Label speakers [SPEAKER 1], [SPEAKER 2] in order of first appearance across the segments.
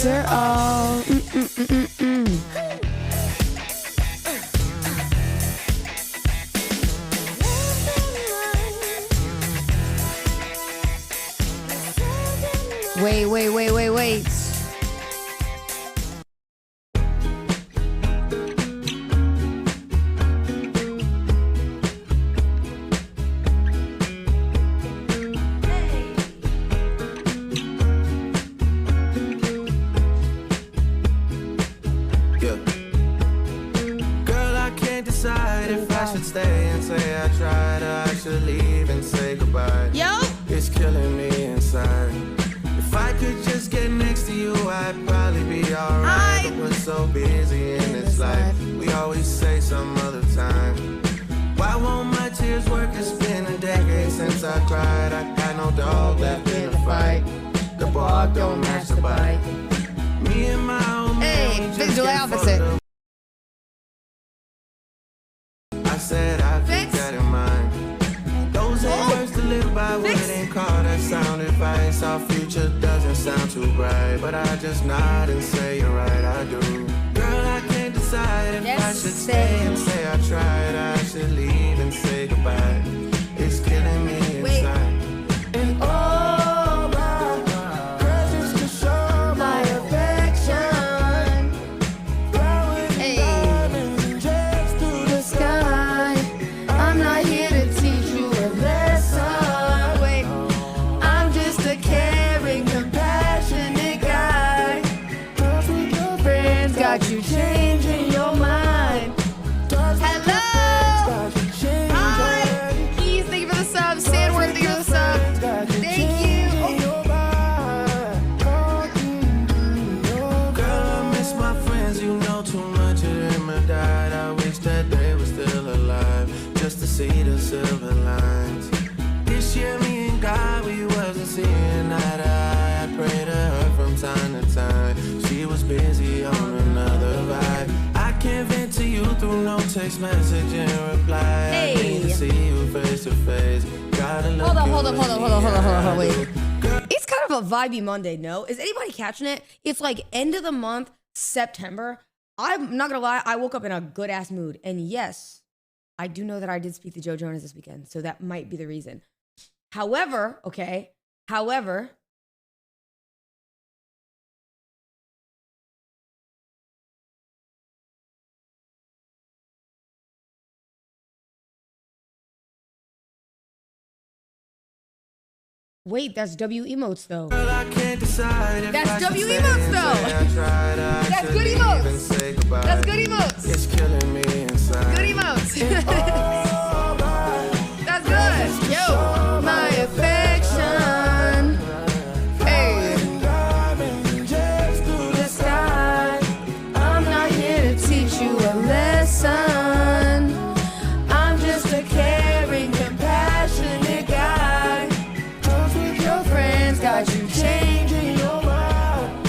[SPEAKER 1] after all. Wait.
[SPEAKER 2] If I should stay and say I tried, or I should leave and say goodbye.
[SPEAKER 1] Yo,
[SPEAKER 2] it's killing me inside. If I could just get next to you, I'd probably be alright. But we're so busy in this life. We always say some other time. Why won't my tears work? It's been a decade since I cried. I got no dog left in the fight. The bark don't match the bite. Me and my old man,
[SPEAKER 1] hey, visual opposite.
[SPEAKER 2] I said I keep that in mind. Those ain't words to live by, wouldn't call that sound advice. Our future doesn't sound too bright, but I just nod and say you're right, I do. Girl, I can't decide if I should stay and say I tried, I should leave and say goodbye. It's killing me inside. And all my presents to show my affection.
[SPEAKER 1] Hey.
[SPEAKER 2] Just through the sky.
[SPEAKER 1] I'm not here to teach you a lesson. Wait, I'm just a caring, compassionate guy. Friends got you changing your mind. Hello! Hi! Keys, thank you for the sub. Sandworth, thank you for the sub. Thank you.
[SPEAKER 2] Girl, I miss my friends, you know too much of them have died. I wish that they were still alive, just to see the silver lines. This year, me and God, we wasn't seeing eye to eye. I pray to her from time to time. She was busy on another vibe. I can't vent to you through no text message and reply.
[SPEAKER 1] Hey.
[SPEAKER 2] I need to see you face to face. Gotta look
[SPEAKER 1] Hold
[SPEAKER 2] you
[SPEAKER 1] on,
[SPEAKER 2] in the
[SPEAKER 1] wait.
[SPEAKER 2] eye.
[SPEAKER 1] It's kind of a vibey Monday, no? Is anybody catching it? It's like end of the month, September. I'm not gonna lie, I woke up in a good ass mood. And yes, I do know that I did speak to Joe Jonas this weekend, so that might be the reason. However, wait, that's W emotes though.
[SPEAKER 2] Girl, I can't decide if
[SPEAKER 1] That's
[SPEAKER 2] I should
[SPEAKER 1] W
[SPEAKER 2] stay
[SPEAKER 1] emotes,
[SPEAKER 2] and
[SPEAKER 1] though.
[SPEAKER 2] say I tried, I
[SPEAKER 1] That's
[SPEAKER 2] should
[SPEAKER 1] good
[SPEAKER 2] leave
[SPEAKER 1] emotes.
[SPEAKER 2] and say goodbye.
[SPEAKER 1] That's good emotes.
[SPEAKER 2] It's killing me inside.
[SPEAKER 1] Good emotes.
[SPEAKER 2] All my
[SPEAKER 1] That's good. Yo, my affection. Hey.
[SPEAKER 2] diamonds just through the sky.
[SPEAKER 1] I'm not here to teach you a lesson. I'm just a caring, compassionate guy.
[SPEAKER 2] Talks with
[SPEAKER 1] Your friends got you changing your mind.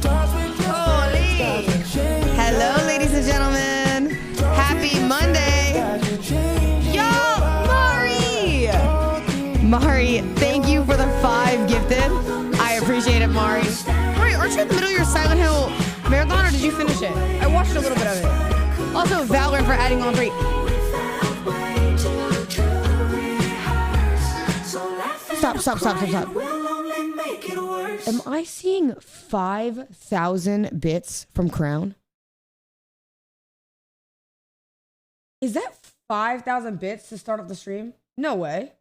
[SPEAKER 2] talks with your
[SPEAKER 1] Holy.
[SPEAKER 2] got you changing.
[SPEAKER 1] Hello, ladies and gentlemen. Happy Monday.
[SPEAKER 2] Got you changing.
[SPEAKER 1] Yo, Mari, thank you for the 5 gifted. I appreciate it, Mari. Mari, aren't you in the middle of your Silent Hill marathon, or did you finish it? I watched a little bit of it. Also, Valorant for adding on 3. Stop. Am I seeing 5,000 bits from Crown? Is that 5,000 bits to start off the stream? No way.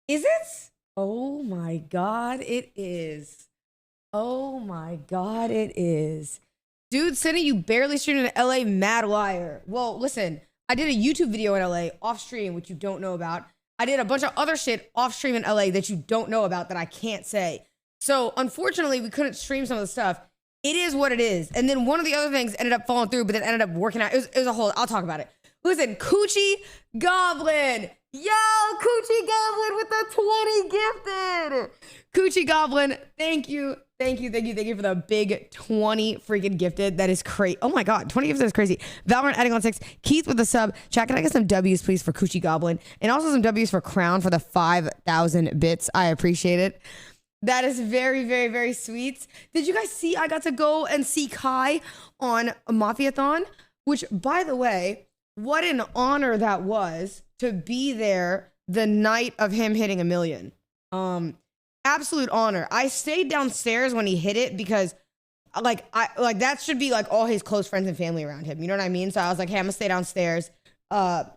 [SPEAKER 1] Is it? Oh my God, it is. Oh my God, it is. Dude, Cindy, you barely streamed in LA, mad liar. Well, listen, I did a YouTube video in LA off stream, which you don't know about. I did a bunch of other shit off stream in LA that you don't know about that I can't say. So unfortunately, we couldn't stream some of the stuff. It is what it is. And then one of the other things ended up falling through, but then ended up working out. It was a whole, I'll talk about it. Listen, Coochie Goblin. Yo, Coochie Goblin with the 20 gifted. Coochie Goblin, thank you for the big 20 freaking gifted. That is crazy. Oh my God, 20 gifted is crazy. Valorant adding on 6. Keith with the sub. Chat, can I get some W's, please, for Coochie Goblin? And also some W's for Crown for the 5,000 bits. I appreciate it. That is very, very, very sweet. Did you guys see I got to go and see Kai on Mafiathon? Which, by the way, what an honor that was to be there the night of him hitting 1 million. Absolute honor. I stayed downstairs when he hit it because that should be like all his close friends and family around him. You know what I mean? So I was like, hey, I'm gonna stay downstairs. And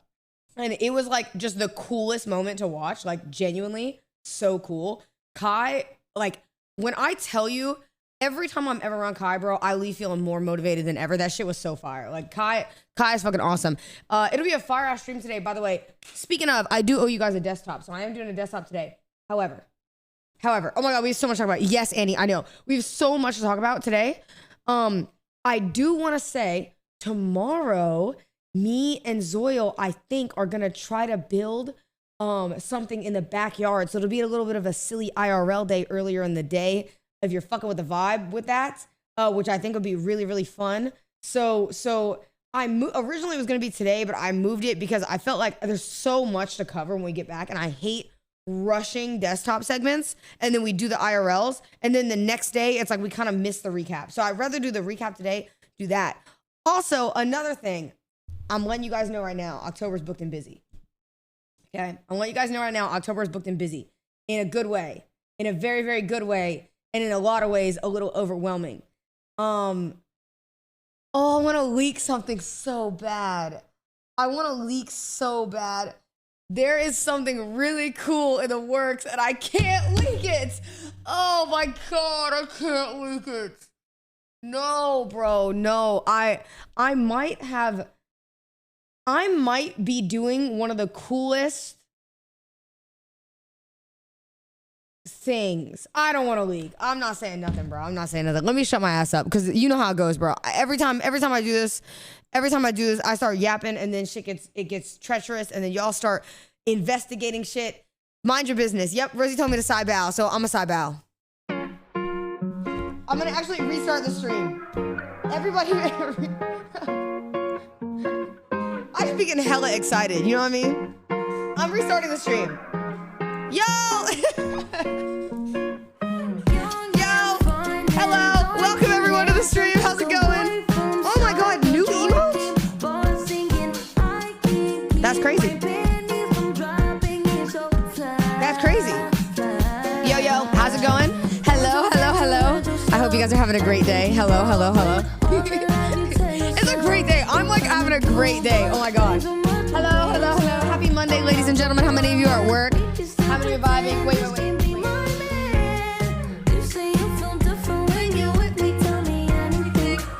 [SPEAKER 1] it was like just the coolest moment to watch, like genuinely so cool. Kai, like when I tell you, every time I'm ever around Kai, bro, I leave feeling more motivated than ever. That shit was so fire. Like Kai is fucking awesome. It'll be a fire ass stream today. By the way, speaking of, I do owe you guys a desktop, so I am doing a desktop today. However, oh my God, we have so much to talk about. Yes, Annie, I know. We have so much to talk about today. I do want to say tomorrow, me and Zoil, I think, are going to try to build something in the backyard. So it'll be a little bit of a silly IRL day earlier in the day if you're fucking with the vibe with that, which I think would be really, really fun. So originally it was going to be today, but I moved it because I felt like there's so much to cover when we get back, and I hate rushing desktop segments, and then we do the IRLs, and then the next day it's like we kind of miss the recap. So I'd rather do the recap today, do that. Also, another thing, I'm letting you guys know right now, October's booked and busy. Okay? I'm letting you guys know right now, October is booked and busy in a good way, in a very, very good way, and in a lot of ways, a little overwhelming. I want to leak something so bad. There is something really cool in the works, and I can't leak it. Oh my God, I can't leak it. No, bro, no. I might be doing one of the coolest things. I don't want to leak. I'm not saying nothing, bro. I'm not saying nothing. Let me shut my ass up, because you know how it goes, bro. Every time I do this, I start yapping, and then shit gets treacherous, and then y'all start investigating shit. Mind your business. Yep, Rosie told me to side bow, so I'm a side bow. I'm gonna actually restart the stream. Everybody, I just be getting hella excited. You know what I mean? I'm restarting the stream. Yo! Hello! Welcome everyone to the stream. How's it going? Oh my God, new emote? That's crazy. That's crazy. Yo, how's it going? Hello. I hope you guys are having a great day. Hello. It's a great day. I'm like having a great day. Oh my God. Hello. Happy Monday, ladies and gentlemen. How many of you are at work? How many are vibing? Wait.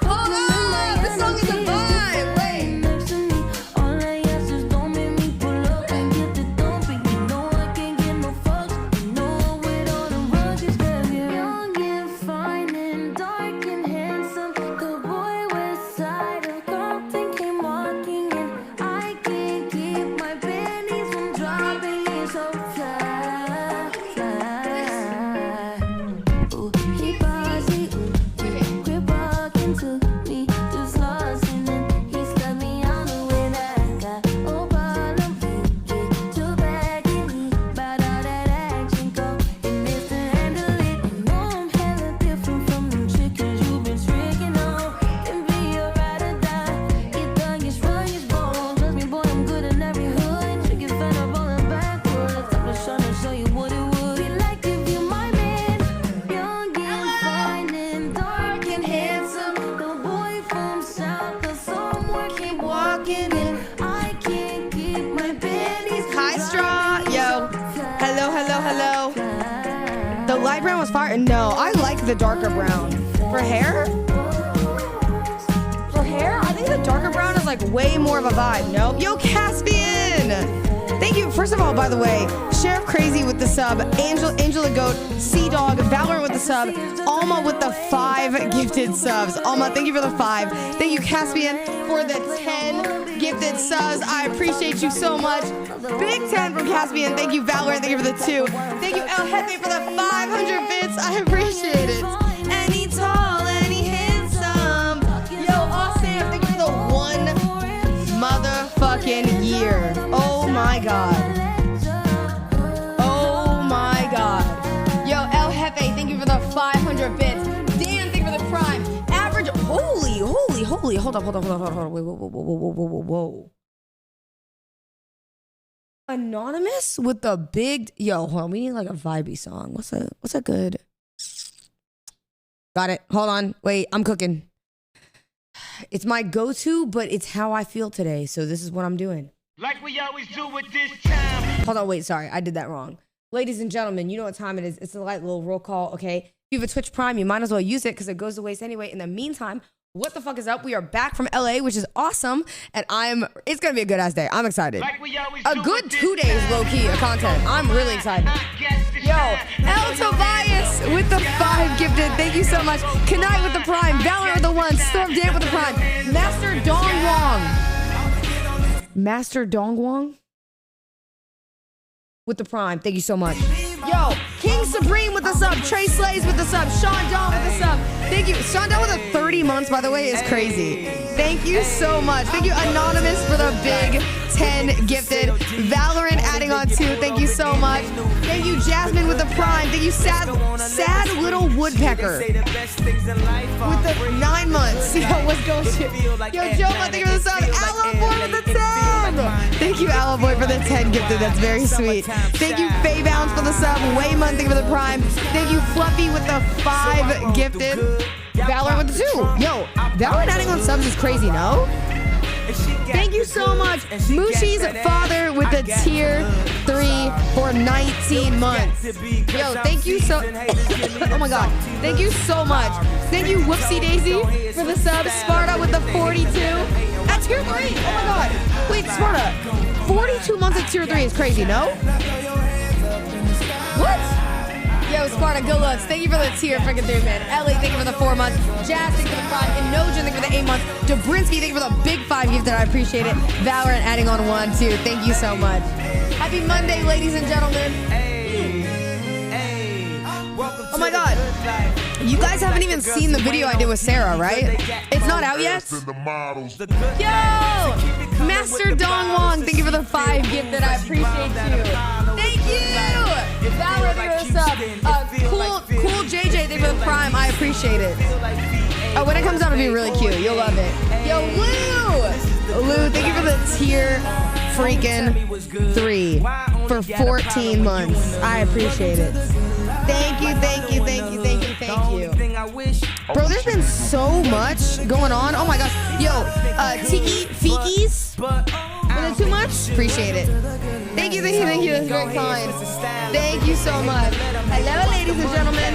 [SPEAKER 1] Hold on! This song is a vibe! Wait! Hello. The light brown was fire. No, I like the darker brown. For hair? I think the darker brown is like way more of a vibe. No? Yo, Caspian! Thank you. First of all, by the way, Sheriff Crazy with the sub, Angela Goat, Sea Dog, Valorant with the sub, Alma with the 5 gifted subs. Alma, thank you for the 5. Thank you, Caspian, for the 10 gifted subs. I appreciate you so much. Big 10 from Caspian. Thank you, Valorant. Thank you for the 2. Thank you, El Jefe, for the 500 bits. I appreciate it. Any tall, any handsome. Yo, Austin, thank you for the 1 motherfucking year. Oh my God. Oh my God. Yo, El Jefe, Holy, hold up, wait, whoa. Anonymous with the big, yo, hold on, we need like a vibey song. What's a good? Got it, hold on, wait, I'm cooking. It's my go-to, but it's how I feel today, so this is what I'm doing.
[SPEAKER 3] Like we always do with this time.
[SPEAKER 1] Hold on, wait, sorry, I did that wrong. Ladies and gentlemen, you know what time it is. It's a light little roll call, okay? If you have a Twitch Prime, you might as well use it because it goes to waste anyway. In the meantime, what the fuck is up? We are back from LA, which is awesome, and it's gonna be a good ass day. I'm excited.
[SPEAKER 3] Like we always
[SPEAKER 1] A
[SPEAKER 3] do
[SPEAKER 1] good
[SPEAKER 3] with
[SPEAKER 1] 2
[SPEAKER 3] this
[SPEAKER 1] days
[SPEAKER 3] time.
[SPEAKER 1] low key of content. I'm really excited. Yo, El Tobias with the 5 gifted. Thank you so much. Kanai with the Prime. Valor with the 1. Storm Dan with the Prime. Master Dongwong with the Prime. Thank you so much. Yo, King Supreme with the sub. Trey Slays with the sub. Sean Dawn with the sub. Thank you. Sean Dawn with the 30 months, by the way, is crazy. Thank you so much. Thank you, Anonymous, for the big 10 gifted. Valorant adding on 2. Thank you so much. Thank you, Jasmine with the Prime. Thank you, Sad Little Woodpecker with the 9 months. Yo, what's going on? Yo, Joe, thank you for the sub. Aloe Boy with the 10. Thank you, Aloe Boy, for the 10 gifted. That's very sweet. Thank you, Faye Bounce for the sub. Wayman, thank you for the Prime. Thank you, Fluffy with the 5 gifted. Valor with the 2. Yo, Valorant adding on subs is crazy, no? Thank you so much. Mushi's father with the tier 3 for 19 months. Yo, thank you so... oh my god. Thank you so much. Thank you, Whoopsie Daisy, for the sub. Sparta with the 42. At tier 3. Oh my god. Wait, Sparta. 42 months at tier 3 is crazy, no? What? Yo, Sparta, good looks. Thank you for the tier freaking 3, man. Ellie, thank you for the 4 months. Jazz, thank you for the 5. And Nojin, thank you for the 8 months. Dobrinsky, thank you for the big 5 gift that I appreciate it. Valorant adding on 1, too. Thank you so much. Happy Monday, ladies and gentlemen. Oh my god. You guys haven't even seen the video I did with Sarah, right? It's not out yet? Yo! Master Dong Wong, thank you for the 5 gift that I appreciate you. Thank you! Valor, thank you for the sub. Cool JJ, thank you for the Prime. I appreciate it. Oh, when it comes out, it'll be really cute. You'll love it. Yo, Lou! Lou, thank you for the tier freaking 3 for 14 months. I appreciate it. Thank you. Bro, there's been so much going on. Oh my gosh. Yo, Tiki Fikis. Was it too much? Appreciate it. Thank you. That's very kind. Thank you so much. Hello, ladies and gentlemen.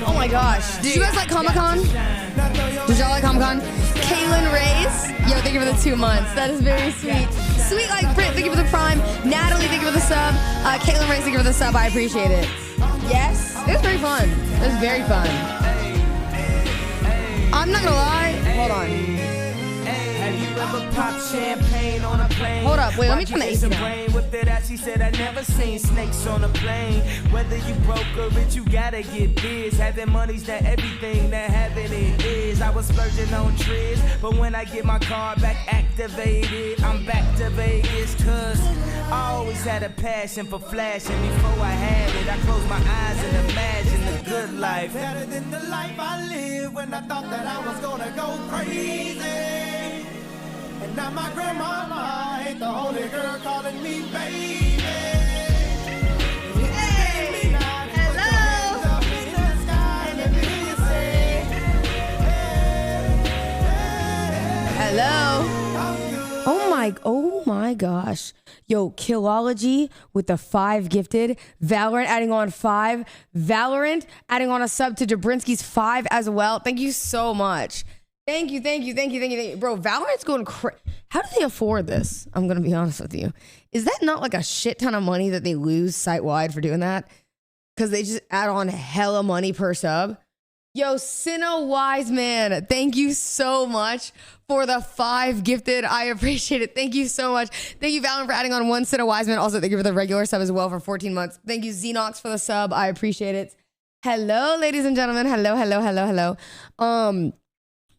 [SPEAKER 1] Oh my gosh. Did you guys like Comic-Con? Did y'all like Comic-Con? Kaylin Reyes. Yo, thank you for the 2 months. That is very sweet. Sweet like Brit, thank you for the Prime. Natalie, thank you for the sub. Kaylin Reyes, thank you for the sub. I appreciate it. Yes, it was very fun. It was very fun. I'm not gonna lie. Hold on. Hold up, wait, let me turn the AC down.
[SPEAKER 3] She said I never seen snakes on a plane. Whether you broke or rich, you gotta get biz. Having money's not everything that having it is. I was splurging on trips, but when I get my card back activated, I'm back to Vegas. Cause I always had a passion for flashing. Before I had it, I closed my eyes and imagined the good life. Better than the life I lived when I thought that I was gonna go crazy. And now my grandmama ain't the only girl calling me baby.
[SPEAKER 1] Hey! Hello! Hello? Oh my gosh. Yo, Killology with the 5 gifted. Valorant adding on 5. Valorant adding on a sub to Dobrinsky's 5 as well. Thank you so much. Thank you. Bro, Valorant's going crazy. How do they afford this? I'm going to be honest with you. Is that not like a shit ton of money that they lose site-wide for doing that? Because they just add on hella money per sub. Yo, Sinno Wiseman, thank you so much for the 5 gifted. I appreciate it. Thank you so much. Thank you, Valorant, for adding on 1 Sinno Wiseman. Also, thank you for the regular sub as well for 14 months. Thank you, Xenox, for the sub. I appreciate it. Hello, ladies and gentlemen. Hello.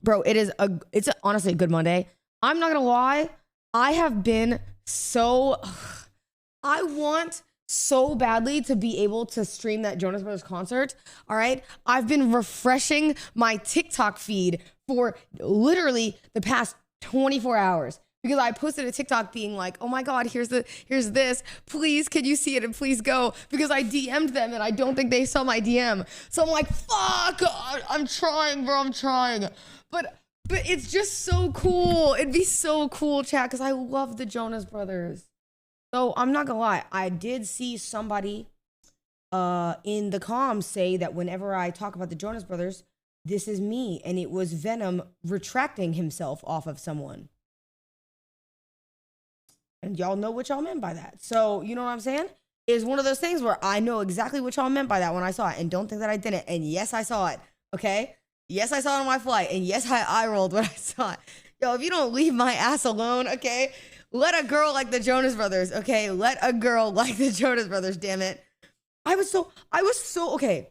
[SPEAKER 1] Bro, it's honestly a good Monday. I'm not gonna lie. I have been I want so badly to be able to stream that Jonas Brothers concert. All right. I've been refreshing my TikTok feed for literally the past 24 hours because I posted a TikTok being like, oh my God, here's this. Please, can you see it? And please go. Because I DM'd them and I don't think they saw my DM. So I'm like, fuck, I'm trying, bro. I'm trying. But it's just so cool. It'd be so cool, chat, because I love the Jonas Brothers. So I'm not gonna lie, I did see somebody in the comms say that whenever I talk about the Jonas Brothers, this is me, and it was Venom retracting himself off of someone. And y'all know what y'all meant by that. So you know what I'm saying? It's one of those things where I know exactly what y'all meant by that when I saw it, and don't think that I didn't. And yes, I saw it. Okay? Yes, I saw it on my flight, and yes, I eye rolled when I saw it. Yo, if you don't leave my ass alone, okay? Let a girl like the Jonas Brothers, okay? Let a girl like the Jonas Brothers, damn it. I was so, okay.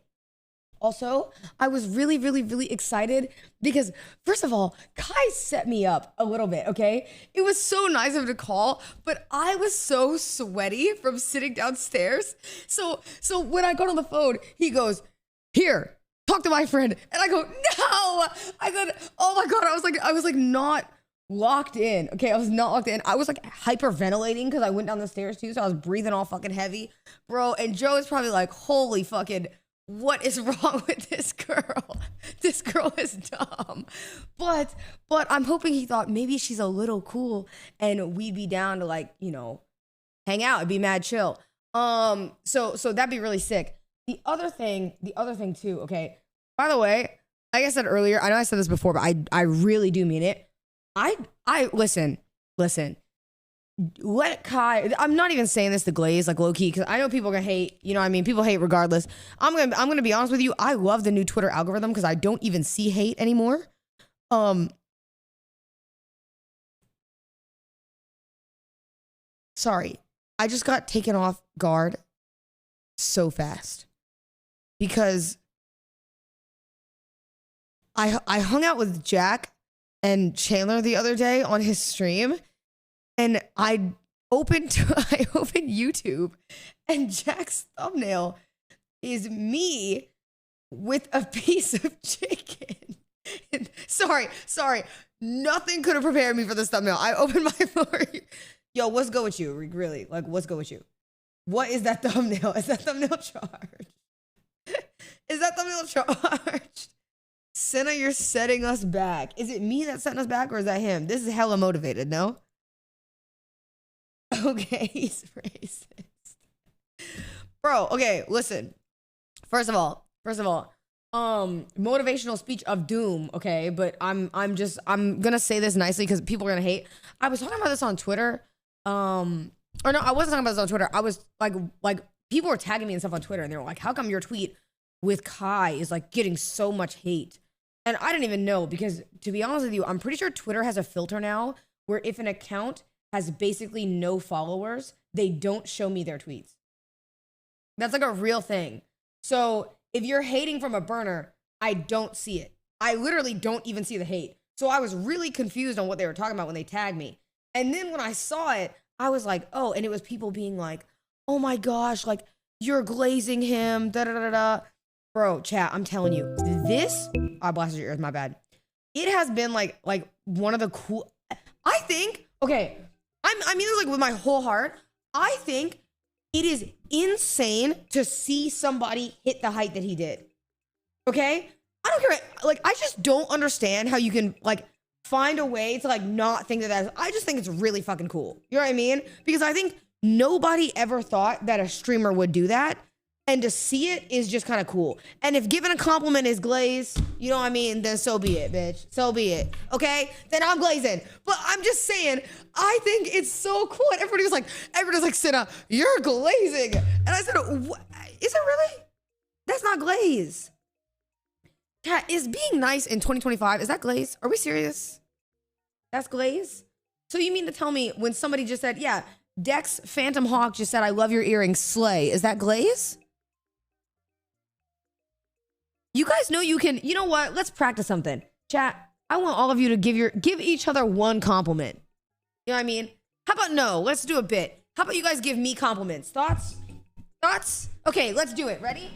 [SPEAKER 1] Also, I was really, really, really excited because, first of all, Kai set me up a little bit, okay? It was so nice of him to call, but I was so sweaty from sitting downstairs. So when I got on the phone, he goes, here, talk to my friend. And I go, no! I go, oh my God, I was like not locked in. Okay, I was not locked in. I was like hyperventilating because I went down the stairs too, so I was breathing all fucking heavy, bro. And Joe is probably like, holy fucking, what is wrong with this girl? This girl is dumb. But I'm hoping he thought maybe she's a little cool and we'd be down to, like, you know, hang out and be mad chill. So that'd be really sick. The other thing too, okay. By the way, like I said earlier, I know I said this before, but I really do mean it. I listen, let Kai, I'm not even saying this to Glaze, like low key, because I know people are gonna hate, you know what I mean? People hate regardless. I'm gonna be honest with you. I love the new Twitter algorithm because I don't even see hate anymore. Sorry, I just got taken off guard so fast because I hung out with Jack and Chandler the other day on his stream, and I opened YouTube, and Jack's thumbnail is me with a piece of chicken. Sorry, nothing could have prepared me for this thumbnail. I opened my phone. Yo, what's good with you? Really, like, what's good with you? What is that thumbnail? Is that thumbnail charged? Is that thumbnail charged? Senna, you're setting us back. Is it me that's setting us back, or is that him? This is hella motivated, no? Okay, he's racist. Bro, okay, listen. First of all, motivational speech of doom, okay? But I'm gonna say this nicely because people are gonna hate. I was talking about this on Twitter. Or no, I wasn't talking about this on Twitter. I was like people were tagging me and stuff on Twitter, and they were like, how come your tweet with Kai is like getting so much hate? And I didn't even know, because to be honest with you, I'm pretty sure Twitter has a filter now where if an account has basically no followers, they don't show me their tweets. That's like a real thing. So if you're hating from a burner, I don't see it. I literally don't even see the hate. So I was really confused on what they were talking about when they tagged me. And then when I saw it, I was like, oh, and it was people being like, oh my gosh, like, you're glazing him, da-da-da-da. Bro, chat, I'm telling you, this, I blasted your ears, my bad. It has been like one of the cool, I think, okay, I mean this like with my whole heart. I think it is insane to see somebody hit the height that he did. Okay? I don't care, like, I just don't understand how you can, like, find a way to, like, not think that I just think it's really fucking cool. You know what I mean? Because I think nobody ever thought that a streamer would do that. And to see it is just kind of cool. And if giving a compliment is glaze, you know what I mean, then so be it, bitch. So be it. Okay? Then I'm glazing. But I'm just saying, I think it's so cool. And everybody's like, Senna, you're glazing. And I said, what? Is it really? That's not glaze. Cat, is being nice in 2025, is that glaze? Are we serious? That's glaze? So you mean to tell me when somebody just said, yeah, Dex Phantom Hawk just said, I love your earrings, slay. Is that glaze? You guys know you can, you know what? Let's practice something. Chat, I want all of you to give each other one compliment. You know what I mean? How about no? Let's do a bit. How about you guys give me compliments? Thoughts? Thoughts? Okay, let's do it. Ready?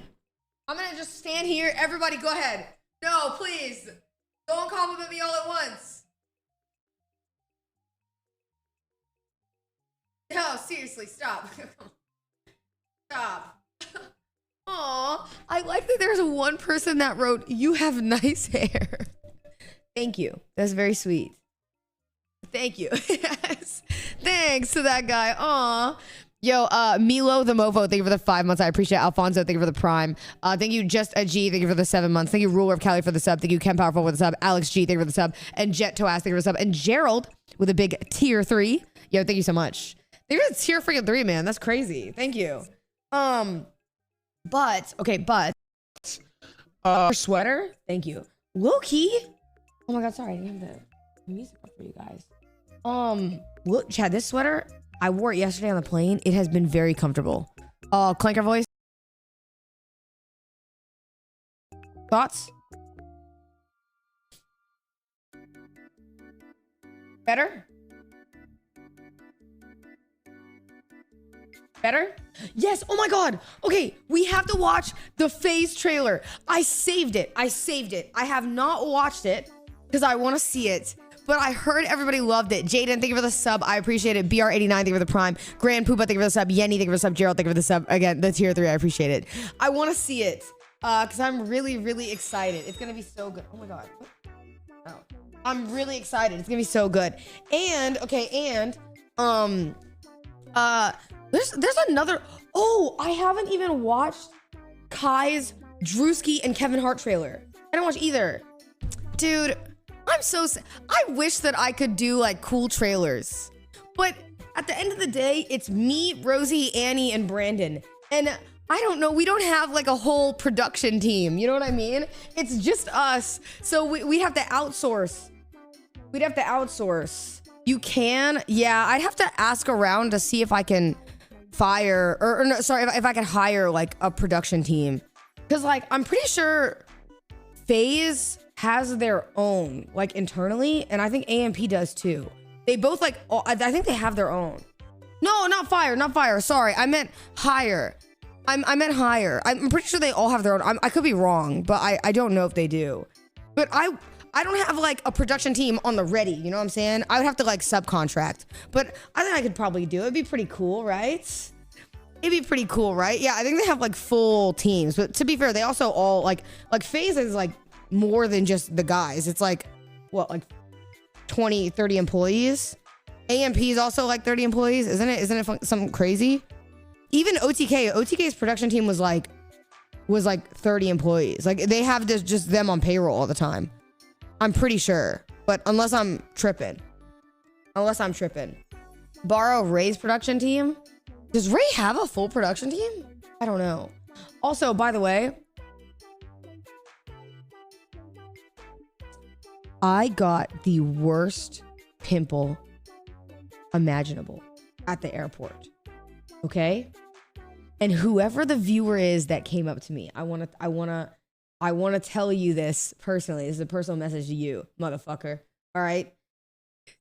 [SPEAKER 1] I'm gonna just stand here. Everybody go ahead. No, please. Don't compliment me all at once. No, seriously, stop. Stop. Aw, I like that there's one person that wrote, "You have nice hair." Thank you. That's very sweet. Thank you. Yes. Thanks to that guy. Aw. Yo, Milo the Mofo, thank you for the 5 months. I appreciate it. Alfonso, thank you for the prime. Thank you, Just a G, thank you for the 7 months. Thank you, Ruler of Cali for the sub. Thank you, Ken Powerful for the sub. Alex G, thank you for the sub. And Jet Toas, thank you for the sub. And Gerald with a big tier 3. Yo, thank you so much. Thank you for the tier freaking 3, man. That's crazy. Thank you. But your sweater, thank you. Low-key. Oh my god, sorry, I didn't have the music up for you guys. Look, Chad, this sweater, I wore it yesterday on the plane. It has been very comfortable. Clanker voice. Thoughts? Better? Better? Yes. Oh my god. Okay, we have to watch the FaZe trailer. I saved it. I have not watched it because I want to see it. But I heard everybody loved it. Jaden, thank you for the sub. I appreciate it. BR89, thank you for the prime. Grand Poopa, thank you for the sub. Yenny, thank you for the sub. Gerald, thank you for the sub. Again, the tier 3, I appreciate it. I want to see it because I'm really, really excited. It's going to be so good. Oh my god. Oh. I'm really excited. It's going to be so good. And, okay, there's another. Oh, I haven't even watched Kai's Drewski and Kevin Hart trailer. I didn't watch either. Dude, I wish that I could do like cool trailers. But at the end of the day, it's me, Rosie, Annie, and Brandon. And I don't know, we don't have like a whole production team. You know what I mean? It's just us. So we have to outsource. We'd have to outsource. You can? Yeah, I'd have to ask around to see if I can fire or no, sorry, if I could hire like a production team. Cause like, I'm pretty sure FaZe has their own like internally. And I think AMP does too. They both like, I think they have their own. No, not fire. Sorry, I meant hire. I meant hire. I'm pretty sure they all have their own. I could be wrong, but I don't know if they do. But I don't have like a production team on the ready. You know what I'm saying? I would have to like subcontract, but I think I could probably do it. It'd be pretty cool, right? It'd be pretty cool, right? Yeah, I think they have like full teams, but to be fair, they also all like FaZe is like more than just the guys. It's like, what, like 20, 30 employees? AMP is also like 30 employees, isn't it? Isn't it something crazy? Even OTK's production team was like 30 employees. Like they have just them on payroll all the time. I'm pretty sure, but unless I'm tripping. Borrow Ray's production team. Does Ray have a full production team? I don't know. Also, by the way, I got the worst pimple imaginable at the airport. Okay? And whoever the viewer is that came up to me, I want to tell you this personally. This is a personal message to you, motherfucker. All right?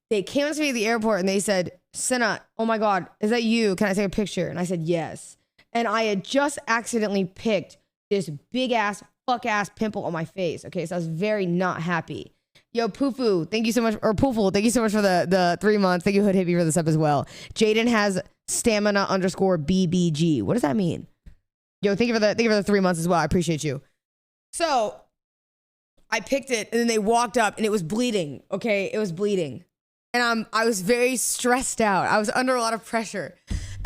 [SPEAKER 1] They came up to me at the airport and they said, Senna, oh my God, is that you? Can I take a picture? And I said, yes. And I had just accidentally picked this big ass, fuck ass pimple on my face. Okay, so I was very not happy. Yo, Poofu, thank you so much, or Pooful, thank you so much for the 3 months. Thank you, Hood Hippie, for this up as well. Jaden has stamina_BBG. What does that mean? Yo, thank you for the 3 months as well. I appreciate you. So I picked it and then they walked up and it was bleeding. Okay, it was bleeding. And I was very stressed out. I was under a lot of pressure.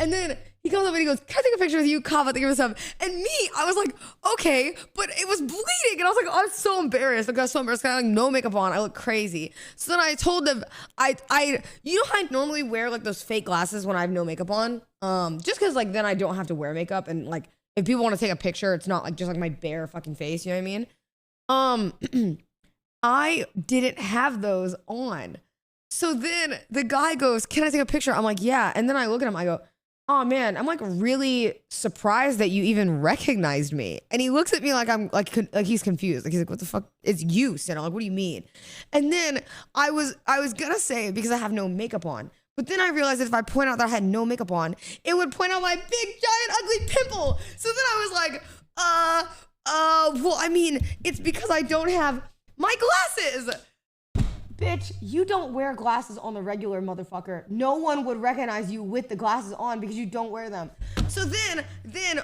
[SPEAKER 1] And then he comes up and he goes, can I take a picture with you, Kava? Thank you for something. And me, I was like, okay, but it was bleeding. And I was like, oh, I'm so embarrassed. Like, I was so embarrassed. I had like no makeup on. I look crazy. So then I told them, you know how I normally wear like those fake glasses when I have no makeup on? Just cause like then I don't have to wear makeup. And like, if people want to take a picture, it's not like just like my bare fucking face. You know what I mean? I didn't have those on. So then the guy goes, can I take a picture? I'm like, yeah. And then I look at him, I go, oh man, I'm like really surprised that you even recognized me. And he looks at me like I'm like he's confused. Like he's like, what the fuck? It's you, Senna. Like, what do you mean? And then I was gonna say, because I have no makeup on, But then I realized that if I point out that I had no makeup on, it would point out my big, giant, ugly pimple. So then I was like, well, I mean, it's because I don't have my glasses. Bitch, you don't wear glasses on the regular, motherfucker. No one would recognize you with the glasses on because you don't wear them. So then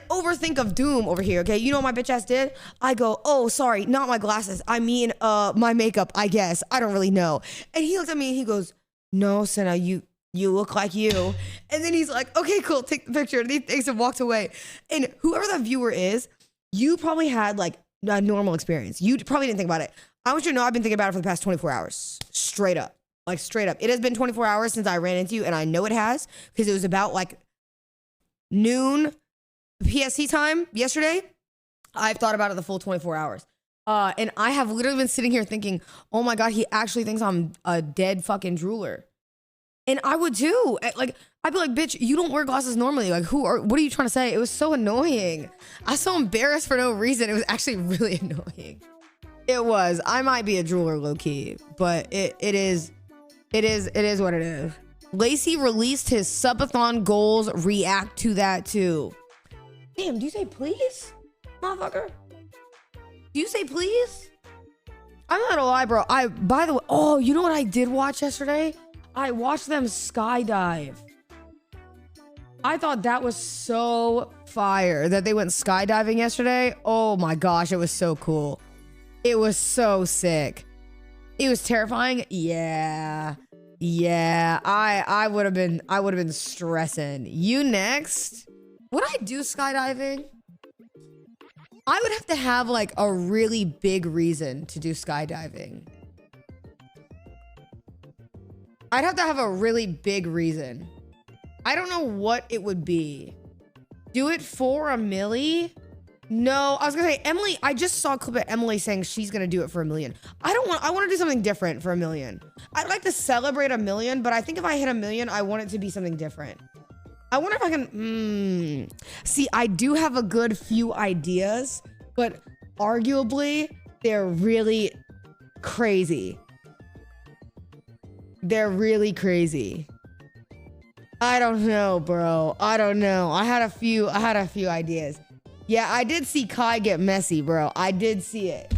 [SPEAKER 1] overthink of doom over here, okay? You know what my bitch ass did? I go, oh, sorry, not my glasses. I mean, my makeup, I guess. I don't really know. And he looks at me and he goes, no, Senna, you look like you. And then he's like, okay, cool, take the picture. And he takes and walks away. And whoever the viewer is, you probably had like a normal experience. You probably didn't think about it. I want you to know I've been thinking about it for the past 24 hours. Straight up. Like straight up. It has been 24 hours since I ran into you, and I know it has because it was about like noon PST time yesterday. I've thought about it the full 24 hours. And I have literally been sitting here thinking, oh my God, he actually thinks I'm a dead fucking drooler. And I would too. Like, I'd be like, bitch, you don't wear glasses normally. Like, what are you trying to say? It was so annoying. I was so embarrassed for no reason. It was actually really annoying. It was. I might be a drooler low key, but it is what it is. Lacey released his subathon goals. React to that too. Damn, do you say please? Motherfucker? Do you say please? I'm not gonna lie, bro. By the way, oh, you know what I did watch yesterday? I watched them skydive. I thought that was so fire that they went skydiving yesterday. Oh my gosh, it was so cool. It was so sick. It was terrifying. Yeah. I would have been stressing. You next? Would I do skydiving? I would have to have like a really big reason to do skydiving. I'd have to have a really big reason. I don't know what it would be. Do it for $1 million? No, I was gonna say, Emily, I just saw a clip of Emily saying she's gonna do it for $1 million. I want to do something different for $1 million. I'd like to celebrate $1 million, but I think if I hit $1 million, I want it to be something different. I wonder if I can, see, I do have a good few ideas, but arguably they're really crazy. They're really crazy. I don't know, bro. I don't know. I had a few ideas. Yeah, I did see Kai get messy, bro. I did see it.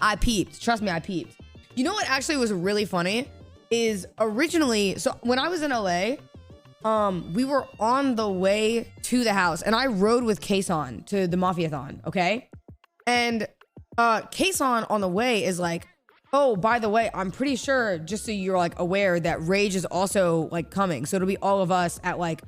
[SPEAKER 1] I peeped. Trust me, I peeped. You know what actually was really funny is originally, so when I was in LA, we were on the way to the house and I rode with Kason to the Mafia-thon, okay? And Kason on the way is like, oh, by the way, I'm pretty sure, just so you're like aware, that Rage is also like coming. So it'll be all of us at like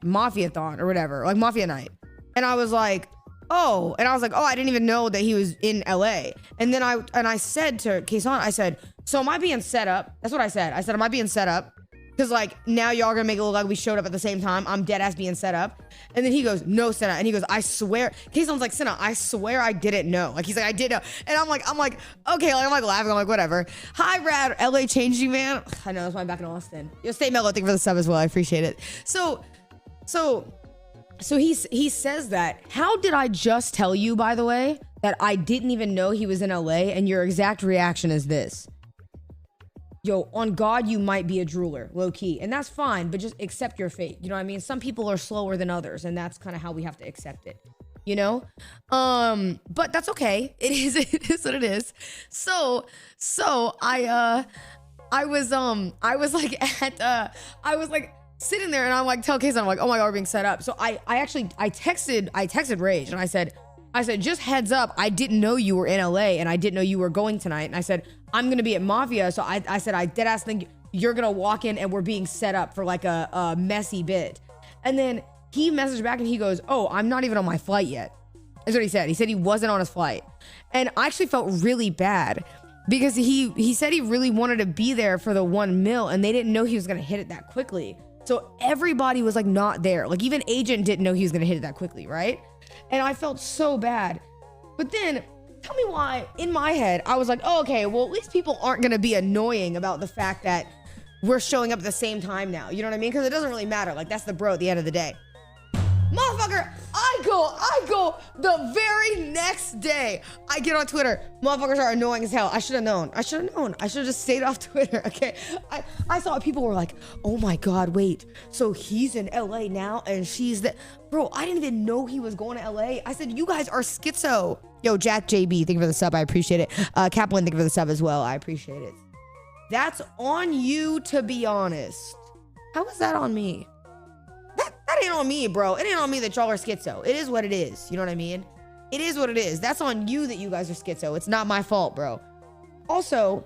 [SPEAKER 1] Mafia-thon or whatever, like Mafia night. And I was like, oh, I didn't even know that he was in LA. And then I said to Kason, I said, so am I being set up? That's what I said. I said, am I being set up? Because like now y'all gonna make it look like we showed up at the same time. I'm dead ass being set up. And then he goes, no, Senna. And he goes, I swear. Kason's like, Senna, I swear I didn't know. Like he's like, I did know. And I'm like, okay, like, I'm like laughing. I'm like, whatever. Hi, Rad. LA changed you, man. I know, that's why I'm back in Austin. Yo, stay mellow. Thank you for the sub as well. I appreciate it. So he says that. How did I just tell you, by the way, that I didn't even know he was in LA? And your exact reaction is this. Yo, on God, you might be a drooler, low key. And that's fine, but just accept your fate. You know what I mean? Some people are slower than others, and that's kind of how we have to accept it. You know? But that's okay. It is what it is. So I was like sitting there and I'm like, tell Kason, I'm like, oh my God, we're being set up. So I texted Rage and I said, just heads up, I didn't know you were in LA and I didn't know you were going tonight. And I said, I'm going to be at Mafia. So I said, I dead ass think you're going to walk in and we're being set up for like a messy bit. And then he messaged back and he goes, oh, I'm not even on my flight yet. That's what he said. He said he wasn't on his flight. And I actually felt really bad because he said he really wanted to be there for the $1 million and they didn't know he was going to hit it that quickly. So everybody was like not there. Like even Agent didn't know he was going to hit it that quickly, right? And I felt so bad. But then tell me why in my head, I was like, oh, okay, well, at least people aren't going to be annoying about the fact that we're showing up at the same time now. You know what I mean? Because it doesn't really matter. Like that's the bro at the end of the day. Motherfucker, I go the very next day. I get on Twitter. Motherfuckers are annoying as hell. I should have known. I should have just stayed off Twitter, okay? I saw people were like, oh my God, wait. So he's in LA now and she's the... Bro, I didn't even know he was going to LA. I said, you guys are schizo. Yo, Jack JB, thank you for the sub. I appreciate it. Kaplan, thank you for the sub as well. I appreciate it. That's on you, to be honest. How is that on me? That ain't on me, bro. It ain't on me that y'all are schizo. It is what it is. You know what I mean? It is what it is. That's on you that you guys are schizo. It's not my fault, bro. Also,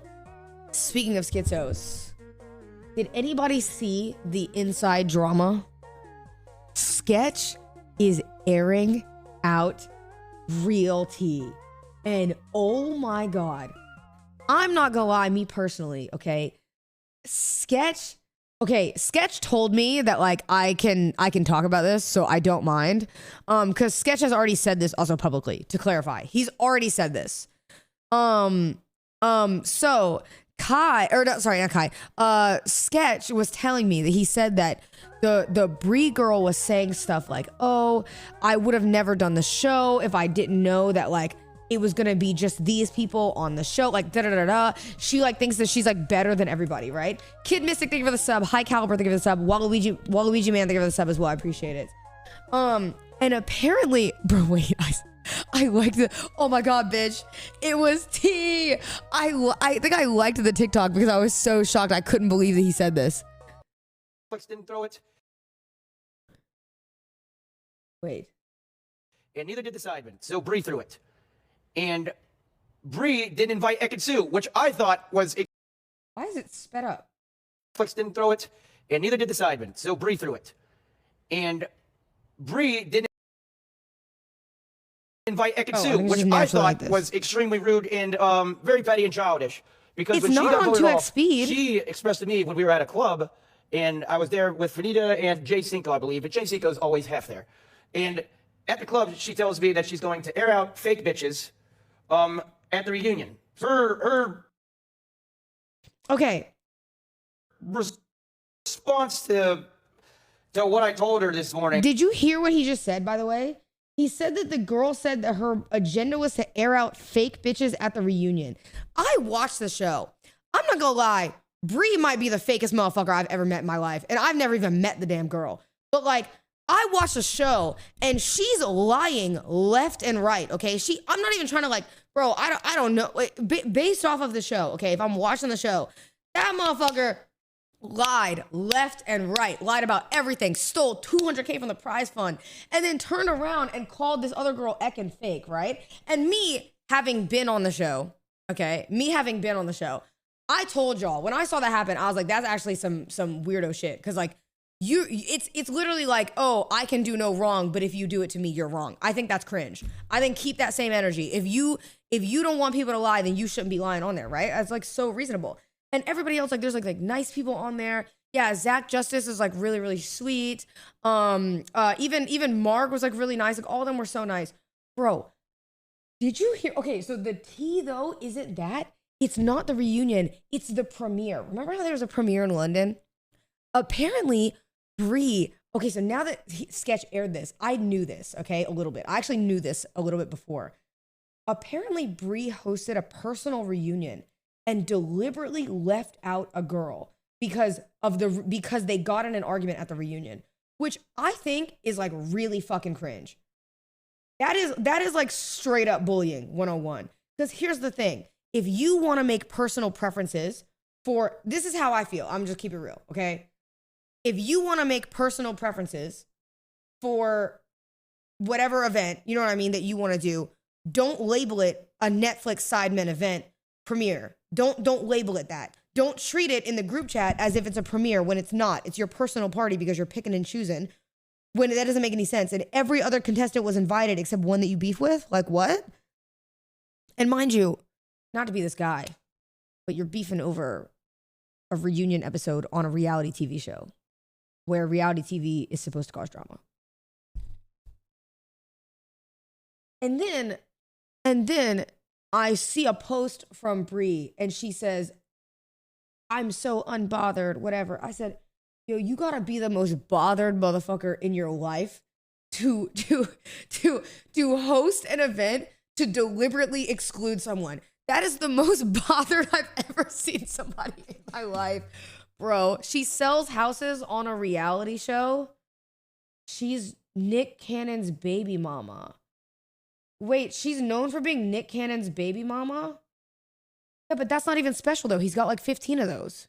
[SPEAKER 1] speaking of schizos, did anybody see the inside drama? Sketch is airing out real tea. And oh my God. I'm not gonna lie, me personally, okay? Sketch told me that like I can talk about this, so I don't mind. Because Sketch has already said this also publicly, to clarify. He's already said this. So Kai, or no, sorry, not Kai. Sketch was telling me that he said that the Bree girl was saying stuff like, oh, I would have never done the show if I didn't know that like it was gonna be just these people on the show, like da-da-da-da. She like thinks that she's like better than everybody, right? Kid Mystic, thank you for the sub. High Caliber, thank you for the sub. Waluigi Man, thank you for the sub as well. I appreciate it. And apparently, bro, wait, I liked it. Oh my God, bitch. It was tea. I think I liked the TikTok because I was so shocked. I couldn't believe that he said this.
[SPEAKER 4] Netflix didn't throw it.
[SPEAKER 1] Wait.
[SPEAKER 4] And neither did the Sidemen. So Bree threw it. And Bree didn't invite Ekitsu, which I thought was...
[SPEAKER 1] Why is it sped up?
[SPEAKER 4] Netflix didn't throw it. And neither did the Sidemen. So Bree threw it. And Bree didn't invite Ekitsu, which I thought was extremely rude and very petty and childish. Because
[SPEAKER 1] it's
[SPEAKER 4] when
[SPEAKER 1] not
[SPEAKER 4] she got
[SPEAKER 1] on
[SPEAKER 4] voted
[SPEAKER 1] 2x
[SPEAKER 4] off,
[SPEAKER 1] speed.
[SPEAKER 4] she expressed to me when we were at a club, and I was there with Fanita and Jay Cinco, I believe, but Jay Cinco's always half there. And at the club, she tells me that she's going to air out fake bitches at the reunion. Her
[SPEAKER 1] okay.
[SPEAKER 4] Response to what I told her this morning.
[SPEAKER 1] Did you hear what he just said, by the way? He said that the girl said that her agenda was to air out fake bitches at the reunion. I watched the show. I'm not gonna lie. Bree might be the fakest motherfucker I've ever met in my life. And I've never even met the damn girl. But like, I watched the show and she's lying left and right, okay? I'm not even trying to like, bro, I don't know. Based off of the show, okay? If I'm watching the show, that motherfucker lied left and right, lied about everything, stole $200K from the prize fund, and then turned around and called this other girl Ekin fake, right? And me having been on the show, okay? I told y'all, when I saw that happen, I was like, that's actually some weirdo shit. Cause like, it's literally like, oh, I can do no wrong, but if you do it to me, you're wrong. I think that's cringe. I think keep that same energy. If you don't want people to lie, then you shouldn't be lying on there, right? That's like so reasonable. And everybody else, like there's like nice people on there. Yeah, Zach Justice is like really, really sweet. Even Mark was like really nice. Like all of them were so nice. Bro, did you hear? Okay, so the tea though, isn't that? It's not the reunion, it's the premiere. Remember how there was a premiere in London? Apparently, Bree, okay, so now that Sketch aired this, I knew this, okay, a little bit. I actually knew this a little bit before. Apparently, Bree hosted a personal reunion and deliberately left out a girl because they got in an argument at the reunion, which I think is like really fucking cringe. That is like straight up bullying 101. Because here's the thing. If you want to make personal preferences for, this is how I feel. I'm just keep it real, okay? If you want to make personal preferences for whatever event, you know what I mean, that you want to do, don't label it a Netflix Sidemen event premiere. Don't label it that. Don't treat it in the group chat as if it's a premiere when it's not. It's your personal party because you're picking and choosing when that doesn't make any sense. And every other contestant was invited except one that you beef with. Like what? And mind you, not to be this guy, but you're beefing over a reunion episode on a reality TV show where reality TV is supposed to cause drama. And then I see a post from Bree and she says, I'm so unbothered, whatever. I said, yo, you gotta be the most bothered motherfucker in your life to host an event to deliberately exclude someone. That is the most bothered I've ever seen somebody in my life. Bro, she sells houses on a reality show. She's Nick Cannon's baby mama. Wait, she's known for being Nick Cannon's baby mama? Yeah, but that's not even special though. He's got like 15 of those.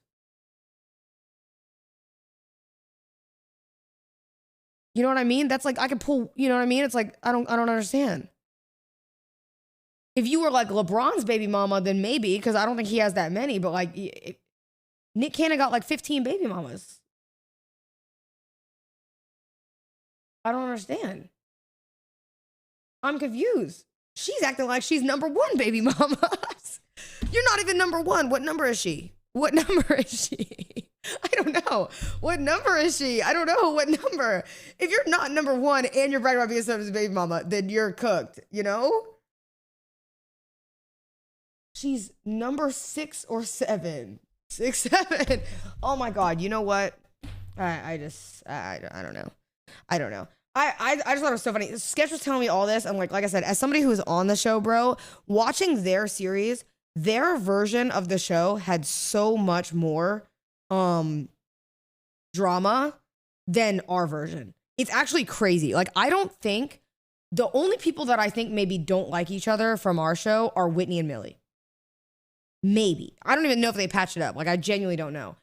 [SPEAKER 1] You know what I mean? That's like I could pull, you know what I mean? It's like I don't understand. If you were like LeBron's baby mama, then maybe, because I don't think he has that many, but like Nick Cannon got like 15 baby mamas. I don't understand. I'm confused. She's acting like she's number one baby mama. You're not even number one. What number is she? What number is she? I don't know. What number is she? I don't know. What number? If you're not number one and you're bragging about being someone's baby mama, then you're cooked, you know? She's number 6 or 7. 6, 7. Oh my God. You know what? I don't know. I don't know. I just thought it was so funny. Sketch was telling me all this. I'm like I said, as somebody who was on the show, bro, watching their series, their version of the show had so much more drama than our version. It's actually crazy. Like, I don't think the only people that I think maybe don't like each other from our show are Whitney and Millie. Maybe. I don't even know if they patched it up. Like, I genuinely don't know.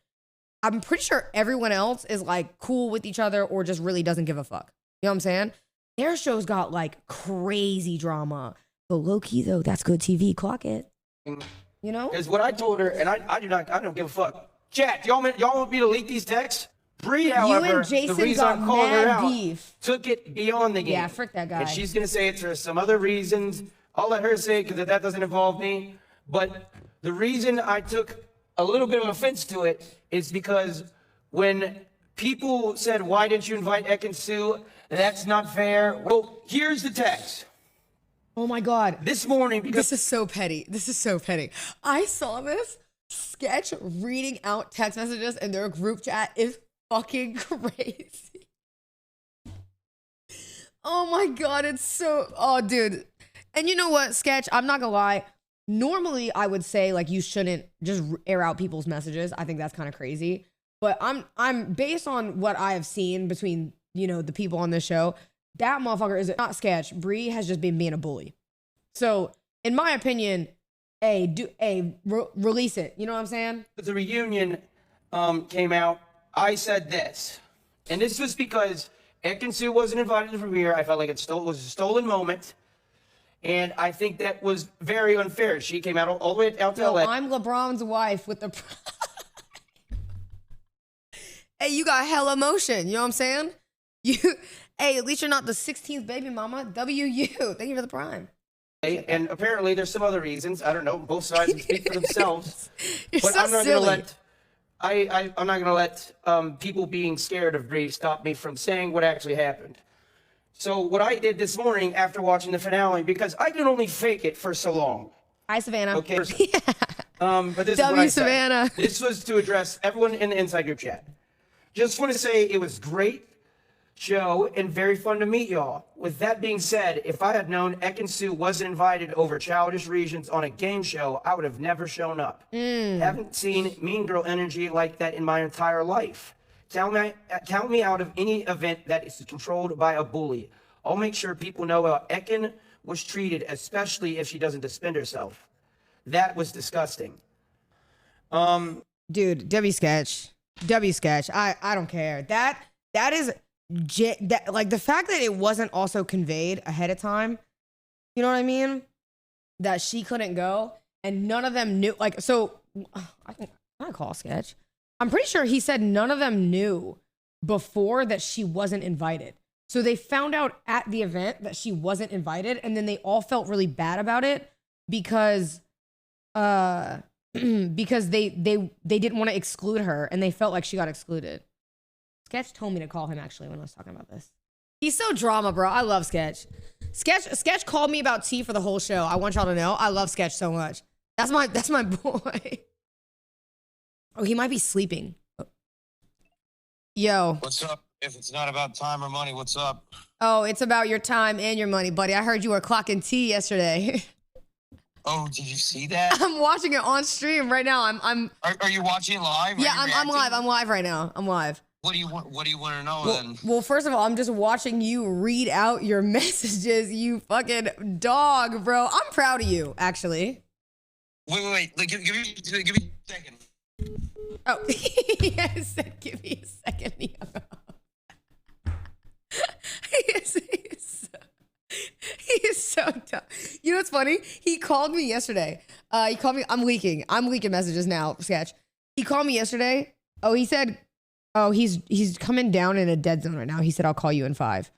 [SPEAKER 1] I'm pretty sure everyone else is like cool with each other or just really doesn't give a fuck. You know what I'm saying? Their show's got like crazy drama. But low key though, that's good TV. Clock it. You know?
[SPEAKER 4] Because what I told her, and I don't give a fuck. Chat, y'all want me to leak these texts? Bree, however,
[SPEAKER 1] you and Jason
[SPEAKER 4] the reason
[SPEAKER 1] got
[SPEAKER 4] I'm calling her
[SPEAKER 1] mad
[SPEAKER 4] out,
[SPEAKER 1] beef.
[SPEAKER 4] took it beyond the game.
[SPEAKER 1] Yeah, frick that guy.
[SPEAKER 4] And she's going to say it for some other reasons. I'll let her say it because that doesn't involve me. But the reason I took a little bit of offense to it is because when people said, why didn't you invite Ekin-Su? That's not fair. Well, here's the text.
[SPEAKER 1] Oh my God.
[SPEAKER 4] This morning, because
[SPEAKER 1] This is so petty. This is so petty. I saw this. Sketch reading out text messages in their group chat is fucking crazy. Oh my God, it's so, oh dude. And you know what, Sketch, I'm not gonna lie. Normally I would say like you shouldn't just air out people's messages. I think that's kind of crazy. But I'm based on what I have seen between, you know, the people on this show, that motherfucker is not Sketch. Bree has just been being a bully. So in my opinion, release it. You know what I'm saying?
[SPEAKER 4] the reunion came out, I said this. And this was because Ekin-Su wasn't invited to the premiere. I felt like it was a stolen moment. And I think that was very unfair. She came out all the way out to
[SPEAKER 1] Yo,
[SPEAKER 4] LA.
[SPEAKER 1] I'm LeBron's wife with the Hey, you got hella emotion. You know what I'm saying? Hey, at least you're not the 16th baby mama. WU. Thank you for the prime.
[SPEAKER 4] And apparently there's some other reasons. I don't know. Both sides can speak for themselves.
[SPEAKER 1] You're
[SPEAKER 4] But
[SPEAKER 1] so
[SPEAKER 4] I'm not
[SPEAKER 1] silly.
[SPEAKER 4] gonna let I'm not gonna let people being scared of Bree stop me from saying what actually happened. So what I did this morning after watching the finale, because I can only fake it for so long.
[SPEAKER 1] Hi, Savannah.
[SPEAKER 4] Okay. But this is what
[SPEAKER 1] W
[SPEAKER 4] I said.
[SPEAKER 1] Savannah.
[SPEAKER 4] This was to address everyone in the inside group chat. Just want to say it was great show and very fun to meet y'all. With that being said, if I had known Ekin-Su wasn't invited over Childish Reasons on a game show, I would have never shown up. Haven't seen mean girl energy like that in my entire life. Count me out of any event that is controlled by a bully. I'll make sure people know how Ekin was treated, especially if she doesn't defend herself. That was disgusting.
[SPEAKER 1] Dude, W sketch. I don't care. That is like the fact that it wasn't also conveyed ahead of time. You know what I mean? That she couldn't go and none of them knew. Like, so I call Sketch. I'm pretty sure he said none of them knew before that she wasn't invited. So they found out at the event that she wasn't invited, and then they all felt really bad about it because because they didn't want to exclude her and they felt like she got excluded. Sketch told me to call him actually when I was talking about this. He's so drama, bro. I love Sketch. Sketch called me about tea for the whole show. I want y'all to know I love Sketch so much. That's my boy. Oh, he might be sleeping. Yo.
[SPEAKER 5] What's up? If it's not about time or money, what's up?
[SPEAKER 1] Oh, it's about your time and your money, buddy. I heard you were clocking T yesterday.
[SPEAKER 5] Oh, did you see that?
[SPEAKER 1] I'm watching it on stream right now. I'm
[SPEAKER 5] Are you watching it live?
[SPEAKER 1] yeah,
[SPEAKER 5] Are you
[SPEAKER 1] I'm live.
[SPEAKER 5] reacting?
[SPEAKER 1] I'm live right now. I'm live.
[SPEAKER 5] What do you want to know
[SPEAKER 1] Well,
[SPEAKER 5] then?
[SPEAKER 1] well, first of all, I'm just watching you read out your messages, you fucking dog, bro. I'm proud of you, actually.
[SPEAKER 5] Wait. Like, give me a second.
[SPEAKER 1] Oh, yes. Give me a second. He is so dumb. You know what's funny? He called me yesterday. He called me. I'm leaking messages now. Sketch. He called me yesterday. Oh, he said, oh, he's coming down in a dead zone right now. He said, I'll call you in 5.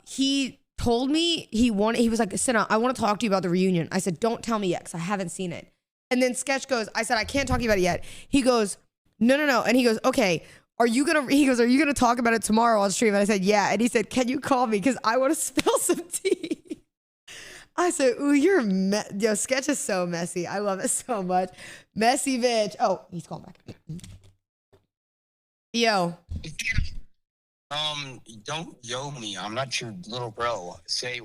[SPEAKER 1] He told me he was like, Senna, I want to talk to you about the reunion. I said, don't tell me yet, because I haven't seen it. And then Sketch goes, I said, I can't talk to you about it yet. He goes, no. And he goes, okay. Are you gonna talk about it tomorrow on stream? And I said, yeah. And he said, can you call me? Because I want to spill some tea. I said, ooh, yo, Sketch is so messy. I love it so much. Messy bitch. Oh, he's calling back. Yo.
[SPEAKER 5] Don't yo me. I'm not your little bro. Say,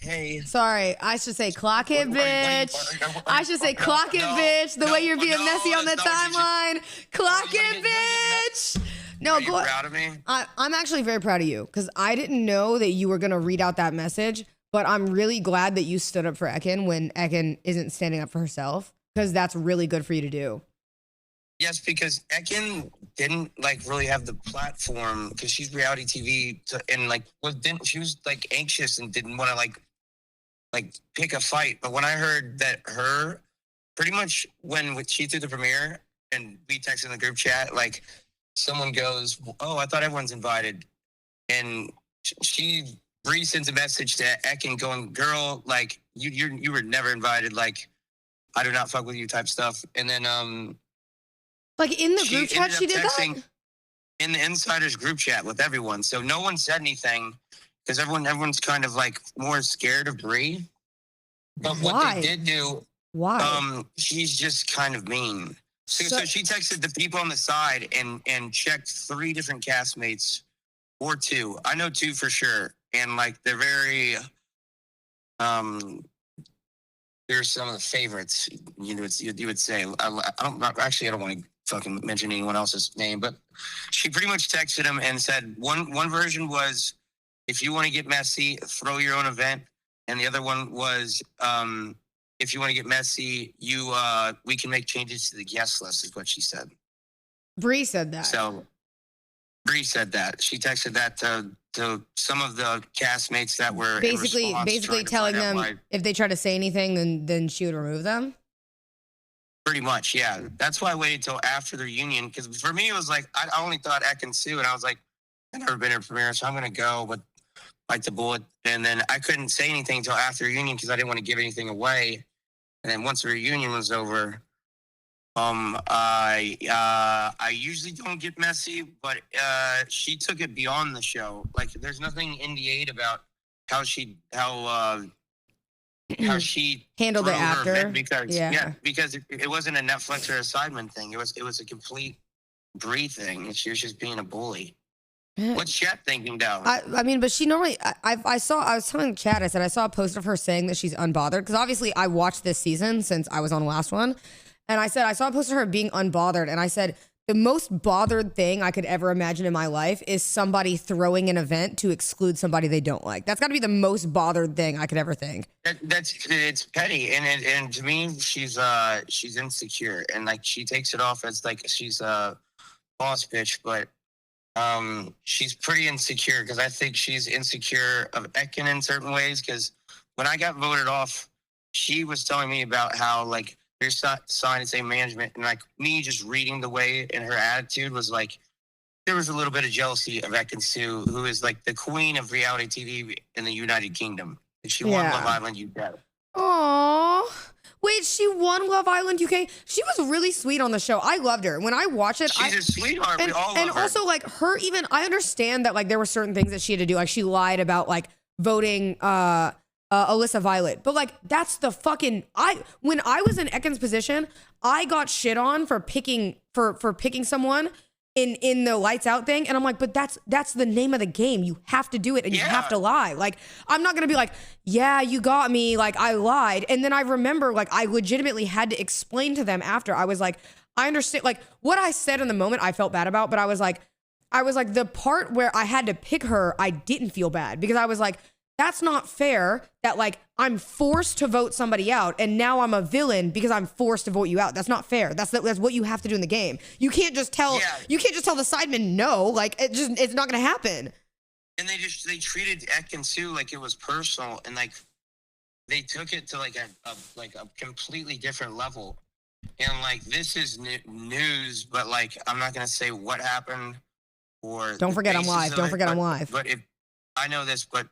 [SPEAKER 5] hey.
[SPEAKER 1] Sorry, I should say clock it, bitch. I should say clock it, bitch. The way you're being messy on the timeline. Clock it, bitch. No,
[SPEAKER 5] Are you proud of me?
[SPEAKER 1] I'm actually very proud of you because I didn't know that you were going to read out that message, but I'm really glad that you stood up for Ekin when Ekin isn't standing up for herself because that's really good for you to do.
[SPEAKER 5] Yes, because Ekin didn't like really have the platform because she's reality TV and she was like anxious and didn't want to like pick a fight. But when I heard that her pretty much when she did the premiere and we texted in the group chat, like someone goes, "Oh, I thought everyone's invited," and Bree sends a message to Ekin going, "Girl, like you were never invited. Like I do not fuck with you," type stuff. And then
[SPEAKER 1] like in the group chat, she did that?
[SPEAKER 5] In the insiders group chat with everyone. So no one said anything because everyone's kind of like more scared of Bree. But
[SPEAKER 1] Why?
[SPEAKER 5] what they did do,
[SPEAKER 1] Why?
[SPEAKER 5] she's just kind of mean. So she texted the people on the side and checked 3 different castmates or 2. I know 2 for sure. And like they're very they're some of the favorites, you would say. I don't want to fucking mention anyone else's name, but she pretty much texted him and said one version was, if you want to get messy, throw your own event, and the other one was, if you want to get messy, we can make changes to the guest list, is what she said.
[SPEAKER 1] Bree said that.
[SPEAKER 5] So Bree said that. She texted that to some of the castmates that were
[SPEAKER 1] basically telling them if they try to say anything, then she would remove them.
[SPEAKER 5] Pretty much, yeah. That's why I waited till after the reunion, because for me it was like I only thought Ekin Sue, and I was like, I've never been to a premiere, so I'm gonna go, but bite the bullet. And then I couldn't say anything until after the reunion because I didn't want to give anything away. And then once the reunion was over, I usually don't get messy, but she took it beyond the show. Like there's nothing NDA'd about how she
[SPEAKER 1] handled it after.
[SPEAKER 5] Because it wasn't a Netflix or assignment thing. It was a complete Bree thing, and she was just being a bully. What's Chat thinking, though?
[SPEAKER 1] I mean, but she normally. I was telling Chad. I said I saw a post of her saying that she's unbothered because obviously I watched this season since I was on the last one, and I said I saw a post of her being unbothered, and I said the most bothered thing I could ever imagine in my life is somebody throwing an event to exclude somebody they don't like. That's got to be the most bothered thing I could ever think.
[SPEAKER 5] It's petty, and to me, she's insecure, and like she takes it off as like she's a boss bitch, but she's pretty insecure because I think she's insecure of Ekin in certain ways. Because when I got voted off, she was telling me about how like there's sign and say management, and like me just reading the way and her attitude was like there was a little bit of jealousy of Ekin Sue, who is like the queen of reality TV in the United Kingdom. She won Love Island UK.
[SPEAKER 1] Aww. Wait, she won Love Island UK? She was really sweet on the show. I loved her. When I watched it,
[SPEAKER 5] she's a sweetheart. We all love her.
[SPEAKER 1] And also, like, her even, I understand that, like, there were certain things that she had to do. Like, she lied about, like, voting Alyssa Violet. But, like, that's the fucking, when I was in Ekin's position, I got shit on for picking someone in the lights out thing. And I'm like, but that's the name of the game. You have to do it and you have to lie. Like, I'm not going to be like, yeah, you got me. Like, I lied. And then I remember, like, I legitimately had to explain to them after. I was like, I understand, like, what I said in the moment I felt bad about, but I was like, the part where I had to pick her, I didn't feel bad because I was like, that's not fair that, like, I'm forced to vote somebody out and now I'm a villain because I'm forced to vote you out. That's not fair. That's what you have to do in the game. You can't just tell the sidemen no. Like, it's not gonna happen.
[SPEAKER 5] And they treated Ekin-Su like it was personal, and like they took it to like a completely different level. And like, this is news, but like, I'm not gonna say what happened or
[SPEAKER 1] don't forget I'm live. Don't forget I'm live.
[SPEAKER 5] But if I know this, but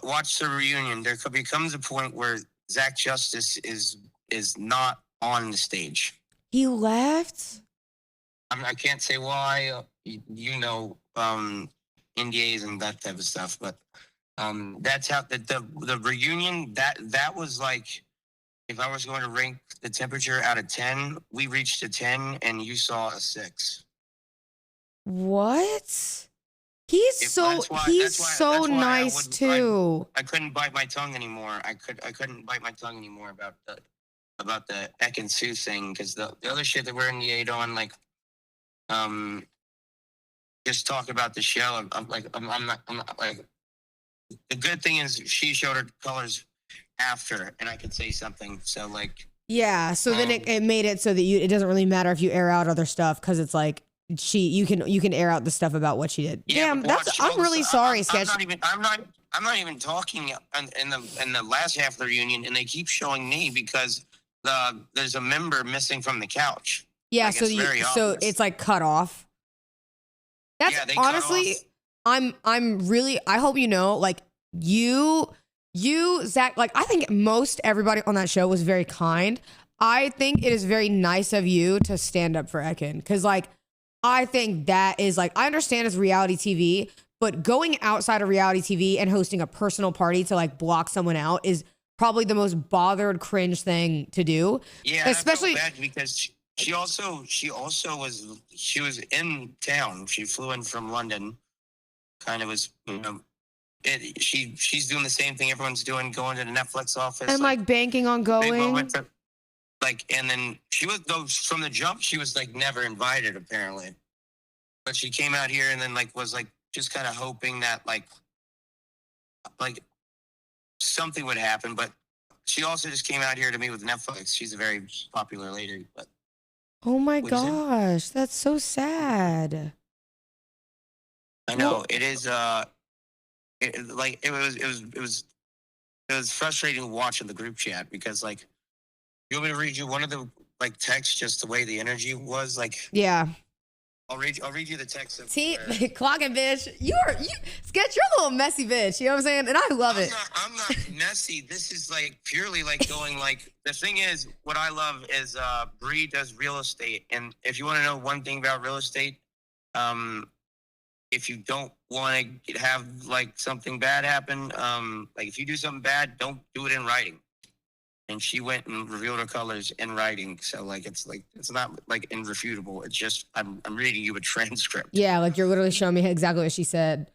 [SPEAKER 5] watch the reunion. There becomes a point where Zach Justice is not on the stage.
[SPEAKER 1] He left.
[SPEAKER 5] I can't say why. NDAs and that type of stuff, but that's how the reunion that was like. If I was going to rank the temperature out of 10, we reached a 10, and you saw a 6.
[SPEAKER 1] What? He's so nice too.
[SPEAKER 5] I couldn't bite my tongue anymore. I couldn't bite my tongue anymore about the Ekin-Su thing, because the other shit that we're in the 8 on, like, just talk about the show. I'm not like, the good thing is she showed her colors after, and I could say something. So like,
[SPEAKER 1] yeah. So then it made it so that it doesn't really matter if you air out other stuff, because it's like you can air out the stuff about what she did.
[SPEAKER 5] Yeah,
[SPEAKER 1] damn, I'm really sorry, Sketch.
[SPEAKER 5] I'm not even talking in the last half of the reunion, and they keep showing me because there's a member missing from the couch.
[SPEAKER 1] Yeah,
[SPEAKER 5] like,
[SPEAKER 1] so it's like cut off. That's honestly, I'm really, I hope you know, like you, Zach, like I think most everybody on that show was very kind. I think it is very nice of you to stand up for Ekin, because like, I think that is like, I understand it's reality TV, but going outside of reality TV and hosting a personal party to like block someone out is probably the most bothered, cringe thing to do.
[SPEAKER 5] Yeah,
[SPEAKER 1] especially
[SPEAKER 5] I felt bad because she was in town. She flew in from London. Kind of was, she's doing the same thing everyone's doing, going to the Netflix office
[SPEAKER 1] and like banking on going.
[SPEAKER 5] And then she was, though, from the jump, she was like never invited apparently, but she came out here and then like was like just kind of hoping that like something would happen. But she also just came out here to meet with Netflix. She's a very popular lady, but.
[SPEAKER 1] Oh my gosh, that's so sad.
[SPEAKER 5] I know it is. It was frustrating watching the group chat because like, you want me to read you one of the like texts, just the way the energy was like.
[SPEAKER 1] Yeah.
[SPEAKER 5] I'll read you the text.
[SPEAKER 1] See, clocking bitch. Sketch, you're a little messy bitch. You know what I'm saying? And I love it.
[SPEAKER 5] I'm not messy. This is like purely like going like, the thing is, what I love is Bree does real estate. And if you want to know one thing about real estate, if you don't want to have like something bad happen, like if you do something bad, don't do it in writing. And she went and revealed her colors in writing. So like, it's not like irrefutable. It's just, I'm reading you a transcript.
[SPEAKER 1] Yeah. Like you're literally showing me exactly what she said.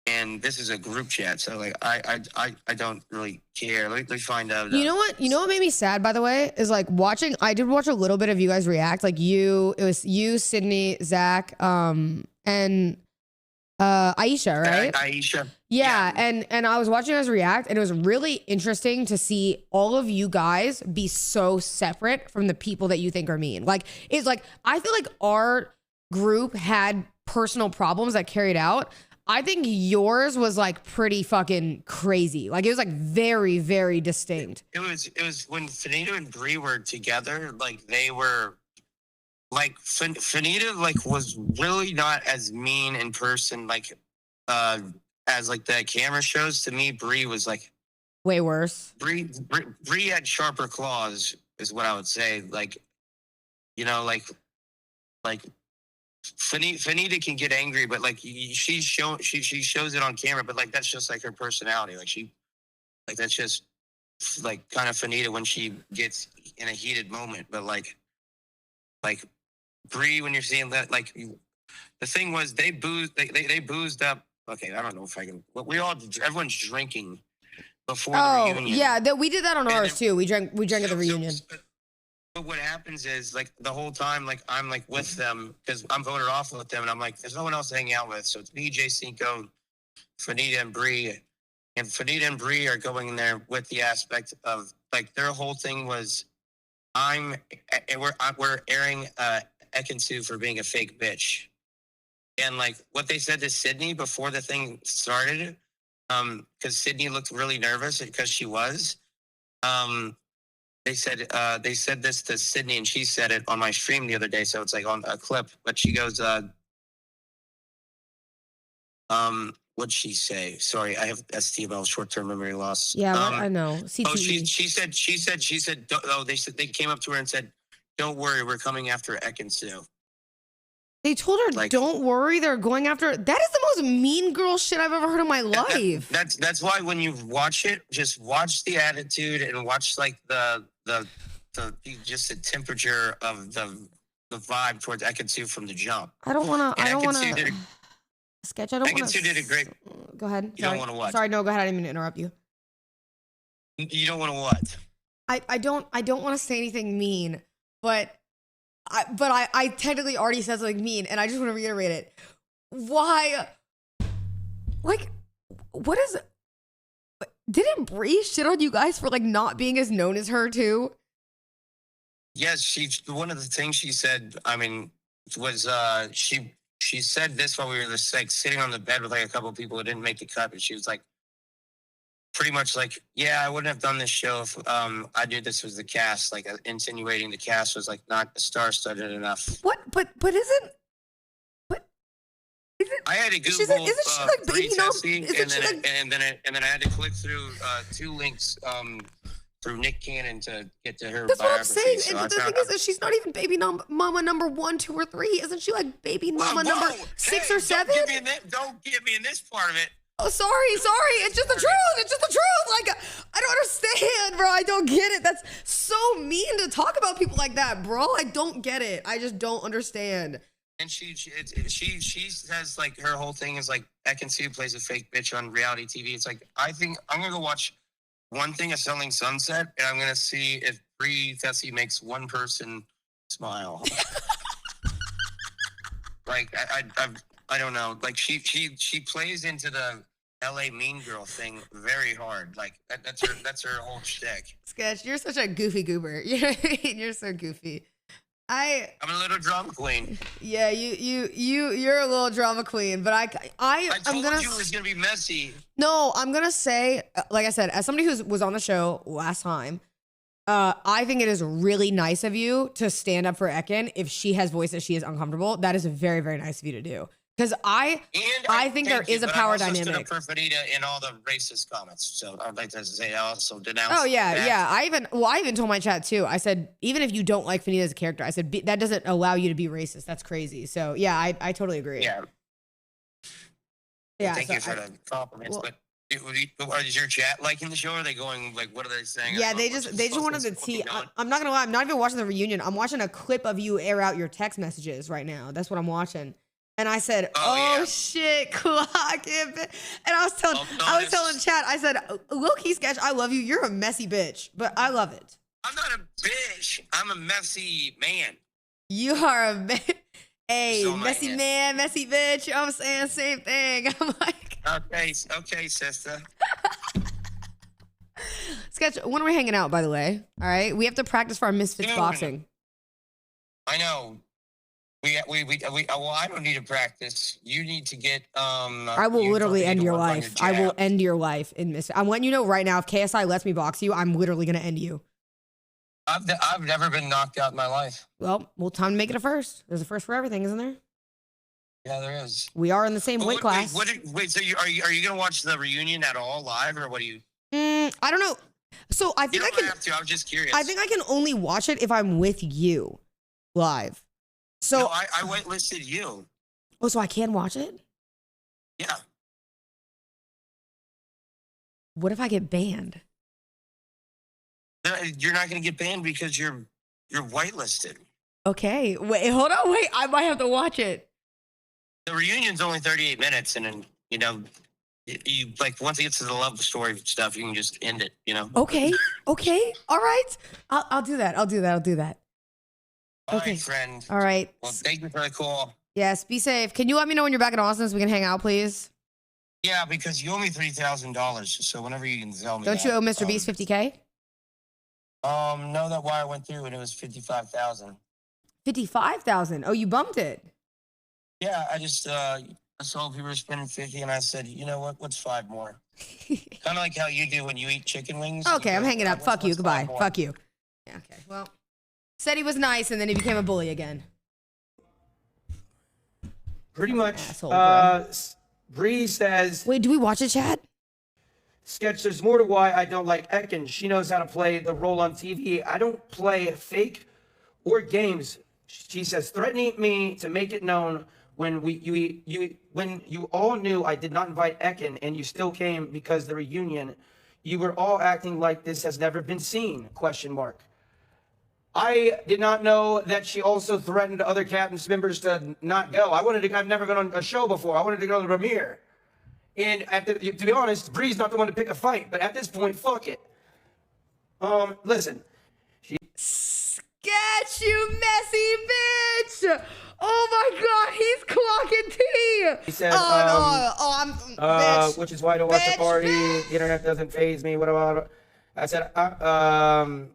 [SPEAKER 5] And this is a group chat. So like, I don't really care. Let me find out.
[SPEAKER 1] You know what made me sad, by the way, is like I did watch a little bit of you guys react. Like it was you, Sydney, Zach, and Aisha, right?
[SPEAKER 5] Aisha.
[SPEAKER 1] Yeah, and I was watching you guys react, and it was really interesting to see all of you guys be so separate from the people that you think are mean. Like, it's like, I feel like our group had personal problems that carried out. I think yours was like pretty fucking crazy. Like, it was like very, very distinct.
[SPEAKER 5] It was when Fanita and Bree were together, like they were like Fanita like was really not as mean in person, like as like the camera shows. To me, Bree was like
[SPEAKER 1] way worse.
[SPEAKER 5] Bree had sharper claws, is what I would say. Like, you know, like Fanita can get angry, but like she shows it on camera, but like that's just like her personality. Like that's just like kind of Fanita when she gets in a heated moment. But like Bree, when you're seeing that, like the thing was they boozed up. Okay, I don't know if I can. But everyone's drinking before the
[SPEAKER 1] Oh,
[SPEAKER 5] reunion.
[SPEAKER 1] yeah, that we did that on
[SPEAKER 5] And
[SPEAKER 1] ours
[SPEAKER 5] then-
[SPEAKER 1] too. We drank at the reunion.
[SPEAKER 5] But what happens is like the whole time, like I'm like with them because I'm voted off with them, and I'm like, there's no one else to hang out with. So it's me, Jay Cinco, Fanita, and Bree. And Fanita and Bree are going in there with the aspect of like their whole thing was, we're airing Ekin-Su for being a fake bitch, and like what they said to Sydney before the thing started, because Sydney looked really nervous because she was, they said this to Sydney and she said it on my stream the other day, so it's like on a clip, but she goes, what'd she say? Sorry, I have STML, short-term memory loss.
[SPEAKER 1] Yeah, I know. CTE.
[SPEAKER 5] Oh, she said. Oh, they said they came up to her and said, "Don't worry, we're coming after Ekin-Su."
[SPEAKER 1] They told her,
[SPEAKER 5] Like-
[SPEAKER 1] "Don't worry, they're going after." That is the most mean girl shit I've ever heard in my life.
[SPEAKER 5] That's why when you watch it, just watch the attitude and watch like the just the temperature of the vibe towards Ekin-Su from the jump.
[SPEAKER 1] I don't want to. I don't want
[SPEAKER 5] Ekin-Su did
[SPEAKER 1] to. Sketch. I don't want
[SPEAKER 5] Ekin-Su did a great.
[SPEAKER 1] Go ahead.
[SPEAKER 5] You don't
[SPEAKER 1] Sorry.
[SPEAKER 5] wanna what?
[SPEAKER 1] Sorry, no. Go ahead. I didn't mean to interrupt you.
[SPEAKER 5] You don't want to what?
[SPEAKER 1] I don't want to say anything mean, but I technically already said something mean, and I just want to reiterate it. Why? Like, what is? Didn't Bree shit on you guys for like not being as known as her too?
[SPEAKER 5] Yes, one of the things she said, I mean, was she said this while we were just like sitting on the bed with like a couple of people who didn't make the cut, but she was like pretty much like, yeah, I wouldn't have done this show if I knew this was the cast, like insinuating the cast was like not star-studded enough.
[SPEAKER 1] What? But isn't?
[SPEAKER 5] I had to Google
[SPEAKER 1] Isn't she like baby nom-
[SPEAKER 5] pre-testing,
[SPEAKER 1] isn't
[SPEAKER 5] and
[SPEAKER 1] she
[SPEAKER 5] then
[SPEAKER 1] like-
[SPEAKER 5] and then I had to click through 2 links through Nick Cannon to get to her
[SPEAKER 1] That's what I'm
[SPEAKER 5] biography.
[SPEAKER 1] saying.
[SPEAKER 5] So
[SPEAKER 1] And
[SPEAKER 5] I
[SPEAKER 1] the thing
[SPEAKER 5] found
[SPEAKER 1] is that she's not even baby mama number 1, 2, or 3. Isn't she like baby mama number
[SPEAKER 5] Whoa,
[SPEAKER 1] 6
[SPEAKER 5] hey,
[SPEAKER 1] or 7?
[SPEAKER 5] Don't get me in this part of it.
[SPEAKER 1] Oh, sorry. It's just the truth. It's just the truth. Like, I don't understand, bro. I don't get it. That's so mean to talk about people like that, bro. I don't get it. I just don't understand.
[SPEAKER 5] And she has like her whole thing is like Ekin-Su plays a fake bitch on reality TV. It's like I think I'm gonna go watch One Thing: A Selling Sunset, and I'm gonna see if Bree Fessy makes one person smile. Like I don't know. Like she plays into the LA Mean Girl thing very hard. Like that's her whole shtick.
[SPEAKER 1] Sketch, you're such a goofy goober. You're so goofy.
[SPEAKER 5] I'm a little drama queen.
[SPEAKER 1] Yeah, you're a little drama queen, but
[SPEAKER 5] I
[SPEAKER 1] I'm
[SPEAKER 5] told
[SPEAKER 1] gonna
[SPEAKER 5] you it was gonna be messy.
[SPEAKER 1] No, I'm gonna say, like I said, as somebody who was on the show last time, I think it is really nice of you to stand up for Ekin if she has voice that she is uncomfortable. That is very, very nice of you to do. Because I think there is a power dynamic.
[SPEAKER 5] Stood up for Fanita in all the racist comments, so I'd like to say I also denounce.
[SPEAKER 1] Oh yeah,
[SPEAKER 5] that.
[SPEAKER 1] yeah. I even told my chat too. I said even if you don't like Fanita as a character, I said that doesn't allow you to be racist. That's crazy. So yeah, I totally agree.
[SPEAKER 5] Yeah.
[SPEAKER 1] Yeah.
[SPEAKER 5] Thank
[SPEAKER 1] so
[SPEAKER 5] you for the compliments.
[SPEAKER 1] well-
[SPEAKER 5] But is your chat liking the show? Or are they going like, what are they saying?
[SPEAKER 1] Yeah,
[SPEAKER 5] about
[SPEAKER 1] they
[SPEAKER 5] what's
[SPEAKER 1] just
[SPEAKER 5] this
[SPEAKER 1] wanted to
[SPEAKER 5] fucking
[SPEAKER 1] see.
[SPEAKER 5] going?
[SPEAKER 1] I'm not gonna lie. I'm not even watching the reunion. I'm watching a clip of you air out your text messages right now. That's what I'm watching. And I said, "Oh
[SPEAKER 5] yeah.
[SPEAKER 1] shit, clock it." And I was telling,
[SPEAKER 5] Oh, no,
[SPEAKER 1] I was
[SPEAKER 5] that's-
[SPEAKER 1] telling chat. I said, "Low-key Sketch, I love you. You're a messy bitch, but I love it.
[SPEAKER 5] I'm not a bitch. I'm a messy man.
[SPEAKER 1] You are a hey,
[SPEAKER 5] So am I,
[SPEAKER 1] messy
[SPEAKER 5] yeah.
[SPEAKER 1] man, messy bitch. You know what I'm saying? Same thing." I'm like,
[SPEAKER 5] Okay, sister.
[SPEAKER 1] Sketch, when are we hanging out? By the way, all right, we have to practice for our Misfits
[SPEAKER 5] Dude.
[SPEAKER 1] boxing.
[SPEAKER 5] I know. Well, I don't need to practice. You need to get.
[SPEAKER 1] I will
[SPEAKER 5] you
[SPEAKER 1] literally
[SPEAKER 5] need to
[SPEAKER 1] end your
[SPEAKER 5] work on
[SPEAKER 1] life. I will
[SPEAKER 5] jab.
[SPEAKER 1] end your life in Misfits. I'm letting you know right now. If KSI lets me box you, I'm literally gonna end you.
[SPEAKER 5] I've never been knocked out in my life.
[SPEAKER 1] Well, time to make it a first. There's a first for everything, isn't there?
[SPEAKER 5] Yeah, there is.
[SPEAKER 1] We are in the same
[SPEAKER 5] But
[SPEAKER 1] weight class.
[SPEAKER 5] Wait. So are you gonna watch the reunion at all live, or what do you?
[SPEAKER 1] I don't know. So I
[SPEAKER 5] You
[SPEAKER 1] think I
[SPEAKER 5] don't
[SPEAKER 1] can.
[SPEAKER 5] have to. I'm just curious.
[SPEAKER 1] I think I can only watch it if I'm with you, live. So
[SPEAKER 5] No, I whitelisted you.
[SPEAKER 1] so I can watch it.
[SPEAKER 5] Yeah.
[SPEAKER 1] What if I get banned?
[SPEAKER 5] You're not gonna get banned because you're whitelisted.
[SPEAKER 1] Okay. Wait, hold on. Wait, I might have to watch it.
[SPEAKER 5] The reunion's only 38 minutes, and then you like once it gets to the love story stuff, you can just end it.
[SPEAKER 1] Okay. Okay. All right. I'll do that. I'll do that.
[SPEAKER 5] All
[SPEAKER 1] Okay.
[SPEAKER 5] right, friend.
[SPEAKER 1] All right.
[SPEAKER 5] Well, thank you for the call.
[SPEAKER 1] Yes. Be safe. Can you let me know when you're back in Austin so we can hang out, please?
[SPEAKER 5] Yeah, because you owe me $3,000, so whenever you can tell me.
[SPEAKER 1] Don't you owe Mr. Beast 50K?
[SPEAKER 5] No, that wire went through and it was 55,000.
[SPEAKER 1] 55,000. Oh, you bumped it.
[SPEAKER 5] Yeah, I just I saw people were spending 50, and I said, you know what? What's 5 more? Kind of like how you do when you eat chicken wings.
[SPEAKER 1] Okay, I'm hanging up. Fuck you.
[SPEAKER 5] What's
[SPEAKER 1] Goodbye.
[SPEAKER 5] 5 more?
[SPEAKER 1] Fuck you. Yeah, okay. Well, said he was nice and then he became a bully again.
[SPEAKER 4] Pretty much.
[SPEAKER 1] Asshole, bro.
[SPEAKER 4] Bree says,
[SPEAKER 1] Wait, do we watch it, Chad?
[SPEAKER 4] Sketch, there's more to why I don't like Ekin. She knows how to play the role on TV. I don't play fake or games. She says, threatening me to make it known when you all knew I did not invite Ekin and you still came because the reunion, you were all acting like this has never been seen, ? I did not know that she also threatened other Captain's members to not go. I've never gone on a show before. I wanted to go to the premiere. And to be honest, Bree's not the one to pick a fight, but at this point, fuck it. Listen.
[SPEAKER 1] Sketch, you messy bitch! Oh my god, he's clocking tea!
[SPEAKER 4] He said,
[SPEAKER 1] I'm bitch.
[SPEAKER 4] which is why I don't watch the
[SPEAKER 1] Bitch,
[SPEAKER 4] party.
[SPEAKER 1] bitch.
[SPEAKER 4] The internet doesn't faze me. What about? I said, well,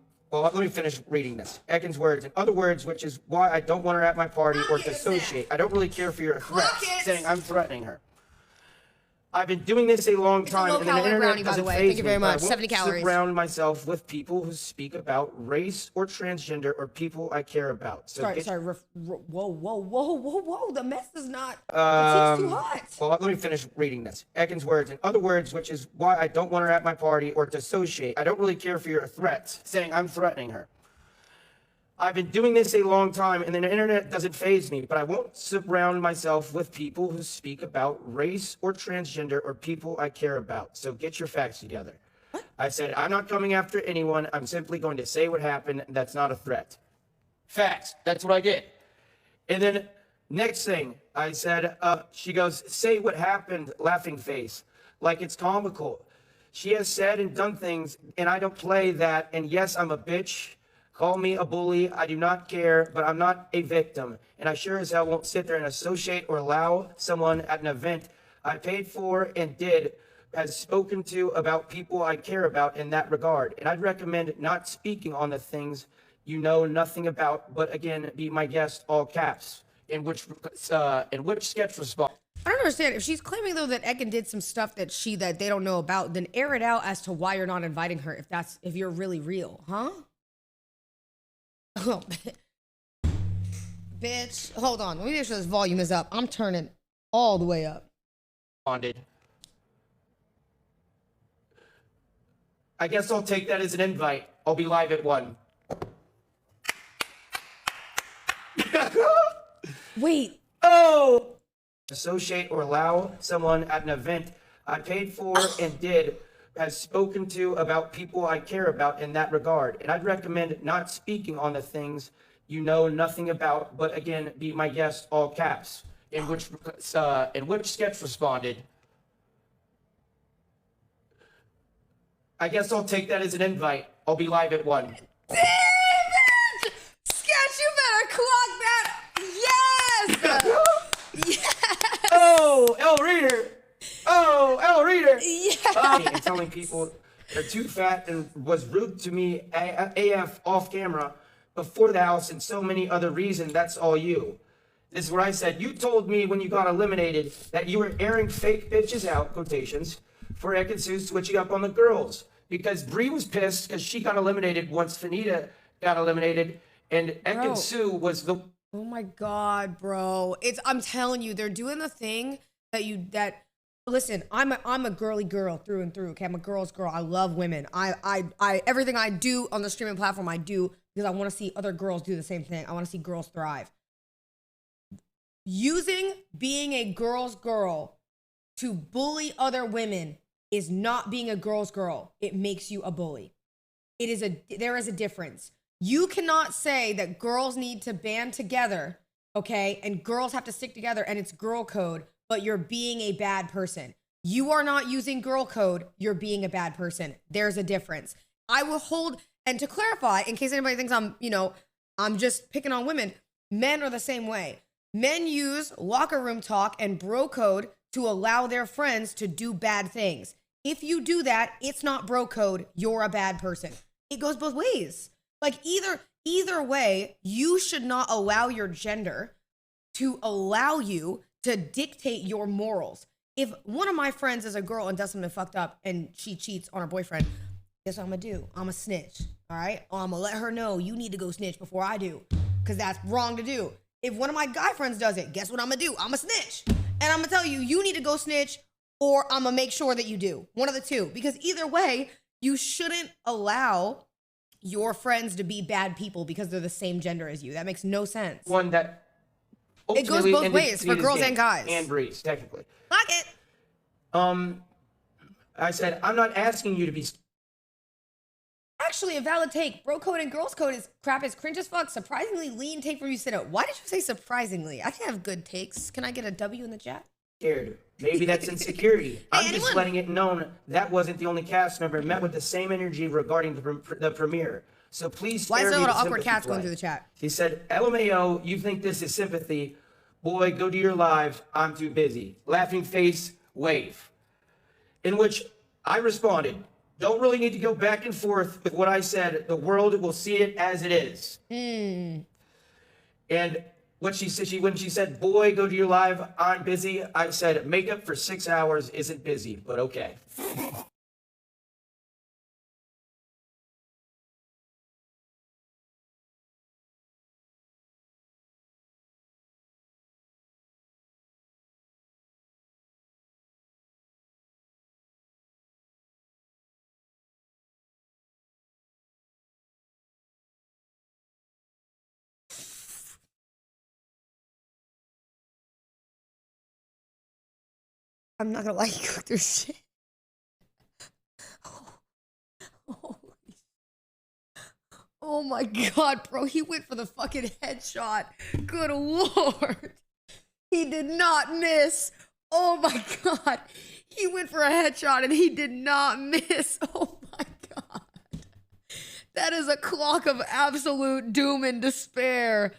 [SPEAKER 4] let me finish reading this. Ekin's words. In other words, which is why I don't want her at my party or
[SPEAKER 1] Clock it,
[SPEAKER 4] dissociate. I don't really care for your
[SPEAKER 1] Clock
[SPEAKER 4] threats,
[SPEAKER 1] it.
[SPEAKER 4] saying I'm threatening her. I've been doing this a long time, and the
[SPEAKER 1] low-calorie
[SPEAKER 4] internet
[SPEAKER 1] brownie, by the
[SPEAKER 4] doesn't
[SPEAKER 1] way.
[SPEAKER 4] faze
[SPEAKER 1] Thank you very
[SPEAKER 4] me, but I
[SPEAKER 1] much.
[SPEAKER 4] won't
[SPEAKER 1] 70 calories.
[SPEAKER 4] surround myself with people who speak about race or transgender or people I care about. So
[SPEAKER 1] Sorry,
[SPEAKER 4] get-
[SPEAKER 1] sorry. Whoa. The mess is not. The tea's too hot.
[SPEAKER 4] Well, let me finish reading this. Ekin's words. In other words, which is why I don't want her at my party or dissociate. I don't really care for your threats, saying I'm threatening her. I've been doing this a long time, and the internet doesn't faze me, but I won't surround myself with people who speak about race or transgender or people I care about. So get your facts together. I said, I'm not coming after anyone. I'm simply going to say what happened. That's not a threat. Facts. That's what I did. And then next thing I said, she goes, say what happened, laughing face, like it's comical. She has said and done things, and I don't play that. And yes, I'm a bitch. Call me a bully. I do not care, but I'm not a victim. And I sure as hell won't sit there and associate or allow someone at an event I paid for and did has spoken to about people I care about in that regard. And I'd recommend not speaking on the things you know nothing about, but again, be my guest, all caps. In which sketch response?
[SPEAKER 1] I don't understand. If she's claiming though that Ekin did some stuff that they don't know about, then air it out as to why you're not inviting her. If you're really real, huh? Oh, bitch. Hold on. Let me make sure this volume is up. I'm turning all the way up.
[SPEAKER 4] Responded. I guess I'll take that as an invite. I'll be live at 1.
[SPEAKER 1] Wait.
[SPEAKER 4] Oh! Associate or allow someone at an event I paid for and did has spoken to about people I care about in that regard. And I'd recommend not speaking on the things you know nothing about, but again, be my guest, all caps. In which sketch responded, I guess I'll take that as an invite. I'll be live at 1.
[SPEAKER 1] Damn it! Sketch, you better clock that. Yes! Yes!
[SPEAKER 4] Oh, El Reader! Oh, El Reader!
[SPEAKER 1] Yes!
[SPEAKER 4] And telling people they're too fat and was rude to me AF off camera before the house and so many other reasons. That's all you. This is what I said. You told me when you got eliminated that you were airing fake bitches out, quotations, for Ekin Su switching up on the girls. Because Bree was pissed because she got eliminated once Fanita got eliminated, and Ekin
[SPEAKER 1] Bro.
[SPEAKER 4] Su was the
[SPEAKER 1] Oh my god, bro. I'm telling you, they're doing the thing that listen, I'm a girly girl through and through. Okay, I'm a girl's girl. I love women. I everything I do on the streaming platform I do because I want to see other girls do the same thing. I want to see girls thrive. Using being a girl's girl to bully other women is not being a girl's girl. It makes you a bully. There is a difference. You cannot say that girls need to band together, okay? And girls have to stick together and it's girl code, but you're being a bad person. You are not using girl code. You're being a bad person. There's a difference. I will hold, and to clarify, in case anybody thinks I'm just picking on women, men are the same way. Men use locker room talk and bro code to allow their friends to do bad things. If you do that, it's not bro code. You're a bad person. It goes both ways. Like either way, you should not allow your gender to allow you to dictate your morals. If one of my friends is a girl and does something fucked up and she cheats on her boyfriend, guess what I'm gonna do? I'm a snitch, all right? Or I'm gonna let her know you need to go snitch before I do, because that's wrong to do. If one of my guy friends does it, guess what I'm gonna do? I'm a snitch. And I'm gonna tell you, you need to go snitch, or I'm gonna make sure that you do. One of the two. Because either way, you shouldn't allow your friends to be bad people because they're the same gender as you. That makes no sense.
[SPEAKER 4] One that
[SPEAKER 1] It goes
[SPEAKER 4] ultimately
[SPEAKER 1] both
[SPEAKER 4] ended
[SPEAKER 1] ways for
[SPEAKER 4] Fanita's
[SPEAKER 1] girls
[SPEAKER 4] game,
[SPEAKER 1] and guys.
[SPEAKER 4] and Breeze, technically.
[SPEAKER 1] Fuck it.
[SPEAKER 4] I said, I'm not asking you to be.
[SPEAKER 1] Actually, a valid take. Bro code and girls code is crap. It's cringe as fuck. Surprisingly lean take from you, Sino. Why did you say surprisingly? I can have good takes. Can I get a W in the chat?
[SPEAKER 4] Scared. Maybe that's insecurity. I'm just
[SPEAKER 1] anyone?
[SPEAKER 4] letting it known that wasn't the only cast member met with the same energy regarding the premiere. So please
[SPEAKER 1] Why is
[SPEAKER 4] spare
[SPEAKER 1] there a
[SPEAKER 4] me
[SPEAKER 1] lot of
[SPEAKER 4] the
[SPEAKER 1] awkward
[SPEAKER 4] sympathy
[SPEAKER 1] cats going
[SPEAKER 4] play.
[SPEAKER 1] through the chat?
[SPEAKER 4] He said, LMAO, you think this is sympathy? Boy, go to your live. I'm too busy. Laughing face, wave. In which I responded, don't really need to go back and forth with what I said. The world will see it as it is. And what she said, when she said, boy, go to your live, I'm busy, I said, makeup for 6 hours isn't busy, but okay.
[SPEAKER 1] I'm not gonna lie, you cooked their shit. Oh my god, bro, he went for the fucking headshot. Good lord. He did not miss. Oh my god. He went for a headshot and he did not miss. Oh my god. That is a clock of absolute doom and despair.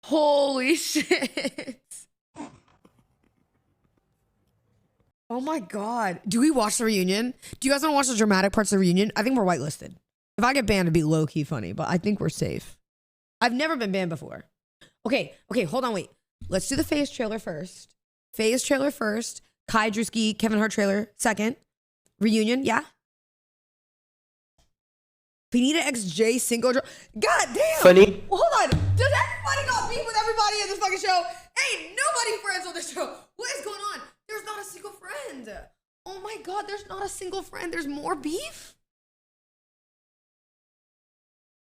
[SPEAKER 1] Holy shit. Oh my god. Do we watch the reunion? Do you guys want to watch the dramatic parts of the reunion? I think we're whitelisted. If I get banned, it'd be low-key funny, but I think we're safe. I've never been banned before. Okay, hold on, wait. Let's do the FaZe trailer first. FaZe trailer first. Kai Drewski, Kevin Hart trailer second. Reunion, yeah? Fanita XJ single. God damn.
[SPEAKER 4] Funny.
[SPEAKER 1] Well, hold on. Does everybody got beef with everybody in this fucking show? Ain't nobody friends on this show. What is going on? There's not a single friend. Oh my god, there's not a single friend. There's more beef?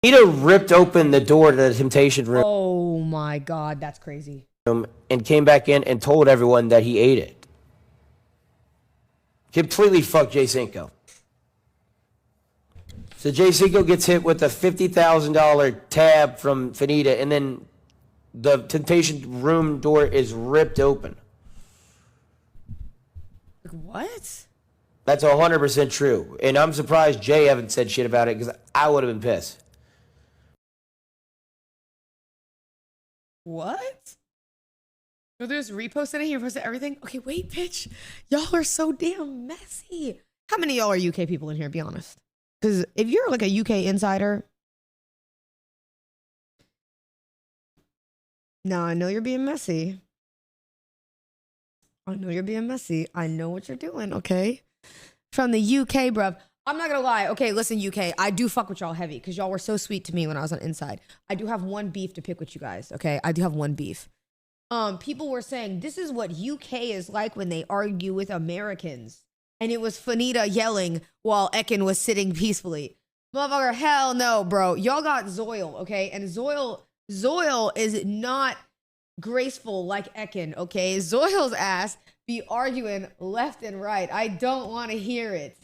[SPEAKER 4] Nita ripped open the door to the Temptation room
[SPEAKER 1] Oh my god, that's crazy.
[SPEAKER 4] and came back in and told everyone that he ate it. Completely fucked Jay Cinco. So Jay Cinco gets hit with a $50,000 tab from Fanita, and then the Temptation room door is ripped open.
[SPEAKER 1] Like, what?
[SPEAKER 4] That's 100% true. And I'm surprised Jay haven't said shit about it, because I would have been pissed.
[SPEAKER 1] What? So there's reposting it, he reposted everything? Okay, wait, bitch. Y'all are so damn messy. How many of y'all are UK people in here, be honest? Because if you're like a UK insider, now I know you're being messy. I know you're being messy. I know what you're doing, okay? From the UK, bruv. I'm not gonna lie. Okay, listen, UK, I do fuck with y'all heavy because y'all were so sweet to me when I was on Inside. I do have one beef to pick with you guys, okay? I do have one beef. People were saying this is what UK is like when they argue with Americans. And it was Fanita yelling while Ekin was sitting peacefully. Motherfucker, hell no, bro. Y'all got Zoil, okay? And Zoil is not graceful like Ekin, okay? Zoil's ass be arguing left and right. I don't want to hear it.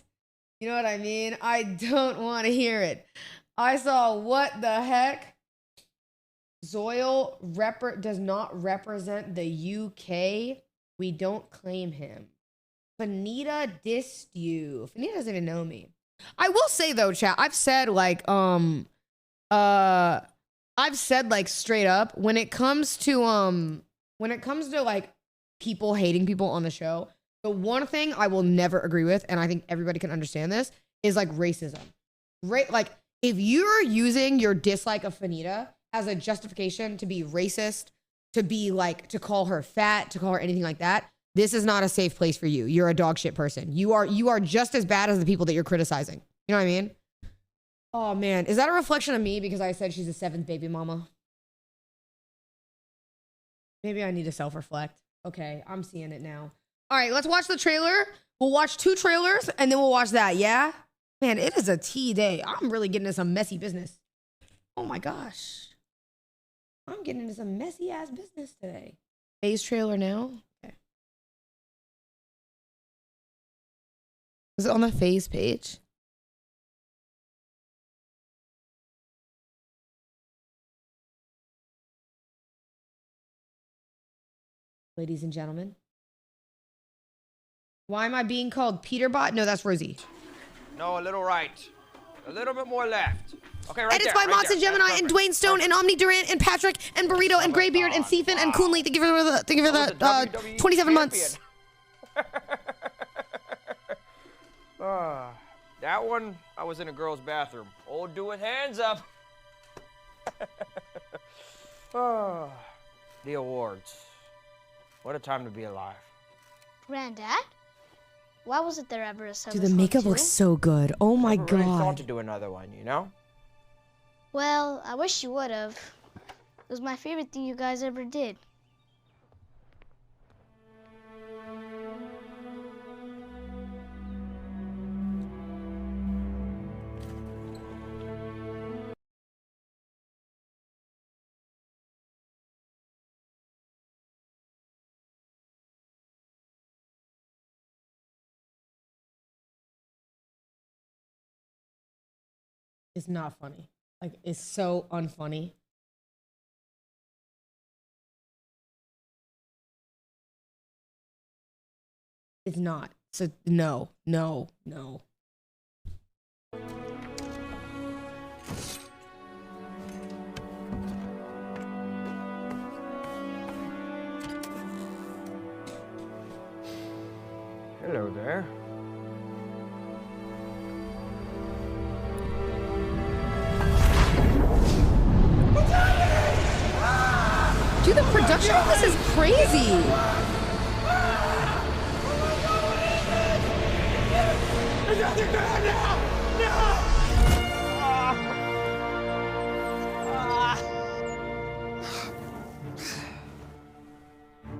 [SPEAKER 1] You know what I mean? I don't want to hear it. I saw what the heck? Zoil does not represent the UK. We don't claim him. Fanita dissed you. Fanita doesn't even know me. I will say though, chat, I've said like straight up when it comes to like people hating people on the show, the one thing I will never agree with, and I think everybody can understand this, is like racism. Like if you're using your dislike of Fanita as a justification to be racist, to be like, to call her fat, to call her anything like that, this is not a safe place for you. You're a dog shit person. You are just as bad as the people that you're criticizing. You know what I mean? Oh man, is that a reflection of me because I said she's a 7th baby mama? Maybe I need to self-reflect. Okay, I'm seeing it now. All right, let's watch the trailer. We'll watch 2 trailers and then we'll watch that, yeah? Man, it is a tea day. I'm really getting into some messy business. Oh my gosh. I'm getting into some messy ass business today. Phase trailer now. Okay. Is it on the Phase page? Ladies and gentlemen. Why am I being called Peterbot? No, that's Rosie.
[SPEAKER 6] No, a little right. A little bit more left. Okay, right
[SPEAKER 1] Edits
[SPEAKER 6] there.
[SPEAKER 1] by
[SPEAKER 6] right
[SPEAKER 1] Monson
[SPEAKER 6] there.
[SPEAKER 1] Gemini and Dwayne Stone and Omni Durant and Patrick and Burrito and Graybeard and Seafin and Coonley. Thank you for the
[SPEAKER 6] WWE
[SPEAKER 1] 27 months.
[SPEAKER 6] That one, I was in a girl's bathroom. Old doing hands up. The awards. What a time to be alive.
[SPEAKER 7] Granddad? Why wasn't there ever a
[SPEAKER 1] Dude, the makeup looks so good. Oh my
[SPEAKER 6] Never really thought
[SPEAKER 1] god.
[SPEAKER 6] to do another one, you know?
[SPEAKER 7] Well, I wish you would have. It was my favorite thing you guys ever did.
[SPEAKER 1] It's not funny. Like, it's so unfunny. It's not. So, no, no, no.
[SPEAKER 6] Hello there.
[SPEAKER 1] Dude, the production of this is crazy.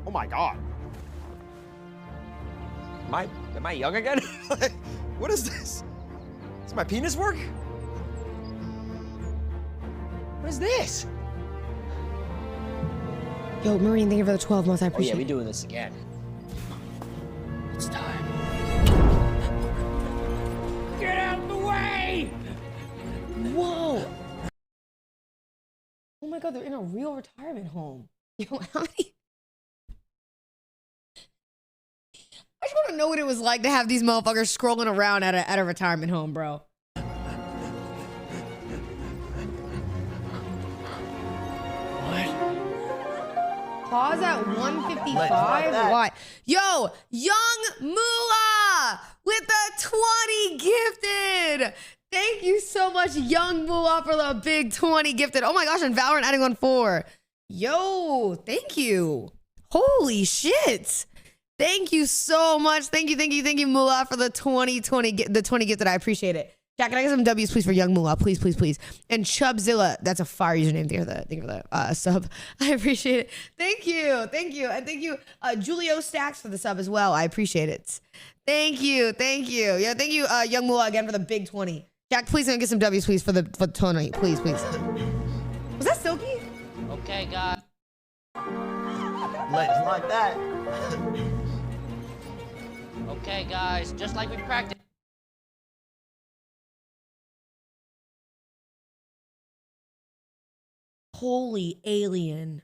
[SPEAKER 6] Oh my god. Am I young again? What is this? Does my penis work? What is this?
[SPEAKER 1] Yo, Marine, thank you for the 12 months. I appreciate it.
[SPEAKER 8] doing this again. It's time.
[SPEAKER 6] Get out of the way!
[SPEAKER 1] Whoa. Oh my god, they're in a real retirement home. Yo, how many? I just want to know what it was like to have these motherfuckers scrolling around at a retirement home, bro. Pause at 155? Why? Yo, Young Moolah with the 20 gifted. Thank you so much, Young Moolah, for the big 20 gifted. Oh my gosh, and Valorant adding on 4. Yo, thank you. Holy shit. Thank you so much. Thank you, Moolah, for the 20 gifted. I appreciate it. Jack, can I get some W's, please, for Young Moolah? Please, please, please. And Chubzilla, that's a fire username. Thank you for the sub. I appreciate it. Thank you. And thank you, Julio Stacks, for the sub as well. I appreciate it. Thank you. Yeah, thank you, Young Moolah, again, for the big 20. Jack, please get some W's, please, for the 20. Please. Was that Silky?
[SPEAKER 8] Okay, guys.
[SPEAKER 9] Legs like that.
[SPEAKER 8] Okay, guys. Just like we practiced.
[SPEAKER 1] Holy alien.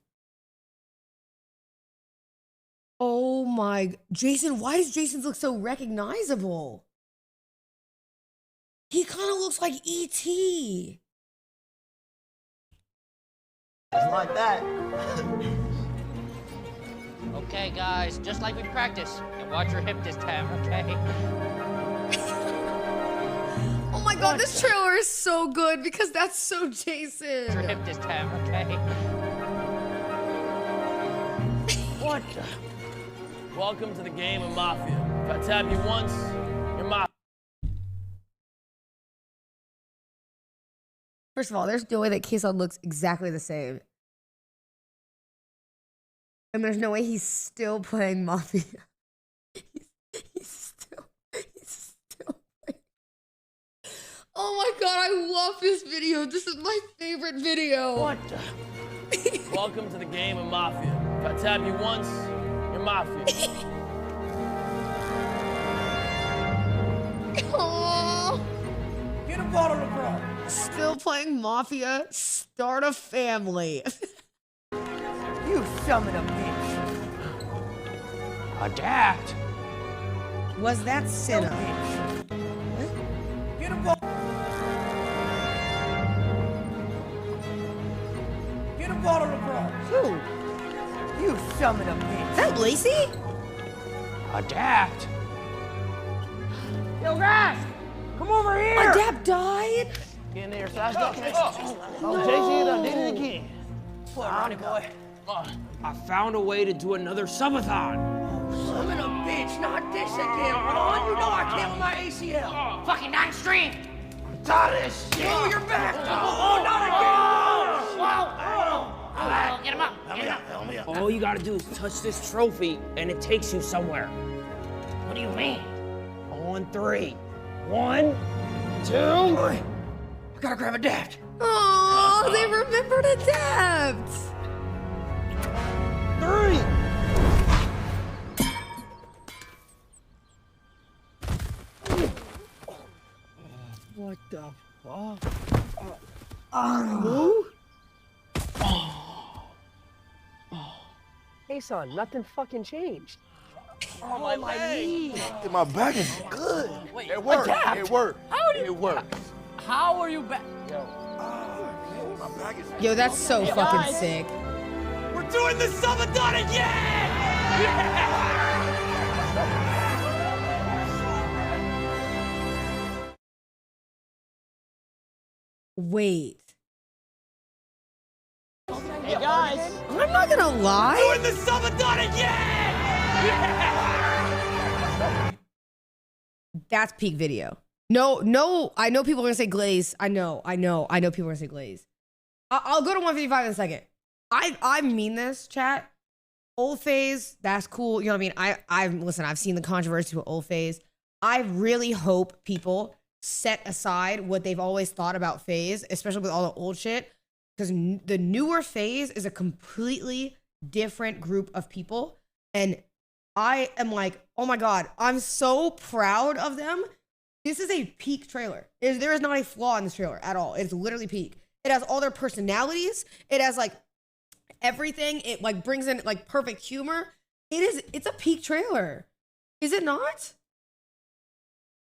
[SPEAKER 1] Oh my, Jason, why does Jason look so recognizable? He kind of looks like E.T.
[SPEAKER 6] Like that.
[SPEAKER 8] Okay, guys, just like we practice. And watch your hip this time, okay?
[SPEAKER 1] Oh my god, this trailer is so good because that's so
[SPEAKER 8] Watch your
[SPEAKER 1] Jason.
[SPEAKER 8] hip this time, okay?
[SPEAKER 9] What the? Welcome to the game of Mafia. If I tap you once, you're Mafia.
[SPEAKER 1] First of all, there's no way that Kason looks exactly the same. And there's no way he's still playing Mafia. He's still playing. Oh my god, I love this video. This is my favorite video.
[SPEAKER 9] What the? Welcome to the game of Mafia. If I tap you once, you're Mafia.
[SPEAKER 1] Aww.
[SPEAKER 9] Get a bottle of bro.
[SPEAKER 1] Still playing Mafia. Start a family.
[SPEAKER 3] You son of a bitch.
[SPEAKER 9] Adapt.
[SPEAKER 1] Was that Senna?
[SPEAKER 9] Get a bottle. Get a bottle of bro.
[SPEAKER 1] Who?
[SPEAKER 3] You son of a bitch.
[SPEAKER 1] Is that Lacey?
[SPEAKER 9] Adapt. Yo, guys, come over here.
[SPEAKER 1] Adapt died?
[SPEAKER 9] Get in there, Sash. Oh, JC, you done did it again. Poor Ronnie boy. I found a way to do another subathon.
[SPEAKER 3] Son of a bitch, not this again, Ron. You know I can't with my ACL.
[SPEAKER 8] Fucking 9th stream!
[SPEAKER 3] Tired of this shit. Oh, you're back. Oh, not again.
[SPEAKER 8] Oh, get him up! Get him up!
[SPEAKER 9] All you gotta do is touch this trophy, and it takes you somewhere.
[SPEAKER 8] What do you mean?
[SPEAKER 9] On 3. 1, 2. I
[SPEAKER 3] Gotta grab a daft.
[SPEAKER 1] Oh, they remembered Adapt.
[SPEAKER 9] 3.
[SPEAKER 3] What the fuck?
[SPEAKER 10] Hey, son, nothing fucking changed.
[SPEAKER 3] Oh, my knee.
[SPEAKER 11] My back is good.
[SPEAKER 10] Wait,
[SPEAKER 11] It worked.
[SPEAKER 10] Adapt?
[SPEAKER 11] It worked.
[SPEAKER 10] How do you-
[SPEAKER 11] It worked.
[SPEAKER 10] How are you back?
[SPEAKER 11] My back is
[SPEAKER 1] Yo, that's so fucking
[SPEAKER 10] guys.
[SPEAKER 1] sick.
[SPEAKER 9] We're doing the subathon again!
[SPEAKER 1] Wait.
[SPEAKER 10] Hey, guys.
[SPEAKER 1] I'm not gonna lie.
[SPEAKER 9] Doing the subathon again!
[SPEAKER 1] That's peak video. No, I know people are gonna say Glaze. I know people are gonna say Glaze. I'll go to 155 in a second. I mean this, chat. Old Phase, that's cool. You know what I mean? Listen, I've seen the controversy with Old Phase. I really hope people set aside what they've always thought about Phase, especially with all the old shit, because the newer Phase is a completely different group of people. And I am like, oh my God, I'm so proud of them. This is a peak trailer. There is not a flaw in this trailer at all. It's literally peak. It has all their personalities. It has like everything. It like brings in like perfect humor. It's a peak trailer. Is it not?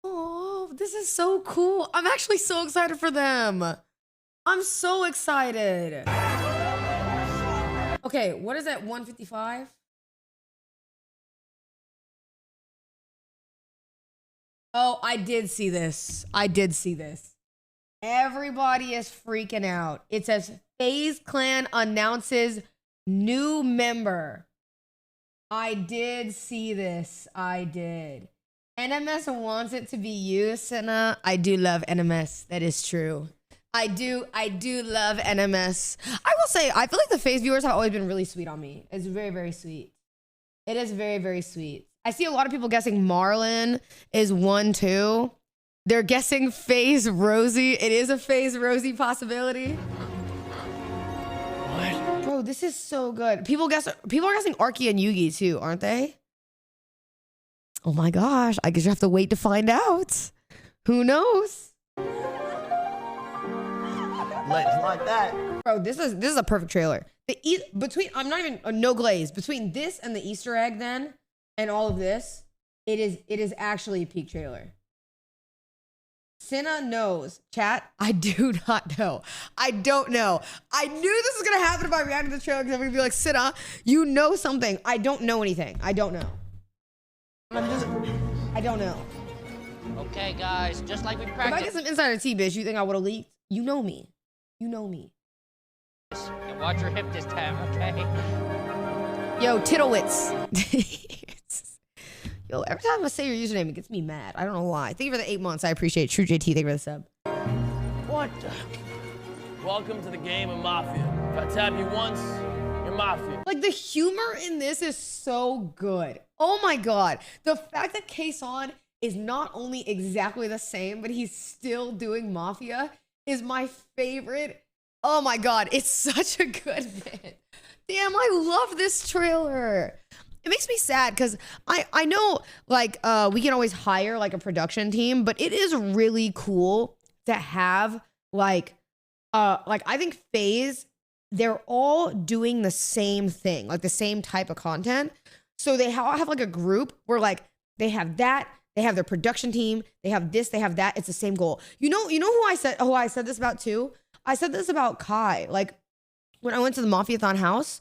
[SPEAKER 1] Oh, this is so cool. I'm actually so excited for them. I'm so excited. Okay, what is that, 155? Oh, I did see this. Everybody is freaking out. It says FaZe Clan announces new member. I did see this. I did. NMS wants it to be you, Senna. I do love NMS. That is true. I do love NMS. I will say, I feel like the FaZe viewers have always been really sweet on me. It's very, very sweet. It is very, very sweet. I see a lot of people guessing Marlon is 1-2. They're guessing FaZe Rosie. It is a FaZe Rosie possibility. What? Bro, this is so good. People are guessing Arky and Yugi too, aren't they? Oh my gosh, I guess you have to wait to find out. Who knows?
[SPEAKER 3] Legends like that.
[SPEAKER 1] Bro, this is a perfect trailer. Between I'm not even no glaze between this and the Easter egg then and all of this, it is actually a peak trailer. Cinna knows. Chat, I do not know. I don't know. I knew this was gonna happen if I reacted to the trailer because I'm gonna be like, Cinna, you know something. I don't know anything. I don't know. I don't know.
[SPEAKER 8] Okay, guys, just like we
[SPEAKER 1] If I
[SPEAKER 8] practiced.
[SPEAKER 1] get some insider tea, bitch, you think I would have leaked? You know me. You know me.
[SPEAKER 8] And watch your hip this time, okay?
[SPEAKER 1] Yo, Tittlewitz. Yo, every time I say your username, it gets me mad. I don't know why. Thank you for the 8 months. I appreciate it. True JT, thank you for the sub.
[SPEAKER 10] What the? Welcome to the game of Mafia. If I tap you once, you're Mafia.
[SPEAKER 1] Like, the humor in this is so good. Oh my God. The fact that Kason is not only exactly the same, but he's still doing Mafia is my favorite. Oh my God. It's such a good bit. Damn, I love this trailer. It makes me sad because I know like we can always hire like a production team, but it is really cool to have like I think FaZe, they're all doing the same thing, like the same type of content. So they all have like a group where like they have that, they have their production team, they have this, they have that. It's the same goal. You know who I said this about too? I said this about Kai. Like when I went to the Mafiathon house,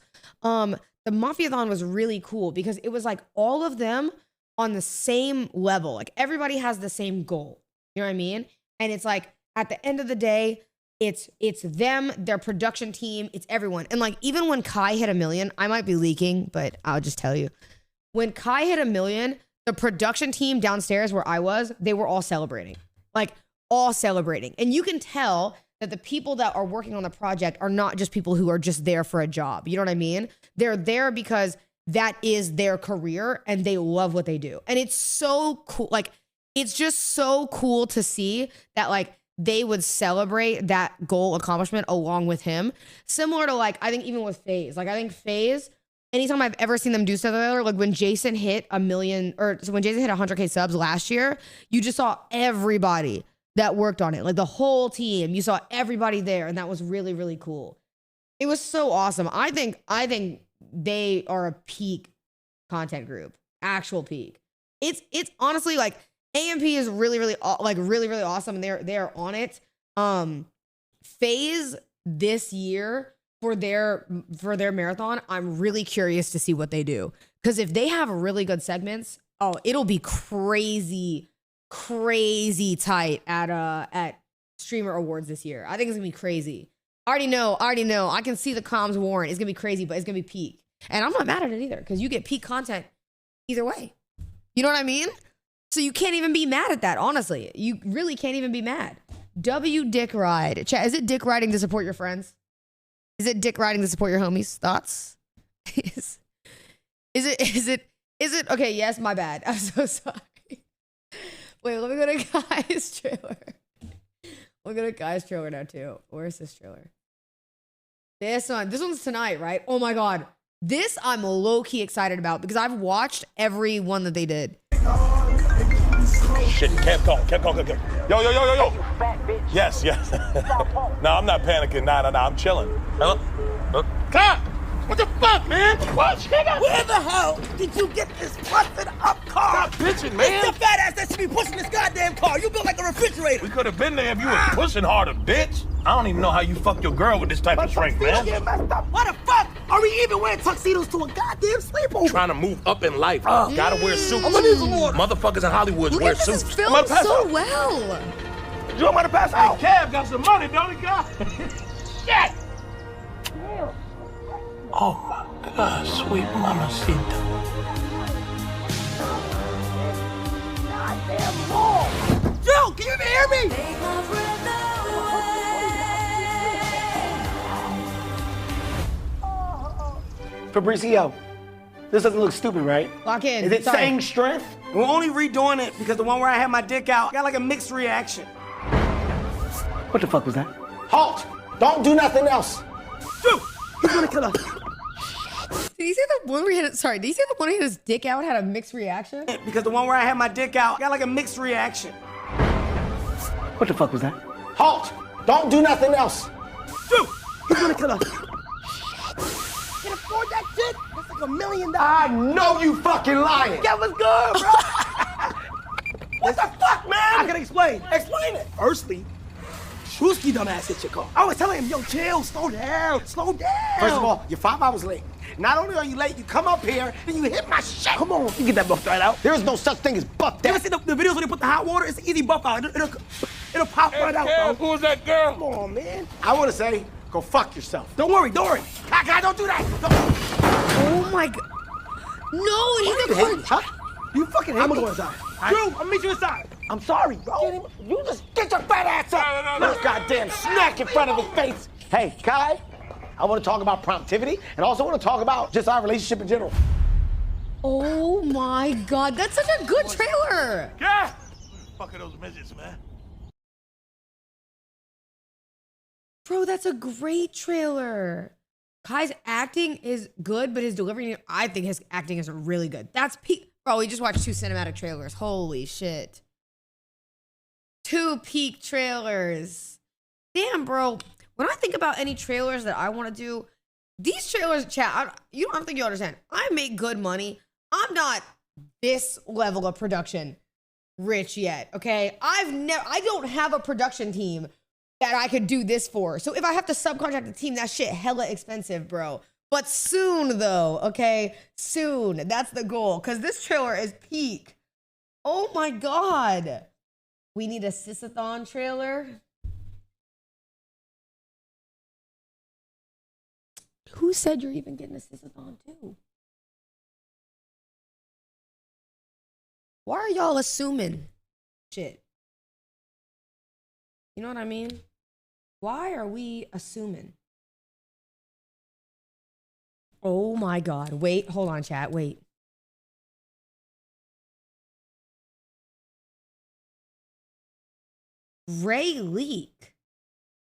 [SPEAKER 1] the Mafiathon was really cool because it was like all of them on the same level. Like everybody has the same goal. You know what I mean? And it's like at the end of the day, it's them, their production team, it's everyone. And like even when Kai hit 1 million, I might be leaking, but I'll just tell you. When Kai hit 1 million, the production team downstairs where I was, they were all celebrating. Like all celebrating. And you can tell that the people that are working on the project are not just people who are just there for a job. You know what I mean? They're there because that is their career and they love what they do. And it's so cool. Like, it's just so cool to see that like they would celebrate that goal accomplishment along with him. Similar to like, I think even with FaZe. Like I think FaZe, anytime I've ever seen them do stuff together, like when Jason hit 1 million, or so when Jason hit 100K subs last year, you just saw everybody that worked on it, like the whole team. You saw everybody there, and that was really, really cool. It was so awesome. I think they are a peak content group, actual peak. It's honestly like AMP is really, really awesome, and they're on it. FaZe this year for their marathon, I'm really curious to see what they do, because if they have really good segments, oh, it'll be crazy tight at streamer awards this year. I think it's gonna be crazy. I already know. I can see the comms warrant. It's gonna be crazy, but it's gonna be peak. And I'm not mad at it either, because you get peak content either way. You know what I mean? So you can't even be mad at that, honestly. You really can't even be mad. W dick ride. Chat, is it dick riding to support your friends? Is it dick riding to support your homies? Thoughts? Is it okay, yes, my bad. I'm so sorry. Wait, let me go to Guy's trailer. We'll go to Guy's trailer now too. Where's this trailer? This one's tonight, right? Oh my God. This I'm low-key excited about because I've watched every one that they did.
[SPEAKER 11] Shit, can't talk. Yo. Yes. No, I'm not panicking. Nah, I'm chilling. Hello? Cop! What the fuck, man? What, nigga?
[SPEAKER 3] Where the hell did you get this busted up car?
[SPEAKER 11] Stop bitching, man.
[SPEAKER 3] It's the fat ass that should be pushing this goddamn car. You built like a refrigerator.
[SPEAKER 11] We could have been there if you were pushing harder, bitch. I don't even know how you fuck your girl with this type of strength, man.
[SPEAKER 3] Why the fuck are we even wearing tuxedos to a goddamn sleepover?
[SPEAKER 11] Trying to move up in life. Gotta wear suits.
[SPEAKER 3] I'm gonna need some water.
[SPEAKER 11] Motherfuckers in Hollywood wear
[SPEAKER 1] This
[SPEAKER 11] suits.
[SPEAKER 1] is filmed so well.
[SPEAKER 11] You want me to pass out? Hey, Kev got some money, don't he, guy? Shit! Oh my God, sweet mamacita.
[SPEAKER 3] Goddamn wall. Joe, can you even hear me? Fabricio, this doesn't look stupid, right?
[SPEAKER 1] Lock in.
[SPEAKER 3] Is it
[SPEAKER 1] Sorry.
[SPEAKER 3] saying strength? We're only redoing it because the one where I had my dick out got like a mixed reaction. What the fuck was that? Halt! Don't do nothing else. Dude, he's gonna kill us.
[SPEAKER 1] Did he say the one where he had did he say the one where he had his dick out had a mixed reaction?
[SPEAKER 3] Because the one where I had my dick out got like a mixed reaction. What the fuck was that? Halt! Don't do nothing else. Drew, he's gonna kill us. Can afford that shit? That's like $1 million.
[SPEAKER 12] I know you fucking lying.
[SPEAKER 3] That was good, bro. What the fuck, man? I can explain. Explain it. Firstly, Shrewski dumbass hit your car. I was telling him, yo, chill, slow down, slow down.
[SPEAKER 12] First of all, you're 5 hours late. Not only are you late, you come up here and you hit my shit.
[SPEAKER 3] Come on, you get that buff right out.
[SPEAKER 12] There is no such thing as buff
[SPEAKER 3] You ever
[SPEAKER 12] that.
[SPEAKER 3] see the videos where they put the hot water? It's an easy buff out. It'll pop right out, bro.
[SPEAKER 11] Who's that girl?
[SPEAKER 3] Come on, man.
[SPEAKER 12] I want to say, go fuck yourself.
[SPEAKER 3] Don't worry. God, don't do that.
[SPEAKER 1] Oh my god. No, he's a cool.
[SPEAKER 12] Huh?
[SPEAKER 3] You fucking hate me. I'm gonna go inside. Drew, I'll meet you inside. I'm sorry, bro.
[SPEAKER 12] You just get your fat ass up.
[SPEAKER 11] No.
[SPEAKER 12] Little goddamn snack in front of his face. Hey, Kai, I want to talk about promptivity and also want to talk about just our relationship in general.
[SPEAKER 1] Oh my god, that's such a good trailer.
[SPEAKER 11] Yeah. Fuck are those midgets, man?
[SPEAKER 1] Bro, that's a great trailer. Kai's acting is good, but his delivery, I think his acting is really good. That's peak. Bro, we just watched 2 cinematic trailers. Holy shit. 2 peak trailers. Damn, bro. When I think about any trailers that I want to do, these trailers, chat, you don't think you understand. I make good money. I'm not this level of production rich yet, okay? I don't have a production team that I could do this for. So if I have to subcontract a team, that shit hella expensive, bro. But soon though, okay? Soon, that's the goal. Cause this trailer is peak. Oh my God. We need a Sisathon trailer. Who said you're even getting a Sisathon too? Why are y'all assuming shit? You know what I mean? Why are we assuming? Oh my God. Wait, hold on, chat. Wait. Ray leak.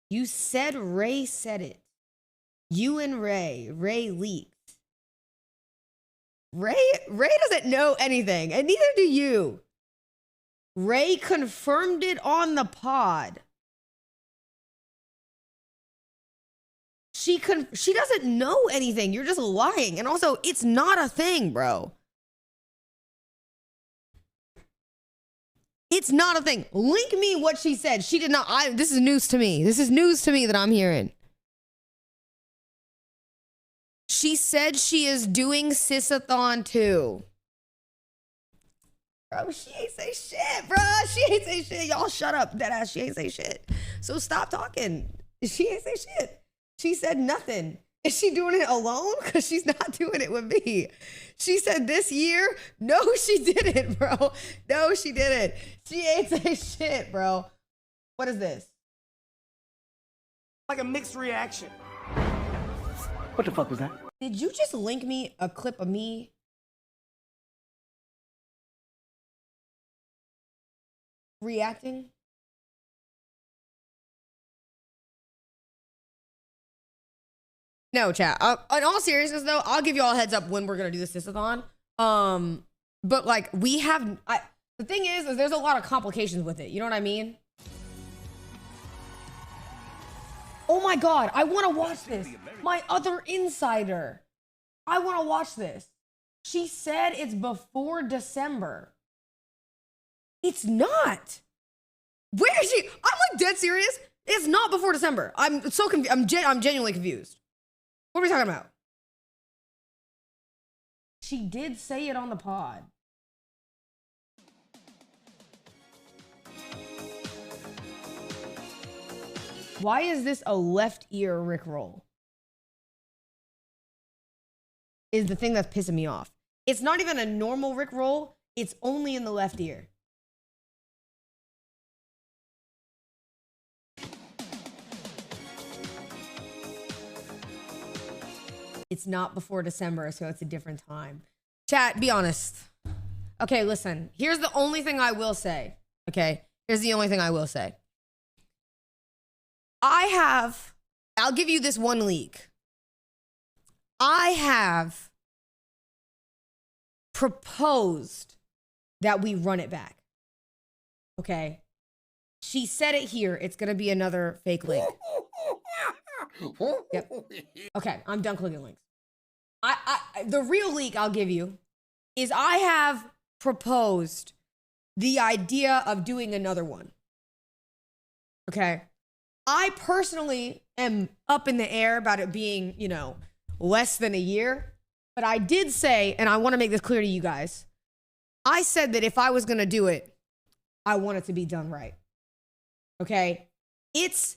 [SPEAKER 1] You said Ray said it. You and Ray leaked. Ray doesn't know anything, and neither do you. Ray confirmed it on the pod. She doesn't know anything. You're just lying. And also, it's not a thing, bro. It's not a thing. Link me what she said. She did not. This is news to me. This is news to me that I'm hearing. She said she is doing Sisathon too. Bro, she ain't say shit, bro. She ain't say shit. Y'all shut up, deadass. She ain't say shit. So stop talking. She ain't say shit. She said nothing. Is she doing it alone? Because she's not doing it with me. She said this year. No, she didn't, bro. No, she didn't. She ain't say shit, bro. What is this?
[SPEAKER 3] Like a mixed reaction. What the fuck was that?
[SPEAKER 1] Did you just link me a clip of me reacting? No, chat. In all seriousness, though, I'll give you all a heads up when we're gonna do the Sisathon. But like we have, the thing is there's a lot of complications with it. You know what I mean? Oh my God, I want to watch this. My other insider, I want to watch this. She said it's before December. It's not. Where is she? I'm like dead serious. It's not before December. I'm so confused. I'm genuinely confused. What are we talking about? She did say it on the pod. Why is this a left ear Rickroll? Is the thing that's pissing me off. It's not even a normal Rickroll. It's only in the left ear. It's not before December, so it's a different time. Chat, be honest. Okay, listen. Here's the only thing I will say. Okay, here's the only thing I will say. I'll give you this one leak. I have proposed that we run it back. Okay? She said it here. It's going to be another fake link. Yep. Okay, I'm done clicking links. The real leak I'll give you is I have proposed the idea of doing another one. Okay. I personally am up in the air about it being, you know, less than a year. But I did say, and I want to make this clear to you guys, I said that if I was going to do it, I want it to be done right. Okay? It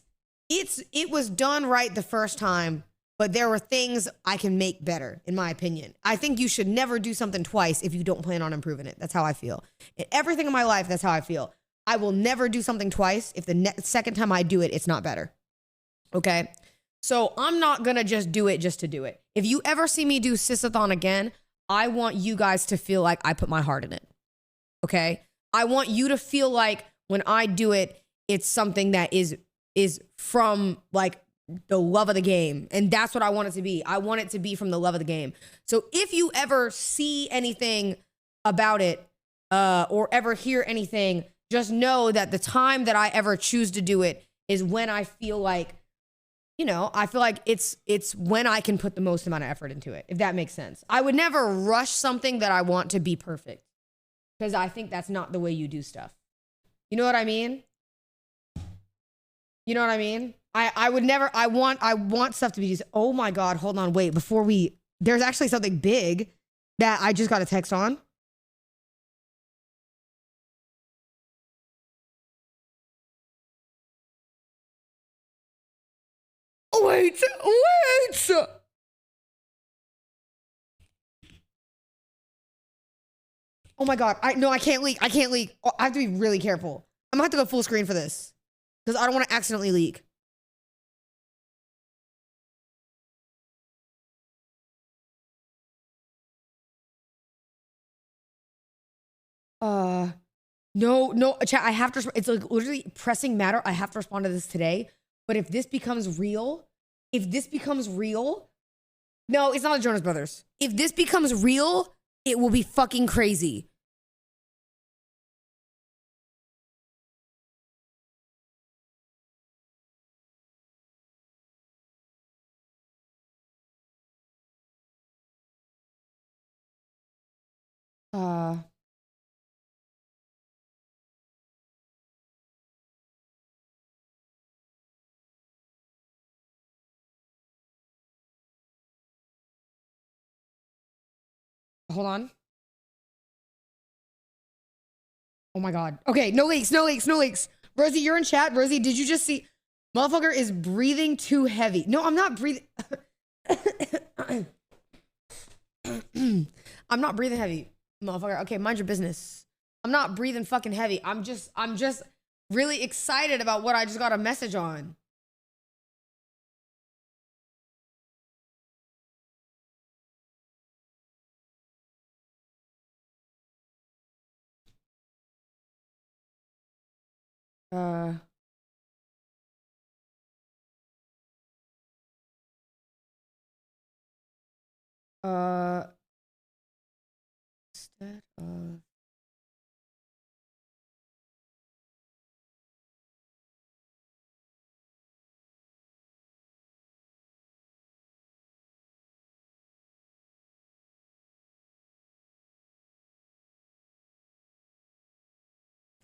[SPEAKER 1] was done right the first time, but there were things I can make better, in my opinion. I think you should never do something twice if you don't plan on improving it. That's how I feel. In everything in my life, that's how I feel. I will never do something twice if the second time I do it, it's not better. Okay? So I'm not going to just do it just to do it. If you ever see me do Sisathon again, I want you guys to feel like I put my heart in it. Okay? I want you to feel like when I do it, it's something that is from like the love of the game. And that's what I want it to be. I want it to be from the love of the game. So if you ever see anything about it or ever hear anything, just know that the time that I ever choose to do it is when I feel like, you know, I feel like it's when I can put the most amount of effort into it, if that makes sense. I would never rush something that I want to be perfect because I think that's not the way you do stuff. You know what I mean? You know what I mean? I would never, I want stuff to be, oh my God, hold on, wait, there's actually something big that I just got a text on. Wait. Oh my God, I can't leak. Oh, I have to be really careful. I'm gonna have to go full screen for this because I don't want to accidentally leak. No, chat, I have to, it's like literally pressing matter. I have to respond to this today. But if this becomes real, no, it's not the Jonas Brothers. If this becomes real, it will be fucking crazy. Hold on. Oh my God. Okay, no leaks. Rosie, you're in chat. Rosie, did you just see? Motherfucker is breathing too heavy. No, I'm not breathing. I'm not breathing heavy, motherfucker. Okay, mind your business. I'm not breathing fucking heavy. I'm just really excited about what I just got a message on. Instead of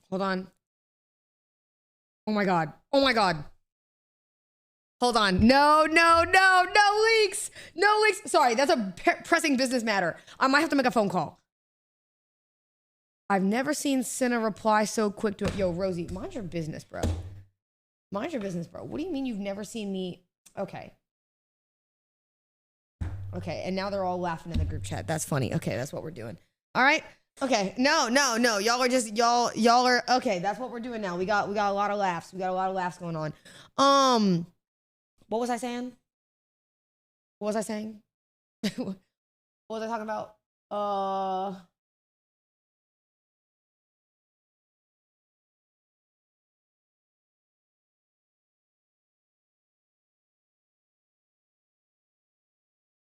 [SPEAKER 1] hold on. Oh my God. Hold on. No leaks. Sorry, that's a pressing business matter. I might have to make a phone call. I've never seen Cinna reply so quick to it. Yo, Rosie, mind your business, bro. What do you mean you've never seen me? Okay, and now they're all laughing in the group chat. That's funny. Okay, that's what we're doing. All right. Okay. No. Y'all are just y'all are okay. That's what we're doing now. We got a lot of laughs. Going on. What was I saying? What was I talking about?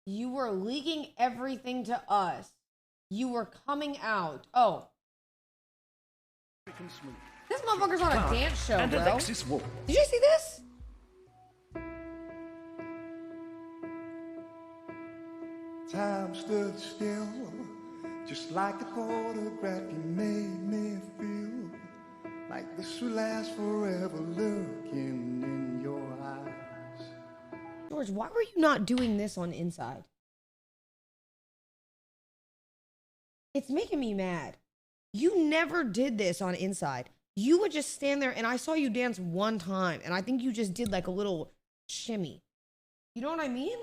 [SPEAKER 1] You were leaking everything to us. You were coming out. Oh. This motherfucker's on a dance show, bro. Did you see this?
[SPEAKER 2] Time stood still, just like the photograph you made me feel. Like this will last forever, looking in your eyes.
[SPEAKER 1] George, why were you not doing this on Inside? It's making me mad. You never did this on Inside. You would just stand there, and I saw you dance one time, and I think you just did like a little shimmy. You know what I mean?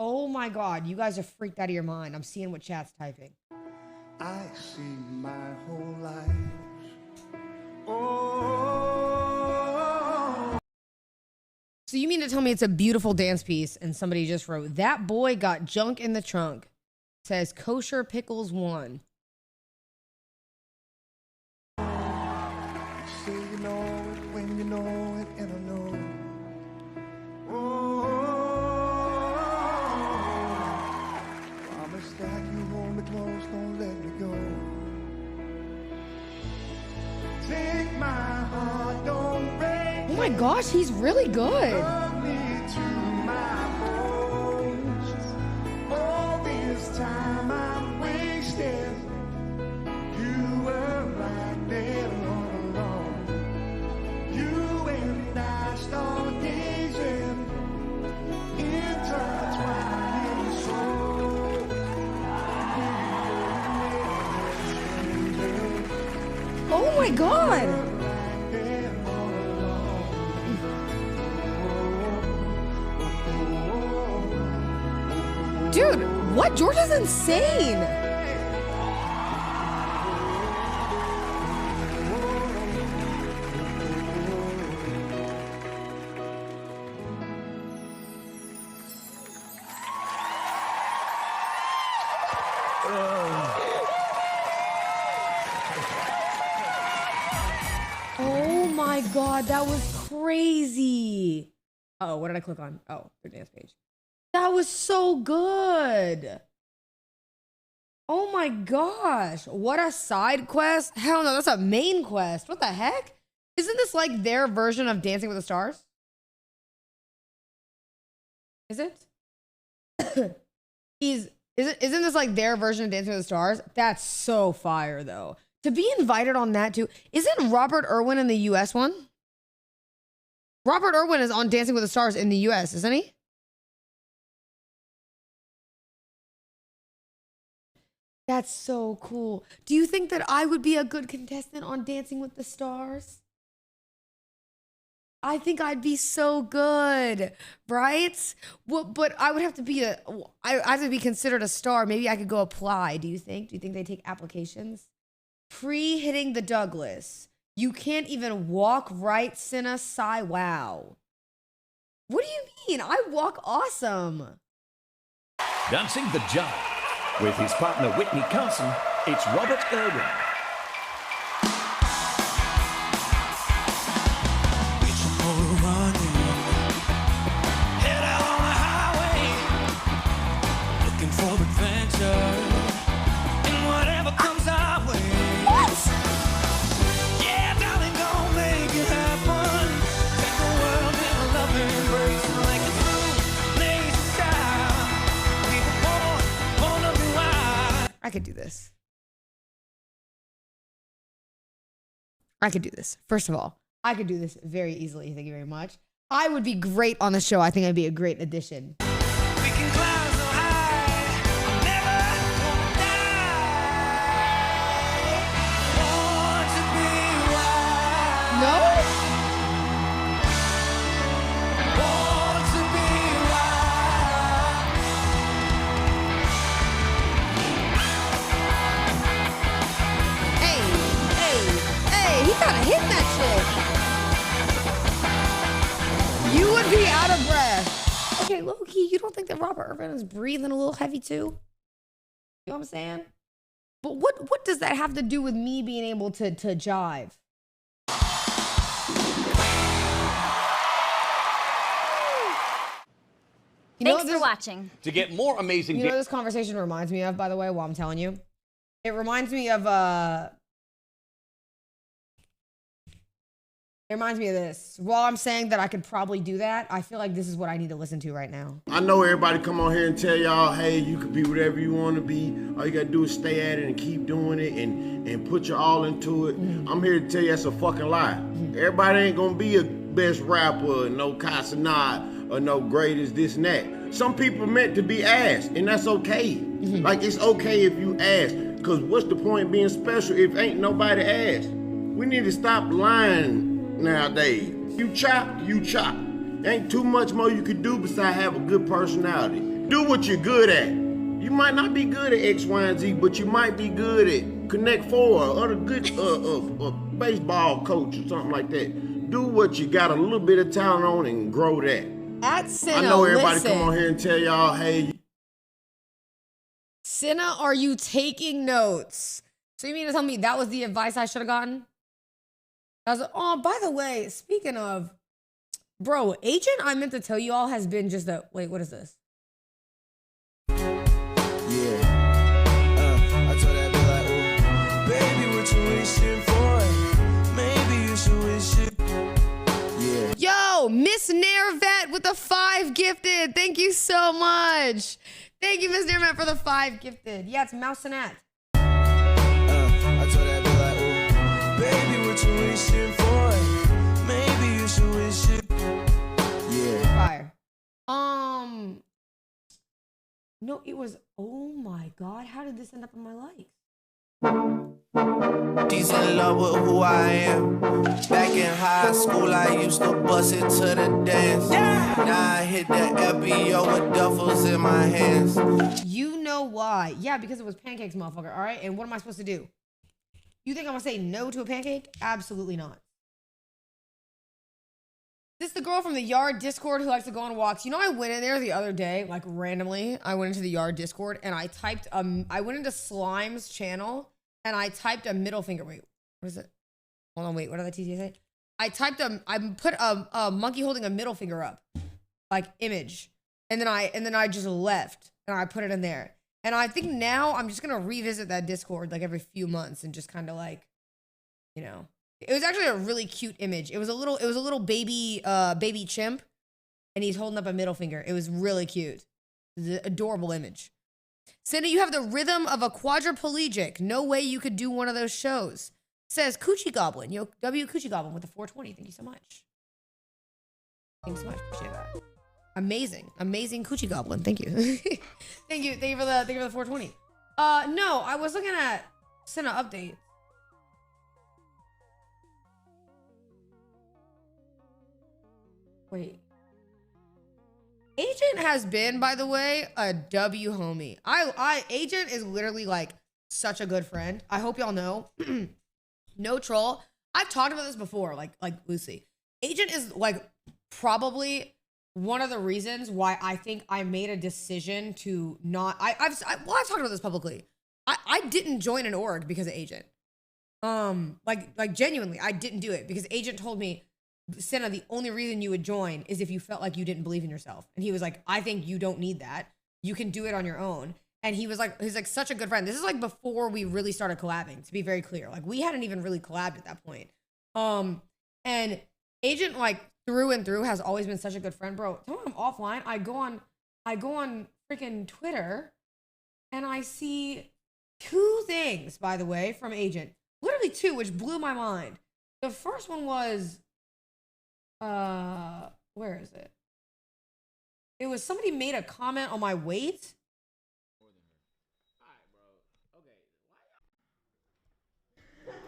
[SPEAKER 1] Oh my God, you guys are freaked out of your mind. I'm seeing what chat's typing.
[SPEAKER 2] I see my whole life. Oh.
[SPEAKER 1] So you mean to tell me it's a beautiful dance piece and somebody just wrote, that boy got junk in the trunk. Says Kosher Pickles 1.
[SPEAKER 2] You say you know it when you know it, and I know. Oh, promise that you hold me close, don't let me go. Take my heart, don't break.
[SPEAKER 1] Oh my gosh, he's really good.
[SPEAKER 2] Love me to my bones. All this time I'm wasted. You were right there all along. You and I stargazing, intertwined in soul.
[SPEAKER 1] Oh my God. Dude, what? George is insane. Oh my God, that was crazy. Oh, what did I click on? Oh, their dance page. That was so good. Oh my gosh. What a side quest. Hell no, that's a main quest. What the heck? Isn't this like their version of Dancing with the Stars? Is it? Isn't this like their version of Dancing with the Stars? That's so fire though. To be invited on that too. Isn't Robert Irwin in the US one? Robert Irwin is on Dancing with the Stars in the US, isn't he? That's so cool. Do you think that I would be a good contestant on Dancing with the Stars? I think I'd be so good, right? Well, but I would have to be I have to be considered a star. Maybe I could go apply. Do you think? Do you think they take applications? Pre-hitting the Douglas. You can't even walk right, Cinna Sai. Wow. What do you mean? I walk awesome.
[SPEAKER 13] Dancing the Jive. With his partner Whitney Carson, it's Robert Irwin.
[SPEAKER 3] Head out on the highway, looking for adventure, and whatever comes our way. What? Yeah, darling, gonna make it happen. Take the world in a loving embrace, like a true lazy child. People born to be wild.
[SPEAKER 1] I could do this. I could do this. First of all, I could do this very easily. Thank you very much. I would be great on the show. I think I'd be a great addition.
[SPEAKER 3] We can climb so high, never wanna die. Want to be wild.
[SPEAKER 1] No?
[SPEAKER 3] Want to be wild.
[SPEAKER 1] Hey, he kind of hit that shit. You would be out of breath. Okay, low-key, you don't think that Robert Irwin is breathing a little heavy too? You know what I'm saying? But what does that have to do with me being able to jive?
[SPEAKER 14] Thanks for watching.
[SPEAKER 13] To get more amazing...
[SPEAKER 1] You know what this conversation reminds me of, by the way, while I'm telling you? It reminds me of It reminds me of this. While I'm saying that I could probably do that, I feel like this is what I need to listen to right now.
[SPEAKER 15] I know everybody come on here and tell y'all, hey, you can be whatever you want to be. All you gotta do is stay at it and keep doing it and put your all into it. I'm here to tell you that's a fucking lie. Everybody ain't gonna be a best rapper, no Casanat, or no greatest this and that. Some people are meant to be asked, and that's okay. Like, it's okay if you ask, because what's the point being special if ain't nobody asked? We need to stop lying nowadays. You chop, you chop. Ain't too much more you could do besides have a good personality. Do what you're good at. You might not be good at X, Y, and Z, but you might be good at Connect Four or a good baseball coach or something like that. Do what you got a little bit of talent on and grow that.
[SPEAKER 1] At Cinna,
[SPEAKER 15] I know everybody
[SPEAKER 1] listen.
[SPEAKER 15] come on here and tell y'all, hey.
[SPEAKER 1] Cinna, are you taking notes? So you mean to tell me that was the advice I should have gotten? I was like, oh, by the way, speaking of, bro, Agent, I meant to tell you all, has been just a, wait, what is this?
[SPEAKER 2] I told that bitch like, oh, baby, what you wishing for? Maybe you should wish it. Yeah.
[SPEAKER 1] Yo, Miss Nervet with the 5 gifted. Thank you so much. Thank you, Miss Nervet, for the 5 gifted. Yeah, it's Mousenat.
[SPEAKER 2] I told that bitch like, oh, baby, what you wishing for? Maybe you should wish it. Yeah.
[SPEAKER 1] Fire. No, it was, oh my God, how did this end up in my life?
[SPEAKER 2] She's in love with who I am. Back in high school, I used to bust it to the dance. Now I hit the FBO with duffels in my hands.
[SPEAKER 1] You know why? Yeah, because it was pancakes, motherfucker, all right? And what am I supposed to do? You think I'm gonna say no to a pancake? Absolutely not. This is the girl from the Yard Discord who likes to go on walks. You know, I went in there the other day, like randomly. I went into the Yard Discord and I typed, I went into Slime's channel and I typed a middle finger. Wait, what is it? Hold on, wait, what did the TT say? I put a monkey holding a middle finger up, like image. And then I just left and I put it in there. And I think now I'm just gonna revisit that Discord like every few months and just kind of like, you know. It was actually a really cute image. It was a little baby chimp, and he's holding up a middle finger. It was really cute. It was an adorable image. Cindy, you have the rhythm of a quadriplegic. No way you could do one of those shows. Says Coochie Goblin. Yo, W Coochie Goblin with the 420. Thank you so much. Thank you so much. Appreciate that. Amazing Coochie Goblin. Thank you. thank you for the 420. No, I was looking at Cinna update. Wait. Agent has been, by the way, a W homie. Agent is literally like such a good friend. I hope y'all know. No troll. I've talked about this before, like loosely. Agent is like probably one of the reasons why I think I made a decision to not. I've talked about this publicly. I didn't join an org because of Agent. Like genuinely, I didn't do it because Agent told me, Cinna, the only reason you would join is if you felt like you didn't believe in yourself. And he was like, I think you don't need that. You can do it on your own. And he's like such a good friend. This is like before we really started collabing, to be very clear. Like we hadn't even really collabed at that point. And Agent, like through and through, has always been such a good friend, bro. Tell me I'm offline. I go on freaking Twitter and I see 2 things, by the way, from Agent. Literally 2, which blew my mind. The first one was, where is it? It was somebody made a comment on my weight.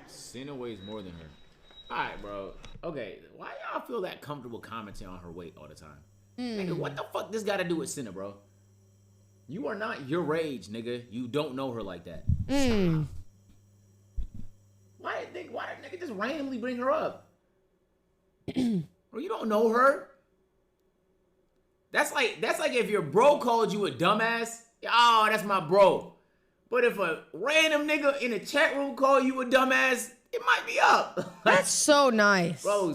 [SPEAKER 16] Cinna weighs more than her. All right, bro. Okay, why y'all feel that comfortable commenting on her weight all the time? Nigga, what the fuck this got to do with Cinna, bro? You are not your age, nigga. You don't know her like that. Stop. Why did nigga just randomly bring her up? Bro, you don't know her. That's like if your bro called you a dumbass. Oh, that's my bro. But if a random nigga in a chat room call you a dumbass, it might be up.
[SPEAKER 1] That's so nice.
[SPEAKER 16] Bro,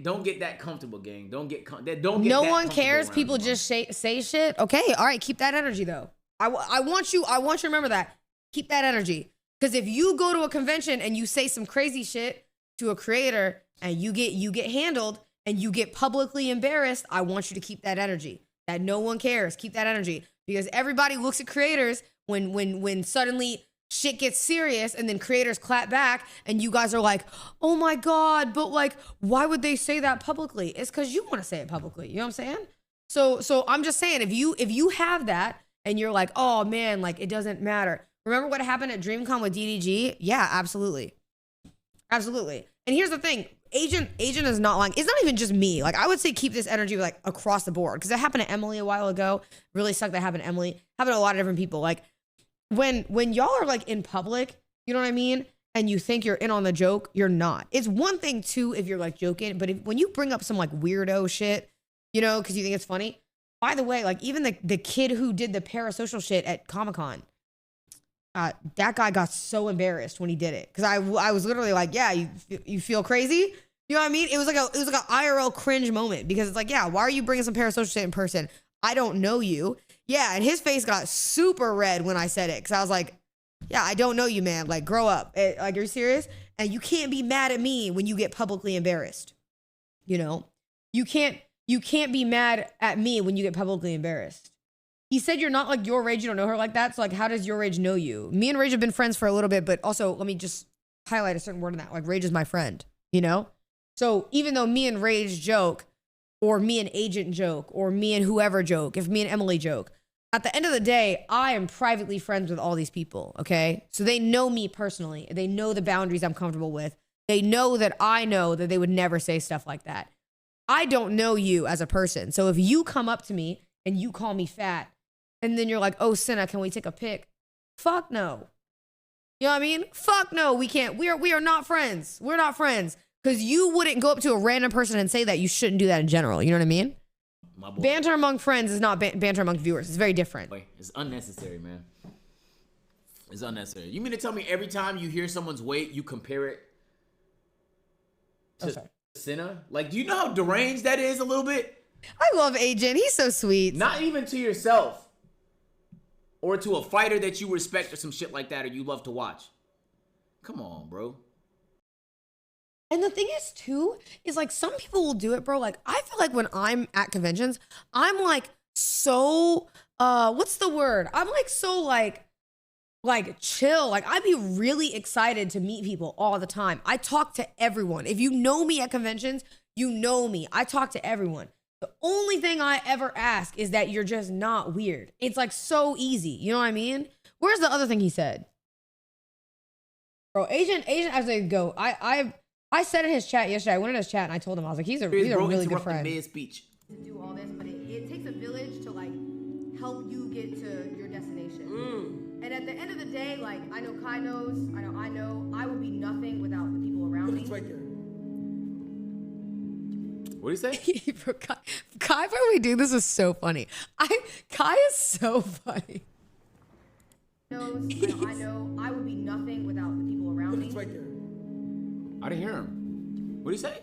[SPEAKER 16] don't get that comfortable, gang. Don't get
[SPEAKER 1] no one cares. People just say shit. Okay, all right, keep that energy though. I want you to remember that. Keep that energy. Because if you go to a convention and you say some crazy shit to a creator and you get handled and you get publicly embarrassed, I want you to keep that energy. That no one cares. Keep that energy because everybody looks at creators when suddenly shit gets serious and then creators clap back and you guys are like, oh my God, but like, why would they say that publicly? It's because you want to say it publicly. You know what I'm saying? So I'm just saying, if you have that and you're like, oh man, like it doesn't matter. Remember what happened at DreamCon with DDG? Yeah, absolutely. Absolutely. And here's the thing. Agent is not lying. It's not even just me. Like I would say keep this energy like across the board. Because that happened to Emily a while ago. Really sucked that happened to Emily. Happened to a lot of different people. Like when y'all are like in public, you know what I mean? And you think you're in on the joke, you're not. It's one thing too if you're like joking, but when you bring up some like weirdo shit, you know, because you think it's funny. By the way, like even the kid who did the parasocial shit at Comic-Con, that guy got so embarrassed when he did it. Because I was literally like, yeah, you feel crazy? You know what I mean? It was like an IRL cringe moment because it's like, yeah, why are you bringing some parasocial shit in person? I don't know you. Yeah, and his face got super red when I said it because I was like, yeah, I don't know you, man. Like, grow up. Like, are you serious? And you can't be mad at me when you get publicly embarrassed. You know? You can't be mad at me when you get publicly embarrassed. He said you're not like Your Rage. You don't know her like that. So, like, how does Your Rage know you? Me and Rage have been friends for a little bit, but also let me just highlight a certain word in that. Like, Rage is my friend, you know? So, even though me and Rage joke, or me and Agent joke, or me and whoever joke, if me and Emily joke, at the end of the day, I am privately friends with all these people, okay? So they know me personally. They know the boundaries I'm comfortable with. They know that I know that they would never say stuff like that. I don't know you as a person. So if you come up to me and you call me fat, and then you're like, oh, Senna, can we take a pic? Fuck no. You know what I mean? Fuck no, we can't. We are not friends. We're not friends. Because you wouldn't go up to a random person and say that. You shouldn't do that in general. You know what I mean? Banter among friends is not banter among viewers. It's very different.
[SPEAKER 16] It's unnecessary, man. It's unnecessary. You mean to tell me every time you hear someone's weight, you compare it to Senna? Like, do you know how deranged that is a little bit?
[SPEAKER 1] I love Agent. He's so sweet.
[SPEAKER 16] Not even to yourself. Or to a fighter that you respect or some shit like that or you love to watch. Come on, bro.
[SPEAKER 1] And the thing is, too, is like some people will do it, bro. Like, I feel like when I'm at conventions, I'm like so, what's the word? I'm like so like chill. Like, I'd be really excited to meet people all the time. I talk to everyone. If you know me at conventions, you know me. I talk to everyone. The only thing I ever ask is that you're just not weird. It's like so easy. You know what I mean? Where's the other thing he said? Bro, Agent, as they go, I said in his chat yesterday, I went in his chat and I told him, I was like, he's a really good friend.
[SPEAKER 16] Speech.
[SPEAKER 1] To do all this, but it takes a village to like help you get to your destination. And at the end of the day, like I know Kai knows, I know, I would be nothing without the people around me.
[SPEAKER 16] Right there. What do you say?
[SPEAKER 1] Kai, when we do this is so funny. Kai is so funny. I know, I would be nothing without the people around me.
[SPEAKER 16] Right there. I didn't hear him. What did he say?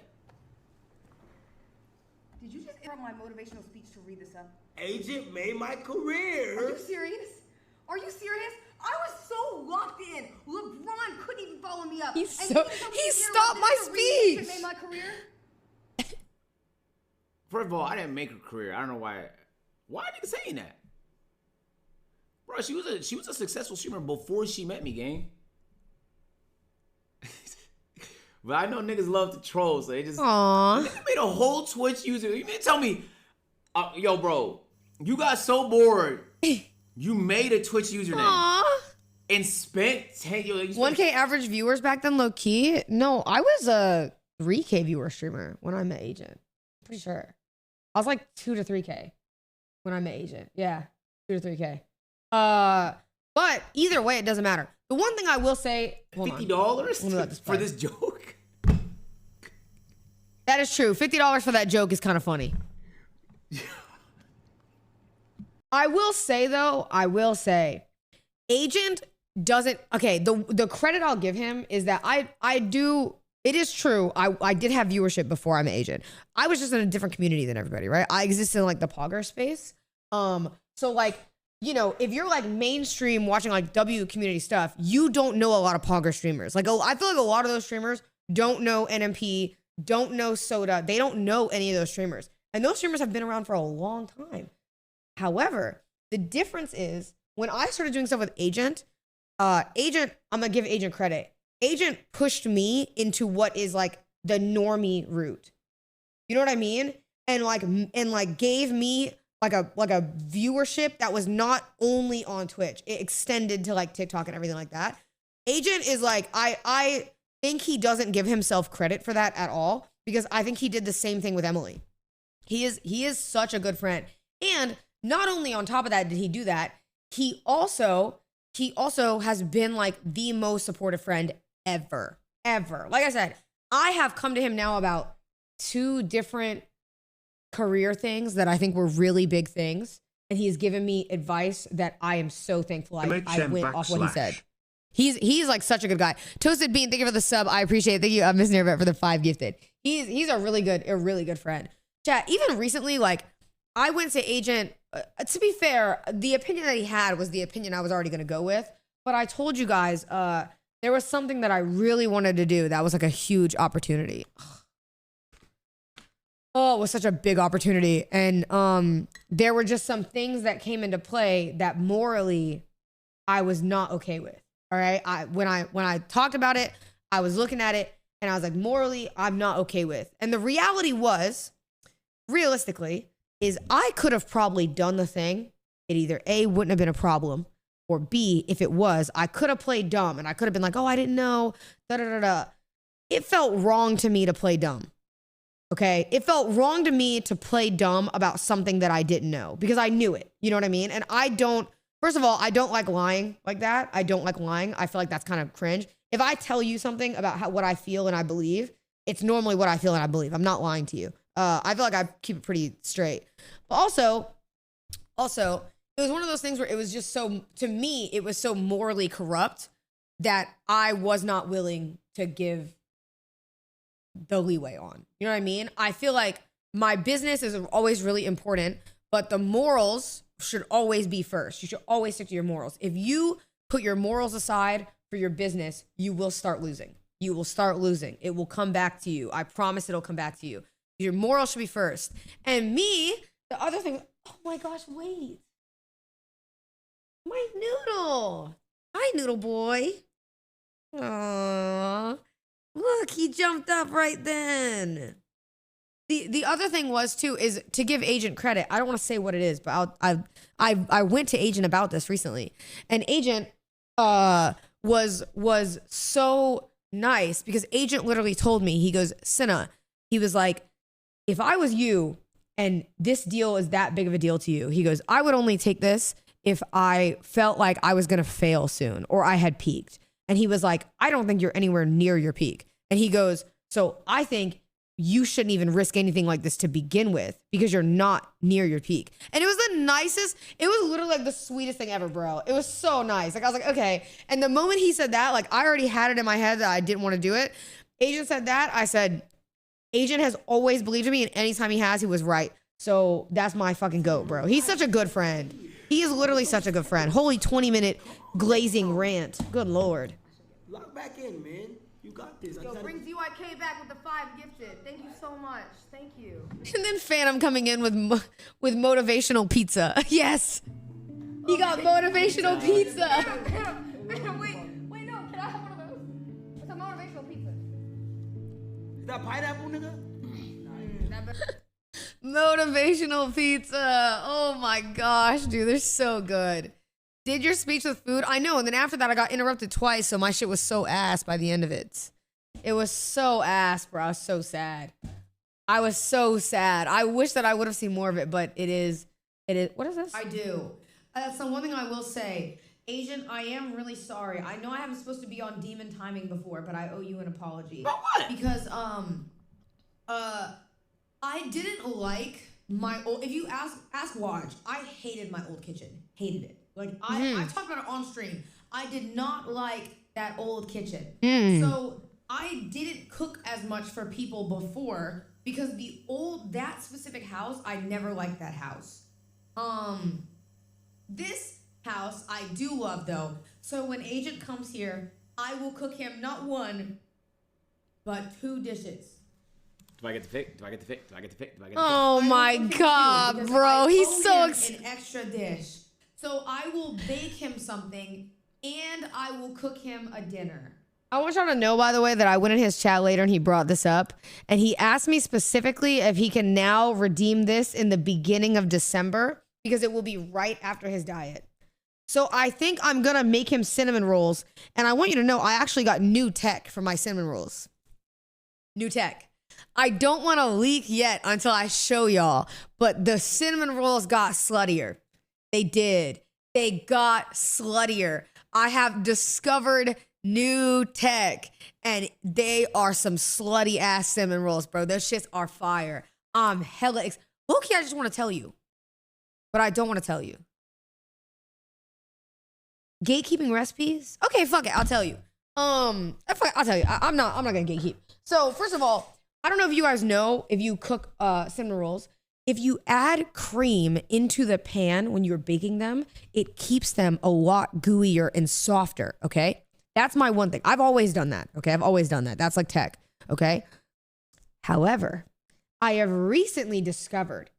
[SPEAKER 1] Did you just interrupt my motivational speech to read this up?
[SPEAKER 12] Agent made my career.
[SPEAKER 1] Are you serious? Are you serious? I was so locked in. LeBron couldn't even follow me up. He stopped my speech. Made my career.
[SPEAKER 16] First of all, I didn't make a career. I don't know why. Why are niggas saying that? Bro, she was a successful streamer before she met me, gang. But I know niggas love to troll, so they just niggas made a whole Twitch user. You mean to tell me, yo, bro, you got so bored, you made a Twitch username and spent
[SPEAKER 1] 1K average viewers back then, low key. No, I was a 3K viewer streamer when I met Agent. Pretty sure I was like 2 to 3K when I met Agent. Yeah, 2 to 3K. But either way, it doesn't matter. The one thing I will say,
[SPEAKER 16] $50 for this joke.
[SPEAKER 1] That is true. $50 for that joke is kind of funny. I will say, Agent doesn't, okay, the credit I'll give him is that it is true. I did have viewership before I met Agent. I was just in a different community than everybody, right? I existed in like the Pogger space. So like, you know, if you're like mainstream watching like W community stuff, you don't know a lot of Pogger streamers. Like, I feel like a lot of those streamers don't know NMP, don't know Soda. They don't know any of those streamers. And those streamers have been around for a long time. However, the difference is when I started doing stuff with Agent, I'm gonna give Agent credit. Agent pushed me into what is like the normie route. You know what I mean? And like gave me like a viewership that was not only on Twitch. It extended to like TikTok and everything like that. Agent is like, I think he doesn't give himself credit for that at all, because I think he did the same thing with Emily. He is such a good friend. And not only on top of that did he do that, he also has been like the most supportive friend ever. Like I said, I have come to him now about 2 different career things that I think were really big things. And he has given me advice that I am so thankful I went off what he said. He's like such a good guy. Toasted Bean, thank you for the sub. I appreciate it. Thank you, Miss Nervet, for the 5 gifted. He's a really good friend. Chat, even recently, like I went to Agent, to be fair, the opinion that he had was the opinion I was already going to go with. But I told you guys, there was something that I really wanted to do that was like a huge opportunity. Oh, it was such a big opportunity. And there were just some things that came into play that morally I was not okay with. All right. When I talked about it, I was looking at it and I was like, morally, I'm not okay with. And the reality was, realistically, is I could have probably done the thing. It either A, wouldn't have been a problem, or B, if it was, I could have played dumb and I could have been like, oh, I didn't know. It felt wrong to me to play dumb. Okay. It felt wrong to me to play dumb about something that I didn't know because I knew it. You know what I mean? And first of all, I don't like lying like that. I don't like lying. I feel like that's kind of cringe. If I tell you something about what I feel and I believe, it's normally what I feel and I believe. I'm not lying to you. I feel like I keep it pretty straight. But also, it was one of those things where it was just so, to me, it was so morally corrupt that I was not willing to give the leeway on. You know what I mean? I feel like my business is always really important, but the morals should always be first. You should always stick to your morals. If you put your morals aside for your business, you will start losing. You will start losing. It will come back to you. I promise it'll come back to you. Your morals should be first. And me, the other thing, oh my gosh, wait. My noodle. Hi, noodle boy. Aww. Look, he jumped up right then. The other thing was too, is to give Agent credit. I don't want to say what it is, but I went to Agent about this recently. And Agent was so nice because Agent literally told me, he goes, Cinna, he was like, if I was you and this deal is that big of a deal to you, he goes, I would only take this if I felt like I was going to fail soon or I had peaked. And he was like, I don't think you're anywhere near your peak. And he goes, so I think you shouldn't even risk anything like this to begin with because you're not near your peak. And it was the nicest, it was literally like the sweetest thing ever, bro. It was so nice. Like I was like, okay. And the moment he said that, like I already had it in my head that I didn't want to do it. Agent said that, I said, Agent has always believed in me, and anytime he has, he was right. So that's my fucking goat, bro. He's such a good friend. He is literally such a good friend. Holy 20-minute glazing rant. Good Lord.
[SPEAKER 16] Lock back in, man. You got this.
[SPEAKER 1] Yo, bring ZYK back with the 5 gifted. Thank you so much. Thank you. And then Phantom coming in with motivational pizza. Yes. He got motivational pizza. Wait, no. Can I have one of those? It's a motivational pizza.
[SPEAKER 16] Is that pineapple, nigga?
[SPEAKER 1] Motivational pizza. Oh my gosh, dude, they're so good. Did your speech with food? I know, and then after that I got interrupted twice, so my shit was so ass by the end of it. It was so ass, bro. I was so sad. I was so sad. I wish that I would have seen more of it, but it is, what is this? I do. That's the one thing I will say. Agent, I am really sorry. I know I haven't supposed to be on demon timing before, but I owe you an apology.
[SPEAKER 16] About what?
[SPEAKER 1] Because, I didn't like my old, if you ask Watch, I hated my old kitchen. Hated it. Like, I talked about it on stream. I did not like that old kitchen. So I didn't cook as much for people before because that specific house, I never liked that house. This house I do love though. So when Agent comes here, I will cook him not 1, but 2 dishes.
[SPEAKER 16] Do I get to pick? Do I get to pick? Do I get to pick? Do I get to pick?
[SPEAKER 1] Oh my God,
[SPEAKER 7] because
[SPEAKER 1] bro.
[SPEAKER 7] I
[SPEAKER 1] He's
[SPEAKER 7] owe
[SPEAKER 1] so
[SPEAKER 7] him
[SPEAKER 1] an extra dish. So I will bake him something and I will cook him a dinner. I want y'all to know, by the way, that I went in his chat later and he brought this up. And he asked me specifically if he can now redeem this in the beginning of December because it will be right after his diet. So I think I'm going to make him cinnamon rolls. And I want you to know I actually got new tech for my cinnamon rolls. New tech. I don't want to leak yet until I show y'all. But the cinnamon rolls got sluttier. They did. They got sluttier. I have discovered new tech and they are some slutty ass cinnamon rolls, bro. Those shits are fire. I'm hella low-key, I just want to tell you, but I don't want to tell you. Gatekeeping recipes? Okay, fuck it. I'll tell you. I'll tell you. I'm not gonna gatekeep. So first of all, I don't know if you guys know if you cook cinnamon rolls. If you add cream into the pan when you're baking them, it keeps them a lot gooier and softer, okay? That's my one thing. I've always done that, okay? I've always done that. That's like tech, okay? However, I have recently discovered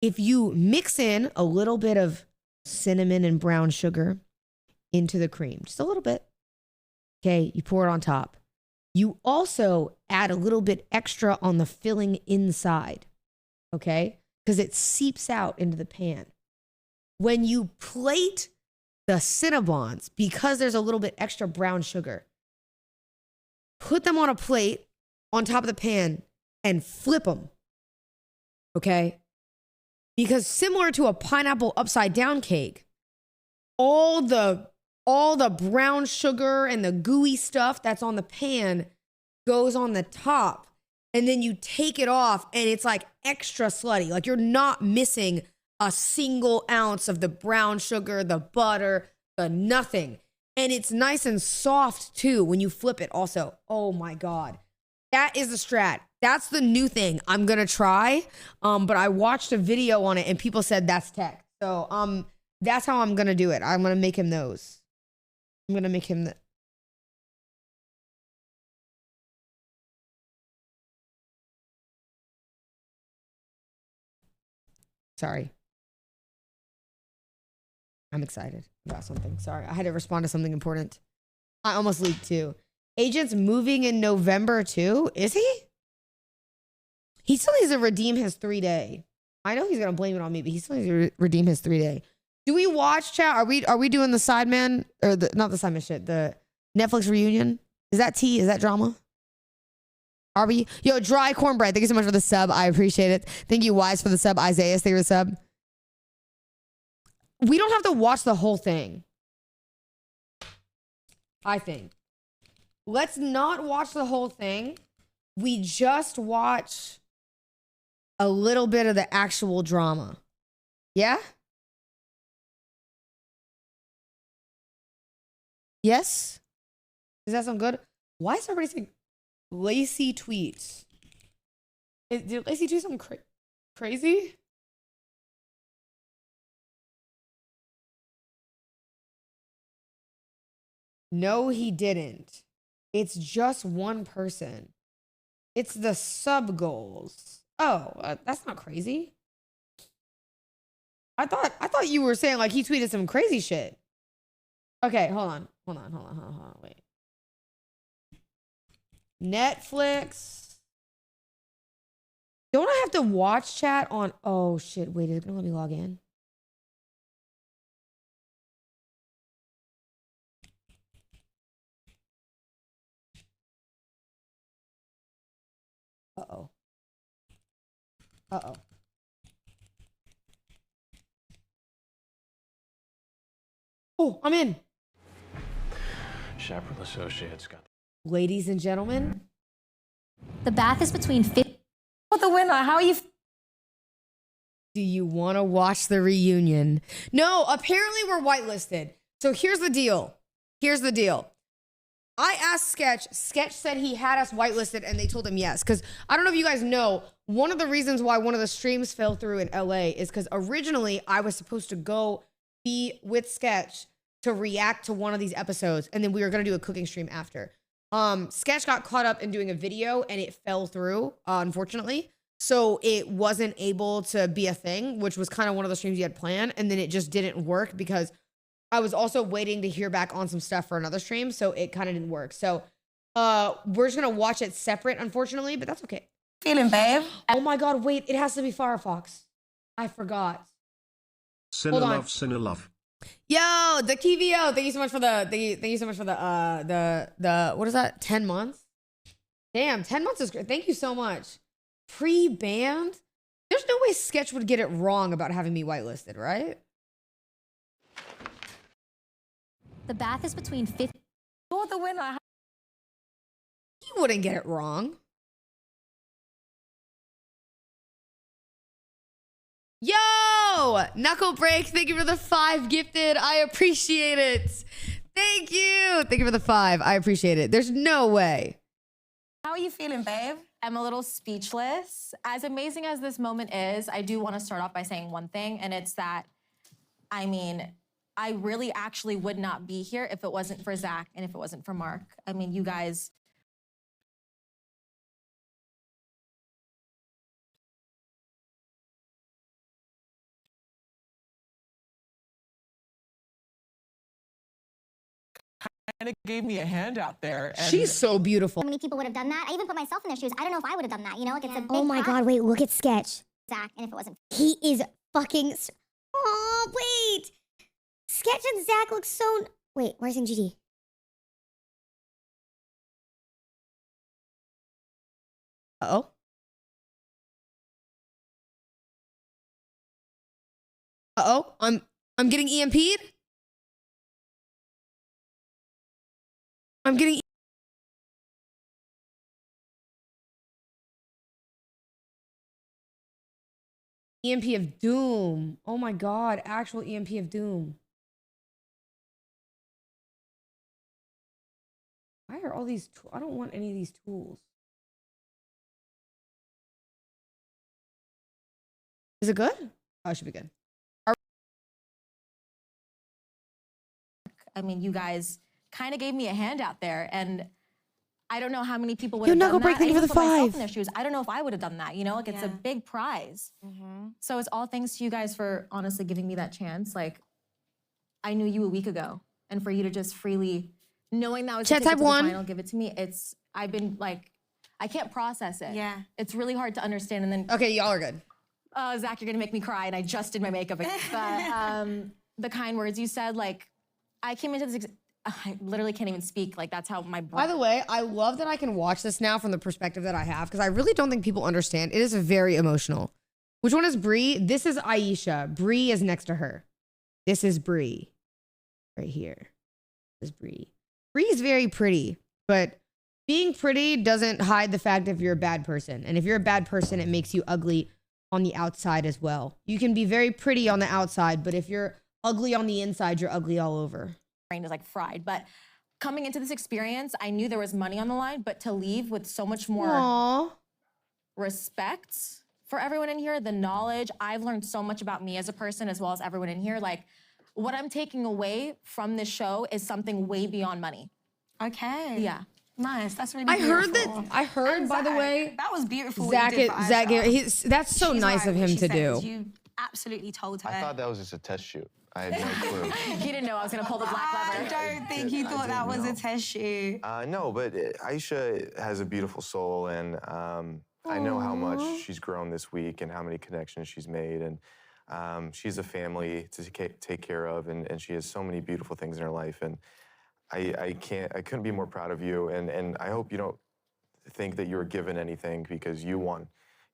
[SPEAKER 1] if you mix in a little bit of cinnamon and brown sugar into the cream, just a little bit, okay? You pour it on top. You also add a little bit extra on the filling inside. Okay? Because it seeps out into the pan. When you plate the Cinnabons, because there's a little bit extra brown sugar, put them on a plate on top of the pan and flip them. Okay? Because similar to a pineapple upside down cake, all the brown sugar and the gooey stuff that's on the pan goes on the top. And then you take it off and it's like extra slutty. Like you're not missing a single ounce of the brown sugar, the butter, the nothing. And it's nice and soft too when you flip it also. Oh my God. That is the strat. That's the new thing I'm going to try. But I watched a video on it and people said that's tech. So that's how I'm going to do it. I'm going to make him those. I'm going to make him Sorry. I'm excited about something. Sorry. I had to respond to something important. I almost leaked too. Agent's moving in November too? Is he? He still needs to redeem his 3-day. I know he's going to blame it on me, but he still needs to redeem his 3-day. Do we watch chat? Are we doing the Sideman or not the Sideman shit, the Netflix reunion? Is that tea? Is that drama? Are we? Yo, Dry Cornbread, thank you so much for the sub. I appreciate it. Thank you, Wise, for the sub. Isaiah, thank you for the sub. We don't have to watch the whole thing. I think. Let's not watch the whole thing. We just watch a little bit of the actual drama. Yeah? Yes? Does that sound good? Why is everybody saying Lacey tweets? Did Lacey do something crazy? No, he didn't. It's just one person. It's the sub goals. Oh, that's not crazy. I thought you were saying like he tweeted some crazy shit. Okay, hold on. Wait. Netflix. Don't I have to watch chat on? Oh shit! Wait, is it gonna let me log in? Uh-oh. Oh, I'm in.
[SPEAKER 17] Chaparral Associates got.
[SPEAKER 1] Ladies and gentlemen,
[SPEAKER 14] The bath is between 50 with the winner. How are you?
[SPEAKER 1] do you want to watch the reunion? No, apparently we're whitelisted. So here's the deal. I asked Sketch. Sketch said he had us whitelisted and they told him yes. Because I don't know if you guys know, one of the reasons why one of the streams fell through in LA is because originally I was supposed to go be with Sketch to react to one of these episodes. And then we were going to do a cooking stream after. Sketch got caught up in doing a video and it fell through, unfortunately. So it wasn't able to be a thing, which was kind of one of the streams you had planned. And then it just didn't work because I was also waiting to hear back on some stuff for another stream. So it kind of didn't work. So we're just going to watch it separate, unfortunately, but that's okay.
[SPEAKER 17] Feeling, babe?
[SPEAKER 1] Oh my God, wait, it has to be Firefox. I forgot. Hold on.
[SPEAKER 18] Cinelove.
[SPEAKER 1] Yo, the KVO, thank you so much for the what is that? 10 months? Damn, 10 months is great. Thank you so much. Pre-banned? There's no way Sketch would get it wrong about having me whitelisted, right?
[SPEAKER 14] The bath is between 50.
[SPEAKER 17] You're the winner.
[SPEAKER 1] He wouldn't get it wrong. Yo, Knuckle Break, thank you for the 5 gifted. I appreciate it. Thank you. Thank you for the 5. I appreciate it. There's no way.
[SPEAKER 17] How are you feeling, babe?
[SPEAKER 19] I'm a little speechless. As amazing as this moment is, I do want to start off by saying one thing, and it's that, I mean, I really actually would not be here if it wasn't for Zach and if it wasn't for Mark. I mean, you guys...
[SPEAKER 20] kind of gave me a hand out there. And
[SPEAKER 1] she's so beautiful.
[SPEAKER 21] How many people would have done that? I even put myself in their shoes. I don't know if I would have done that. You know, like it's a big
[SPEAKER 22] Oh my God, wait, look at Sketch.
[SPEAKER 21] Zach, and if it wasn't.
[SPEAKER 22] He is fucking. Oh, wait. Sketch and Zach look so. Wait, where's NGD?
[SPEAKER 1] Uh-oh. Uh-oh. I'm getting EMP'd. I'm getting EMP of Doom. Oh my God, actual EMP of Doom. Why are all these I don't want any of these tools. Is it good? Oh, it should be good.
[SPEAKER 19] I mean, you guys kind of gave me a hand out there, and I don't know how many people would
[SPEAKER 1] Yo,
[SPEAKER 19] have done
[SPEAKER 1] Knuckle Break,
[SPEAKER 19] that.
[SPEAKER 1] thank
[SPEAKER 19] I
[SPEAKER 1] you for
[SPEAKER 19] even
[SPEAKER 1] the
[SPEAKER 19] put myself
[SPEAKER 1] 5.
[SPEAKER 19] in their shoes. I don't know if I would have done that, you know? Like, it's a big prize. So it's all thanks to you guys for honestly giving me that chance. Like, I knew you a week ago, and for you to just freely, knowing that was
[SPEAKER 1] Chat type 1.
[SPEAKER 19] final, give it to me, I've been like, I can't process it. Yeah. It's really hard to understand, and then...
[SPEAKER 1] Okay, y'all are good.
[SPEAKER 19] Zach, you're gonna make me cry, and I just did my makeup again. But the kind words you said, like, I came into this... I literally can't even speak. Like, that's how my brain...
[SPEAKER 1] By the way, I love that I can watch this now from the perspective that I have, because I really don't think people understand. It is very emotional. Which one is Bree? This is Aisha. Bree is next to her. This is Bree. Right here. This is Bree. Bree is very pretty, but being pretty doesn't hide the fact if you're a bad person. And if you're a bad person, it makes you ugly on the outside as well. You can be very pretty on the outside, but if you're ugly on the inside, you're ugly all over.
[SPEAKER 19] Brain is like fried. But coming into this experience, I knew there was money on the line, but to leave with so much more respect for everyone in here, the knowledge, I've learned so much about me as a person as well as everyone in here. Like, what I'm taking away from this show is something way beyond money.
[SPEAKER 17] Okay.
[SPEAKER 19] Yeah.
[SPEAKER 17] Nice. That's really
[SPEAKER 1] I heard
[SPEAKER 17] beautiful.
[SPEAKER 1] that. I heard,
[SPEAKER 17] And
[SPEAKER 1] by the
[SPEAKER 17] Zach,
[SPEAKER 1] way,
[SPEAKER 17] that was beautiful.
[SPEAKER 1] Zach,
[SPEAKER 17] what you did for
[SPEAKER 1] Zach,
[SPEAKER 17] Aisha.
[SPEAKER 1] that's so
[SPEAKER 17] She's
[SPEAKER 1] nice
[SPEAKER 17] right
[SPEAKER 1] of
[SPEAKER 17] what
[SPEAKER 1] him
[SPEAKER 17] she
[SPEAKER 1] to
[SPEAKER 17] says.
[SPEAKER 1] do.
[SPEAKER 17] You absolutely told her.
[SPEAKER 23] I thought that was just a test shoot. I had no clue.
[SPEAKER 19] He didn't know I was gonna pull the black lever.
[SPEAKER 17] I don't think you thought that was a test shoot.
[SPEAKER 23] No, but Aisha has a beautiful soul, and I know how much she's grown this week and how many connections she's made, and she's a family to take care of, and she has so many beautiful things in her life, and I couldn't be more proud of you, and I hope you don't think that you were given anything because you won.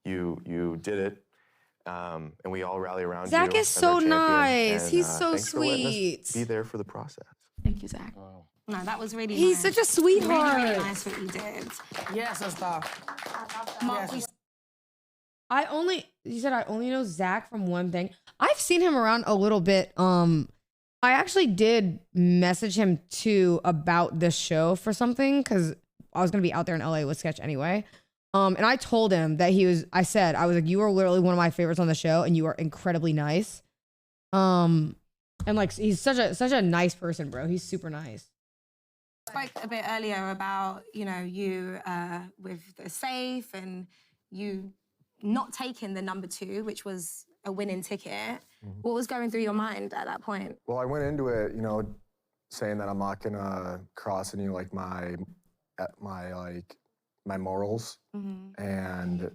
[SPEAKER 23] You did it. And we all rally around
[SPEAKER 1] Zach
[SPEAKER 23] you.
[SPEAKER 1] is so nice. He's so
[SPEAKER 23] thanks for letting us
[SPEAKER 1] sweet.
[SPEAKER 23] be there for the process.
[SPEAKER 17] Thank you, Zach. No, that was really
[SPEAKER 1] He's
[SPEAKER 17] nice.
[SPEAKER 1] such a sweetheart.
[SPEAKER 17] Really, really nice what you did.
[SPEAKER 20] Yes, sister.
[SPEAKER 17] Mark,
[SPEAKER 1] you said I only know Zach from one thing. I've seen him around a little bit. I actually did message him too about this show for something because I was gonna be out there in LA with Sketch anyway. And I told him that I was like, you are literally one of my favorites on the show, and you are incredibly nice. And like, he's such a nice person, bro. He's super nice.
[SPEAKER 17] spoke a bit earlier about, you know, you with the safe and you not taking the number 2, which was a winning ticket. What was going through your mind at that point?
[SPEAKER 4] Well, I went into it, you know, saying that I'm not gonna cross any like my morals, and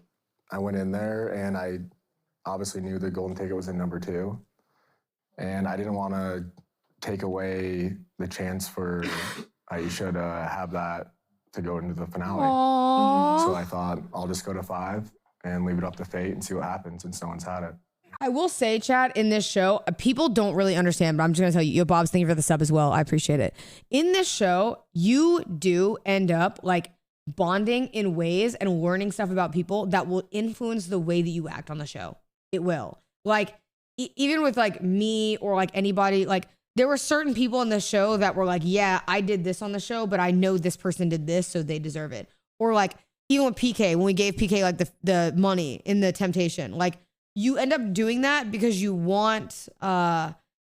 [SPEAKER 4] I went in there and I obviously knew the golden ticket was in number 2, and I didn't want to take away the chance for Aisha to have that to go into the finale.
[SPEAKER 1] Aww.
[SPEAKER 4] So I thought I'll just go to 5 and leave it up to fate and see what happens since no one's had it.
[SPEAKER 1] I will say, Chad, in this show, people don't really understand, but I'm just gonna tell you, yo, Bob's, thank you for the sub as well. I appreciate it. In this show, you do end up like bonding in ways and learning stuff about people that will influence the way that you act on the show. It will. Like, even with like me or like anybody, like there were certain people in the show that were like, yeah, I did this on the show, but I know this person did this, so they deserve it. Or like, even with PK, when we gave PK like the money in the Temptation, like you end up doing that because you want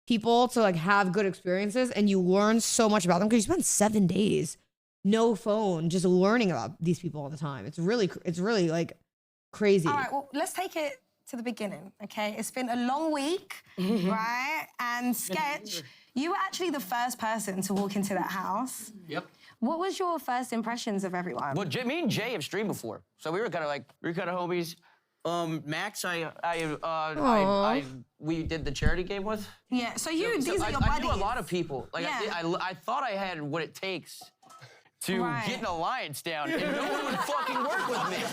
[SPEAKER 1] people to like have good experiences, and you learn so much about them because you spend 7 days, no phone, just learning about these people all the time. It's really like crazy.
[SPEAKER 17] All right, well, let's take it to the beginning, okay? It's been a long week, right? And Sketch, you were actually the first person to walk into that house.
[SPEAKER 9] Yep.
[SPEAKER 17] What was your first impressions of everyone?
[SPEAKER 8] Well, me and Jay have streamed before, so we were kind of homies. Max, we did the charity game with.
[SPEAKER 17] Yeah, so these are your buddies.
[SPEAKER 8] I knew a lot of people. Like,
[SPEAKER 17] Yeah.
[SPEAKER 8] I thought I had what it takes to
[SPEAKER 17] Right.
[SPEAKER 8] get an alliance down, and no one would fucking work with me.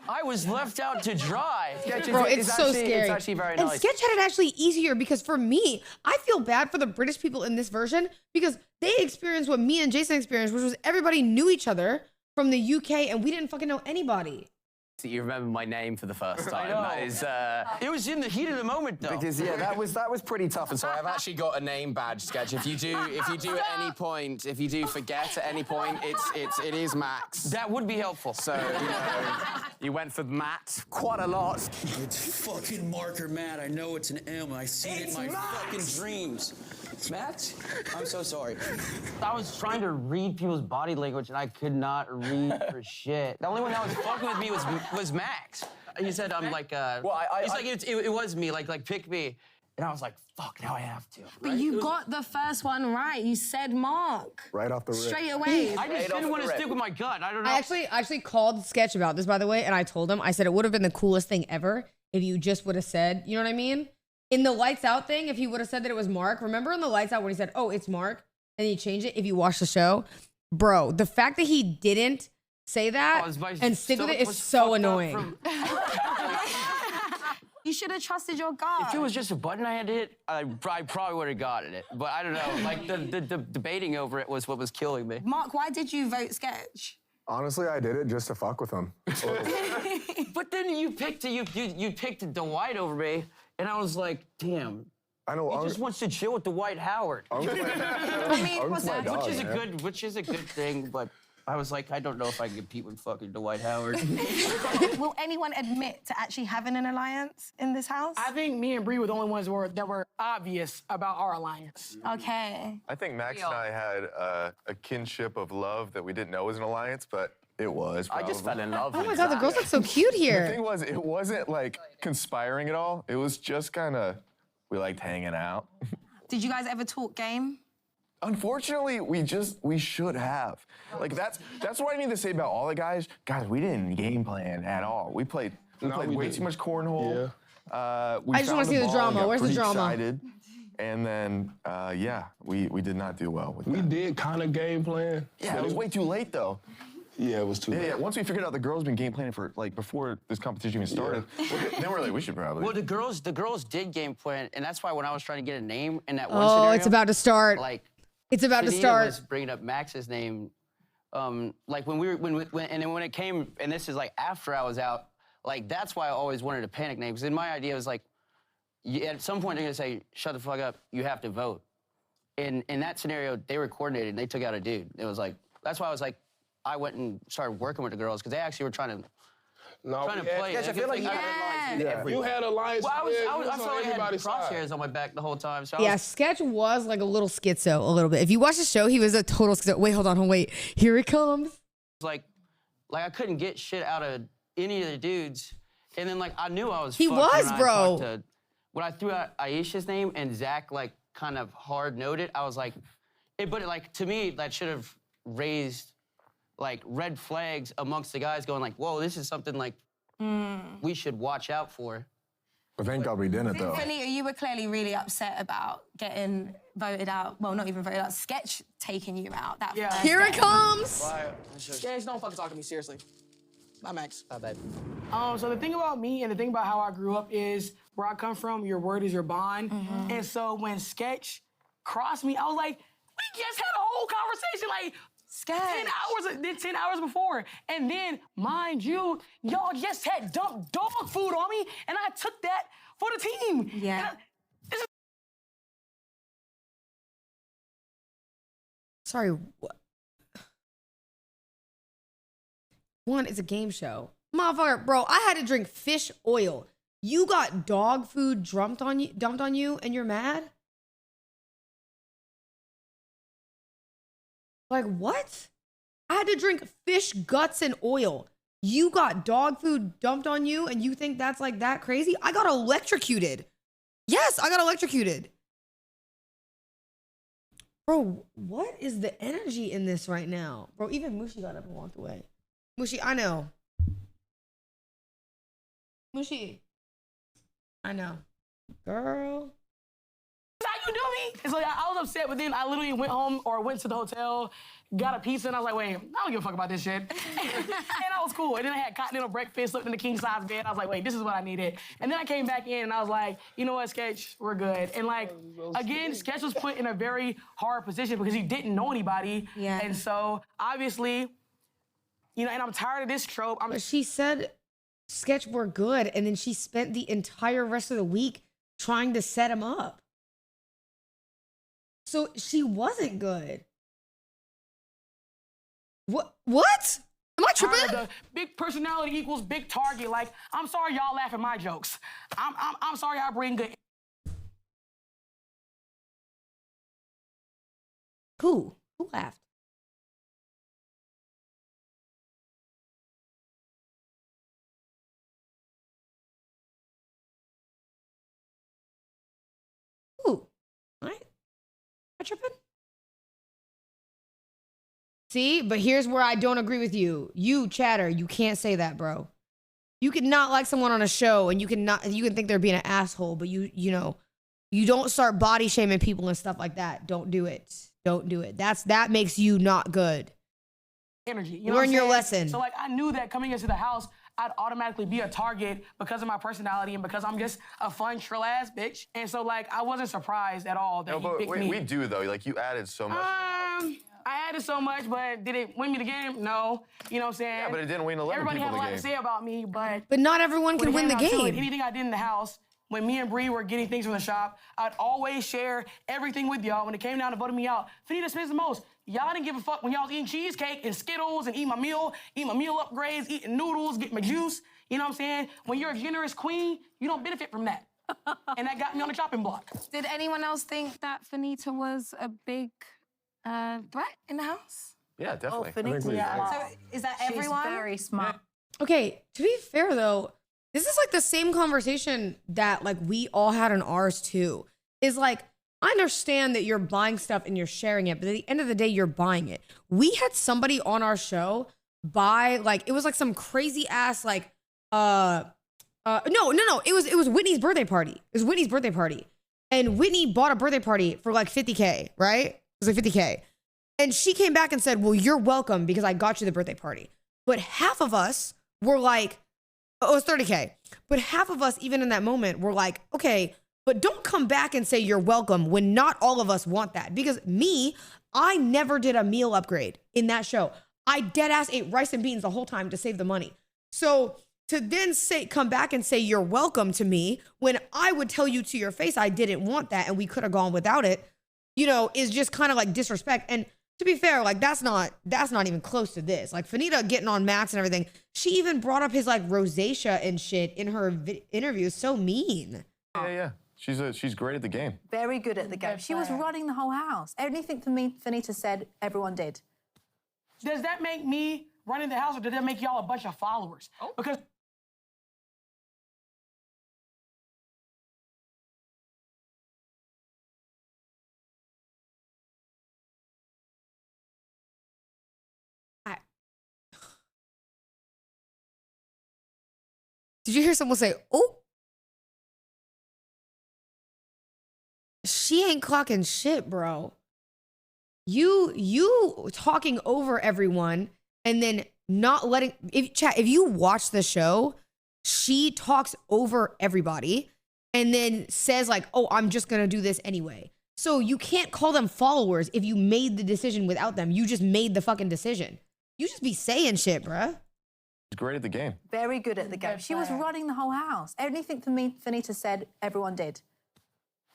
[SPEAKER 8] I was left out to dry.
[SPEAKER 1] Bro, it's so scary.
[SPEAKER 8] It's actually very
[SPEAKER 1] and
[SPEAKER 8] nice.
[SPEAKER 1] Sketch had it actually easier because for me, I feel bad for the British people in this version because they experienced what me and Jason experienced, which was everybody knew each other from the UK and we didn't fucking know anybody.
[SPEAKER 5] So you remember my name for the first time. That is,
[SPEAKER 8] it was in the heat of the moment, though.
[SPEAKER 5] Because that was pretty tough, and so I've actually got a name badge, Sketch. If you do at any point, if you do forget at any point, it is Max.
[SPEAKER 8] That would be helpful.
[SPEAKER 5] So you went for Matt quite a lot.
[SPEAKER 18] It's fucking Marker Matt. I know it's an M. I seen it in my fucking dreams. Matt? I'm so sorry.
[SPEAKER 8] I was trying to read people's body language, and I could not read for shit. The only one that was fucking with me was Max. He said, I'm like, it was me, like pick me. And I was like, fuck, now I have to.
[SPEAKER 17] But you got the first one right. You said Mark.
[SPEAKER 4] Right off the rip.
[SPEAKER 17] Straight away.
[SPEAKER 8] I just didn't want to stick with my gut. I don't know.
[SPEAKER 1] I actually called Sketch about this, by the way, and I told him, I said it would have been the coolest thing ever if you just would have said, you know what I mean? In the Lights Out thing, if he would have said that it was Mark, remember in the Lights Out when he said, oh, it's Mark, and he changed it if you watch the show? Bro, the fact that he didn't say that and stick with it is so annoying.
[SPEAKER 17] You should have trusted your gut.
[SPEAKER 8] If it was just a button I had to hit, I probably would have gotten it. But I don't know, like the debating over it was what was killing me.
[SPEAKER 17] Mark, why did you vote Sketch?
[SPEAKER 4] Honestly, I did it just to fuck with him.
[SPEAKER 8] But then you picked Dwight over me, and I was like, damn.
[SPEAKER 4] I know.
[SPEAKER 8] He just wants to chill with Dwight Howard.
[SPEAKER 17] I mean,
[SPEAKER 8] which is a good thing, but I was like, I don't know if I can compete with fucking Dwight Howard.
[SPEAKER 17] Will anyone admit to actually having an alliance in this house?
[SPEAKER 9] I think me and Bree were the only ones that were obvious about our alliance.
[SPEAKER 17] Okay.
[SPEAKER 23] I think Max and I had a kinship of love that we didn't know was an alliance, but it was.
[SPEAKER 5] I just fell in love
[SPEAKER 1] Oh my God, the girls look so cute here.
[SPEAKER 23] The thing was, it wasn't like conspiring at all. It was just kind of, we liked hanging out.
[SPEAKER 17] Did you guys ever talk game?
[SPEAKER 23] Unfortunately, we should have. Like that's what I need to say about all the guys. Guys, we didn't game plan at all. We played way too much cornhole.
[SPEAKER 1] I just want to see the drama. Where's the drama?
[SPEAKER 23] Excited. And then, we did not do well with that.
[SPEAKER 11] We did kind of game plan.
[SPEAKER 23] Yeah, it was way too late though.
[SPEAKER 11] Yeah, it was too late.
[SPEAKER 23] Yeah, once we figured out the girls been game planning for like before this competition even started, then we're like, we should probably.
[SPEAKER 8] Well, the girls did game plan, and that's why when I was trying to get a name in that one
[SPEAKER 1] Oh,
[SPEAKER 8] scenario,
[SPEAKER 1] it's about to start.
[SPEAKER 8] Like,
[SPEAKER 1] it's about to
[SPEAKER 8] Sadina
[SPEAKER 1] start.
[SPEAKER 8] was bringing up Max's name, like when and then when it came, and this is like after I was out, like that's why I always wanted a panic name, because in my idea was like, at some point they're gonna say, shut the fuck up, you have to vote. In that scenario, they were coordinated and they took out a dude. It was like, that's why I was like, I went and started working with the girls because they actually were trying to
[SPEAKER 11] No,
[SPEAKER 8] trying to play.
[SPEAKER 5] Sketch, I feel like you
[SPEAKER 11] You had Elias.
[SPEAKER 8] Well, I
[SPEAKER 11] was
[SPEAKER 8] felt
[SPEAKER 11] on
[SPEAKER 8] like I had
[SPEAKER 11] everybody's side.
[SPEAKER 8] crosshairs on my back the whole time. So
[SPEAKER 1] Yeah, Sketch was like a little schizo, a little bit. If you watch the show, he was a total schizo. Wait, hold on, wait. Here it comes.
[SPEAKER 8] like I couldn't get shit out of any of the dudes. And then like I knew I was
[SPEAKER 1] He
[SPEAKER 8] fucked
[SPEAKER 1] was,
[SPEAKER 8] when I
[SPEAKER 1] bro.
[SPEAKER 8] talked to- when I threw out Aisha's name and Zach like kind of hard noted, I was like, like to me that should have raised like red flags amongst the guys going like, whoa, this is something like we should watch out for.
[SPEAKER 4] But thank God we didn't though.
[SPEAKER 17] Finita, you were clearly really upset about getting voted out. Well, not even voted out. Sketch taking you out. That first
[SPEAKER 1] Here it
[SPEAKER 17] day.
[SPEAKER 1] comes.
[SPEAKER 20] Sketch, don't fucking talk to me, seriously. Bye, Max.
[SPEAKER 8] Bye, babe.
[SPEAKER 20] So the thing about me and the thing about how I grew up is where I come from, your word is your bond. And so when Sketch crossed me, I was like, we just had a whole conversation like 10 hours before. And then, mind you, y'all just had dumped dog food on me, and I took that for the team.
[SPEAKER 17] Yeah.
[SPEAKER 1] Sorry. One, it's a game show. Motherfucker, bro, I had to drink fish oil. You got dog food dumped on you, and you're mad? Like, what? I had to drink fish guts and oil. You got dog food dumped on you, and you think that's like that crazy? I got electrocuted. Yes, I got electrocuted. Bro, what is the energy in this right now? Bro, even Mushi got up and walked away. Mushi, I know. Mushi. I know. Girl.
[SPEAKER 20] How you do me? It's like I was upset, but then I literally went home or went to the hotel, got a pizza, and I was like, wait, I don't give a fuck about this shit. And I was cool. And then I had continental breakfast, looked in the king size bed. I was like, wait, this is what I needed. And then I came back in and I was like, you know what, Sketch, we're good. And like, again, Sketch was put in a very hard position because he didn't know anybody.
[SPEAKER 17] Yeah.
[SPEAKER 20] And so obviously, and I'm tired of this trope.
[SPEAKER 1] She said Sketch were good, and then she spent the entire rest of the week trying to set him up. So she wasn't good. What? Am I tripping?
[SPEAKER 20] The big personality equals big target. Like, I'm sorry y'all laugh at my jokes. I'm sorry I bring good.
[SPEAKER 1] Who laughed? Who? Right? Am I tripping? See, but here's where I don't agree with you. You, Chatter, you can't say that, bro. You can not like someone on a show, and you can think they're being an asshole, but you don't start body shaming people and stuff like that. Don't do it. Don't do it. That makes you not good.
[SPEAKER 20] Energy.
[SPEAKER 1] Learn your lesson.
[SPEAKER 20] So like I knew that coming into the house, I'd automatically be a target because of my personality and because I'm just a fun, trill ass bitch. And so like I wasn't surprised at all that
[SPEAKER 23] No,
[SPEAKER 20] he
[SPEAKER 23] but
[SPEAKER 20] picked me.
[SPEAKER 23] we do though. Like you added so much.
[SPEAKER 20] I added so much, but did it win me the game? No. You know what I'm saying?
[SPEAKER 23] Yeah, but it didn't win 11
[SPEAKER 20] Everybody
[SPEAKER 23] people
[SPEAKER 20] had a
[SPEAKER 23] the
[SPEAKER 20] lot
[SPEAKER 23] game.
[SPEAKER 20] to say about me, but
[SPEAKER 1] not everyone can win the game.
[SPEAKER 20] Anything I did in the house, when me and Bree were getting things from the shop, I'd always share everything with y'all. When it came down to voting me out, Finita spends the most. Y'all didn't give a fuck when y'all was eating cheesecake and Skittles and eat my meal upgrades, eating noodles, get my juice. You know what I'm saying? When you're a generous queen, you don't benefit from that. And that got me on the chopping block.
[SPEAKER 17] Did anyone else think that Finita was a big threat in the house?
[SPEAKER 23] Yeah, definitely.
[SPEAKER 17] So is that everyone?
[SPEAKER 19] She's very smart.
[SPEAKER 1] Okay, to be fair though, this is like the same conversation that like we all had on ours too. Is like, I understand that you're buying stuff and you're sharing it, but at the end of the day, you're buying it. We had somebody on our show buy like, it was like some crazy ass like, no, it was Whitney's birthday party. It was Whitney's birthday party. And Whitney bought a birthday party for like 50K, right? It was like 50K. And she came back and said, well, you're welcome because I got you the birthday party. But half of us were like, oh, it was 30K. But half of us, even in that moment, were like, okay, but don't come back and say you're welcome when not all of us want that. Because I never did a meal upgrade in that show. I dead ass ate rice and beans the whole time to save the money. So to then come back and say you're welcome to me when I would tell you to your face I didn't want that and we could have gone without it, is just kind of like disrespect. And to be fair, like that's not even close to this. Like Fanita getting on Max and everything. She even brought up his like rosacea and shit in her interview. So mean.
[SPEAKER 23] Yeah. She's great at the game.
[SPEAKER 3] Very good at the game. She was running the whole house. Anything Fanita said, everyone did.
[SPEAKER 20] Does that make me running the house, or does that make y'all a bunch of followers? Because
[SPEAKER 1] Did you hear someone say, "Oh, she ain't clocking shit, bro"? You talking over everyone and then not letting if you watch the show, she talks over everybody and then says like, "Oh, I'm just gonna do this anyway." So you can't call them followers if you made the decision without them. You just made the fucking decision. You just be saying shit, bruh.
[SPEAKER 23] She's great at the game.
[SPEAKER 3] Very good at the game. She was running the whole house. Anything Fanita said, everyone did.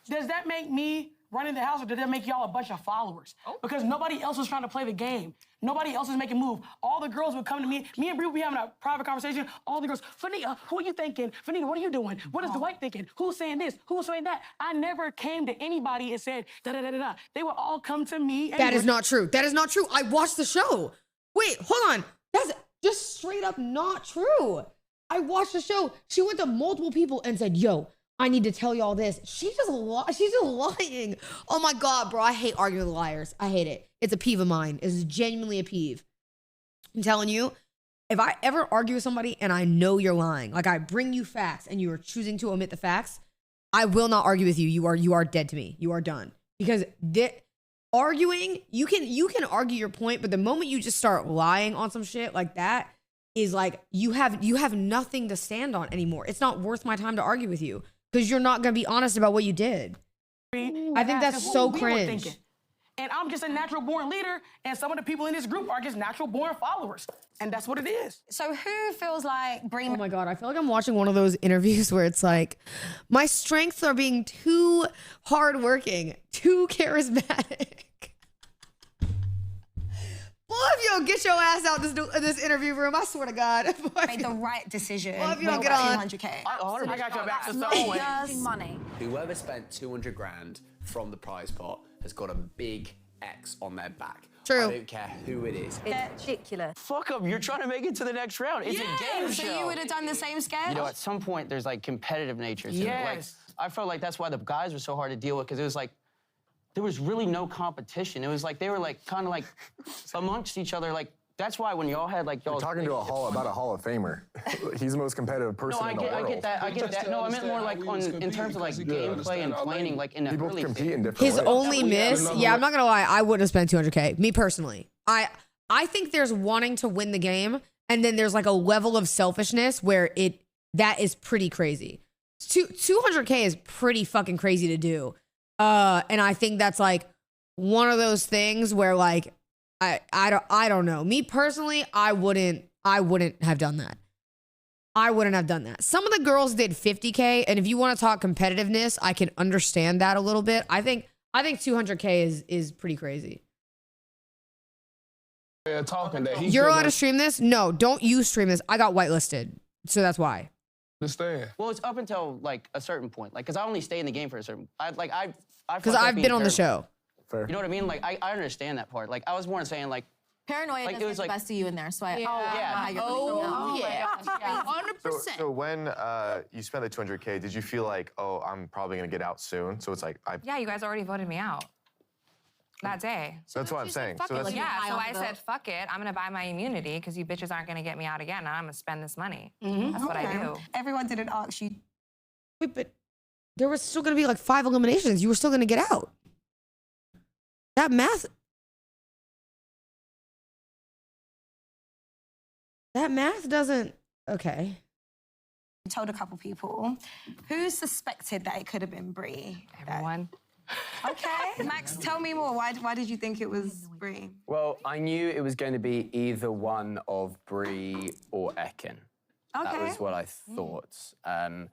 [SPEAKER 20] does that make me running the house, or does that make y'all a bunch of followers? Because nobody else is trying to play the game. Nobody else is making move. All the girls would come to me. Me and Brie would be having a private conversation. All the girls, Fanita, who are you thinking? Fanita, what are you doing? What is Dwight thinking? Who's saying this? Who's saying that? I never came to anybody and said da-da-da-da-da. They would all come to me.
[SPEAKER 1] That is not true. That is not true. I watched the show. Wait, hold on. That's just straight up not true. I watched the show. She went to multiple people and said, "Yo, I need to tell y'all this." She's just lying. Oh my God, bro. I hate arguing with liars. I hate it. It's a peeve of mine. It's genuinely a peeve. I'm telling you, if I ever argue with somebody and I know you're lying, like I bring you facts and you are choosing to omit the facts, I will not argue with you. You are dead to me. You are done. Because arguing, you can argue your point, but the moment you just start lying on some shit like that is like you have nothing to stand on anymore. It's not worth my time to argue with you because you're not gonna be honest about what you did. I think that's so cringe.
[SPEAKER 20] And I'm just a natural born leader, and some of the people in this group are just natural born followers. And that's what it is.
[SPEAKER 17] So who feels like Brie?
[SPEAKER 1] Oh my God, I feel like I'm watching one of those interviews where it's like, my strengths are being too hardworking, too charismatic. Boy, if you don't get your ass out this interview room, I swear to God.
[SPEAKER 17] Made the right decision.
[SPEAKER 1] Boy, if you don't get on.
[SPEAKER 17] 200K.
[SPEAKER 16] I got your back to
[SPEAKER 17] That's money.
[SPEAKER 5] Whoever spent 200 grand from the prize pot has got a big X on their back.
[SPEAKER 1] True.
[SPEAKER 5] I don't care who it is.
[SPEAKER 3] It's ridiculous.
[SPEAKER 8] Fuck them. You're trying to make it to the next round. It's a game
[SPEAKER 17] So
[SPEAKER 8] show.
[SPEAKER 17] you would have done the same sketch?
[SPEAKER 8] You know, at some point, there's like competitive nature to it. Like,
[SPEAKER 20] Yes.
[SPEAKER 8] I felt like that's why the guys were so hard to deal with, because it was like, there was really no competition. It was like, they were like, kind of like amongst each other. Like, that's why when y'all had like, y'all.
[SPEAKER 4] You're talking to about a Hall of Famer. He's the most competitive person in the world.
[SPEAKER 8] I get that. No, I meant more like in terms of like gameplay and planning, like in a
[SPEAKER 4] People
[SPEAKER 8] really
[SPEAKER 4] compete in different
[SPEAKER 1] His
[SPEAKER 4] ways.
[SPEAKER 1] only miss, yeah, I'm not gonna lie, I wouldn't have spent 200K. Me personally, I think there's wanting to win the game, and then there's like a level of selfishness where that is pretty crazy. 200K is pretty fucking crazy to do, and I think that's like one of those things where like I don't know. Me personally, I wouldn't have done that. I wouldn't have done that. Some of the girls did 50K, and if you want to talk competitiveness, I can understand that a little bit. I think 200K is pretty crazy.
[SPEAKER 6] Talking that
[SPEAKER 1] You're allowed to stream this? No, don't you stream this. I got whitelisted, so that's why.
[SPEAKER 6] Understand?
[SPEAKER 8] Well, it's up until like a certain point, like, cause I only stay in the game for a certain.
[SPEAKER 1] Because I've been on the show.
[SPEAKER 4] Fair.
[SPEAKER 8] You know what I mean? Like, I understand that part. Like, I was more saying like.
[SPEAKER 19] Paranoia
[SPEAKER 8] Like,
[SPEAKER 19] does
[SPEAKER 8] it was
[SPEAKER 19] get the
[SPEAKER 8] like-
[SPEAKER 19] best of you in there, so I
[SPEAKER 8] Yeah.
[SPEAKER 19] yeah. 100%.
[SPEAKER 23] So when you spent the 200K, did you feel like, oh, I'm probably gonna get out soon? So it's like,
[SPEAKER 10] Yeah, you guys already voted me out that day.
[SPEAKER 23] that's what I'm saying. So that's,
[SPEAKER 10] Yeah, so I said, fuck it, I'm gonna buy my immunity because you bitches aren't gonna get me out again, and I'm gonna spend this money. That's what I do.
[SPEAKER 17] Everyone didn't ask you.
[SPEAKER 1] Wait, but there was still going to be like 5 eliminations. You were still going to get out. That math doesn't. Okay.
[SPEAKER 17] You told a couple people. Who suspected that it could have been Brie?
[SPEAKER 10] Everyone.
[SPEAKER 17] Okay. Max, tell me more. Why did you think it was Brie?
[SPEAKER 5] Well, I knew it was going to be either one of Brie or Ekin. That
[SPEAKER 17] Okay.
[SPEAKER 5] was what I thought. And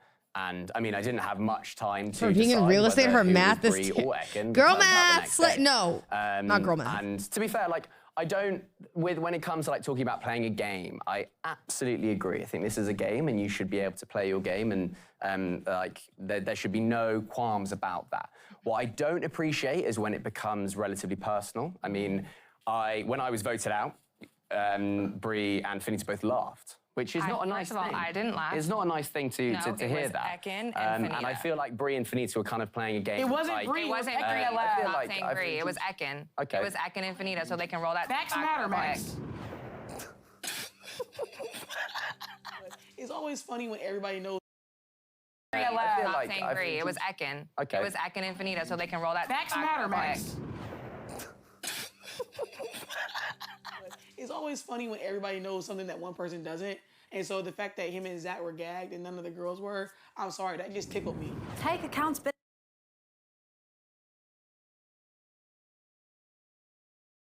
[SPEAKER 5] And I mean, I didn't have much time to
[SPEAKER 1] For being in
[SPEAKER 5] decide
[SPEAKER 1] real estate,
[SPEAKER 5] whether
[SPEAKER 1] her
[SPEAKER 5] who
[SPEAKER 1] math
[SPEAKER 5] was
[SPEAKER 1] is
[SPEAKER 5] Bree or Ekin,
[SPEAKER 1] girl
[SPEAKER 5] because I
[SPEAKER 1] math.
[SPEAKER 5] was out the next day.
[SPEAKER 1] No, not girl math.
[SPEAKER 5] And to be fair, like I don't. When it comes to like talking about playing a game, I absolutely agree. I think this is a game, and you should be able to play your game, and like there should be no qualms about that. What I don't appreciate is when it becomes relatively personal. I mean, when I was voted out, Bree and Finita both laughed. Which is not a nice thing.
[SPEAKER 10] First of all, I didn't laugh.
[SPEAKER 5] It's not a nice thing to
[SPEAKER 10] No,
[SPEAKER 5] to
[SPEAKER 10] it
[SPEAKER 5] hear
[SPEAKER 10] was
[SPEAKER 5] that.
[SPEAKER 10] Ekin and
[SPEAKER 5] And I
[SPEAKER 10] Finita.
[SPEAKER 5] feel like Bree and Finita were kind of playing a game.
[SPEAKER 20] It wasn't
[SPEAKER 5] like,
[SPEAKER 20] Bree.
[SPEAKER 10] It wasn't Bree.
[SPEAKER 5] I
[SPEAKER 10] I'm
[SPEAKER 5] feel
[SPEAKER 10] not
[SPEAKER 5] like
[SPEAKER 10] saying
[SPEAKER 5] I've-
[SPEAKER 10] Bree. It was Ekin.
[SPEAKER 5] Okay.
[SPEAKER 10] It was Ekin and Finita, so they can roll that.
[SPEAKER 20] Facts
[SPEAKER 10] back
[SPEAKER 20] matter,
[SPEAKER 10] real
[SPEAKER 20] Max.
[SPEAKER 10] quick.
[SPEAKER 20] It's always funny when everybody knows.
[SPEAKER 10] Bree,
[SPEAKER 5] I
[SPEAKER 10] I'm
[SPEAKER 5] feel
[SPEAKER 10] not
[SPEAKER 5] like
[SPEAKER 10] saying
[SPEAKER 5] I've-
[SPEAKER 10] Bree. It was Ekin.
[SPEAKER 5] Okay.
[SPEAKER 10] It was Ekin and Finita, so they can roll that.
[SPEAKER 20] Facts
[SPEAKER 10] back
[SPEAKER 20] matter,
[SPEAKER 10] real
[SPEAKER 20] Max.
[SPEAKER 10] quick.
[SPEAKER 20] It's always funny when everybody knows something that one person doesn't. And so the fact that him and Zach were gagged and none of the girls were, I'm sorry, that just tickled me.
[SPEAKER 3] Take accountability.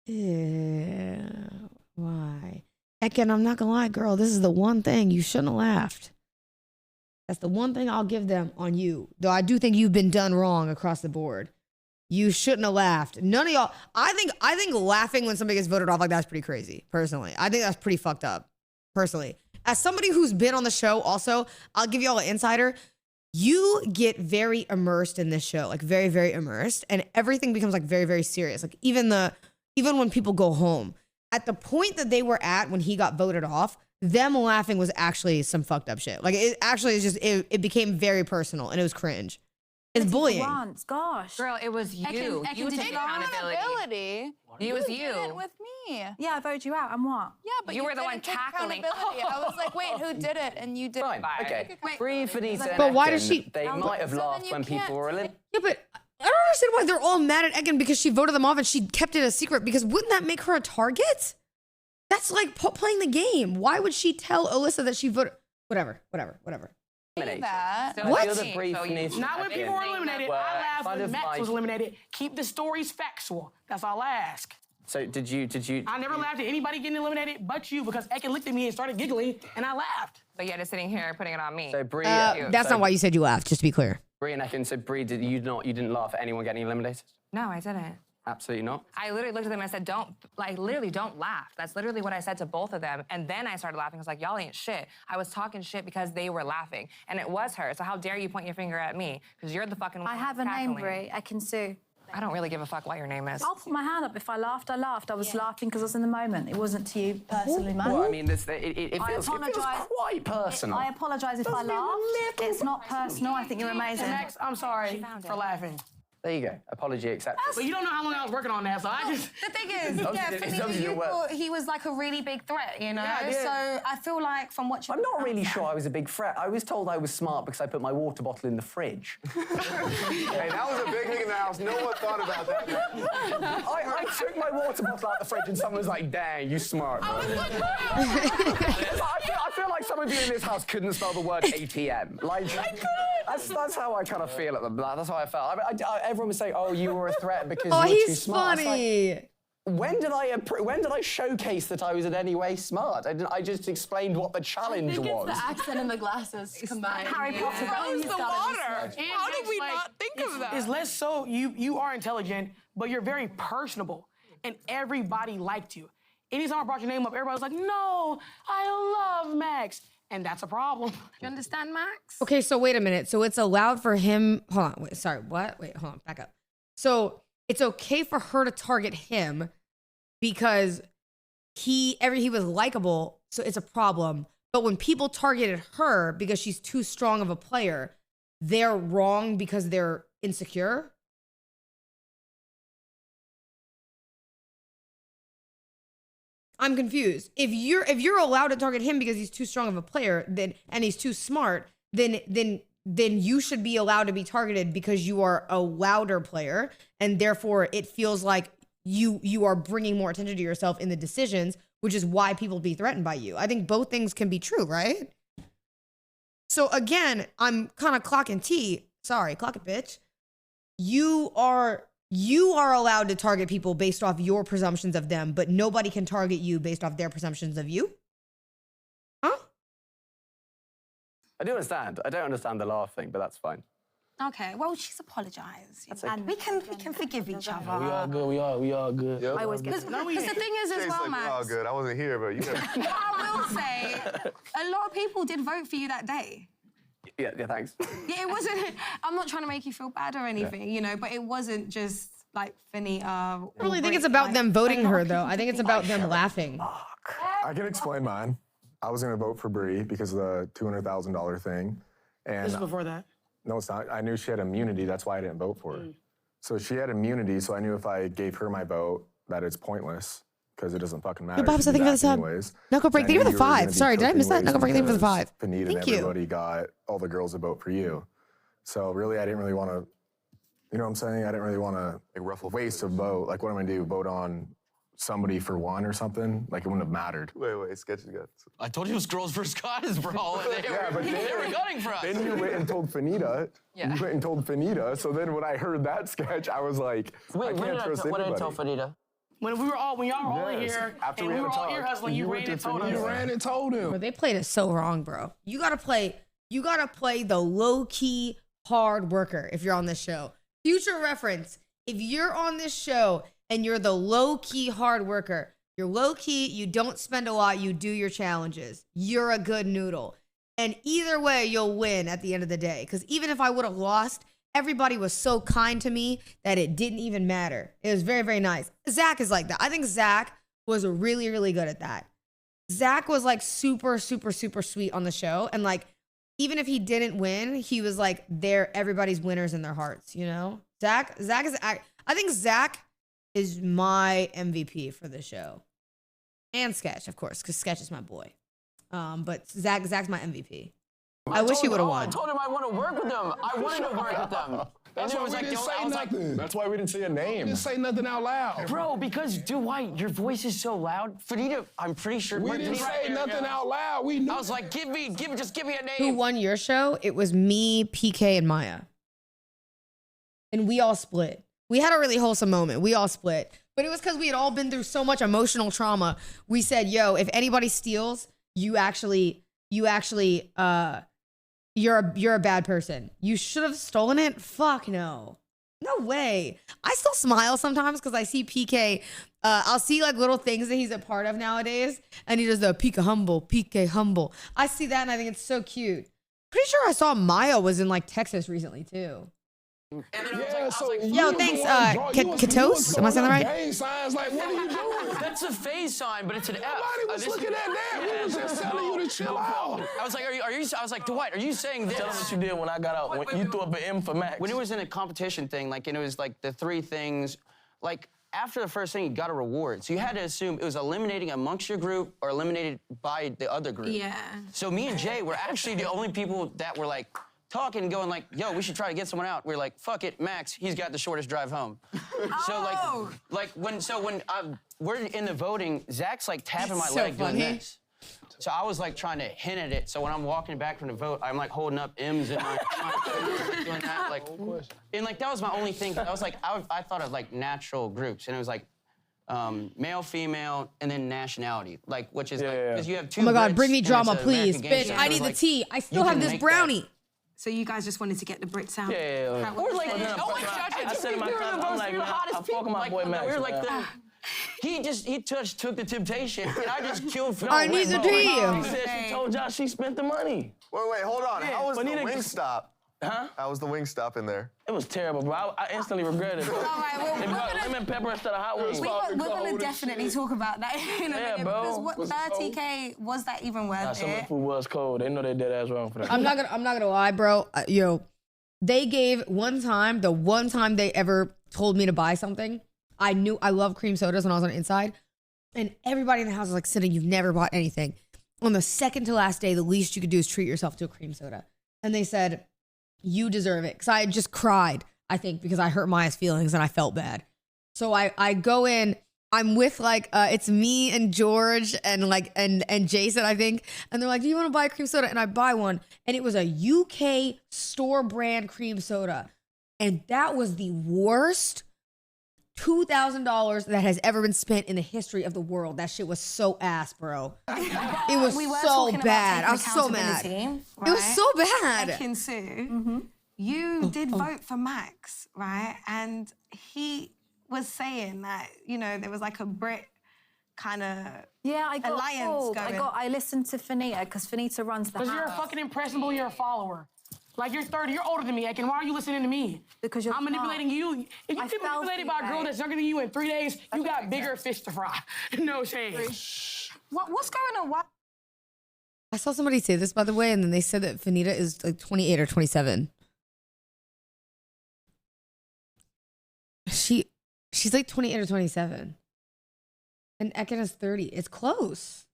[SPEAKER 1] Yeah. Why? Ekin, I'm not gonna lie, girl. This is the one thing you shouldn't have laughed. That's the one thing I'll give them on you. Though I do think you've been done wrong across the board. You shouldn't have laughed. None of y'all. I think laughing when somebody gets voted off like that's pretty crazy. Personally, I think that's pretty fucked up. Personally, as somebody who's been on the show, also, I'll give y'all an insider. You get very immersed in this show, like very, very immersed, and everything becomes like very, very serious. Like even when people go home, at the point that they were at when he got voted off, them laughing was actually some fucked up shit. Like it actually is just it became very personal and it was cringe. It's bullying.
[SPEAKER 3] Once, gosh.
[SPEAKER 10] Girl, it was you.
[SPEAKER 3] Ekin,
[SPEAKER 10] You
[SPEAKER 3] did
[SPEAKER 10] took
[SPEAKER 3] you-
[SPEAKER 10] accountability. It was you.
[SPEAKER 2] did it with me.
[SPEAKER 3] Yeah, I voted you out. And what?
[SPEAKER 2] Yeah, but
[SPEAKER 10] You were the one
[SPEAKER 2] didn't take
[SPEAKER 10] tackling.
[SPEAKER 2] accountability. I was like, wait, who did it? And you did
[SPEAKER 5] Fine.
[SPEAKER 2] it.
[SPEAKER 5] Okay. Bree, Finita, and
[SPEAKER 1] But why
[SPEAKER 5] Ekin,
[SPEAKER 1] does she-
[SPEAKER 5] They might have
[SPEAKER 2] So then
[SPEAKER 5] laughed
[SPEAKER 2] you
[SPEAKER 5] when
[SPEAKER 2] can't
[SPEAKER 5] people were eliminated.
[SPEAKER 1] Yeah, but I don't understand why they're all mad at Ekin because she voted them off and she kept it a secret. Because wouldn't that make her a target? That's like playing the game. Why would she tell Alyssa that she voted? Whatever.
[SPEAKER 2] That.
[SPEAKER 10] So
[SPEAKER 1] What?
[SPEAKER 5] I feel that Bree, Finita,
[SPEAKER 20] Not when people were eliminated.
[SPEAKER 5] Well,
[SPEAKER 20] I laughed
[SPEAKER 5] kind
[SPEAKER 20] when
[SPEAKER 5] of
[SPEAKER 20] Max
[SPEAKER 5] like-
[SPEAKER 20] was eliminated. Keep the stories factual. That's all I ask.
[SPEAKER 5] So did you?
[SPEAKER 20] I never laughed at anybody getting eliminated but you because Ekin looked at me and started giggling and I laughed.
[SPEAKER 10] But yet it's sitting here putting it on me.
[SPEAKER 5] So Bree,
[SPEAKER 1] That's
[SPEAKER 5] so
[SPEAKER 1] not why you said you laughed. Just to be clear.
[SPEAKER 5] Bree and Ekin. So Bree, you didn't laugh at anyone getting eliminated?
[SPEAKER 10] No, I didn't.
[SPEAKER 5] Absolutely not.
[SPEAKER 10] I literally looked at them and I said, don't laugh. That's literally what I said to both of them. And then I started laughing. I was like, y'all ain't shit. I was talking shit because they were laughing. And it was her. So how dare you point your finger at me? Because you're the fucking one
[SPEAKER 3] I have a name,
[SPEAKER 10] tackling.
[SPEAKER 3] Brie. I can sue.
[SPEAKER 10] I don't really give a fuck what your name is.
[SPEAKER 3] I'll put my hand up. If I laughed, I laughed. I was laughing because I was in the moment. It wasn't to you personally, man.
[SPEAKER 5] Well, I mean, it
[SPEAKER 3] I
[SPEAKER 5] feels
[SPEAKER 3] apologise.
[SPEAKER 5] quite personal.
[SPEAKER 3] I apologise if I laughed. It's not personal. I think you're amazing.
[SPEAKER 20] Max, I'm sorry for laughing.
[SPEAKER 5] There you go. Apology accepted.
[SPEAKER 20] But you don't know how long I was working on that, so I just...
[SPEAKER 17] The thing is,
[SPEAKER 5] It's
[SPEAKER 17] yeah,
[SPEAKER 5] obviously- it's
[SPEAKER 17] Finita,
[SPEAKER 5] obviously
[SPEAKER 17] you
[SPEAKER 5] your work.
[SPEAKER 17] thought he was like a really big threat, you know?
[SPEAKER 5] Yeah, I did.
[SPEAKER 17] So I feel like from what you...
[SPEAKER 5] I'm not really sure I was a big threat. I was told I was smart because I put my water bottle in the fridge.
[SPEAKER 12] Hey, that was a big thing in the house. No one thought about that.
[SPEAKER 5] I took my water bottle out the fridge and someone was like, dang, you smart, bro. I feel like some of you in this house couldn't spell the word ATM. Like, that's how I kind of feel at them. That's how I felt. Everyone was saying, oh, you were a threat because
[SPEAKER 1] Oh,
[SPEAKER 5] you were too
[SPEAKER 1] he's
[SPEAKER 5] smart. It's
[SPEAKER 1] funny.
[SPEAKER 5] like, when did I showcase that I was in any way smart? I just explained what the challenge was.
[SPEAKER 2] accent and the glasses combined.
[SPEAKER 3] Harry Potter.
[SPEAKER 2] Froze the water.
[SPEAKER 20] And
[SPEAKER 2] How did
[SPEAKER 20] Max,
[SPEAKER 2] we
[SPEAKER 20] like,
[SPEAKER 2] not think of that?
[SPEAKER 20] It's less so you are intelligent, but you're very personable, and everybody liked you. Anytime I brought your name up, everybody was like, no, I love Max. And that's a problem.
[SPEAKER 10] You understand, Max?
[SPEAKER 1] Okay, so wait a minute. So it's allowed for him. Hold on. Wait, sorry. What? Wait, hold on. Back up. So it's okay for her to target him because he was likable. So it's a problem. But when people targeted her because she's too strong of a player, they're wrong because they're insecure. I'm confused. If you're allowed to target him because he's too strong of a player, and he's too smart, then you should be allowed to be targeted because you are a louder player, and therefore it feels like you are bringing more attention to yourself in the decisions, which is why people be threatened by you. I think both things can be true, right? So again, I'm kind of clocking T. Sorry, clock it, bitch. You are allowed to target people based off your presumptions of them, but nobody can target you based off their presumptions of you? Huh?
[SPEAKER 5] I do understand. I don't understand the laugh thing, but that's fine.
[SPEAKER 17] Okay, well, she's apologised.
[SPEAKER 5] That's
[SPEAKER 17] And we can forgive each other.
[SPEAKER 6] We all good. We all good.
[SPEAKER 17] I always get because the thing is as well, Max.
[SPEAKER 23] Oh, good. I wasn't here, but you got.
[SPEAKER 17] I will say, a lot of people did vote for you that day.
[SPEAKER 5] Yeah, thanks.
[SPEAKER 17] Yeah, it wasn't. I'm not trying to make you feel bad or anything, you know, but it wasn't just like Finita.
[SPEAKER 1] I really think it's about them voting her, though. I think it's about them laughing.
[SPEAKER 4] I can explain mine. I was going to vote for Brie because of the $200,000 thing. And
[SPEAKER 20] This is before that.
[SPEAKER 4] No, it's not. I knew she had immunity. That's why I didn't vote for her. So she had immunity, so I knew if I gave her my vote, that it's pointless because it doesn't fucking matter.
[SPEAKER 1] Yo, Bob,
[SPEAKER 4] She'd
[SPEAKER 1] so
[SPEAKER 4] be
[SPEAKER 1] thank you for the
[SPEAKER 4] back
[SPEAKER 1] sub.
[SPEAKER 4] anyways.
[SPEAKER 1] Knuckle break,
[SPEAKER 4] And I
[SPEAKER 1] thank you for
[SPEAKER 4] knew
[SPEAKER 1] the
[SPEAKER 4] were gonna
[SPEAKER 1] 5.
[SPEAKER 4] be
[SPEAKER 1] Sorry, did I miss that?
[SPEAKER 4] cooking
[SPEAKER 1] Knuckle break, thank you for the
[SPEAKER 4] because
[SPEAKER 1] 5.
[SPEAKER 4] Finita
[SPEAKER 1] Thank
[SPEAKER 4] and
[SPEAKER 1] you.
[SPEAKER 4] everybody got all the girls to vote for you. So really, I didn't really want to, you know what I'm saying? I didn't really want to waste a vote. Like, what am I going to do? Vote on somebody for one or something? Like, it wouldn't have mattered.
[SPEAKER 23] Wait, Sketchy's got.
[SPEAKER 8] I told you it was girls versus guys, bro. They were gunning for us.
[SPEAKER 4] Then you went and told Finita.
[SPEAKER 8] Yeah.
[SPEAKER 4] You went and told Finita. So then when I heard that sketch, I was like, I can't trust anybody.
[SPEAKER 8] what did I tell Finita?
[SPEAKER 20] When y'all were all in
[SPEAKER 4] Yes,
[SPEAKER 20] here,
[SPEAKER 4] after
[SPEAKER 20] and
[SPEAKER 4] we
[SPEAKER 20] we
[SPEAKER 4] had
[SPEAKER 20] were
[SPEAKER 4] a
[SPEAKER 20] all ear
[SPEAKER 4] talk,
[SPEAKER 20] hustling, you ran and told us.
[SPEAKER 6] You ran and told him.
[SPEAKER 1] Bro, they played it so wrong, bro. You gotta play the low-key hard worker if you're on this show. Future reference, if you're on this show and you're the low-key hard worker, you're low-key, you don't spend a lot, you do your challenges. You're a good noodle. And either way, you'll win at the end of the day. Because even if I would have lost, everybody was so kind to me that it didn't even matter. It was very, very nice. Zach is like that. I think Zach was really, really good at that. Zach was like super, super, super sweet on the show. And like, even if he didn't win, he was like everybody's winners in their hearts, you know? Zach is, I think Zach is my MVP for the show. And Sketch, of course, because Sketch is my boy. But Zach's my MVP. I wish he would have won.
[SPEAKER 8] I told him I want to work with them. I wanted to work with them.
[SPEAKER 6] That's why we didn't say nothing.
[SPEAKER 4] That's why we didn't say a name.
[SPEAKER 6] We didn't say nothing out loud.
[SPEAKER 8] Bro, because Dwight, your voice is so loud. Finita, I'm pretty sure.
[SPEAKER 6] We didn't say nothing out loud. We knew.
[SPEAKER 8] I was like, just give me a name.
[SPEAKER 1] Who won your show? It was me, PK, and Maya. And we all split. We had a really wholesome moment. We all split. But it was because we had all been through so much emotional trauma. We said, yo, if anybody steals, you're a bad person. You should have stolen it? Fuck no. No way. I still smile sometimes because I see PK. I'll see like little things that he's a part of nowadays. And he does the PK humble. I see that and I think it's so cute. Pretty sure I saw Maya was in like Texas recently too. Yo, thanks, Katos. Am I saying that right?
[SPEAKER 6] Gang signs like, what are you doing?
[SPEAKER 8] That's a phase sign, but it's an F.
[SPEAKER 6] Nobody was looking at that. We was just telling you to chill out.
[SPEAKER 8] I was like, I was like, Dwight, are you saying this?
[SPEAKER 11] Tell them what you did when I got out. When you threw up an M for Max.
[SPEAKER 8] When it was in a competition thing, like, and it was like the 3 things, like, after the first thing, you got a reward. So you had to assume it was eliminating amongst your group or eliminated by the other group.
[SPEAKER 17] Yeah.
[SPEAKER 8] So me and Jay were actually the only people that were like, talking and going like, yo, we should try to get someone out. We're like, fuck it, Max, he's got the shortest drive home. So when we're in the voting, Zach's like tapping my leg doing this. So I was like trying to hint at it. So when I'm walking back from the vote, I'm like holding up M's and like doing that. Like, and like that was my only thing. I was like, I thought of like natural groups, and it was like male, female, and then nationality, like which is like because you have 2.
[SPEAKER 1] Oh my God, bring me
[SPEAKER 8] Brits,
[SPEAKER 1] drama,
[SPEAKER 8] and it's an
[SPEAKER 1] please,
[SPEAKER 8] American game
[SPEAKER 1] bitch.
[SPEAKER 8] show.
[SPEAKER 1] I
[SPEAKER 8] So
[SPEAKER 1] need
[SPEAKER 8] it's
[SPEAKER 1] the
[SPEAKER 8] like,
[SPEAKER 1] tea. I still
[SPEAKER 8] you
[SPEAKER 1] have
[SPEAKER 8] can
[SPEAKER 1] this
[SPEAKER 8] make
[SPEAKER 1] brownie.
[SPEAKER 17] So you guys just wanted to get the Brits out?
[SPEAKER 11] Yeah.
[SPEAKER 8] We're like,
[SPEAKER 11] I said in my class, I'm like, man, I fuck with my boy Max.
[SPEAKER 8] We were like, he took the temptation, and I just killed Phil.
[SPEAKER 1] I need the tea.
[SPEAKER 11] She said she told y'all she spent the money.
[SPEAKER 23] Wait, hold on. How was the
[SPEAKER 11] Finita-
[SPEAKER 23] Wingstop?
[SPEAKER 11] Huh?
[SPEAKER 23] How was the Wingstop in there?
[SPEAKER 11] It was terrible, bro. I instantly regretted it.
[SPEAKER 17] All right, well,
[SPEAKER 11] They brought lemon pepper instead of hot wings.
[SPEAKER 17] we're going to definitely talk about that in a
[SPEAKER 11] Yeah,
[SPEAKER 17] minute.
[SPEAKER 11] bro.
[SPEAKER 17] Because what,
[SPEAKER 11] Was it
[SPEAKER 17] 30K, was that even worth
[SPEAKER 11] Nah, some of the
[SPEAKER 17] it?
[SPEAKER 11] food was cold. They know they dead ass wrong for that.
[SPEAKER 1] I'm not gonna lie, bro. They gave the one time they ever told me to buy something. I knew I love cream sodas when I was on the inside, and everybody in the house was like, "Sydney, you've never bought anything." On the second to last day, the least you could do is treat yourself to a cream soda, and they said, "You deserve it," because I had just cried. I think because I hurt Maya's feelings and I felt bad. So I go in. I'm with like it's me and George and like and Jason, I think, and they're like, "Do you want to buy a cream soda?" And I buy one, and it was a UK store brand cream soda, and that was the worst $2,000 that has ever been spent in the history of the world. That shit was so ass, bro. It was
[SPEAKER 17] We were
[SPEAKER 1] so
[SPEAKER 17] talking about
[SPEAKER 1] bad. I
[SPEAKER 17] taking
[SPEAKER 1] was so mad.
[SPEAKER 17] accountability,
[SPEAKER 1] It was
[SPEAKER 17] right?
[SPEAKER 1] so bad.
[SPEAKER 17] Ekin-Su, you did vote for Max, right? And he was saying that, you know, there was like a Brit kind of
[SPEAKER 3] I got
[SPEAKER 17] alliance
[SPEAKER 3] fooled.
[SPEAKER 17] going.
[SPEAKER 3] I listened to Finita because Finita runs the house.
[SPEAKER 20] Because you're a fucking impressionable, you're a follower. Like you're 30, you're older than me, Ekin. Why are you listening to me?
[SPEAKER 3] Because you're
[SPEAKER 20] I'm manipulating you. If you get manipulated by a girl that's younger than you in 3 days, you got bigger fish to fry. No shade.
[SPEAKER 17] What's going on? What?
[SPEAKER 1] I saw somebody say this, by the way, and then they said that Finita is like 28 or 27. She's like 28 or 27. And Ekin is 30. It's close.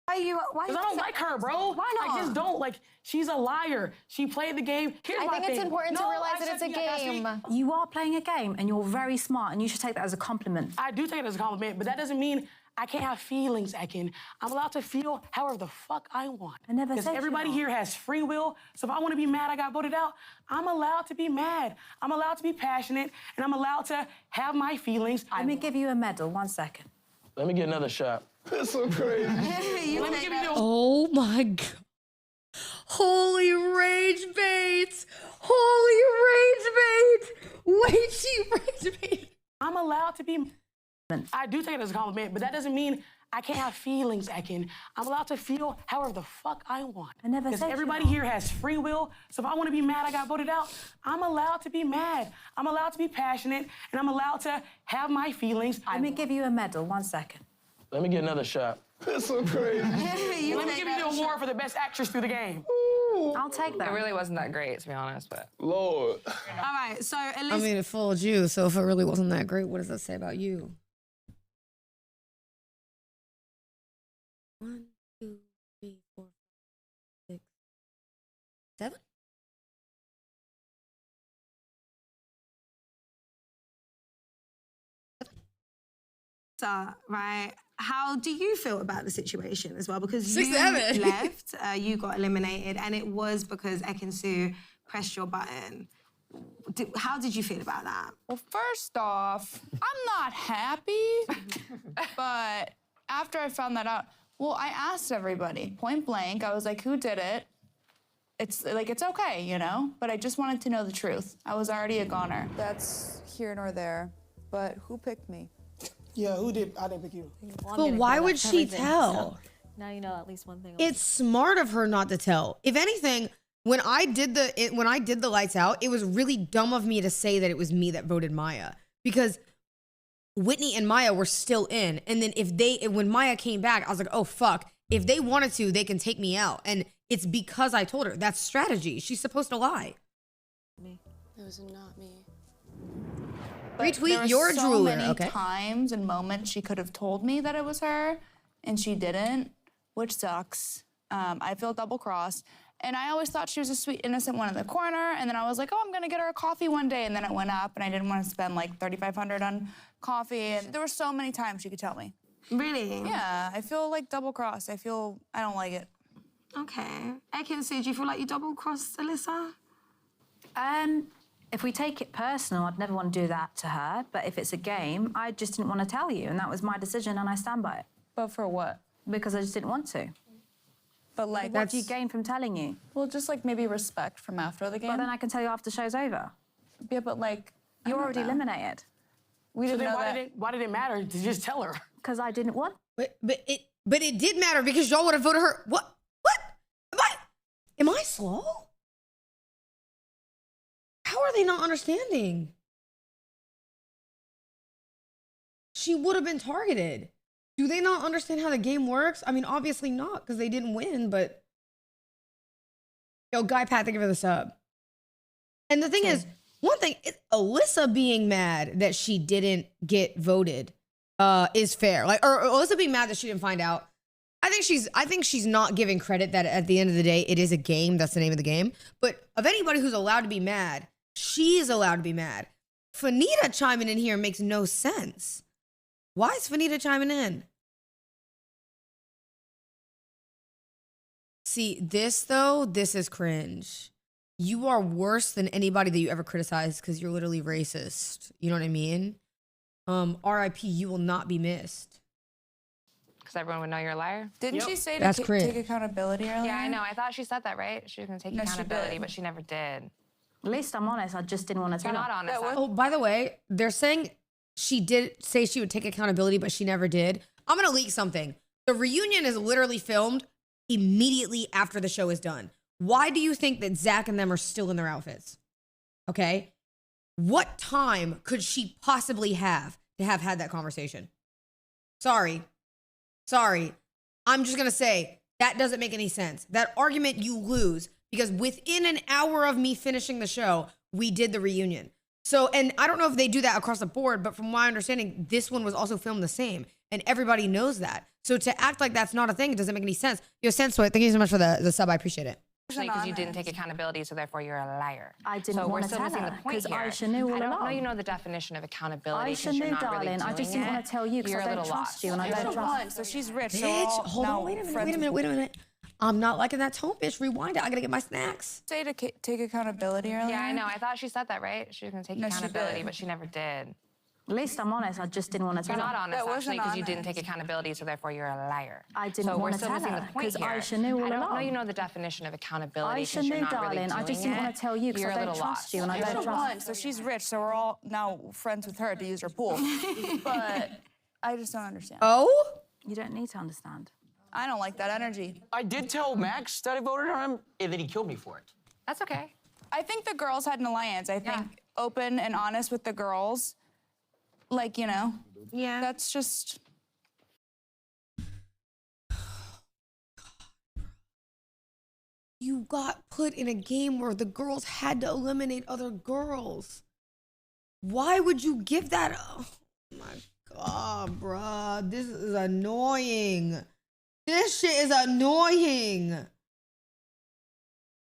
[SPEAKER 17] Why?
[SPEAKER 20] Because I don't like her, bro.
[SPEAKER 17] Why not?
[SPEAKER 20] I just don't. Like, she's a liar. She played the game. Here's
[SPEAKER 2] I
[SPEAKER 20] my
[SPEAKER 2] think it's
[SPEAKER 20] thing.
[SPEAKER 2] important to
[SPEAKER 20] No,
[SPEAKER 2] realize
[SPEAKER 20] I
[SPEAKER 2] that it's
[SPEAKER 20] said-
[SPEAKER 2] a
[SPEAKER 20] can I speak?
[SPEAKER 2] game.
[SPEAKER 3] You are playing a game and you're very smart and you should take that as a compliment.
[SPEAKER 20] I do take it as a compliment, but that doesn't mean I can't have feelings, Ekin. I'm allowed to feel however the fuck I want.
[SPEAKER 3] I never
[SPEAKER 20] Because
[SPEAKER 3] said you
[SPEAKER 20] everybody
[SPEAKER 3] are.
[SPEAKER 20] here has free will. So if I want to be mad I got voted out, I'm allowed to be mad. I'm allowed to be passionate, and I'm allowed to have my feelings.
[SPEAKER 3] Let me give you a medal, 1 second.
[SPEAKER 11] Let me get another shot. That's so crazy.
[SPEAKER 20] Let me give you the
[SPEAKER 1] Oh my God. Holy rage bait. Holy rage bait. Wait, she rage bait.
[SPEAKER 20] I'm allowed to be. I do take it as a compliment, but that doesn't mean I can't have feelings, Ekin. I'm allowed to feel however the fuck I want.
[SPEAKER 3] I never
[SPEAKER 20] Because
[SPEAKER 3] said you
[SPEAKER 20] everybody
[SPEAKER 3] are.
[SPEAKER 20] here has free will. So if I want to be mad I got voted out, I'm allowed to be mad. I'm allowed to be passionate, and I'm allowed to have my feelings.
[SPEAKER 3] Let me give you a medal, 1 second.
[SPEAKER 11] Let me get another shot. That's so crazy.
[SPEAKER 20] Let me give you the award for the best actress through the game.
[SPEAKER 3] I'll take that.
[SPEAKER 10] It really wasn't that great, to be honest, but.
[SPEAKER 11] Lord.
[SPEAKER 17] All right, so
[SPEAKER 1] I mean, it fooled you. So if it really wasn't that great, what does that say about you? 1, 2, 3, 4, 6, 7.
[SPEAKER 17] right, how do you feel about the situation as well? Because
[SPEAKER 1] 6,
[SPEAKER 17] you
[SPEAKER 1] 7.
[SPEAKER 17] left, you got eliminated, and it was because Ekin-Su pressed your button. How did you feel about that?
[SPEAKER 2] Well, first off, I'm not happy, but after I found that out, well, I asked everybody point blank. I was like, who did it? It's like, it's okay, you know? But I just wanted to know the truth. I was already a goner.
[SPEAKER 7] That's here nor there, but who picked me?
[SPEAKER 20] Yeah, who did? I didn't pick you.
[SPEAKER 1] But why would she tell?
[SPEAKER 14] Now you know at least one thing.
[SPEAKER 1] It's smart of her not to tell. If anything, when I did the lights out, it was really dumb of me to say that it was me that voted Maya, because Whitney and Maya were still in. And then when Maya came back, I was like, oh fuck. If they wanted to, they can take me out. And it's because I told her. That's strategy. She's supposed to lie.
[SPEAKER 7] It was not me.
[SPEAKER 2] But
[SPEAKER 1] Retweet
[SPEAKER 2] there were
[SPEAKER 1] your
[SPEAKER 2] so
[SPEAKER 1] jeweler,
[SPEAKER 2] many
[SPEAKER 1] okay?
[SPEAKER 2] times and moments she could have told me that it was her, and she didn't, which sucks. I feel double-crossed. And I always thought she was a sweet, innocent one in the corner, and then I was like, oh, I'm gonna get her a coffee one day, and then it went up, and I didn't want to spend like $3,500 on coffee, and there were so many times she could tell me.
[SPEAKER 17] Really?
[SPEAKER 2] Yeah, I feel like double-crossed. I don't like it.
[SPEAKER 17] Okay. Ekin-Su, do you feel like you double-crossed Alyssa?
[SPEAKER 3] If we take it personal, I'd never want to do that to her. But if it's a game, I just didn't want to tell you, and that was my decision, and I stand by it.
[SPEAKER 2] But for what?
[SPEAKER 3] Because I just didn't want to.
[SPEAKER 2] But like,
[SPEAKER 3] What do you gain from telling you?
[SPEAKER 2] Well, just like maybe respect from after the game.
[SPEAKER 3] But then I can tell you after the show's over.
[SPEAKER 2] Yeah, but like,
[SPEAKER 3] You're already eliminated.
[SPEAKER 2] We
[SPEAKER 20] So
[SPEAKER 2] didn't
[SPEAKER 20] then
[SPEAKER 2] know
[SPEAKER 20] why
[SPEAKER 2] that.
[SPEAKER 20] why did it matter to just tell her?
[SPEAKER 3] Because I didn't want.
[SPEAKER 1] But it did matter because y'all would have voted her. What? Am I slow? How are they not understanding? She would have been targeted. Do they not understand how the game works? I mean, obviously not, because they didn't win, but... Yo, Guy Pat, thank you for the sub. And the thing is, one thing, Alyssa being mad that she didn't get voted is fair. Like, or Alyssa being mad that she didn't find out. I think she's not giving credit that at the end of the day, it is a game. That's the name of the game. But of anybody who's allowed to be mad, she is allowed to be mad. Fanita chiming in here makes no sense. Why is Fanita chiming in? See, this is cringe. you are worse than anybody that you ever criticized because you're literally racist. You know what I mean? R.I.P. You will not be missed.
[SPEAKER 10] Because everyone would know you're a liar.
[SPEAKER 2] Didn't she say
[SPEAKER 1] That's
[SPEAKER 2] to
[SPEAKER 1] crit.
[SPEAKER 2] take accountability earlier?
[SPEAKER 10] Yeah, I know. I thought she said that, right? She was going to take
[SPEAKER 2] No, she
[SPEAKER 10] accountability,
[SPEAKER 2] did.
[SPEAKER 10] but she never did.
[SPEAKER 3] At least I'm honest. I just didn't want to tell
[SPEAKER 10] You're
[SPEAKER 3] her.
[SPEAKER 10] not honest.
[SPEAKER 1] Oh, by the way, they're saying she did say she would take accountability, but she never did. I'm going to leak something. The reunion is literally filmed immediately after the show is done. Why do you think that Zach and them are still in their outfits? Okay. What time could she possibly have to have had that conversation? Sorry. I'm just going to say that doesn't make any sense. That argument you lose because within an hour of me finishing the show, we did the reunion. So, and I don't know if they do that across the board, but from my understanding, this one was also filmed the same. And everybody knows that. So to act like that's not a thing, it doesn't make any sense. Yo, Sensoid, thank you so much for the sub. I appreciate it.
[SPEAKER 10] Because you didn't take accountability, so therefore you're a liar.
[SPEAKER 3] I didn't
[SPEAKER 10] so we're
[SPEAKER 3] want to
[SPEAKER 10] still
[SPEAKER 3] tell
[SPEAKER 10] missing
[SPEAKER 3] her
[SPEAKER 10] the point
[SPEAKER 3] because
[SPEAKER 10] here.
[SPEAKER 3] Aisha knew all
[SPEAKER 10] I don't know
[SPEAKER 3] along.
[SPEAKER 10] you know the definition of accountability.
[SPEAKER 3] Aisha
[SPEAKER 10] 'cause you're
[SPEAKER 3] knew,
[SPEAKER 10] not really
[SPEAKER 3] darling. I
[SPEAKER 10] doing
[SPEAKER 3] just didn't
[SPEAKER 10] it.
[SPEAKER 3] want to tell you because
[SPEAKER 10] You're
[SPEAKER 3] I
[SPEAKER 10] a
[SPEAKER 3] don't
[SPEAKER 10] little
[SPEAKER 3] trust
[SPEAKER 10] lost.
[SPEAKER 3] you and I don't trust.
[SPEAKER 2] One, so she's rich. So
[SPEAKER 1] Bitch,
[SPEAKER 2] we're all
[SPEAKER 1] hold
[SPEAKER 2] now
[SPEAKER 1] on, wait a
[SPEAKER 2] friends with-
[SPEAKER 1] minute. I'm not liking that tone, bitch. Rewind it. I gotta get my snacks.
[SPEAKER 2] Say to take accountability earlier.
[SPEAKER 10] Yeah, I know. I thought she said that, right? She was going to take
[SPEAKER 2] No, she
[SPEAKER 10] accountability,
[SPEAKER 2] did.
[SPEAKER 10] but she never did.
[SPEAKER 3] At least I'm honest. I just didn't want to tell
[SPEAKER 10] You're
[SPEAKER 3] her.
[SPEAKER 10] not honest,
[SPEAKER 2] That
[SPEAKER 10] actually,
[SPEAKER 2] wasn't
[SPEAKER 10] because you didn't
[SPEAKER 2] honest.
[SPEAKER 10] take accountability, so therefore you're a liar.
[SPEAKER 3] I didn't
[SPEAKER 10] so we're
[SPEAKER 3] want to
[SPEAKER 10] still
[SPEAKER 3] tell
[SPEAKER 10] missing
[SPEAKER 3] her
[SPEAKER 10] the point
[SPEAKER 3] because
[SPEAKER 10] here.
[SPEAKER 3] Aisha knew all
[SPEAKER 10] I don't
[SPEAKER 3] along.
[SPEAKER 10] know you know the definition of accountability.
[SPEAKER 3] Aisha
[SPEAKER 10] 'cause you're
[SPEAKER 3] knew,
[SPEAKER 10] not really
[SPEAKER 3] darling. I
[SPEAKER 10] doing
[SPEAKER 3] just didn't
[SPEAKER 10] it.
[SPEAKER 3] want to tell you because
[SPEAKER 10] You're
[SPEAKER 3] I
[SPEAKER 10] a
[SPEAKER 3] don't
[SPEAKER 10] little
[SPEAKER 3] trust
[SPEAKER 10] lost.
[SPEAKER 3] you and I don't
[SPEAKER 2] She's
[SPEAKER 3] trust.
[SPEAKER 2] one, so she's rich. So we're all now friends with her to use her pool. But I just don't understand.
[SPEAKER 1] Oh?
[SPEAKER 3] You don't need to understand.
[SPEAKER 2] I don't like that energy.
[SPEAKER 8] I did tell Max that I voted on him, and then he killed me for it.
[SPEAKER 10] That's okay.
[SPEAKER 2] I think the girls had an alliance. I think open and honest with the girls. Like, you know.
[SPEAKER 1] Yeah.
[SPEAKER 2] That's just.
[SPEAKER 1] You got put in a game where the girls had to eliminate other girls. Why would you give that? Oh my God, bruh. This is annoying. This shit is annoying.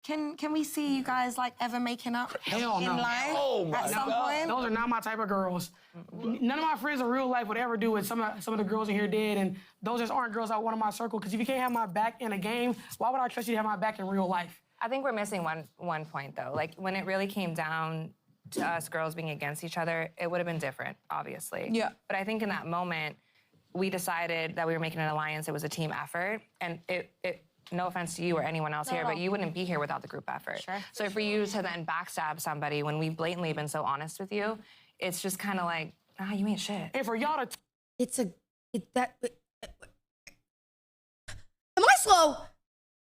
[SPEAKER 17] Can we see you guys like ever making up
[SPEAKER 20] Hell
[SPEAKER 17] in
[SPEAKER 20] no.
[SPEAKER 17] life
[SPEAKER 20] Oh my
[SPEAKER 17] at some
[SPEAKER 20] God.
[SPEAKER 17] point?
[SPEAKER 20] Those are not my type of girls. None of my friends in real life would ever do what some of the girls in here did, and those just aren't girls I want in my circle. Because if you can't have my back in a game, why would I trust you to have my back in real life?
[SPEAKER 10] I think we're missing one point, though. Like, when it really came down to us girls being against each other, it would have been different, obviously.
[SPEAKER 2] Yeah.
[SPEAKER 10] But I think in that moment, we decided that we were making an alliance. It was a team effort. And it no offense to you or anyone else here, but you wouldn't be here without the group effort.
[SPEAKER 19] Sure.
[SPEAKER 10] So for you to then backstab somebody when we've blatantly been so honest with you, it's just kind of like, you ain't shit.
[SPEAKER 20] And for y'all to...
[SPEAKER 1] Am I slow?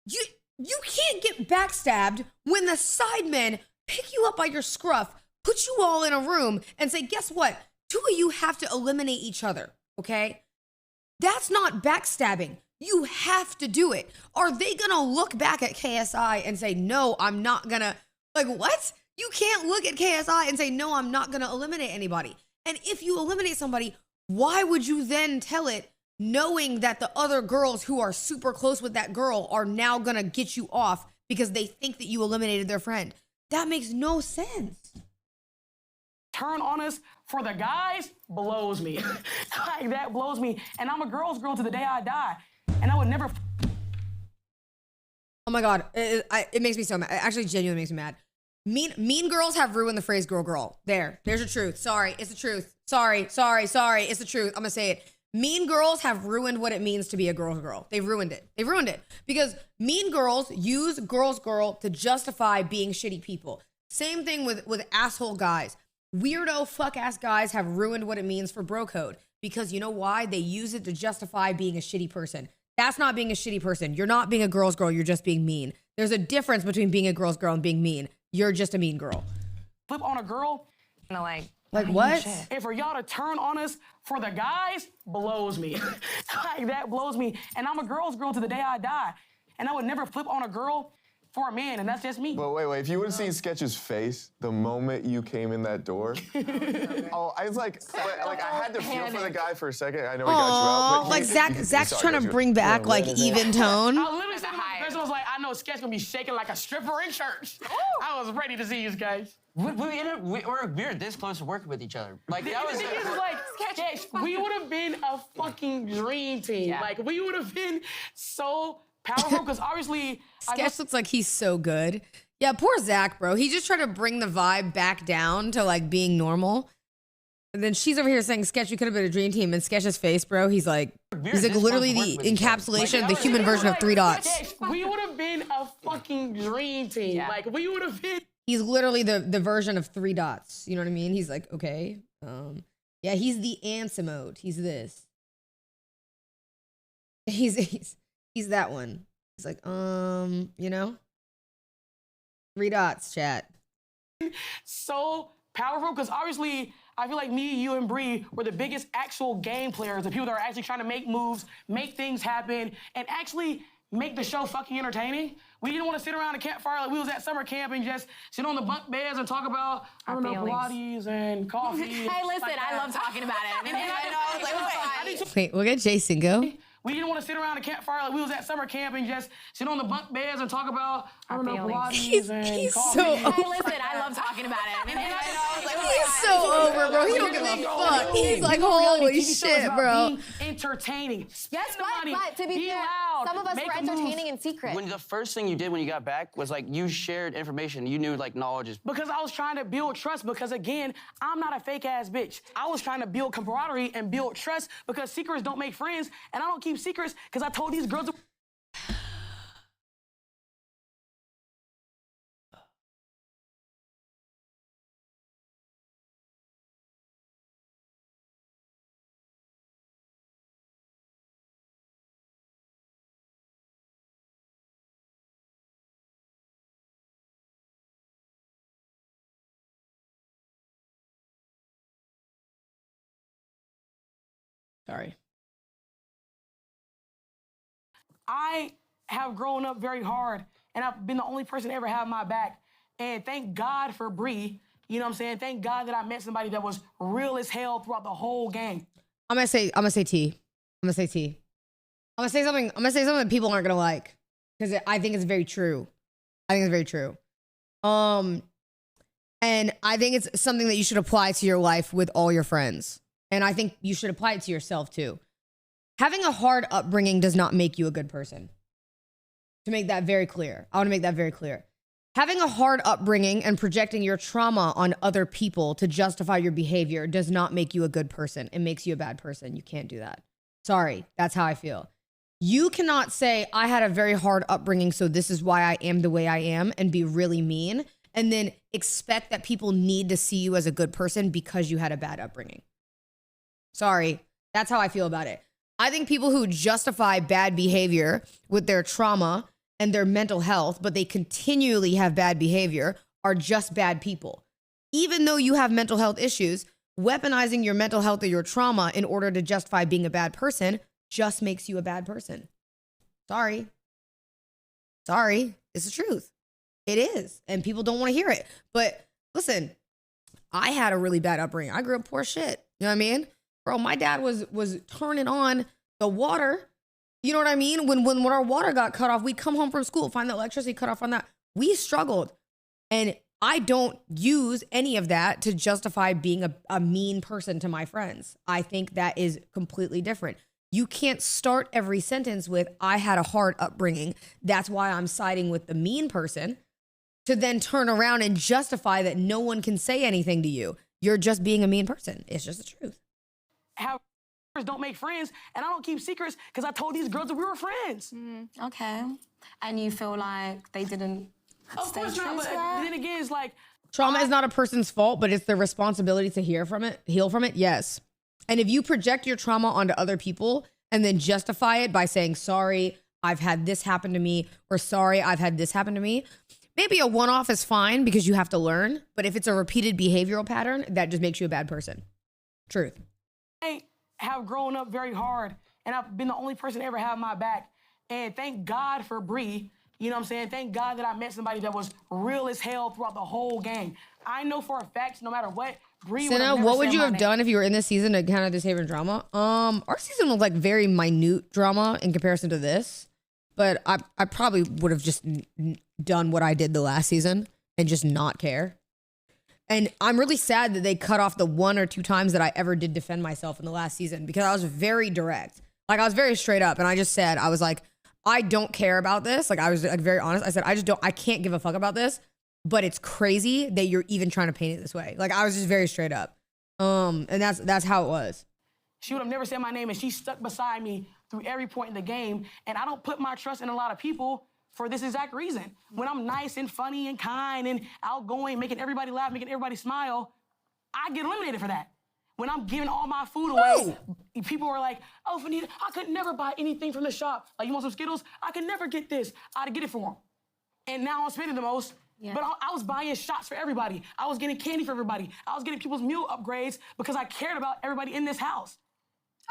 [SPEAKER 1] You can't get backstabbed when the sidemen pick you up by your scruff, put you all in a room, and say, guess what? Two of you have to eliminate each other, okay? That's not backstabbing. You have to do it. Are they gonna look back at KSI and say, no, I'm not gonna, like, what? You can't look at KSI and say, no, I'm not gonna eliminate anybody. And if you eliminate somebody, why would you then tell it knowing that the other girls who are super close with that girl are now gonna get you off because they think that you eliminated their friend? That makes no sense.
[SPEAKER 20] Turn on us for the guys blows me. Like, that blows me. And I'm a girl's girl to the day I die. And I would never...
[SPEAKER 1] Oh my God, it makes me so mad. It actually genuinely makes me mad. Mean girls have ruined the phrase girl. There's the truth. Sorry, it's the truth. Sorry, it's the truth. I'm gonna say it. Mean girls have ruined what it means to be a girl's girl. They've ruined it. Because mean girls use girl's girl to justify being shitty people. Same thing with asshole guys. Weirdo fuck ass guys have ruined what it means for bro code. Because you know why? They use it to justify being a shitty person. That's not being a shitty person. You're not being a girl's girl. You're just being mean. There's a difference between being a girl's girl and being mean. You're just a mean girl.
[SPEAKER 20] Flip on a girl.
[SPEAKER 10] And like
[SPEAKER 1] what?
[SPEAKER 20] And for y'all to turn on us for the guys blows me. Like, that blows me. And I'm a girl's girl to the day I die. And I would never flip on a girl for a man, and that's just me.
[SPEAKER 23] Well, wait. If you would have seen Sketch's face the moment you came in that door, I was like, I had to feel for the guy for a second. I know he got you out. But
[SPEAKER 1] Like Zach's trying to bring back like even tone.
[SPEAKER 20] I literally said to my person was like, I know Sketch gonna be shaking like a stripper in church. I was ready to see you guys.
[SPEAKER 8] We were this close to working with each other. Like, that was...
[SPEAKER 20] It's like, Sketch, we would have been a fucking dream team.
[SPEAKER 8] Yeah.
[SPEAKER 20] Like, we would have been so powerful, because obviously...
[SPEAKER 1] Sketch looks like he's so good. Yeah, poor Zach, bro. He just tried to bring the vibe back down to like being normal. And then she's over here saying, Sketch, we could have been a dream team. And Sketch's face, bro, he's like literally the encapsulation, the human version of 3 dots.
[SPEAKER 20] We would have been a fucking dream team.
[SPEAKER 10] Yeah.
[SPEAKER 20] Like, we would have been.
[SPEAKER 1] He's literally the version of 3 dots. You know what I mean? He's like, okay. Yeah, he's the answer mode. He's this. He's that one. He's like, you know? 3 dots, chat.
[SPEAKER 20] So powerful because obviously I feel like me, you, and Bree were the biggest actual game players, the people that are actually trying to make moves, make things happen, and actually make the show fucking entertaining. We didn't want to sit around a campfire like we was at summer camp and just sit on the bunk beds and talk about, I don't know, Pilates and coffee.
[SPEAKER 19] Hey, listen, I love talking about it. And I was like,
[SPEAKER 1] Wait, we'll get Jason go.
[SPEAKER 20] We didn't want to sit around a campfire like we was at summer camp and just sit on the bunk beds and talk about, I don't know, Pilates and coffee.
[SPEAKER 19] Hey, listen, I love talking about it. And I was like,
[SPEAKER 1] He's so over, bro. He don't give a fuck. He's like, holy shit, bro.
[SPEAKER 20] Entertaining.
[SPEAKER 19] Yes, but to be fair, some of us were entertaining in secret.
[SPEAKER 8] When the first thing you did when you got back was like you shared information. You knew like knowledge is.
[SPEAKER 20] Because I was trying to build trust because again, I'm not a fake ass bitch. I was trying to build camaraderie and build trust because secrets don't make friends and I don't keep secrets because I told these girls.
[SPEAKER 1] Sorry.
[SPEAKER 20] I have grown up very hard, and I've been the only person to ever have my back. And thank God for Bree. You know what I'm saying? Thank God that I met somebody that was real as hell throughout the whole game.
[SPEAKER 1] I'm gonna say T. I'm gonna say T. I'm gonna say something that people aren't gonna like. Because I think it's very true. And I think it's something that you should apply to your life with all your friends. And I think you should apply it to yourself too. Having a hard upbringing does not make you a good person. To make that very clear. I want to make that very clear. Having a hard upbringing and projecting your trauma on other people to justify your behavior does not make you a good person. It makes you a bad person. You can't do that. Sorry, that's how I feel. You cannot say, I had a very hard upbringing, so this is why I am the way I am, and be really mean, and then expect that people need to see you as a good person because you had a bad upbringing. Sorry, that's how I feel about it. I think people who justify bad behavior with their trauma and their mental health, but they continually have bad behavior, are just bad people. Even though you have mental health issues, weaponizing your mental health or your trauma in order to justify being a bad person just makes you a bad person. Sorry, it's the truth. It is, and people don't want to hear it. But listen, I had a really bad upbringing. I grew up poor shit. You know what I mean? Bro, my dad was turning on the water. You know what I mean? When our water got cut off, we'd come home from school, find the electricity cut off on that. We struggled. And I don't use any of that to justify being a mean person to my friends. I think that is completely different. You can't start every sentence with, I had a hard upbringing, that's why I'm siding with the mean person, to then turn around and justify that no one can say anything to you. You're just being a mean person. It's just the truth.
[SPEAKER 20] How don't make friends, and I don't keep secrets because I told these girls that we were friends.
[SPEAKER 17] Okay. And you feel like they didn't stay true to that?
[SPEAKER 20] Then again, it's like
[SPEAKER 1] trauma is not a person's fault, but it's their responsibility to heal from it. Yes. And if you project your trauma onto other people and then justify it by saying, sorry, I've had this happen to me, or sorry, I've had this happen to me, maybe a one-off is fine because you have to learn. But if it's a repeated behavioral pattern, that just makes you a bad person. Truth.
[SPEAKER 20] I have grown up very hard, and I've been the only person to ever have my back. And thank God for Bree. You know what I'm saying? Thank God that I met somebody that was real as hell throughout the whole game. I know for a fact, no matter what, Bree would have
[SPEAKER 1] Senna,
[SPEAKER 20] never
[SPEAKER 1] what would
[SPEAKER 20] said
[SPEAKER 1] you
[SPEAKER 20] my
[SPEAKER 1] have
[SPEAKER 20] name.
[SPEAKER 1] done if you were in this season to kind of disable drama? Our season was like very minute drama in comparison to this, but I probably would have just done what I did the last season and just not care. And I'm really sad that they cut off the 1 or 2 times that I ever did defend myself in the last season, because I was very direct. Like, I was very straight up, and I just said, I was like, I don't care about this. Like I was like very honest. I said, I can't give a fuck about this, but it's crazy that you're even trying to paint it this way. Like I was just very straight up. And that's how it was.
[SPEAKER 20] She would have never said my name, and she stuck beside me through every point in the game. And I don't put my trust in a lot of people for this exact reason. When I'm nice and funny and kind and outgoing, making everybody laugh, making everybody smile, I get eliminated for that. When I'm giving all my food away, people are like, oh, Fanita, I could never buy anything from the shop. Like, you want some Skittles? I could never get this. I'd get it for them. And now I'm spending the most. Yeah. But I was buying shots for everybody. I was getting candy for everybody. I was getting people's meal upgrades because I cared about everybody in this house.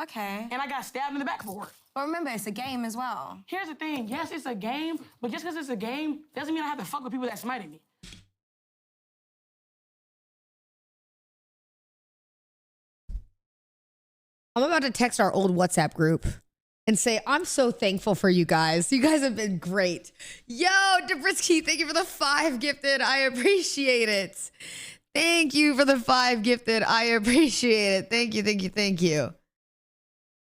[SPEAKER 17] Okay.
[SPEAKER 20] And I got stabbed in the back for it.
[SPEAKER 17] But remember, it's a game as well.
[SPEAKER 20] Here's the thing. Yes, it's a game, but just because it's a game doesn't mean I have to fuck with people that smited me.
[SPEAKER 1] I'm about to text our old WhatsApp group and say, I'm so thankful for you guys. You guys have been great. Yo, Dabrisky, thank you for the 5 gifted. I appreciate it. Thank you for the 5 gifted. I appreciate it. Thank you, thank you, thank you.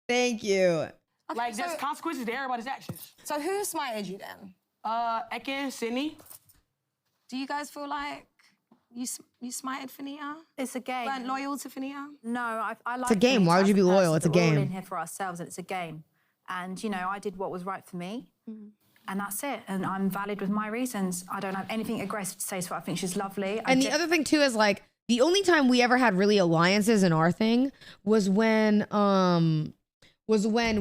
[SPEAKER 1] Thank you.
[SPEAKER 20] Okay, like, there's consequences to everybody's actions.
[SPEAKER 17] So who smited you then?
[SPEAKER 20] Ekin, Sydney.
[SPEAKER 17] Do you guys feel like you smited Fanita?
[SPEAKER 3] It's a game.
[SPEAKER 17] Weren't loyal to Fanita?
[SPEAKER 3] No, I like.
[SPEAKER 1] It's a game. Why would you be loyal? It's a game.
[SPEAKER 3] We're all in here for ourselves, and it's a game. And you know, I did what was right for me, and that's it. And I'm valid with my reasons. I don't have anything aggressive to say to her. I think she's lovely.
[SPEAKER 1] And the other thing too is like the only time we ever had really alliances in our thing was when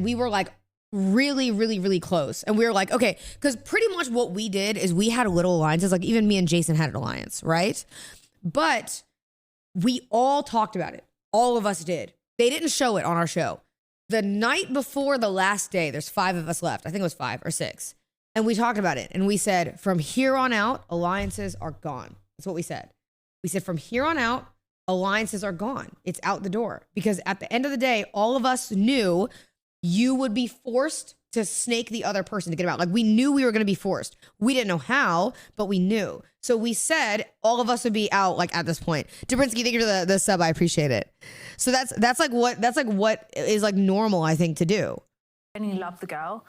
[SPEAKER 1] we were like really, really, really close. And we were like, okay, because pretty much what we did is we had little alliances. Like even me and Jason had an alliance, right? But we all talked about it. All of us did. They didn't show it on our show. The night before the last day, there's 5 of us left. I think it was 5 or 6. And we talked about it. And we said, from here on out, alliances are gone. That's what we said. We said, from here on out, alliances are gone. It's out the door. Because at the end of the day, all of us knew you would be forced to snake the other person to get him out. Like we knew we were going to be forced. We didn't know how, but we knew. So we said all of us would be out like at this point. Dabrinsky, thank you for the sub. I appreciate it. So that's like what is like normal, I think, to do.
[SPEAKER 3] I genuinely love the girl,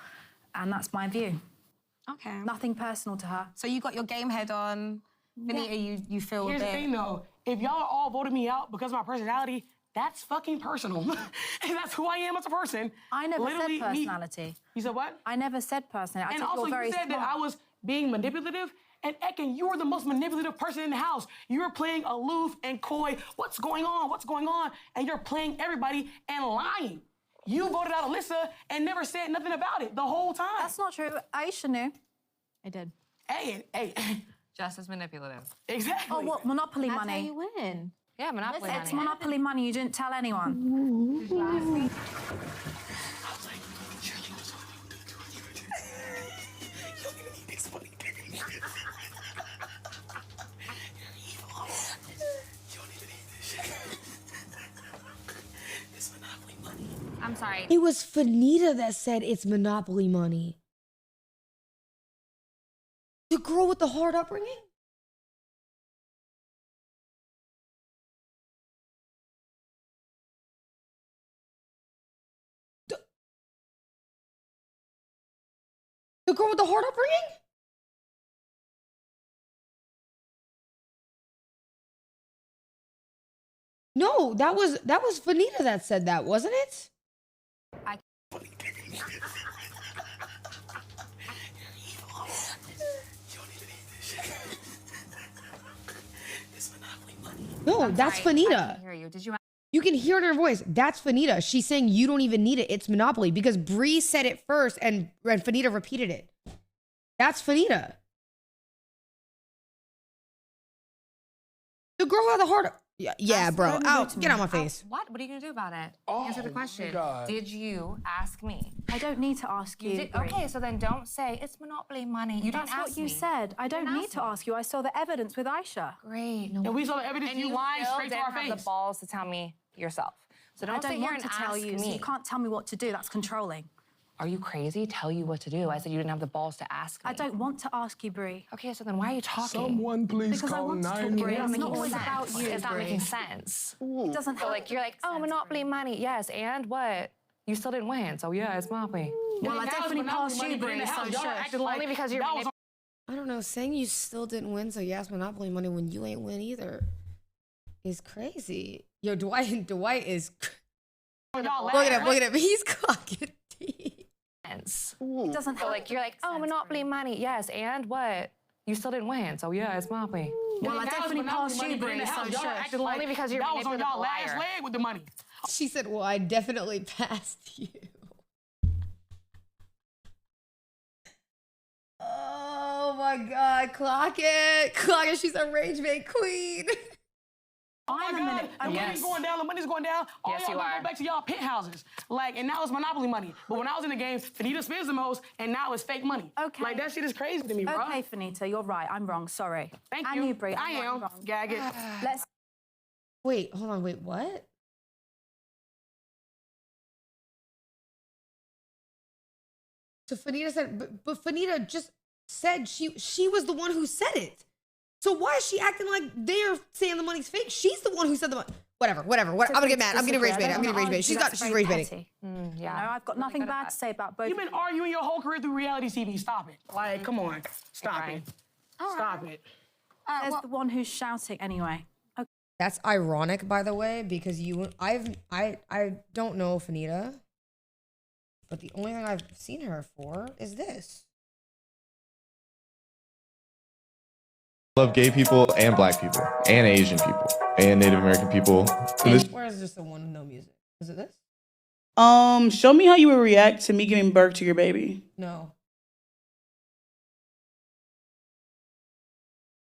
[SPEAKER 3] and that's my view.
[SPEAKER 17] Okay.
[SPEAKER 3] Nothing personal to her.
[SPEAKER 17] So you got your game head on. Fanita, you feel
[SPEAKER 20] Here's
[SPEAKER 17] a bit...
[SPEAKER 20] the thing though. If y'all all voted me out because of my personality, that's fucking personal. And that's who I am as a person.
[SPEAKER 3] I never
[SPEAKER 20] Literally,
[SPEAKER 3] said personality.
[SPEAKER 20] You said what?
[SPEAKER 3] I never said personality.
[SPEAKER 20] And also, you said that I was being manipulative. And Ekin, you were the most manipulative person in the house. You were playing aloof and coy. What's going on? What's going on? And you're playing everybody and lying. You voted out Alyssa and never said nothing about it the whole time.
[SPEAKER 3] That's not true. Aisha knew. I did.
[SPEAKER 20] Hey.
[SPEAKER 10] Just as manipulative.
[SPEAKER 20] Exactly.
[SPEAKER 3] Oh, what? Monopoly
[SPEAKER 19] That's
[SPEAKER 3] money.
[SPEAKER 19] how you win.
[SPEAKER 10] Yeah, Monopoly money.
[SPEAKER 3] It's Monopoly money. You didn't tell anyone.
[SPEAKER 10] I'm sorry.
[SPEAKER 1] It was Fanita that said it's Monopoly money. The girl with the hard upbringing? The girl with the hard upbringing? No, that was Fanita that said that, wasn't it? No, that's Fanita.
[SPEAKER 10] I can hear you. Did you?
[SPEAKER 1] You can hear it in her voice. That's Fanita. She's saying you don't even need it. It's Monopoly because Bree said it first and Fanita repeated it. That's Fanita. The girl had the heart. Yeah, bro. Out. Get out my face.
[SPEAKER 10] What? What are you gonna do about it? Answer the question. Did you ask me?
[SPEAKER 3] I don't need to ask you.
[SPEAKER 10] Okay, so then don't say it's Monopoly money. You didn't
[SPEAKER 3] That's
[SPEAKER 10] ask
[SPEAKER 3] what you
[SPEAKER 10] me.
[SPEAKER 3] said. I don't need to ask you. I saw the evidence with Aisha.
[SPEAKER 10] Great.
[SPEAKER 20] And we saw the evidence.
[SPEAKER 10] And
[SPEAKER 20] you lying
[SPEAKER 10] still
[SPEAKER 20] straight to
[SPEAKER 10] didn't
[SPEAKER 20] our
[SPEAKER 10] have
[SPEAKER 20] face.
[SPEAKER 10] the balls to tell me yourself. So
[SPEAKER 3] I
[SPEAKER 10] don't sit
[SPEAKER 3] don't
[SPEAKER 10] here
[SPEAKER 3] want
[SPEAKER 10] and
[SPEAKER 3] to tell
[SPEAKER 10] ask
[SPEAKER 3] you.
[SPEAKER 10] me.
[SPEAKER 3] So you can't tell me what to do. That's controlling.
[SPEAKER 10] Are you crazy? Tell you what to do. I said you didn't have the balls to ask me.
[SPEAKER 3] I don't want to ask you, Bree.
[SPEAKER 10] Okay, so then why are you talking?
[SPEAKER 11] Someone please
[SPEAKER 3] Because I
[SPEAKER 11] call
[SPEAKER 3] want to talk, Bree.
[SPEAKER 11] 911.
[SPEAKER 3] It's not always about you,
[SPEAKER 10] It's not
[SPEAKER 3] Bree.
[SPEAKER 10] making sense.
[SPEAKER 3] It doesn't
[SPEAKER 10] So
[SPEAKER 3] have
[SPEAKER 10] like you're like, oh, Monopoly money. Yes, and what? You still didn't win, so yeah, it's Monopoly.
[SPEAKER 20] Well, I definitely passed you, Bree, so sure.
[SPEAKER 10] Only because you're
[SPEAKER 1] I don't know. Saying you still didn't win, so you asked Monopoly money when you ain't win either is crazy. Yo, Dwight is. Look at him. He's clocking T.
[SPEAKER 10] It doesn't feel like you're like, oh, Monopoly money. Yes, and what? You still didn't win, so yeah, it's Monopoly.
[SPEAKER 20] Well, I definitely passed you, Bree, so sure.
[SPEAKER 10] Only because you're
[SPEAKER 20] that was on
[SPEAKER 10] manipulative
[SPEAKER 20] y'all last
[SPEAKER 10] liar.
[SPEAKER 20] leg with the money.
[SPEAKER 1] She said, well, I definitely passed you. Oh my God, clock it. Clock it. She's a rage bait queen.
[SPEAKER 20] Oh my God, the money's going down, the money's going down. All
[SPEAKER 10] Yes,
[SPEAKER 20] y'all
[SPEAKER 10] you
[SPEAKER 20] gonna
[SPEAKER 10] are.
[SPEAKER 20] go back to y'all penthouses. Like, and now it's Monopoly money. But when I was in the game, Fanita spends the most, and now it's fake money.
[SPEAKER 19] Okay.
[SPEAKER 20] Like, that shit is crazy to me, bro.
[SPEAKER 19] Okay, Fanita, you're right. I'm wrong. Sorry.
[SPEAKER 20] Thank
[SPEAKER 19] and
[SPEAKER 20] you.
[SPEAKER 19] you, Brie.
[SPEAKER 20] I am. Gag it.
[SPEAKER 19] Let's.
[SPEAKER 1] Wait, hold on. Wait, what? So Fanita said, but Fanita just said she was the one who said it. So why is she acting like they're saying the money's fake? She's the one who said the money. Whatever. I'm gonna get mad. I'm getting rage baited. She's rage baiting.
[SPEAKER 19] Yeah. No, I've got nothing bad to say about both.
[SPEAKER 20] You've been arguing your whole career through reality TV. Stop it. Like, come on. Stop it. Stop it.
[SPEAKER 19] There's the one who's shouting anyway. Okay.
[SPEAKER 1] That's ironic, by the way, because I don't know Fanita, but the only thing I've seen her for is this.
[SPEAKER 13] I love gay people and black people and Asian people and Native American people.
[SPEAKER 1] Where's just the one with no music? Is it this?
[SPEAKER 15] Show me how you would react to me giving birth to your baby.
[SPEAKER 1] No.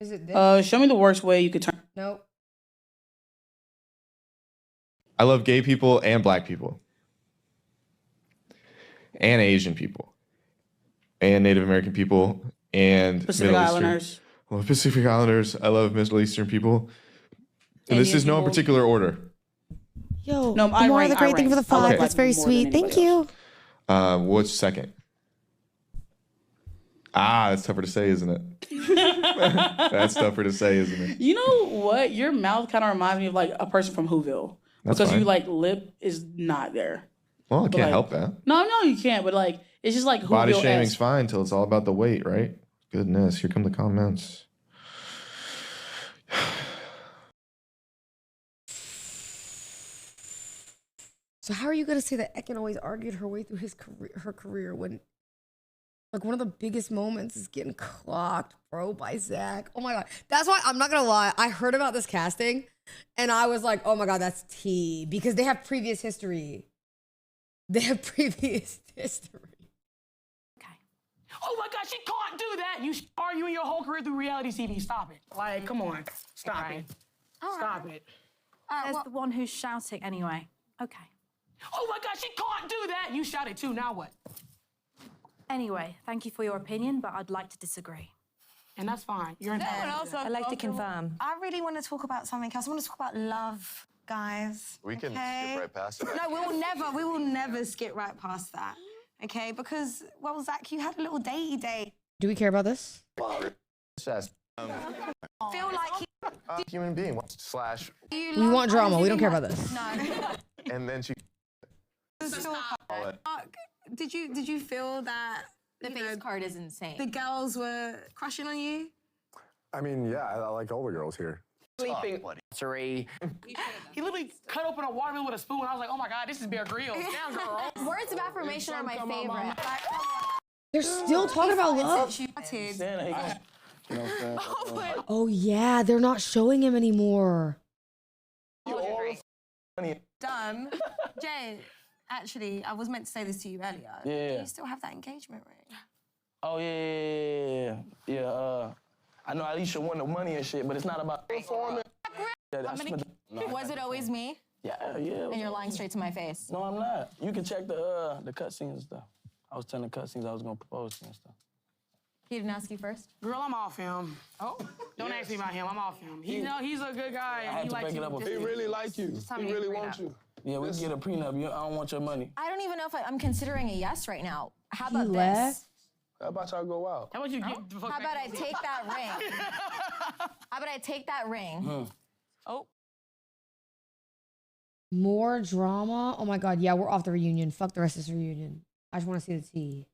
[SPEAKER 1] Is it this?
[SPEAKER 15] Show me the worst way you could turn.
[SPEAKER 1] Nope.
[SPEAKER 13] I love gay people and black people and Asian people and Native American people and
[SPEAKER 15] Pacific
[SPEAKER 13] Middle
[SPEAKER 15] Islanders.
[SPEAKER 13] Eastern. I love Pacific Islanders. I love Middle Eastern people. And this
[SPEAKER 15] Indian
[SPEAKER 13] is no
[SPEAKER 15] people.
[SPEAKER 13] particular order.
[SPEAKER 1] Yo,
[SPEAKER 15] No, I
[SPEAKER 1] Amora
[SPEAKER 15] rank-
[SPEAKER 1] the
[SPEAKER 15] I
[SPEAKER 1] Great, thank you for the
[SPEAKER 15] rank. I love
[SPEAKER 1] 5.
[SPEAKER 15] black
[SPEAKER 1] That's very
[SPEAKER 15] people more than
[SPEAKER 1] sweet. Thank
[SPEAKER 15] anybody
[SPEAKER 1] you.
[SPEAKER 13] What's second? That's tougher to say, isn't it? That's tougher to say, isn't it?
[SPEAKER 15] You know what? Your mouth kind of reminds me of like a person from Whoville.
[SPEAKER 13] That's
[SPEAKER 15] because
[SPEAKER 13] fine.
[SPEAKER 15] you like lip is not there.
[SPEAKER 13] Well, I
[SPEAKER 15] But,
[SPEAKER 13] can't
[SPEAKER 15] like,
[SPEAKER 13] help that.
[SPEAKER 15] No, you can't. But like, it's just like
[SPEAKER 13] Body
[SPEAKER 15] Whoville-esque.
[SPEAKER 13] shaming's fine till it's all about the weight, right? Goodness, here come the comments.
[SPEAKER 1] So how are you gonna say that Ekin always argued her way through her career when, like, one of the biggest moments is getting clocked, bro, by Zach? Oh my God. That's why I'm not gonna lie. I heard about this casting and I was like, oh my God, that's tea, because they have previous history. They have previous history.
[SPEAKER 20] Oh my God, she can't do that. You arguing your whole career through reality TV. Stop it. Like, come on. Stop it. Stop it.
[SPEAKER 19] There's the one who's shouting anyway. Okay.
[SPEAKER 20] Oh my God, she can't do that. You shouted too. Now what?
[SPEAKER 19] Anyway, thank you for your opinion, but I'd like to disagree.
[SPEAKER 20] And that's fine. You're entitled.
[SPEAKER 10] I'd like to confirm.
[SPEAKER 21] I really want to talk about something else. I want to talk about love, guys.
[SPEAKER 23] We can
[SPEAKER 21] okay?
[SPEAKER 23] skip right past it.
[SPEAKER 21] No, we will never skip right past that. Okay, because, well, Zach, you had a little datey day.
[SPEAKER 1] Do we care about this?
[SPEAKER 23] Says,
[SPEAKER 21] Feel like
[SPEAKER 23] human being slash.
[SPEAKER 1] We want drama. We don't care about this.
[SPEAKER 21] No.
[SPEAKER 23] And then she.
[SPEAKER 21] Did you feel that
[SPEAKER 19] The face card is insane.
[SPEAKER 21] the girls were crushing on you?
[SPEAKER 4] I mean, yeah, I like all the girls here.
[SPEAKER 5] Sleeping. Sorry.
[SPEAKER 20] He literally cut open a watermelon with a spoon. I was like, oh my God, this is Bear Grylls. Damn, girl.
[SPEAKER 17] Words of affirmation are my favorite.
[SPEAKER 1] They're still talking about love. Oh yeah, they're not showing him anymore.
[SPEAKER 21] Done. Jay, actually, I was meant to say this to you earlier.
[SPEAKER 18] Yeah.
[SPEAKER 21] Do you still have that engagement ring?
[SPEAKER 18] Oh, yeah. I know Alicia won the money and shit, but it's not about performing.
[SPEAKER 19] Was it always me?
[SPEAKER 18] Yeah.
[SPEAKER 19] And you're lying straight to my face.
[SPEAKER 18] No, I'm not. You can check the cutscenes and stuff. I was telling the cutscenes I was gonna propose to and stuff.
[SPEAKER 19] He didn't ask you first?
[SPEAKER 20] Girl, I'm off him. Oh, don't ask me about him. I'm off him. He's a good guy.
[SPEAKER 18] I had
[SPEAKER 20] He
[SPEAKER 18] to
[SPEAKER 20] likes
[SPEAKER 18] break it
[SPEAKER 20] you.
[SPEAKER 18] up a
[SPEAKER 11] He
[SPEAKER 18] few.
[SPEAKER 11] really like you. He really wants you.
[SPEAKER 18] Yeah, we can get a prenup. I don't want your money.
[SPEAKER 19] I don't even know if I'm considering a yes right now. How
[SPEAKER 1] He
[SPEAKER 19] about
[SPEAKER 1] left?
[SPEAKER 19] this?
[SPEAKER 11] How about y'all go out?
[SPEAKER 20] How about you get the fuck
[SPEAKER 19] How
[SPEAKER 20] back
[SPEAKER 19] about I
[SPEAKER 20] to me?
[SPEAKER 19] take that ring? How about I take that ring?
[SPEAKER 20] Oh.
[SPEAKER 1] More drama? Oh my God. Yeah, we're off the reunion. Fuck the rest of this reunion. I just want to see the tea.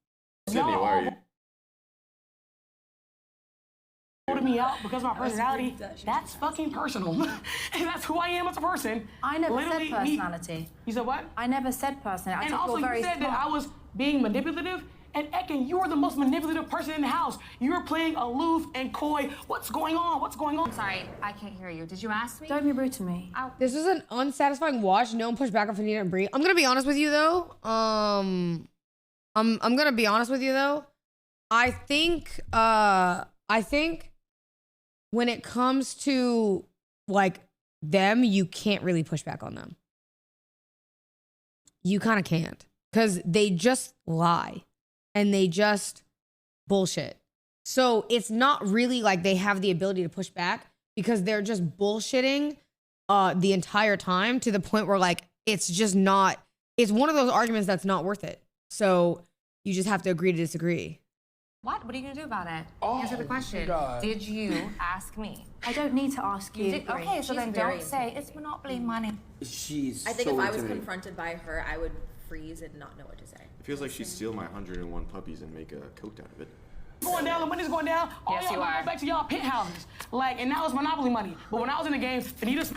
[SPEAKER 11] Sydney, why are you?
[SPEAKER 20] Holding me out because of my personality, that's fucking personal. And that's who I am as a person.
[SPEAKER 3] I never
[SPEAKER 20] Literally,
[SPEAKER 3] said personality.
[SPEAKER 20] You said what?
[SPEAKER 3] I never said personality.
[SPEAKER 20] And
[SPEAKER 3] I
[SPEAKER 20] also, you said that I was being manipulative. And Ekin, you were the most manipulative person in the house. You were playing aloof and coy. What's going on? What's going on?
[SPEAKER 10] Sorry, I can't hear you. Did you ask me?
[SPEAKER 3] Don't be rude to me.
[SPEAKER 1] This was an unsatisfying watch. No one pushed back on Fanita and Brie. I'm gonna be honest with you though. I'm gonna be honest with you though. I think when it comes to like them, you can't really push back on them. You kind of can't, because they just lie and they just bullshit. So it's not really like they have the ability to push back, because they're just bullshitting the entire time, to the point where like it's just not, it's one of those arguments that's not worth it. So you just have to agree to disagree.
[SPEAKER 10] What? What are you gonna do about it?
[SPEAKER 20] Oh,
[SPEAKER 10] Answer the question.
[SPEAKER 20] God.
[SPEAKER 10] Did you ask me?
[SPEAKER 3] I don't need to ask you.
[SPEAKER 10] Okay, so then don't say it's monopoly money.
[SPEAKER 18] She's
[SPEAKER 9] I think
[SPEAKER 18] so
[SPEAKER 9] if I was
[SPEAKER 18] intimidating.
[SPEAKER 9] confronted by her, I would freeze and not know what to say.
[SPEAKER 16] It feels like she'd steal my 101 puppies and make a coat out of it.
[SPEAKER 20] Going down, the money's going down. All
[SPEAKER 10] Yes,
[SPEAKER 20] y'all
[SPEAKER 10] you
[SPEAKER 20] going
[SPEAKER 10] are.
[SPEAKER 20] back to y'all penthouses. Like, and now it's monopoly money. But when I was in the games, Fanita.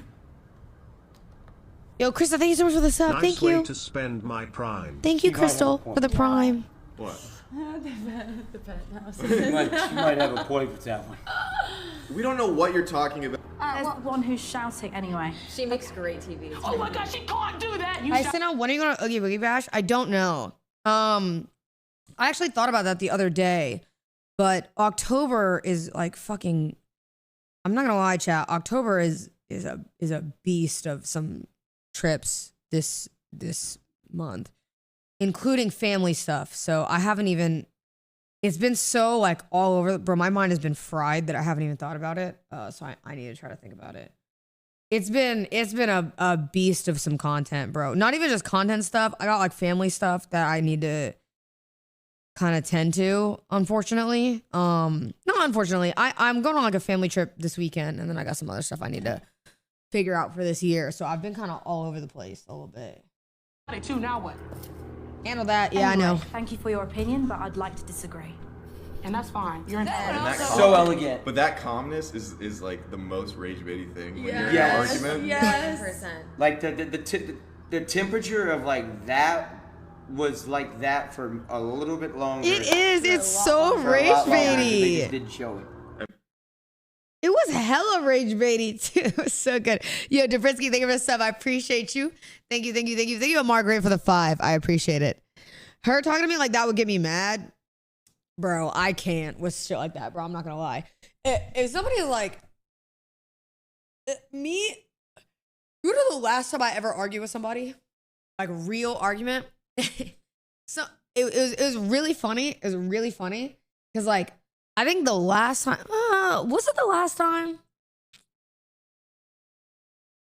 [SPEAKER 1] Yo, Crystal, thank you so much for the sub.
[SPEAKER 22] Nice
[SPEAKER 1] Thank
[SPEAKER 22] way
[SPEAKER 1] you.
[SPEAKER 22] to spend my prime.
[SPEAKER 1] Thank you, Crystal, for the prime.
[SPEAKER 16] What?
[SPEAKER 9] The penthouse.
[SPEAKER 18] You might have a point with that one.
[SPEAKER 16] We don't know what you're talking about.
[SPEAKER 3] There's the one who's shouting anyway.
[SPEAKER 9] She makes great TV. It's
[SPEAKER 20] Oh my
[SPEAKER 9] really
[SPEAKER 20] God, she can't do that. You
[SPEAKER 1] I
[SPEAKER 20] shot-
[SPEAKER 1] sent out, when are you going to Oogie Boogie Bash? I don't know. I actually thought about that the other day, but October is like fucking, I'm not gonna lie, chat. October is a beast of some trips this month, including family stuff. So I haven't even, it's been so like all over, bro. My mind has been fried that I haven't even thought about it. So I need to try to think about it. It's been a beast of some content, bro. Not even just content stuff. I got like family stuff that I need to kind of tend to, unfortunately. Not unfortunately. I'm going on like a family trip this weekend, and then I got some other stuff I need to figure out for this year. So I've been kind of all over the place a little bit.
[SPEAKER 20] Too, now what?
[SPEAKER 1] Handle that. Yeah,
[SPEAKER 3] Anyway,
[SPEAKER 1] I know.
[SPEAKER 3] Thank you for your opinion, but I'd like to disagree.
[SPEAKER 20] And that's fine. You're in
[SPEAKER 18] So elegant.
[SPEAKER 16] But that calmness is like the most rage baity thing when you're in an
[SPEAKER 18] Yes.
[SPEAKER 16] argument.
[SPEAKER 9] Yes.
[SPEAKER 18] Like the temperature of like that was like that for a little bit longer.
[SPEAKER 1] It is. It's so
[SPEAKER 18] For a
[SPEAKER 1] rage
[SPEAKER 18] lot longer, but They
[SPEAKER 1] baity.
[SPEAKER 18] just didn't show it.
[SPEAKER 1] It was hella rage baity too. It was so good. Yo, Dabrinsky, thank you for the sub. I appreciate you. Thank you. Thank you, Margaret, for the 5. I appreciate it. Her talking to me like that would get me mad. Bro, I can't with shit like that, bro. I'm not gonna lie. If somebody like me, you know the last time I ever argued with somebody, like real argument. So it was really funny. It was really funny because like I think the last time was it the last time?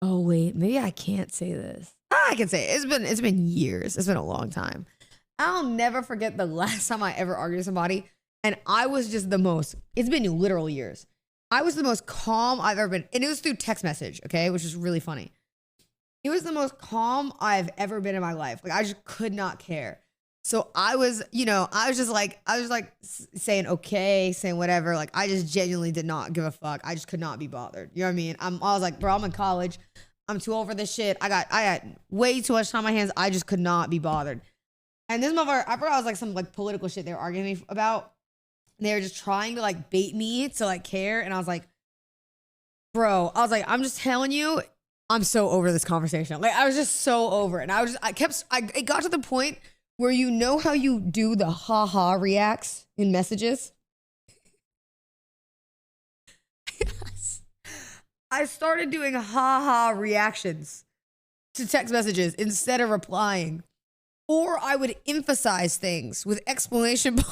[SPEAKER 1] Oh wait, maybe I can't say this. I can say it. It's been years. It's been a long time. I'll never forget the last time I ever argued with somebody, and I was just the most. It's been literal years. I was the most calm I've ever been, and it was through text message, okay, which is really funny. It was the most calm I've ever been in my life. Like I just could not care. So I was just like saying okay, saying whatever. Like I just genuinely did not give a fuck. I just could not be bothered. You know what I mean? I was like, bro, I'm in college. I'm too old for this shit. I got way too much time on my hands. I just could not be bothered. And this motherfucker, I forgot it was like some like political shit they were arguing me about. They were just trying to like bait me to like care. And I was like, bro, I'm just telling you, I'm so over this conversation. Like I was just so over it. And it got to the point where you know how you do the ha-ha reacts in messages? I started doing ha-ha reactions to text messages instead of replying. Or I would emphasize things with exclamation points.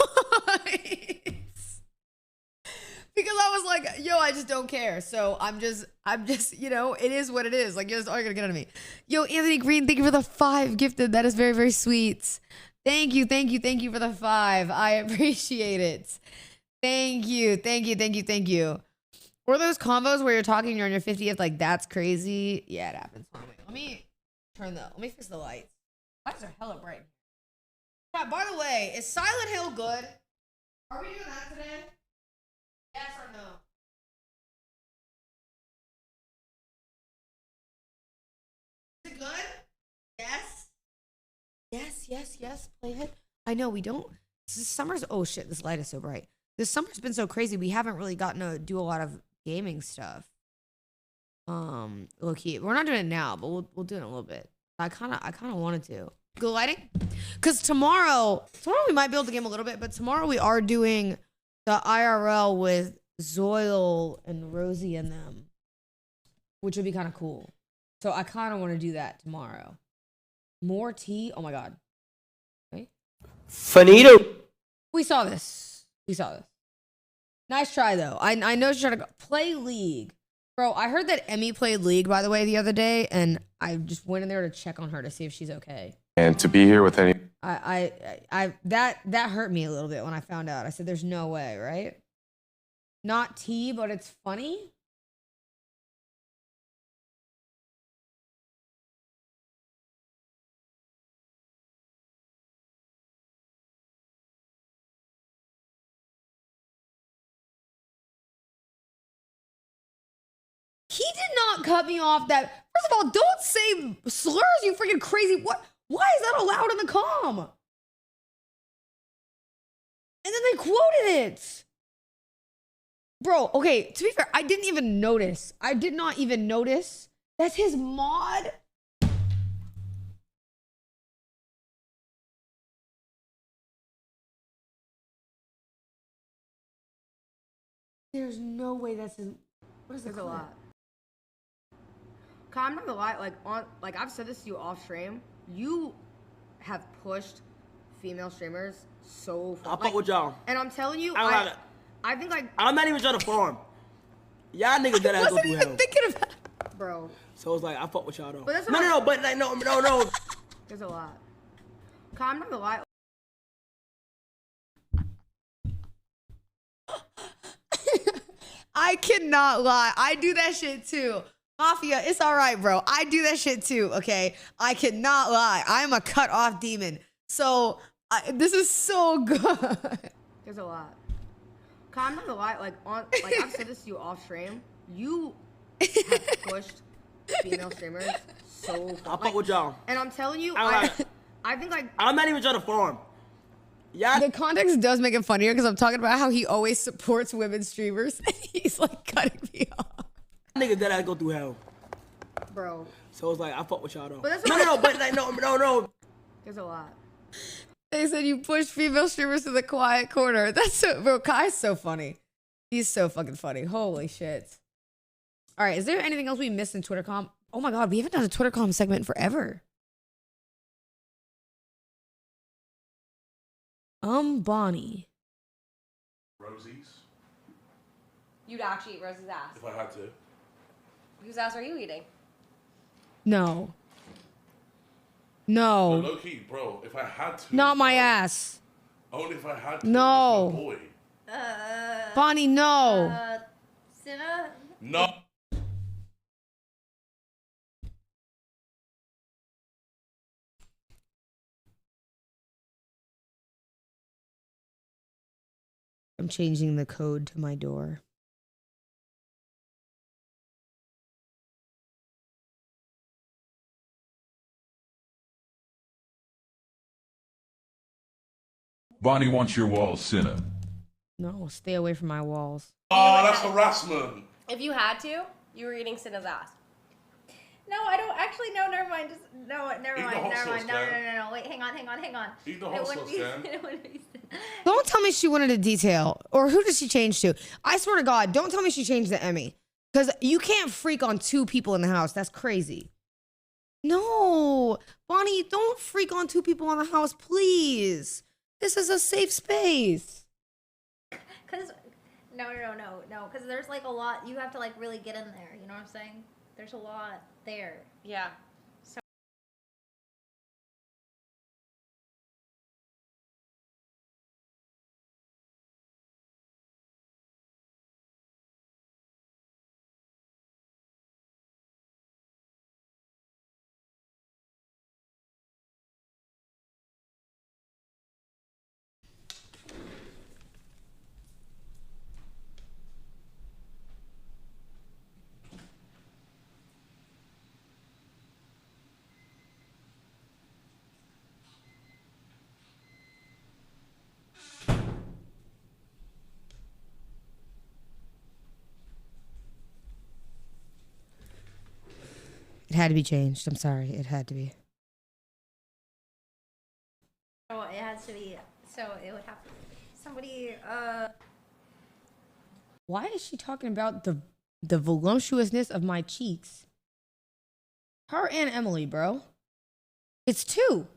[SPEAKER 1] Because I was like, yo, I just don't care. So I'm just, it is what it is. Like, you're just all you're gonna get out of me. Yo, Anthony Green, thank you for the 5 gifted. That is very, very sweet. Thank you for the 5. I appreciate it. Thank you. Or those combos where you're talking, you're on your 50th, like that's crazy. Yeah, it happens. Let me Turn the. Let me fix the lights. Lights are hella bright. Yeah, by the way, is Silent Hill good? Are we doing that today? Yes or no? Is it good? Yes. Yes. Play it. I know we don't. This summer's. Oh shit! This light is so bright. This summer's been so crazy. We haven't really gotten to do a lot of gaming stuff. Low key, we're not doing it now, but we'll do it in a little bit. I kind of wanted to. Good lighting? Because tomorrow we might be able to game a little bit, but tomorrow we are doing the IRL with Zoil and Rosie and them, which would be kind of cool. So I kind of want to do that tomorrow. More tea? Oh my God. Right?
[SPEAKER 6] Finito.
[SPEAKER 1] We saw this. Nice try, though. I know she's trying to play League. Bro, I heard that Emmy played League, by the way, the other day, and I just went in there to check on her to see if she's okay.
[SPEAKER 23] And to be here with any.
[SPEAKER 1] That hurt me a little bit when I found out. I said, "There's no way, right?" Not tea, but it's funny. He did not cut me off that. First of all, don't say slurs, you freaking crazy. What? Why is that allowed in the comm? And then they quoted it. Bro, okay, to be fair, I didn't even notice. I did not even notice. That's his mod? There's no way that's his. What is
[SPEAKER 10] There's
[SPEAKER 1] a
[SPEAKER 10] a
[SPEAKER 1] clip?
[SPEAKER 10] lot. I'm not gonna lie, like I've said this to you off stream. You have pushed female streamers so far.
[SPEAKER 6] I fuck with y'all.
[SPEAKER 10] And I'm telling you, I think like
[SPEAKER 6] I'm not even trying to farm. Y'all niggas that I go through hell.
[SPEAKER 1] Thinking of
[SPEAKER 10] bro.
[SPEAKER 6] So it's like I fuck with y'all though.
[SPEAKER 10] But that's
[SPEAKER 6] No, but like no.
[SPEAKER 10] There's a lot. I'm not gonna lie.
[SPEAKER 1] I cannot lie. I do that shit too. Mafia, it's all right, bro. I do that shit too, okay? I cannot lie. I'm a cut off demon. So this is so good.
[SPEAKER 10] There's a lot. I'm not gonna lie, like I've said this to you off stream. You have pushed female streamers so far.
[SPEAKER 6] I fuck with y'all.
[SPEAKER 10] And I'm telling you,
[SPEAKER 6] I
[SPEAKER 10] think like
[SPEAKER 6] I'm not even trying to farm. Yeah.
[SPEAKER 1] The context does make it funnier because I'm talking about how he always supports women streamers and he's like cutting me off.
[SPEAKER 6] Niggas that I go through hell.
[SPEAKER 10] Bro.
[SPEAKER 6] So it's like I fuck with y'all though.
[SPEAKER 10] But that's
[SPEAKER 6] but like no.
[SPEAKER 10] There's a lot.
[SPEAKER 1] They said you push female streamers to the quiet corner. That's so, bro. Kai's so funny. He's so fucking funny. Holy shit. All right, is there anything else we missed in TwitterCom? Oh my God, we haven't done a TwitterCom segment in forever. Bonnie.
[SPEAKER 11] Rosie's.
[SPEAKER 9] You'd actually eat Rose's ass.
[SPEAKER 11] If I had to.
[SPEAKER 9] Whose ass are you eating?
[SPEAKER 1] No.
[SPEAKER 11] No,
[SPEAKER 1] No.
[SPEAKER 11] low key, bro. If I had to.
[SPEAKER 1] Not my ass.
[SPEAKER 11] Only if I had to.
[SPEAKER 1] No.
[SPEAKER 11] That's my boy.
[SPEAKER 1] Bonnie, no.
[SPEAKER 9] Cinna?
[SPEAKER 11] No.
[SPEAKER 1] I'm changing the code to my door.
[SPEAKER 12] Bonnie wants your walls, Cinna.
[SPEAKER 1] No, stay away from my walls.
[SPEAKER 11] Oh, that's harassment.
[SPEAKER 9] If you had to, you were eating Cinna's ass. No, I don't actually. No, never mind. Just no, never
[SPEAKER 11] Eat the
[SPEAKER 9] mind.
[SPEAKER 11] hot
[SPEAKER 9] Never
[SPEAKER 11] sauce,
[SPEAKER 9] mind. No.
[SPEAKER 11] Dan.
[SPEAKER 9] Wait, hang on.
[SPEAKER 11] Eat the
[SPEAKER 9] It
[SPEAKER 11] hot
[SPEAKER 9] wouldn't
[SPEAKER 11] sauce,
[SPEAKER 9] be-
[SPEAKER 11] Dan.
[SPEAKER 9] it wouldn't be Cinna.
[SPEAKER 1] Don't tell me she wanted a detail. Or who did she change to? I swear to God, don't tell me she changed to Emmy. Because you can't freak on two people in the house. That's crazy. No. Bonnie, don't freak on two people in the house, please. This is a safe space.
[SPEAKER 9] Cause no. Cause there's like a lot. You have to like really get in there. You know what I'm saying? There's a lot there. Yeah.
[SPEAKER 1] had to be changed. I'm sorry. It had to be.
[SPEAKER 9] Oh, it has to be. So it would have to be somebody.
[SPEAKER 1] Why is she talking about the voluptuousness of my cheeks? Her and Emily, bro. It's 2.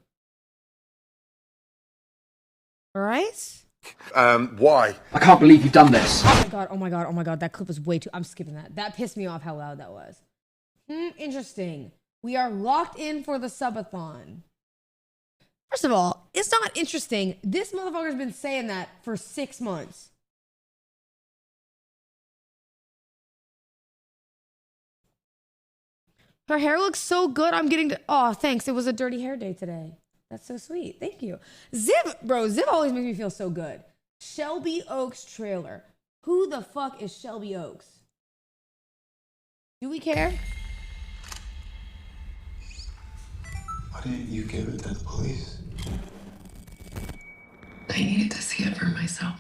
[SPEAKER 1] All right?
[SPEAKER 11] Why?
[SPEAKER 7] I can't believe you've done this.
[SPEAKER 1] Oh my god, oh my god, oh my god. That clip was way too... I'm skipping that. That pissed me off how loud that was. Interesting. We are locked in for the subathon. First of all, it's not interesting. This motherfucker's been saying that for 6 months. Her hair looks so good. I'm getting to... Oh, thanks. It was a dirty hair day today. That's so sweet. Thank you. Ziv, bro, Ziv always makes me feel so good. Shelby Oaks trailer. Who the fuck is Shelby Oaks? Do we care?
[SPEAKER 14] Why didn't you give it to the police?
[SPEAKER 22] I needed to see it for myself.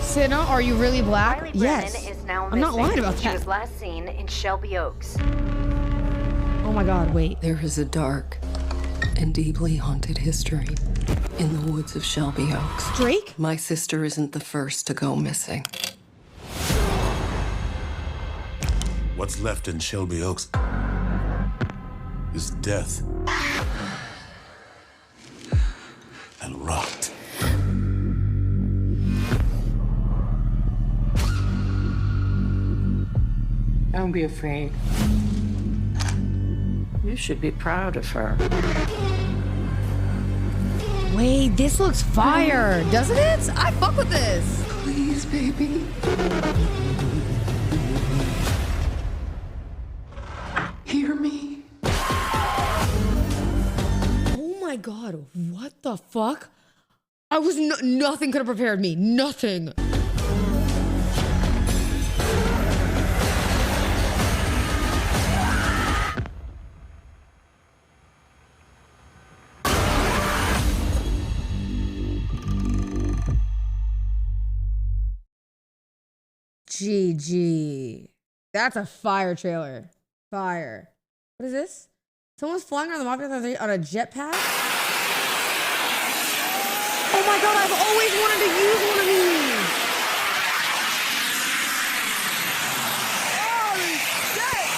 [SPEAKER 1] Cinna, are you really black?
[SPEAKER 24] Riley
[SPEAKER 1] Yes.
[SPEAKER 24] Brennan is now
[SPEAKER 1] I'm not
[SPEAKER 24] missing.
[SPEAKER 1] lying about
[SPEAKER 24] She
[SPEAKER 1] that.
[SPEAKER 24] was last seen in Shelby Oaks.
[SPEAKER 1] Oh my god, wait.
[SPEAKER 22] There is a dark and deeply haunted history in the woods of Shelby Oaks.
[SPEAKER 1] Drake?
[SPEAKER 22] My sister isn't the first to go missing.
[SPEAKER 11] What's left in Shelby Oaks is death and rot.
[SPEAKER 22] Don't be afraid. You should be proud of her.
[SPEAKER 1] Wait, this looks fire, doesn't it? I fuck with this.
[SPEAKER 22] Please, baby. Hear me.
[SPEAKER 1] Oh my god, what the fuck? I was nothing could have prepared me. Nothing. GG. That's a fire trailer. Fire. What is this? Someone's flying around the Mafia on a jetpack? Oh my god, I've always wanted to use one of these! Holy shit!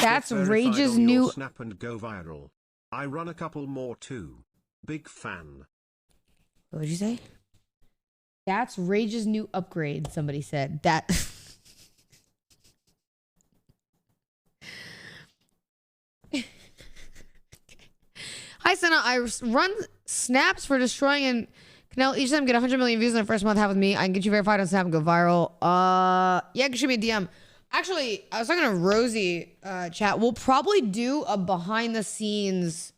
[SPEAKER 1] That's Rage's new...
[SPEAKER 25] Snap and go viral. I run a couple more too. Big fan.
[SPEAKER 1] What did you say? That's Rage's new upgrade, somebody said. That... Hi, Senna. I run snaps for destroying and Canal. Each time get 100 million views in the first month. Have with me. I can get you verified on Snap and go viral. Yeah, you can shoot me a DM. Actually, I was talking to Rosie chat. We'll probably do a behind the scenes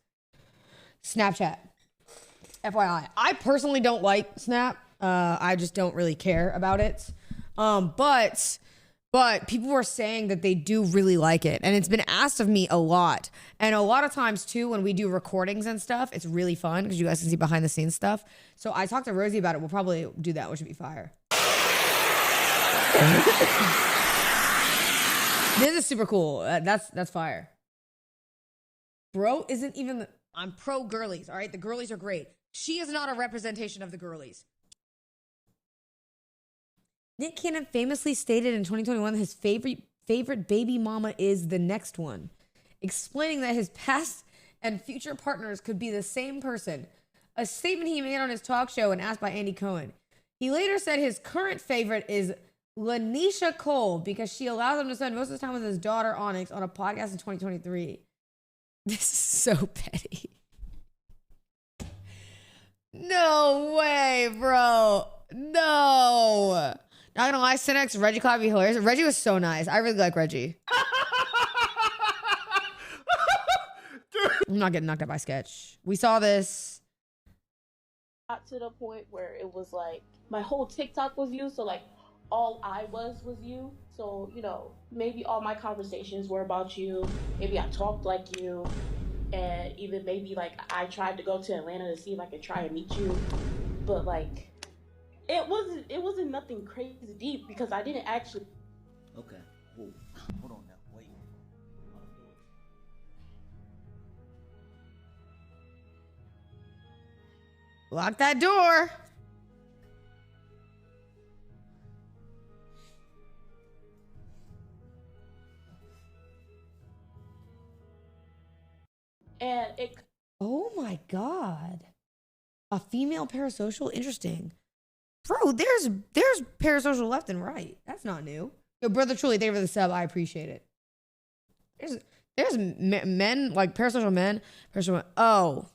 [SPEAKER 1] Snapchat. FYI. I personally don't like Snap. I just don't really care about it. But people were saying that they do really like it. And it's been asked of me a lot. And a lot of times, too, when we do recordings and stuff, it's really fun because you guys can see behind the scenes stuff. So I talked to Rosie about it. We'll probably do that, which would be fire. This is super cool. That's fire. Bro isn't even... I'm pro girlies, all right? The girlies are great. She is not a representation of the girlies. Nick Cannon famously stated in 2021 that his favorite baby mama is the next one, explaining that his past and future partners could be the same person, a statement he made on his talk show and asked by Andy Cohen. He later said his current favorite is Lanisha Cole because she allows him to spend most of his time with his daughter Onyx on a podcast in 2023. This is so petty. No way, bro. No. Not gonna lie, Cinex, Reggie Cloud be hilarious. Reggie was so nice. I really like Reggie. I'm not getting knocked out by Sketch. We saw this.
[SPEAKER 2] Got to the point where it was like my whole TikTok was you, so like all I was you. So, you know, maybe all my conversations were about you. Maybe I talked like you. And even maybe like I tried to go to Atlanta to see if I could try and meet you. But like it wasn't nothing crazy deep because I didn't actually.
[SPEAKER 6] Okay. Whoa. Hold on now. Wait.
[SPEAKER 1] Lock that door.
[SPEAKER 2] And it.
[SPEAKER 1] Oh my God. A female parasocial? Interesting. Bro, there's parasocial left and right. That's not new. Yo, brother, truly, thank you for the sub. I appreciate it. There's men, like parasocial men. Oh.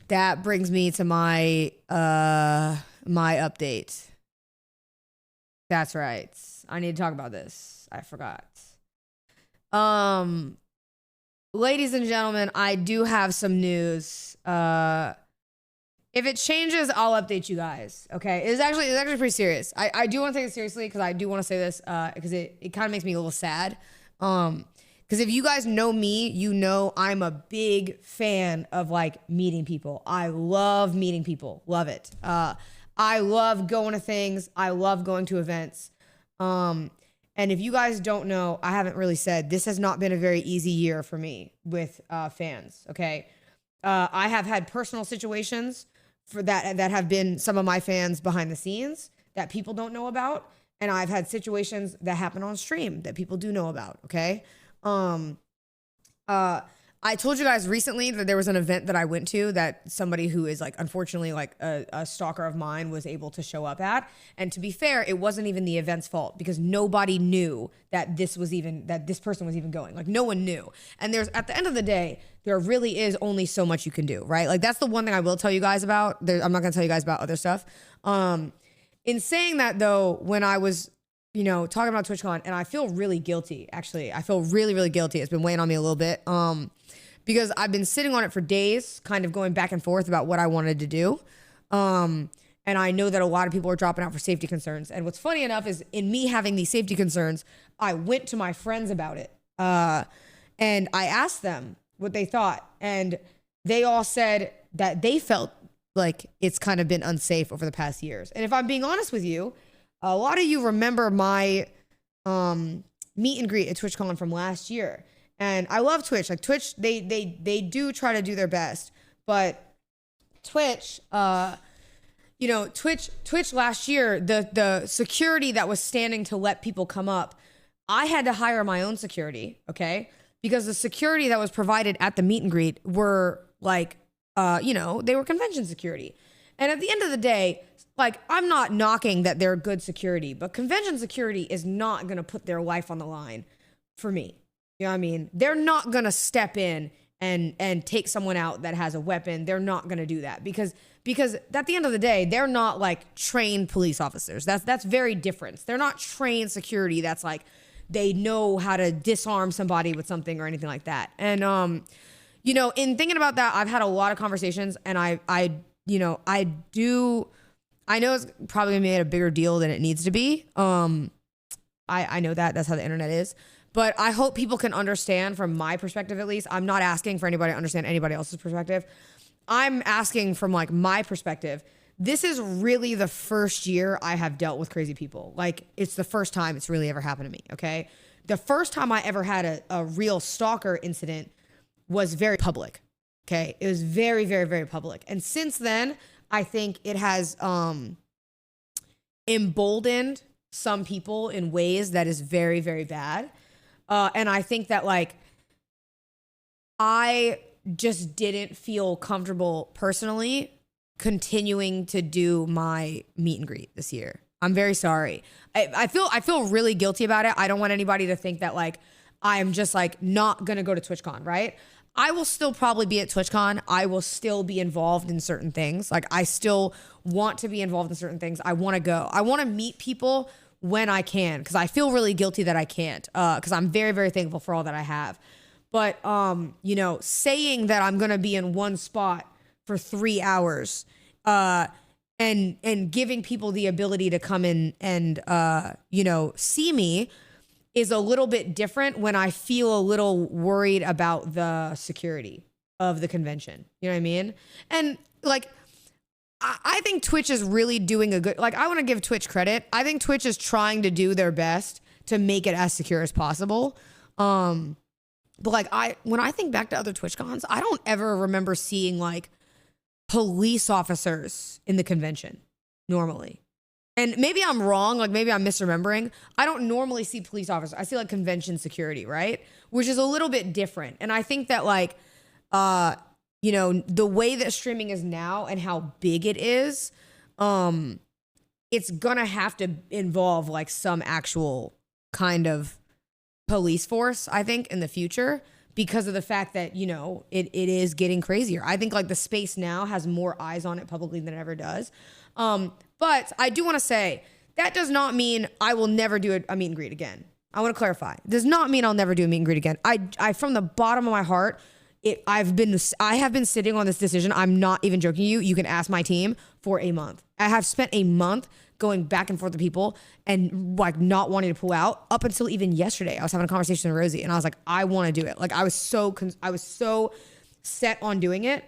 [SPEAKER 1] That brings me to my my update. That's right. I need to talk about this. I forgot. Ladies and gentlemen, I do have some news. If it changes, I'll update you guys. Okay, it's actually pretty serious. I do want to take it seriously because I do want to say this because it kind of makes me a little sad. Because if you guys know me, you know I'm a big fan of like meeting people. I love meeting people. Love it. I love going to things. I love going to events. And if you guys don't know, I haven't really said, this has not been a very easy year for me with fans, okay? I have had personal situations for that have been some of my fans behind the scenes that people don't know about. And I've had situations that happen on stream that people do know about, okay? I told you guys recently that there was an event that I went to that somebody who is like, unfortunately, like a stalker of mine was able to show up at. And to be fair, it wasn't even the event's fault because nobody knew that this person was even going. Like no one knew. And at the end of the day, there really is only so much you can do, right? Like that's the one thing I will tell you guys about. I'm not gonna tell you guys about other stuff. In saying that though, when I was, talking about TwitchCon, and I feel really guilty, actually. I feel really, really guilty. It's been weighing on me a little bit. Because I've been sitting on it for days, kind of going back and forth about what I wanted to do. And I know that a lot of people are dropping out for safety concerns. And what's funny enough is in me having these safety concerns, I went to my friends about it. And I asked them what they thought. And they all said that they felt like it's kind of been unsafe over the past years. And if I'm being honest with you, a lot of you remember my meet and greet at TwitchCon from last year. And I love Twitch. Like Twitch, they do try to do their best. But Twitch, Twitch last year, the security that was standing to let people come up, I had to hire my own security, okay? Because the security that was provided at the meet and greet were like, they were convention security. And at the end of the day, like, I'm not knocking that they're good security, but convention security is not going to put their life on the line for me. You know what I mean? They're not going to step in and take someone out that has a weapon. They're not going to do that because at the end of the day, they're not like trained police officers. That's very different. They're not trained security. That's like, they know how to disarm somebody with something or anything like that. And, in thinking about that, I've had a lot of conversations and I know it's probably made a bigger deal than it needs to be. I know that's how the internet is. But I hope people can understand from my perspective, at least. I'm not asking for anybody to understand anybody else's perspective. I'm asking from like my perspective. This is really the first year I have dealt with crazy people. Like it's the first time it's really ever happened to me, okay? The first time I ever had a real stalker incident was very public, okay? It was very, very, very public. And since then, I think it has emboldened some people in ways that is very, very bad. And I think that like, I just didn't feel comfortable personally continuing to do my meet and greet this year. I'm very sorry. I feel really guilty about it. I don't want anybody to think that like, I'm just like not gonna go to TwitchCon, right? I will still probably be at TwitchCon. I will still be involved in certain things. Like I still want to be involved in certain things. I want to go. I want to meet people when I can because I feel really guilty that I can't because I'm very, very thankful for all that I have. But you know, saying that I'm gonna be in one spot for 3 hours, and giving people the ability to come in and you know, see me is a little bit different when I feel a little worried about the security of the convention. You know what I mean? And like, I think Twitch is really doing a good, like, I want to give Twitch credit. I think Twitch is trying to do their best to make it as secure as possible. But like, when I think back to other TwitchCons, I don't ever remember seeing like police officers in the convention normally. And maybe I'm wrong, like maybe I'm misremembering. I don't normally see police officers. I see like convention security, right? Which is a little bit different. And I think that like, you know, the way that streaming is now and how big it is, it's gonna have to involve like some actual kind of police force, I think, in the future, because of the fact that, you know, it is getting crazier. I think like the space now has more eyes on it publicly than it ever does. But I do want to say that does not mean I will never do a meet and greet again. I want to clarify. It does not mean I'll never do a meet and greet again. I from the bottom of my heart, I have been sitting on this decision. I'm not even joking you. You can ask my team for a month. I have spent a month going back and forth with people and like not wanting to pull out up until even yesterday. I was having a conversation with Rosie and I was like, I want to do it. Like I was so set on doing it.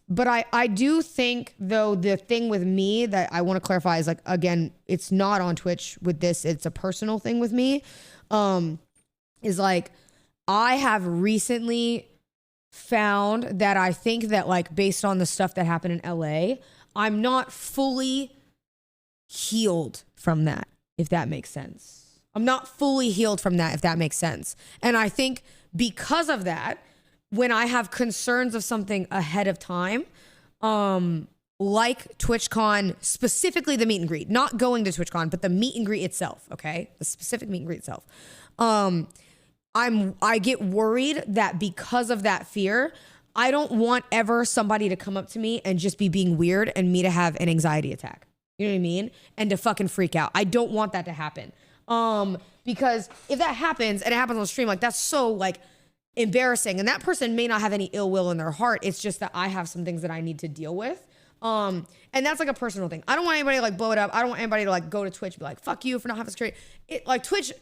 [SPEAKER 1] But I do think though, the thing with me that I want to clarify is like, again, it's not on Twitch with this. It's a personal thing with me. Is like, I have recently found that I think that like based on the stuff that happened in LA, I'm not fully healed from that, if that makes sense. I'm not fully healed from that, if that makes sense. And I think because of that, when I have concerns of something ahead of time, like TwitchCon, specifically the meet and greet, not going to TwitchCon, but the meet and greet itself, okay? The specific meet and greet itself. I get worried that because of that fear, I don't want ever somebody to come up to me and just be being weird and me to have an anxiety attack. You know what I mean? And to fucking freak out. I don't want that to happen. Because if that happens and it happens on stream, like that's so like embarrassing. And that person may not have any ill will in their heart. It's just that I have some things that I need to deal with. And that's like a personal thing. I don't want anybody to like blow it up. I don't want anybody to like go to Twitch and be like, fuck you for not having security. Like Twitch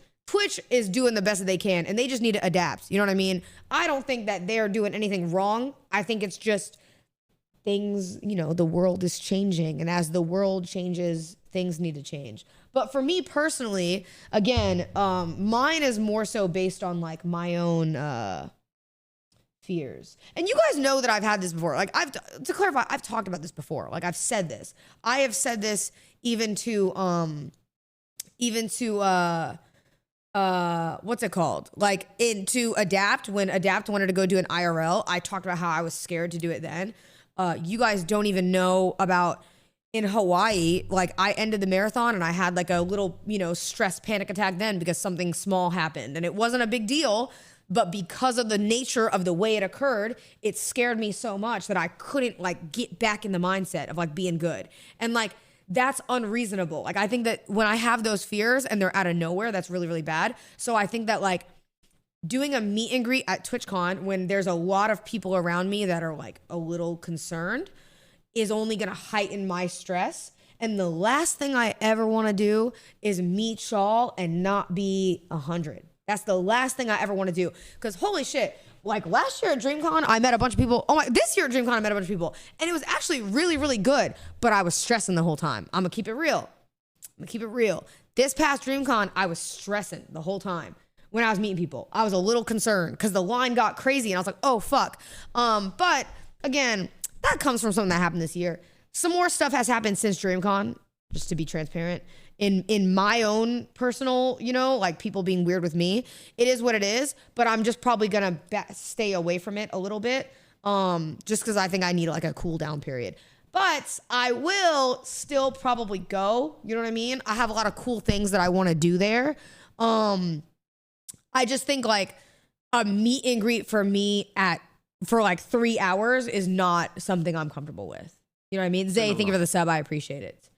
[SPEAKER 1] is doing the best that they can and they just need to adapt. You know what I mean? I don't think that they're doing anything wrong. I think it's just things, you know, the world is changing. And as the world changes, things need to change. But for me personally, again, mine is more so based on like my own fears. And you guys know that I've had this before. Like to clarify, I've talked about this before. Like I've said this. I have said this even to what's it called? Like to Adapt, when Adapt wanted to go do an IRL, I talked about how I was scared to do it then. You guys don't even know about in Hawaii, like I ended the marathon and I had like a little, you know, stress panic attack then because something small happened and it wasn't a big deal, but because of the nature of the way it occurred, it scared me so much that I couldn't like get back in the mindset of like being good. And like, that's unreasonable. Like, I think that when I have those fears and they're out of nowhere, that's really, really bad. So I think that like doing a meet and greet at TwitchCon when there's a lot of people around me that are like a little concerned is only going to heighten my stress. And the last thing I ever want to do is meet y'all and not be 100. That's the last thing I ever want to do. Because holy shit, like last year at DreamCon, I met a bunch of people. This year at DreamCon, I met a bunch of people. And it was actually really, really good. But I was stressing the whole time. I'm going to keep it real. This past DreamCon, I was stressing the whole time. When I was meeting people, I was a little concerned because the line got crazy and I was like, oh, fuck. But again, that comes from something that happened this year. Some more stuff has happened since DreamCon, just to be transparent. In my own personal, you know, like people being weird with me. It is what it is, but I'm just probably going to stay away from it a little bit just because I think I need like a cool down period. But I will still probably go. You know what I mean? I have a lot of cool things that I want to do there. I just think like a meet and greet for me for like 3 hours is not something I'm comfortable with. You know what I mean? Zay, thank you for the sub. I appreciate it.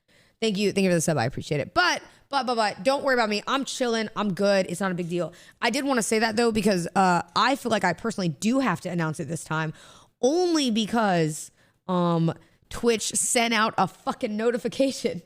[SPEAKER 1] Thank you for the sub. I appreciate it. But don't worry about me. I'm chilling. I'm good. It's not a big deal. I did want to say that though, because I feel like I personally do have to announce it this time, only because Twitch sent out a fucking notification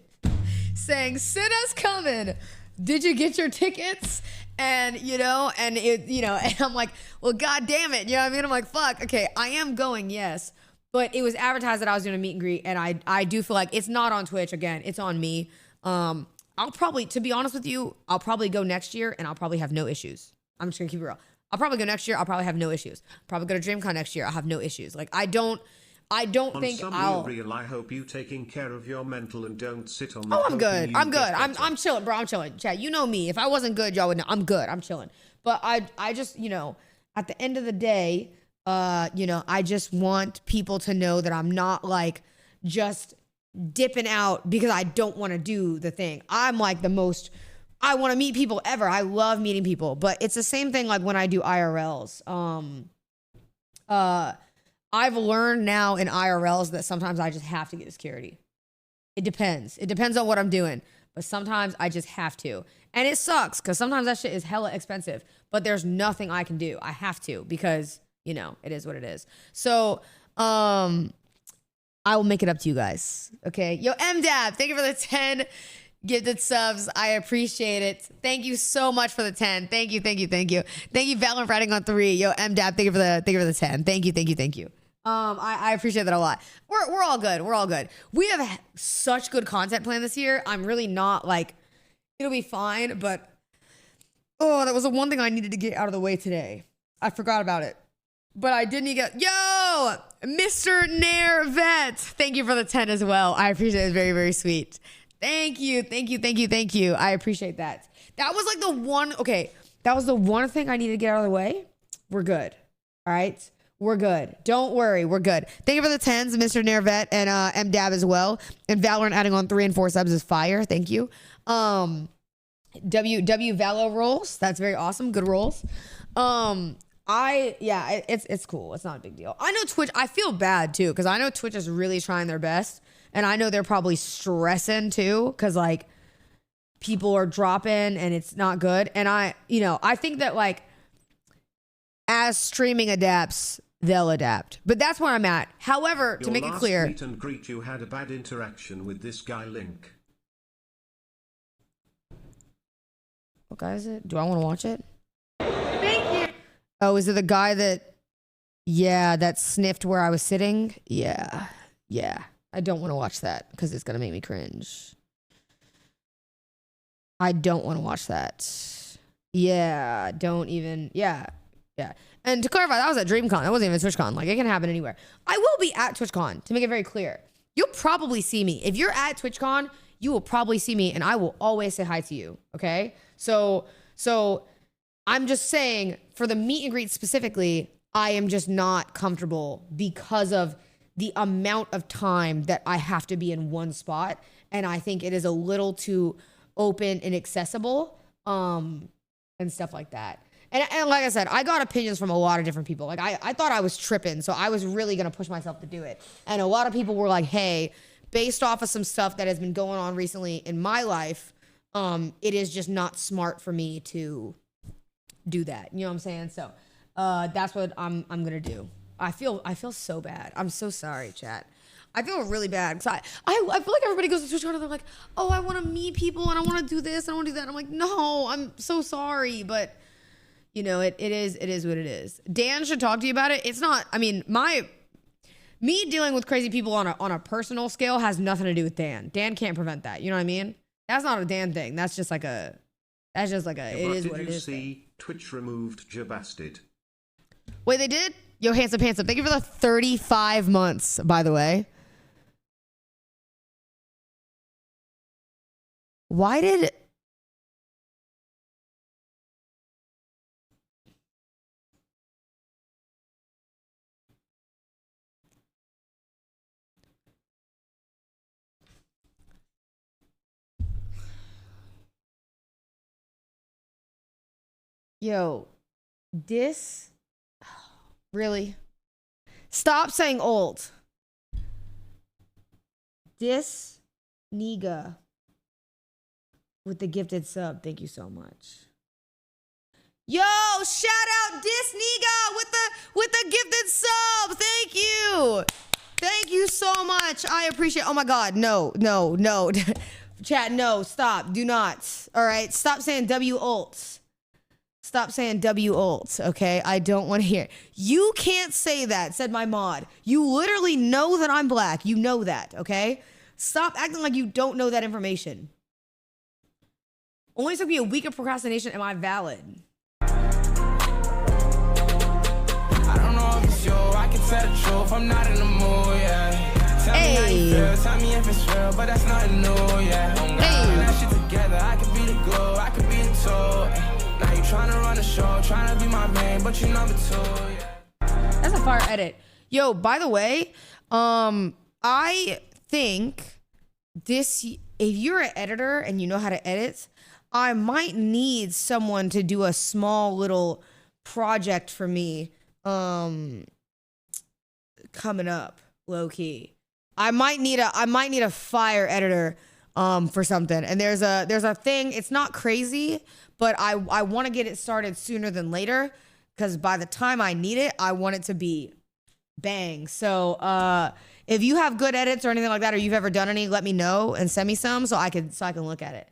[SPEAKER 1] saying, Cinna's coming. Did you get your tickets? And, and I'm like, well, God damn it. You know what I mean? I'm like, fuck. Okay, I am going, yes. But it was advertised that I was doing a meet and greet, and I do feel like it's not on Twitch. Again, it's on me. I'll probably, to be honest with you, I'll probably go next year, and I'll probably have no issues. I'm just gonna keep it real. I'll probably go next year. I'll probably have no issues. Probably go to DreamCon next year. I'll have no issues. Like I don't think I'll.
[SPEAKER 25] Real, I hope you taking care of your mental and don't sit on.
[SPEAKER 1] Oh, I'm good. I'm good. I'm chilling, bro. I'm chilling. Chat. You know me. If I wasn't good, y'all would know. I'm good. I'm chilling. But I just, at the end of the day, I just want people to know that I'm not like just dipping out because I don't want to do the thing. I'm like I want to meet people ever. I love meeting people, but it's the same thing like when I do IRLs. I've learned now in IRLs that sometimes I just have to get security. It depends. It depends on what I'm doing, but sometimes I just have to. And it sucks because sometimes that shit is hella expensive, but there's nothing I can do. I have to because it is what it is. So, I will make it up to you guys. Okay. Yo, MDAB, thank you for the 10 gifted subs. I appreciate it. Thank you so much for the 10. Thank you. Thank you. Thank you. Thank you, Valorant Writing on 3. Yo, MDAB, thank you for the 10. Thank you. Thank you. Thank you. I appreciate that a lot. We're all good. We're all good. We have such good content planned this year. I'm really not like, it'll be fine, but that was the one thing I needed to get out of the way today. I forgot about it. But I didn't get, yo, Mr. Nair Vet. Thank you for the 10 as well. I appreciate it. It's very, very sweet. Thank you. Thank you. Thank you. Thank you. I appreciate that. That was like that was the one thing I needed to get out of the way. We're good. All right. We're good. Don't worry. We're good. Thank you for the 10s, Mr. Nair Vet and MDAB as well. And Valorant adding on 3 and 4 subs is fire. Thank you. W Valo rolls. That's very awesome. Good rolls. It's cool. It's not a big deal. I know Twitch, I feel bad too, because I know Twitch is really trying their best. And I know they're probably stressing too, because like people are dropping and it's not good. And I think that like as streaming adapts, they'll adapt. But that's where I'm at. However, to make it clear.
[SPEAKER 25] Meet and greet, you had a bad interaction with this guy, Link.
[SPEAKER 1] What guy is it? Do I want to watch it? Thank you. Oh, is it the guy that sniffed where I was sitting? Yeah. I don't want to watch that because it's going to make me cringe. I don't want to watch that. Yeah, don't even. Yeah. And to clarify, that was at DreamCon. That wasn't even TwitchCon. Like, it can happen anywhere. I will be at TwitchCon, to make it very clear. You'll probably see me. If you're at TwitchCon, you will probably see me, and I will always say hi to you, okay? So I'm just saying, for the meet and greet specifically, I am just not comfortable because of the amount of time that I have to be in one spot. And I think it is a little too open and accessible, and stuff like that. And like I said, I got opinions from a lot of different people. Like I thought I was tripping, so I was really gonna push myself to do it. And a lot of people were like, hey, based off of some stuff that has been going on recently in my life, it is just not smart for me to do that. You know what I'm saying? So that's what I'm gonna do. I feel so bad. I'm so sorry, chat. I feel really bad because I feel like everybody goes to TwitchCon and they're like, oh, I want to meet people and I want to do this and I want to do that. I'm like, no, I'm so sorry, but you know, it is what it is. Dan should talk to you about it. It's not. I mean, me dealing with crazy people on a personal scale has nothing to do with Dan. Dan can't prevent that. You know what I mean? That's not a Dan thing. That's just like a. It is what it is.
[SPEAKER 25] Did you see Twitch removed Jabasted?
[SPEAKER 1] Wait, they did? Yo, handsome. Thank you for the 35 months, by the way. Why did... Yo, this... Really? Stop saying old. This nigga with the gifted sub. Thank you so much. Yo, shout out Disneyga with the gifted sub. Thank you. Thank you so much. I appreciate. Oh my God. No. Chat, no, stop. Do not. All right. Stop saying W ult. Stop saying W ult. Okay. I don't want to hear it. You can't say that, said my mod. You literally know that I'm black. You know that. Okay. Stop acting like you don't know that information. Only took me a week of procrastination. Am I valid?
[SPEAKER 4] I can tell the truth, I'm not in the mood, yeah. Tell me how you feel, tell me if it's real, but that's nothing new, yeah. Oh God, that shit together, I could be the glue, I could be the tool. Now you trying to run the show, trying to be my main, but you number 2, yeah.
[SPEAKER 1] That's a fire edit. Yo, by the way, I think this, if you're an editor and you know how to edit, I might need someone to do a small little project for me coming up, low key. I might need a fire editor for something. And there's a thing, it's not crazy, but I want to get it started sooner than later, because by the time I need it, I want it to be bang. So if you have good edits or anything like that, or you've ever done any, let me know and send me some so I can look at it.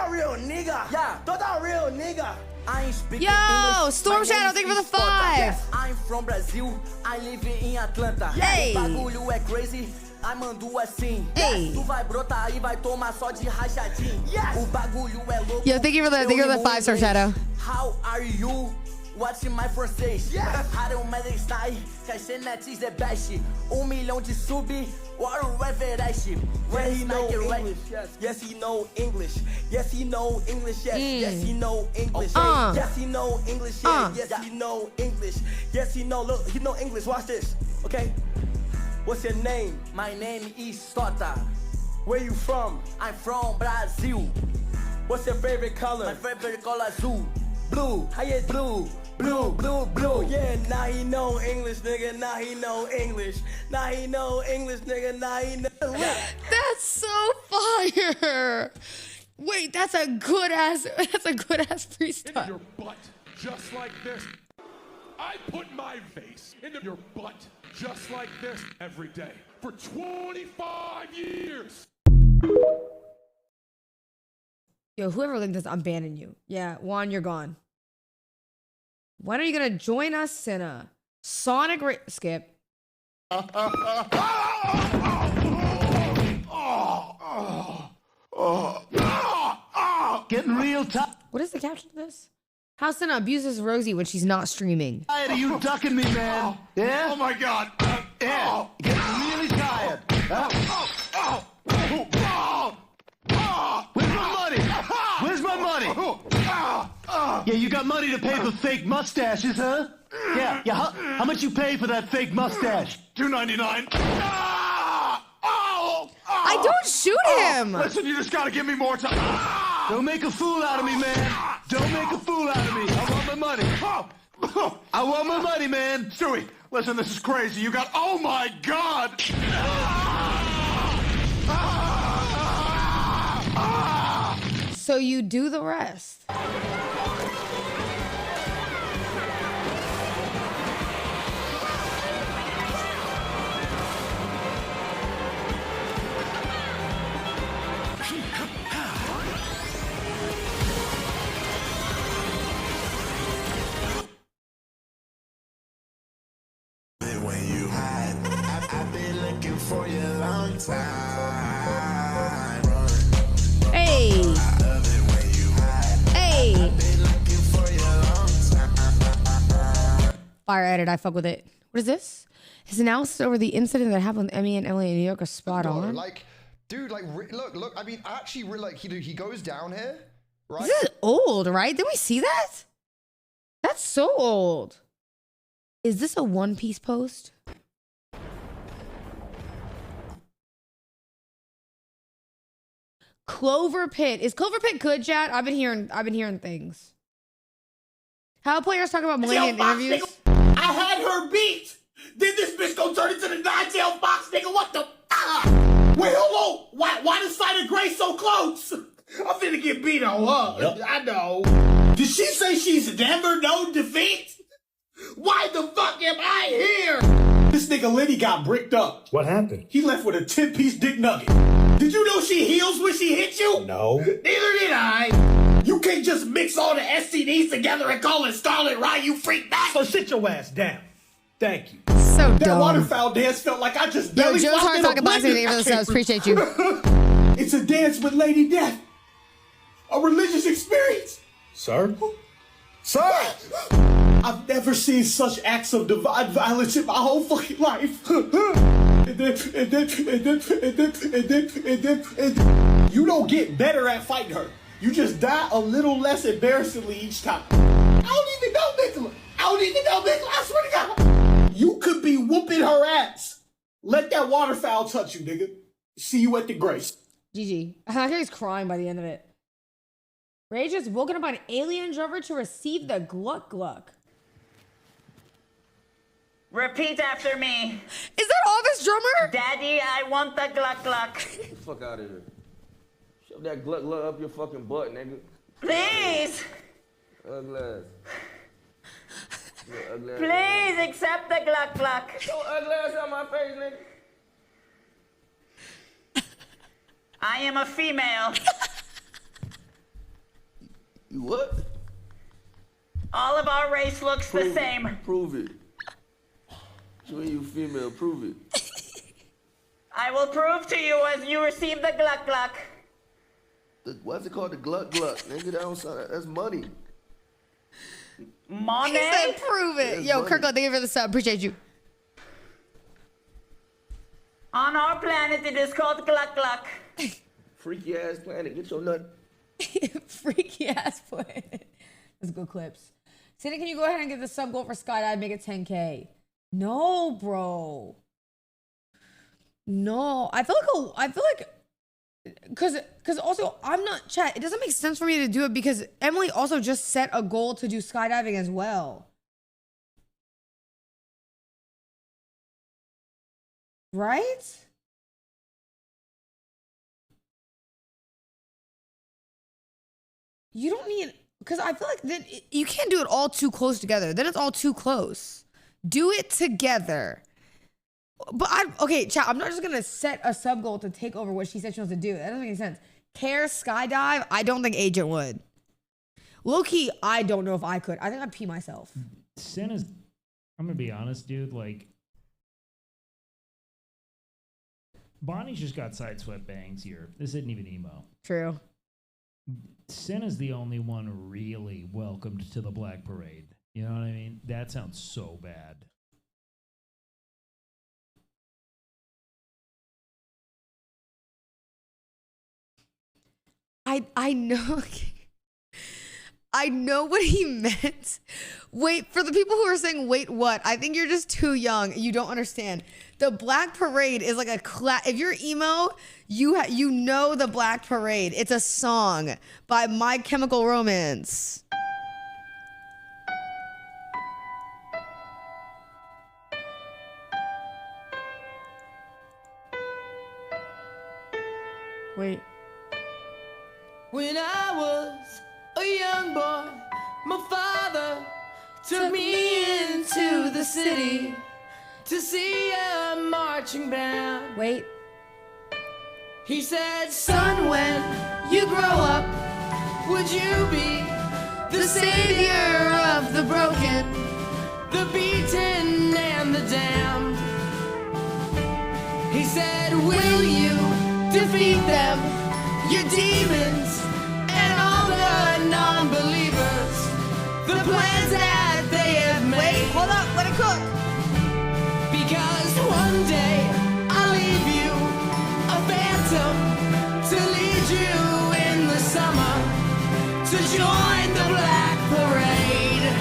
[SPEAKER 6] Real nigga. Yeah, total real nigga. I ain't speaking
[SPEAKER 1] Yo,
[SPEAKER 6] English.
[SPEAKER 1] Storm Shadow, thank you for the 5.
[SPEAKER 6] Yes, I'm from Brazil. I live in Atlanta.
[SPEAKER 1] Hey.
[SPEAKER 6] O bagulho é crazy. I mando assim.
[SPEAKER 1] Hey.
[SPEAKER 6] Tu vai brotar e vai tomar só de rachadinho. Yes. O bagulho é louco.
[SPEAKER 1] Yo, thank you for the 5 Storm Shadow.
[SPEAKER 6] How are you? Watching my francês. Yes. Haram Medestay. Caixenetes é best. 1 milhão de sub. What a Everest.
[SPEAKER 7] Yeah, he know English. Yes, he know English. Yes, he know English. Yes, yes, he know English. Yes, he know English. Yes, he know English. Yes, he know. Look, he know English. Watch this. Okay. What's your name?
[SPEAKER 6] My name is Tota.
[SPEAKER 7] Where you from?
[SPEAKER 6] I'm from Brazil.
[SPEAKER 7] What's your favorite color?
[SPEAKER 6] My favorite color azul.
[SPEAKER 7] Blue. How you blue? Blue, blue, blue. Yeah, now he know English, nigga. Now he know English. Now he know English, nigga. Now he know.
[SPEAKER 1] That's so fire. Wait, that's a good ass freestyle.
[SPEAKER 11] In your butt, just like this. I put my face into your butt, just like this, every day for 25 years.
[SPEAKER 1] Yo, whoever linked this, I'm banning you. Yeah, Juan, you're gone. When are you gonna join us, Cinna? Sonic Skip.
[SPEAKER 8] Getting real tough.
[SPEAKER 1] What is the caption of this? How Cinna abuses Rosie when she's not streaming.
[SPEAKER 8] Tired of you ducking me, man. Yeah?
[SPEAKER 11] Oh my God.
[SPEAKER 8] Yeah. Getting really tired. Where's my money? Where's my money? Yeah, you got money to pay for fake mustaches, huh? Yeah. How much you pay for that fake mustache?
[SPEAKER 11] $2.99.
[SPEAKER 1] I don't shoot him.
[SPEAKER 11] Listen, you just gotta give me more time.
[SPEAKER 8] Don't make a fool out of me, man. Don't make a fool out of me. I want my money. I want my money, man.
[SPEAKER 11] Stewie, listen, this is crazy. You got, oh my God.
[SPEAKER 1] So you do the rest.
[SPEAKER 14] When you hide, I've been looking for you a long time.
[SPEAKER 1] Hey. Hey. Fire edit, I fuck with it. What is this? His analysis over the incident that happened with Emmy and Emily in New York are spot on.
[SPEAKER 13] Like, dude, like, look. I mean, actually, like, he goes down here, right?
[SPEAKER 1] This is old, right? Did we see that? That's so old. Is this a One Piece post? Clover Pit. Is Clover Pit good, chat? I've been hearing things. How players talk about millennium interviews?
[SPEAKER 6] Nigga, I had her beat. Then this bitch go turn into the 9-tailed fox, nigga. What the fuck? Wait, hold on. Why the sight of Grace so close?
[SPEAKER 5] I'm finna get beat on, huh? I know. Did she say she's never known defeat? Why the fuck am I here? This nigga Lenny got bricked up.
[SPEAKER 15] What happened?
[SPEAKER 5] He left with a 10-piece dick nugget. Did you know she heals when she hits you?
[SPEAKER 15] No.
[SPEAKER 5] Neither did I. You can't just mix all the STDs together and call it Scarlet Rye, you freak back.
[SPEAKER 15] So sit your ass down. Thank you.
[SPEAKER 1] So
[SPEAKER 5] that
[SPEAKER 1] dumb.
[SPEAKER 5] waterfowl dance felt like I just
[SPEAKER 1] Yo,
[SPEAKER 5] belly
[SPEAKER 1] Joe's
[SPEAKER 5] flopped
[SPEAKER 1] hard
[SPEAKER 5] in a
[SPEAKER 1] talking boxing
[SPEAKER 5] blender.
[SPEAKER 1] for the subs. Appreciate you.
[SPEAKER 5] It's a dance with Lady Death. A religious experience.
[SPEAKER 15] Sir? Sir!
[SPEAKER 5] I've never seen such acts of divine violence in my whole fucking life. And you don't get better at fighting her. You just die a little less embarrassingly each time. I don't even know Nicola. I swear to God. You could be whooping her ass. Let that waterfowl touch you, nigga. See you at the Grace.
[SPEAKER 1] GG. I think he's crying by the end of it. Rage is woken up by an alien drover to receive the Gluck Gluck.
[SPEAKER 17] Repeat after me.
[SPEAKER 1] Is that Office Drummer?
[SPEAKER 17] Daddy, I want the Gluck Gluck.
[SPEAKER 19] Get the fuck out of here. Shove that Gluck Gluck up your fucking butt, nigga.
[SPEAKER 17] Please.
[SPEAKER 19] Ugly ass. Ugly ass.
[SPEAKER 17] Please accept the Gluck Gluck.
[SPEAKER 19] Get your ugly ass out my face, nigga.
[SPEAKER 17] I am a female.
[SPEAKER 19] You what?
[SPEAKER 17] All of our race looks the same.
[SPEAKER 19] Prove it. So when you female, prove it.
[SPEAKER 17] I will prove to you as you receive the Gluck Gluck.
[SPEAKER 19] Why's it called the Gluck Gluck? Nigga, that don't sound, that's money.
[SPEAKER 17] Money?
[SPEAKER 1] He said prove it.
[SPEAKER 19] That's
[SPEAKER 1] Yo,
[SPEAKER 19] money.
[SPEAKER 1] Kirkland, thank you for the sub. Appreciate you.
[SPEAKER 17] On our planet, it is called Gluck Gluck.
[SPEAKER 19] Freaky ass planet. Get your nut.
[SPEAKER 1] Freaky ass play. Let's go clips. Cindy, can you go ahead and get the sub goal for Skydive? Make it 10K. No, bro. No, I feel like, cause also I'm not chat. It doesn't make sense for me to do it because Emily also just set a goal to do skydiving as well. Right? You don't need, because I feel like then you can't do it all too close together. Then it's all too close. Do it together. But okay, chat, I'm not just gonna set a sub goal to take over what she said she wants to do. That doesn't make any sense. Care skydive, I don't think Agent would. Low key, I don't know if I could. I think I'd pee myself.
[SPEAKER 21] Sin is, I'm gonna be honest, dude, like, Bonnie's just got sideswept bangs here. This isn't even emo.
[SPEAKER 1] True.
[SPEAKER 21] Sin is the only one really welcomed to the Black Parade. You know what I mean? That sounds so bad.
[SPEAKER 1] I know. I know what he meant. Wait, for the people who are saying, wait, what? I think you're just too young. You don't understand. The Black Parade is like a if you're emo, you know the Black Parade. It's a song by My Chemical Romance. Wait.
[SPEAKER 26] When I was a young boy, my father took me into the city to see a marching band.
[SPEAKER 1] Wait.
[SPEAKER 26] He said, son, when you grow up, would you be the savior of the broken, the beaten and the damned? He said, will you defeat them, your demons, and all the non-believers, the plans that they have made?
[SPEAKER 1] Wait, hold up, let it cook.
[SPEAKER 26] Because one day I'll leave you a phantom to lead you in the summer to join the Black Parade.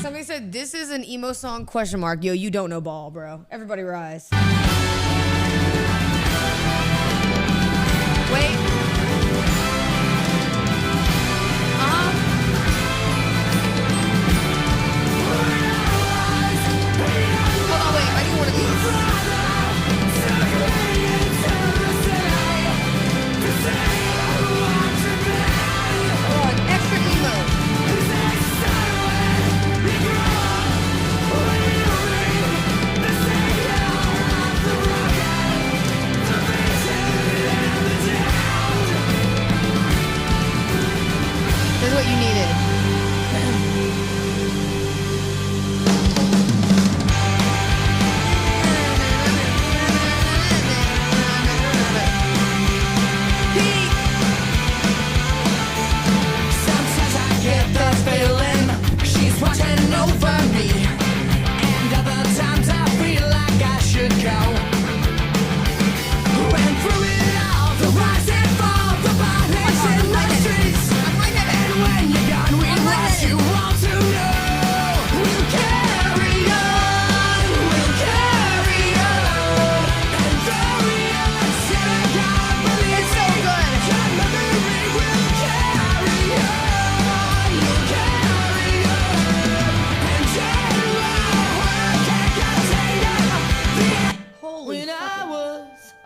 [SPEAKER 1] Somebody said, this is an emo song, question mark. Yo, you don't know ball, bro. Everybody rise. Wait. Hold on, wait. I need one of these.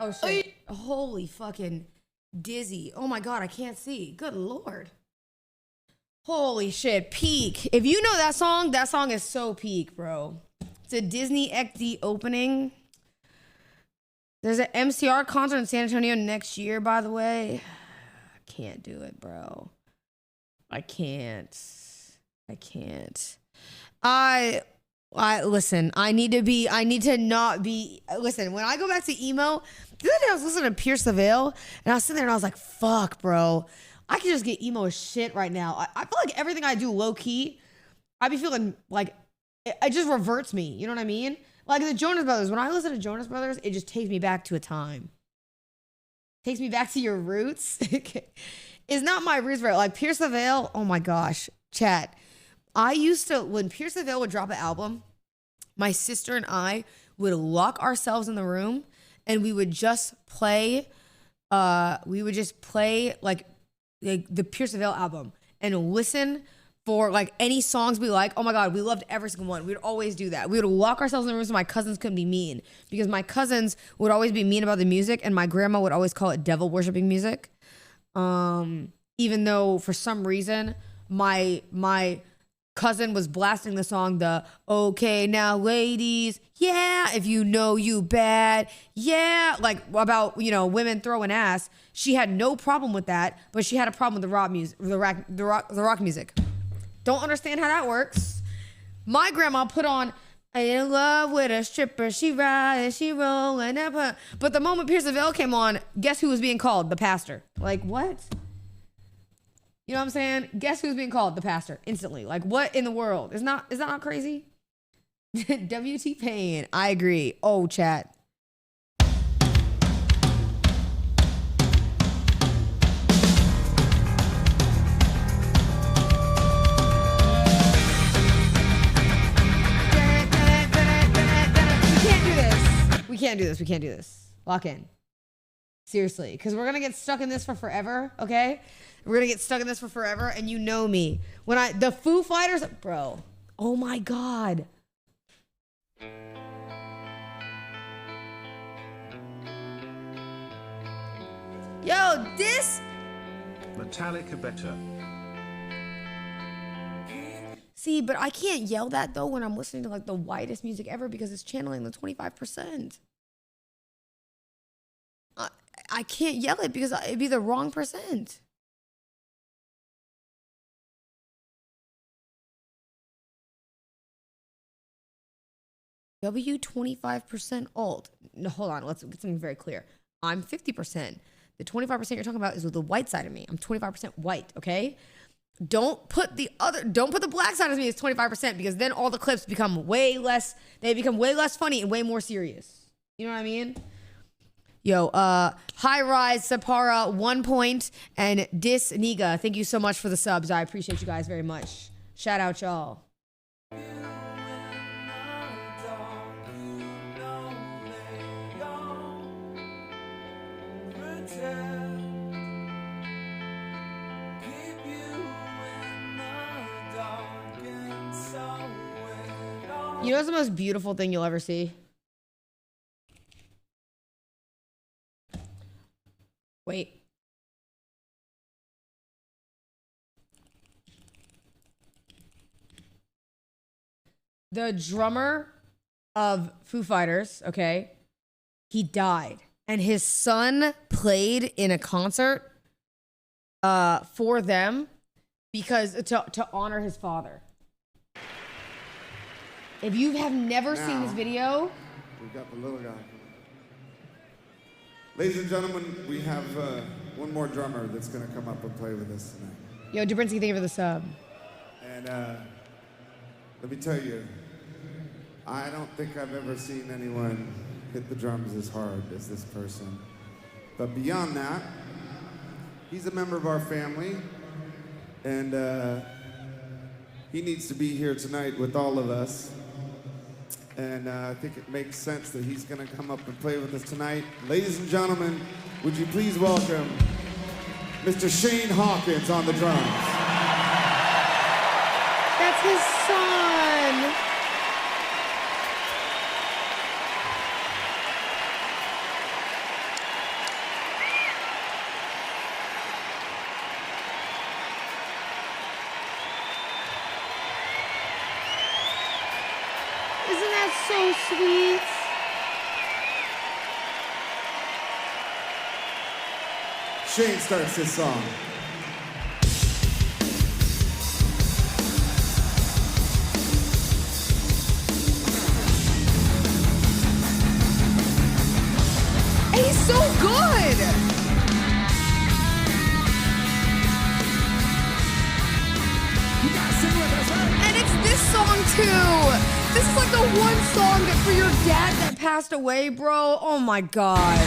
[SPEAKER 1] Oh shit. Holy fucking dizzy. Oh my God, I can't see. Good Lord. Holy shit, peak. If you know that song is so peak, bro. It's a Disney XD opening. There's an MCR concert in San Antonio next year, by the way. I can't do it, bro. I can't. Listen, I need to not be, listen, when I go back to emo, the other day I was listening to Pierce the Veil, and I was sitting there and I was like, fuck, bro. I can just get emo as shit right now. I feel like everything I do low key, I be feeling like it just reverts me. You know what I mean? Like the Jonas Brothers. When I listen to Jonas Brothers, it just takes me back to a time. Takes me back to your roots. It's not my roots, bro. Like Pierce the Veil. Oh my gosh, chat. I used to, when Pierce the Veil would drop an album, my sister and I would lock ourselves in the room and we would just play. Like the Pierce the Veil album and listen for like any songs we like. Oh my God, we loved every single one. We'd always do that. We would lock ourselves in the room so my cousins couldn't be mean, because my cousins would always be mean about the music and my grandma would always call it devil worshiping music. Even though for some reason my cousin was blasting the song, the okay now ladies, yeah, if you know you bad, yeah, like about, you know, women throwing ass. She had no problem with that, but she had a problem with the rock music, the rock music. Don't understand how that works. My grandma put on "I in love with a stripper, she rides, she rolling up her." But the moment Pierce the Veil came on, guess who was being called? The pastor. Like what? You know what I'm saying? Guess who's being called? The pastor. Instantly. Like what in the world? Is that not crazy? WT Pain. I agree. Oh, chat. We can't do this. Lock in. Seriously, because we're going to get stuck in this for forever, okay? We're going to get stuck in this for forever, and you know me. The Foo Fighters, bro, oh my God. Yo, this.
[SPEAKER 25] Metallica better.
[SPEAKER 1] See, but I can't yell that though when I'm listening to like the widest music ever, because it's channeling the 25%. I can't yell it because it'd be the wrong percent. W 25% alt. No, hold on. Let's get something very clear. I'm 50%. The 25% you're talking about is with the white side of me. I'm 25% white, okay? Don't put the black side of me as 25%, because then all the clips become way less funny and way more serious. You know what I mean? Yo, High Rise, Sapara, 1 point, and Dis Niga. Thank you so much for the subs. I appreciate you guys very much. Shout out y'all. You know what's the most beautiful thing you'll ever see? Wait. The drummer of Foo Fighters, okay, he died. And his son played in a concert for them because to honor his father. If you have never seen this video,
[SPEAKER 3] We've got the little guy. Ladies and gentlemen, we have one more drummer that's going to come up and play with us tonight.
[SPEAKER 1] Yo, Jabrinsky, thank you for the sub.
[SPEAKER 3] And let me tell you, I don't think I've ever seen anyone hit the drums as hard as this person. But beyond that, he's a member of our family, and he needs to be here tonight with all of us. And I think it makes sense that he's going to come up and play with us tonight. Ladies and gentlemen, would you please welcome Mr. Shane Hawkins on the drums.
[SPEAKER 1] That's his son. so sweet.
[SPEAKER 3] Shane starts this song.
[SPEAKER 1] He's so good. And it's this song too. This is like the one song that for your dad that passed away, bro. Oh my God.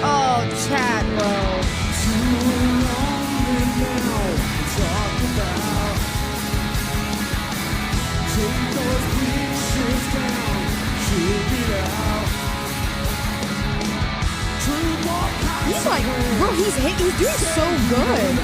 [SPEAKER 1] Oh, chat, bro. He's like, bro, he's doing so good.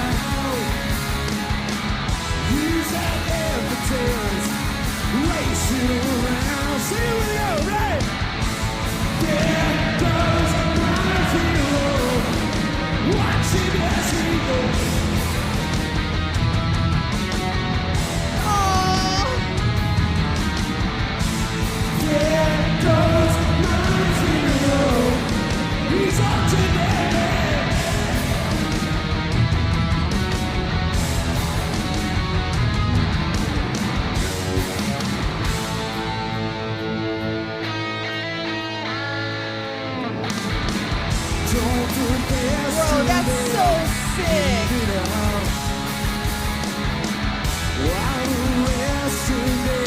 [SPEAKER 1] Bro, that's so sick.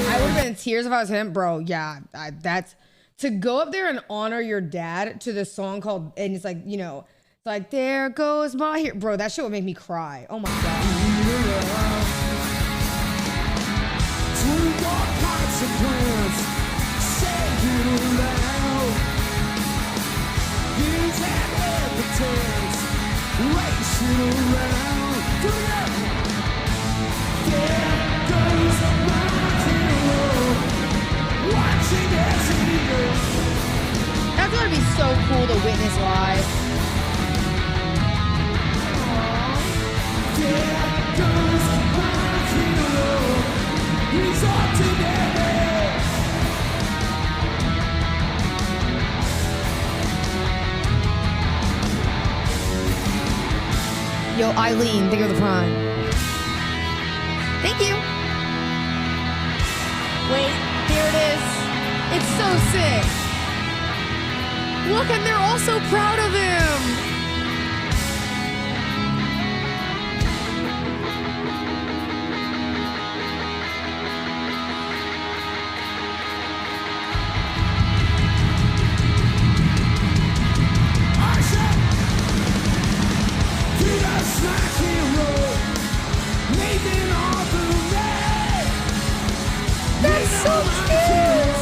[SPEAKER 1] I would have been in tears if I was him, bro. Yeah, that's to go up there and honor your dad to this song called, and it's like, you know, it's like, there goes my hero. Bro, that shit would make me cry. Oh my God. That's gonna be so cool to witness live. Yo, Eileen, think of the prime. Thank you. Wait, here it is. It's so sick. Look, and they're all so proud of him. That's so cute.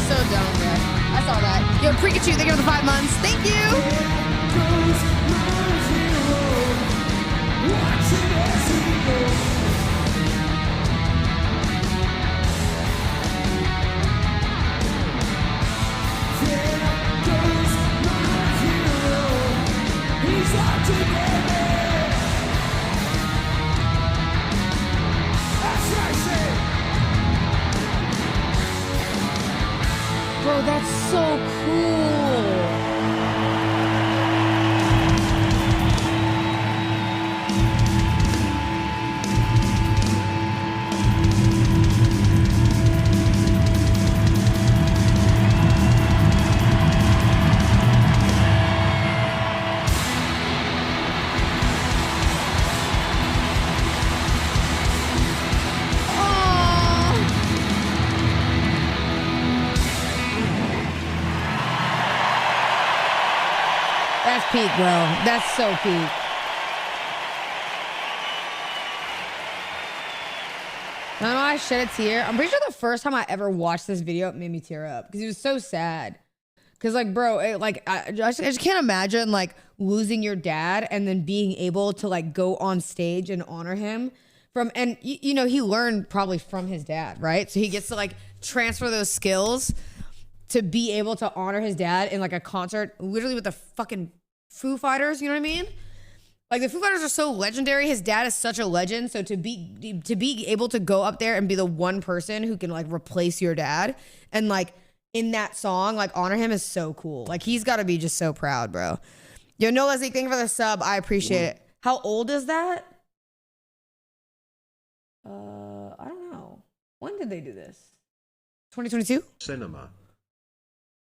[SPEAKER 1] So dumb, bro. I saw that. Yo, Pikachu, thank you for the 5 months. Thank you. Bro, that's so cool. That's peak, bro. That's so peak. I shed a tear? I'm pretty sure the first time I ever watched this video, it made me tear up because it was so sad. Cause like, bro, I just can't imagine like losing your dad and then being able to like go on stage and honor him and you know, he learned probably from his dad, right? So he gets to like transfer those skills to be able to honor his dad in like a concert, literally with the fucking Foo Fighters. You know what I mean? Like the Foo Fighters are so legendary. His dad is such a legend. So to be able to go up there and be the one person who can like replace your dad and like in that song, like honor him is so cool. Like he's got to be just so proud, bro. Yo, no Leslie, thank you for the sub. I appreciate it. How old is that? I don't know. When did they do this? 2022?
[SPEAKER 25] Cinema.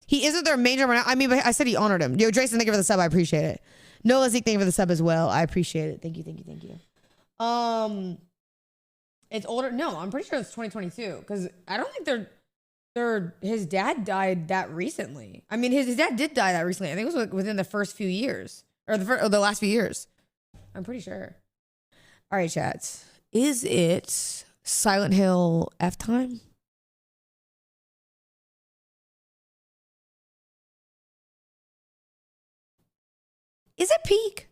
[SPEAKER 1] He isn't their major right now. I mean, but I said he honored him. Yo, Drayson, thank you for the sub. I appreciate it. No Leslie, thank you for the sub as well. I appreciate it. Thank you. It's older. No, I'm pretty sure it's 2022 because I don't think his dad died that recently. I mean, his dad did die that recently. I think it was like within the first few years or the last few years. I'm pretty sure. All right, chats. Is it Silent Hill F time? Is it peak?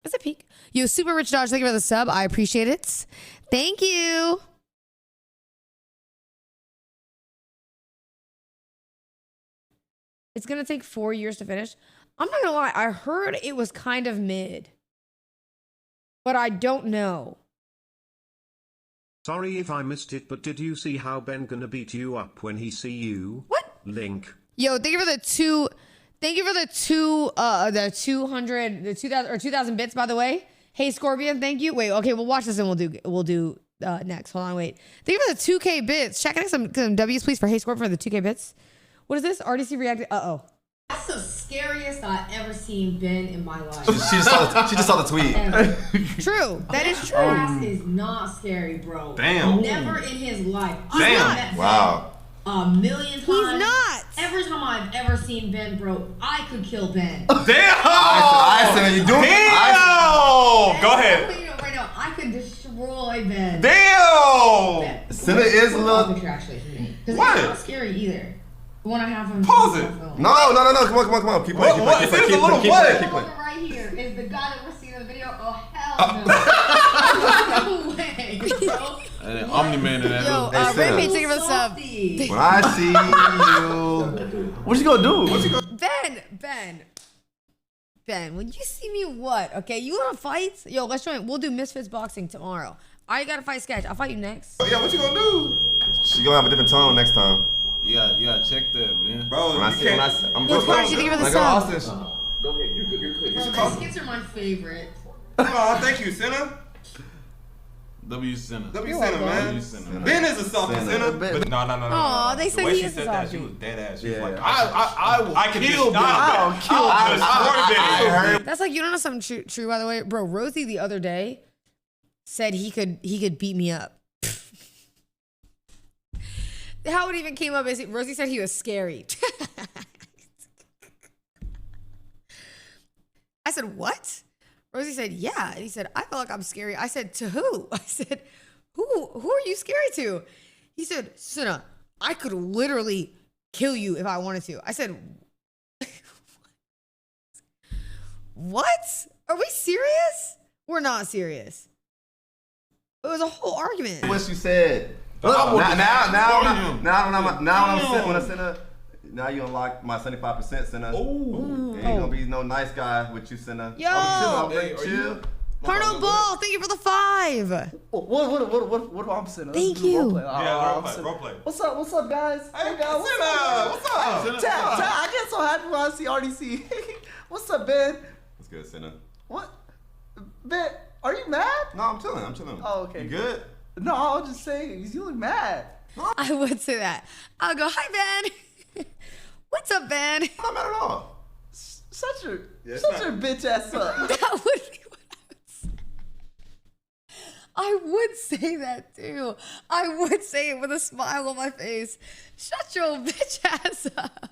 [SPEAKER 1] Is it peak? Yo, Super Rich Dodge, thank you for the sub. I appreciate it. Thank you. It's going to take 4 years to finish. I'm not going to lie. I heard it was kind of mid. But I don't know.
[SPEAKER 25] Sorry if I missed it, but did you see how Ben gonna beat you up when he see you?
[SPEAKER 1] What?
[SPEAKER 25] Link.
[SPEAKER 1] Yo, thank you for the 2000 bits, by the way. Hey, Scorpion, thank you. Wait, okay, we'll watch this and we'll do next. Hold on, wait. Thank you for the 2K bits. Check out some W's, please, for Hey Scorpion for the 2K bits. What is this? RDC reacted. Uh-oh.
[SPEAKER 10] That's the scariest I've ever seen Ben in my life.
[SPEAKER 12] She just saw the tweet.
[SPEAKER 1] True. That is true.
[SPEAKER 10] Ass is not scary, bro.
[SPEAKER 12] Damn.
[SPEAKER 10] Never in his life.
[SPEAKER 12] Damn. Wow.
[SPEAKER 10] A million times.
[SPEAKER 1] He's not.
[SPEAKER 10] Every time I've ever seen Ben, bro, I could kill Ben.
[SPEAKER 12] Damn. I said, you doing? Damn. Go ahead.
[SPEAKER 10] Right now, I could destroy Ben.
[SPEAKER 12] Damn. Cinna is a little.
[SPEAKER 10] Actually, for me. Because
[SPEAKER 12] What?
[SPEAKER 10] it's not scary either. The one I have him.
[SPEAKER 12] Pause it. No. Come on. Keep playing. Keep playing.
[SPEAKER 10] Right here is the guy that we're seeing in the video. Oh, hell no. No way, bro.
[SPEAKER 16] And then Omni-Man in that
[SPEAKER 1] Yo, Rampage, thank you for the sub.
[SPEAKER 12] When I see you.
[SPEAKER 16] What you gonna do?
[SPEAKER 1] Ben, when you see me, what? Okay, you wanna fight? Yo, let's join. We'll do Misfits boxing tomorrow. I gotta fight Sketch. I'll fight you next.
[SPEAKER 12] Yeah, what you gonna do? She gonna have a different tone next time.
[SPEAKER 16] You gotta check that, man.
[SPEAKER 12] Bro, I'm
[SPEAKER 1] Yo, Cardi, thank you for the sub.
[SPEAKER 12] Go ahead, you're good.
[SPEAKER 10] Bro, the skits are my favorite.
[SPEAKER 12] Oh, thank you, Cinna.
[SPEAKER 16] W Cinna.
[SPEAKER 12] W Cinna, man. Ben is a softy Cinna. But no.
[SPEAKER 1] Aw, they said
[SPEAKER 12] the way
[SPEAKER 1] he
[SPEAKER 12] she
[SPEAKER 1] is a
[SPEAKER 12] said that,
[SPEAKER 1] softy.
[SPEAKER 12] she was dead ass. She was like,
[SPEAKER 16] I
[SPEAKER 12] can
[SPEAKER 16] kill Ben.
[SPEAKER 12] I'll kill Ben.
[SPEAKER 1] That's like, you don't know something true, by the way, bro. Rosie the other day said he could beat me up. How it even came up is Rosie said he was scary. I said, what? Rosie said, yeah. And he said, I feel like I'm scary. I said, to who? I said, who are you scary to? He said, Cinna, I could literally kill you if I wanted to. I said, what? Are we serious? We're not serious. It was a whole argument.
[SPEAKER 12] What you said. Now you unlock my 75% Cinna. Ain't gonna be no nice guy with you, Cinna.
[SPEAKER 1] Yo!
[SPEAKER 12] Chill.
[SPEAKER 1] Carno Bull, thank you for the 5.
[SPEAKER 18] What I'm Cinna?
[SPEAKER 1] Thank you.
[SPEAKER 12] Role play.
[SPEAKER 18] What's up, guys? Hey guys,
[SPEAKER 12] What's up?
[SPEAKER 18] I get so happy when I see RDC. What's up, Ben?
[SPEAKER 12] What's good, Cinna?
[SPEAKER 18] What? Ben, are you mad?
[SPEAKER 12] No, I'm chilling.
[SPEAKER 18] Oh, okay.
[SPEAKER 12] You good?
[SPEAKER 18] No, I was just saying, you look mad.
[SPEAKER 1] I would say that. I'll go, hi, Ben. What's up, Ben?
[SPEAKER 12] I'm not mad at all.
[SPEAKER 18] Shut your bitch ass up.
[SPEAKER 1] That would be what I would say that too. I would say it with a smile on my face. Shut your bitch ass up.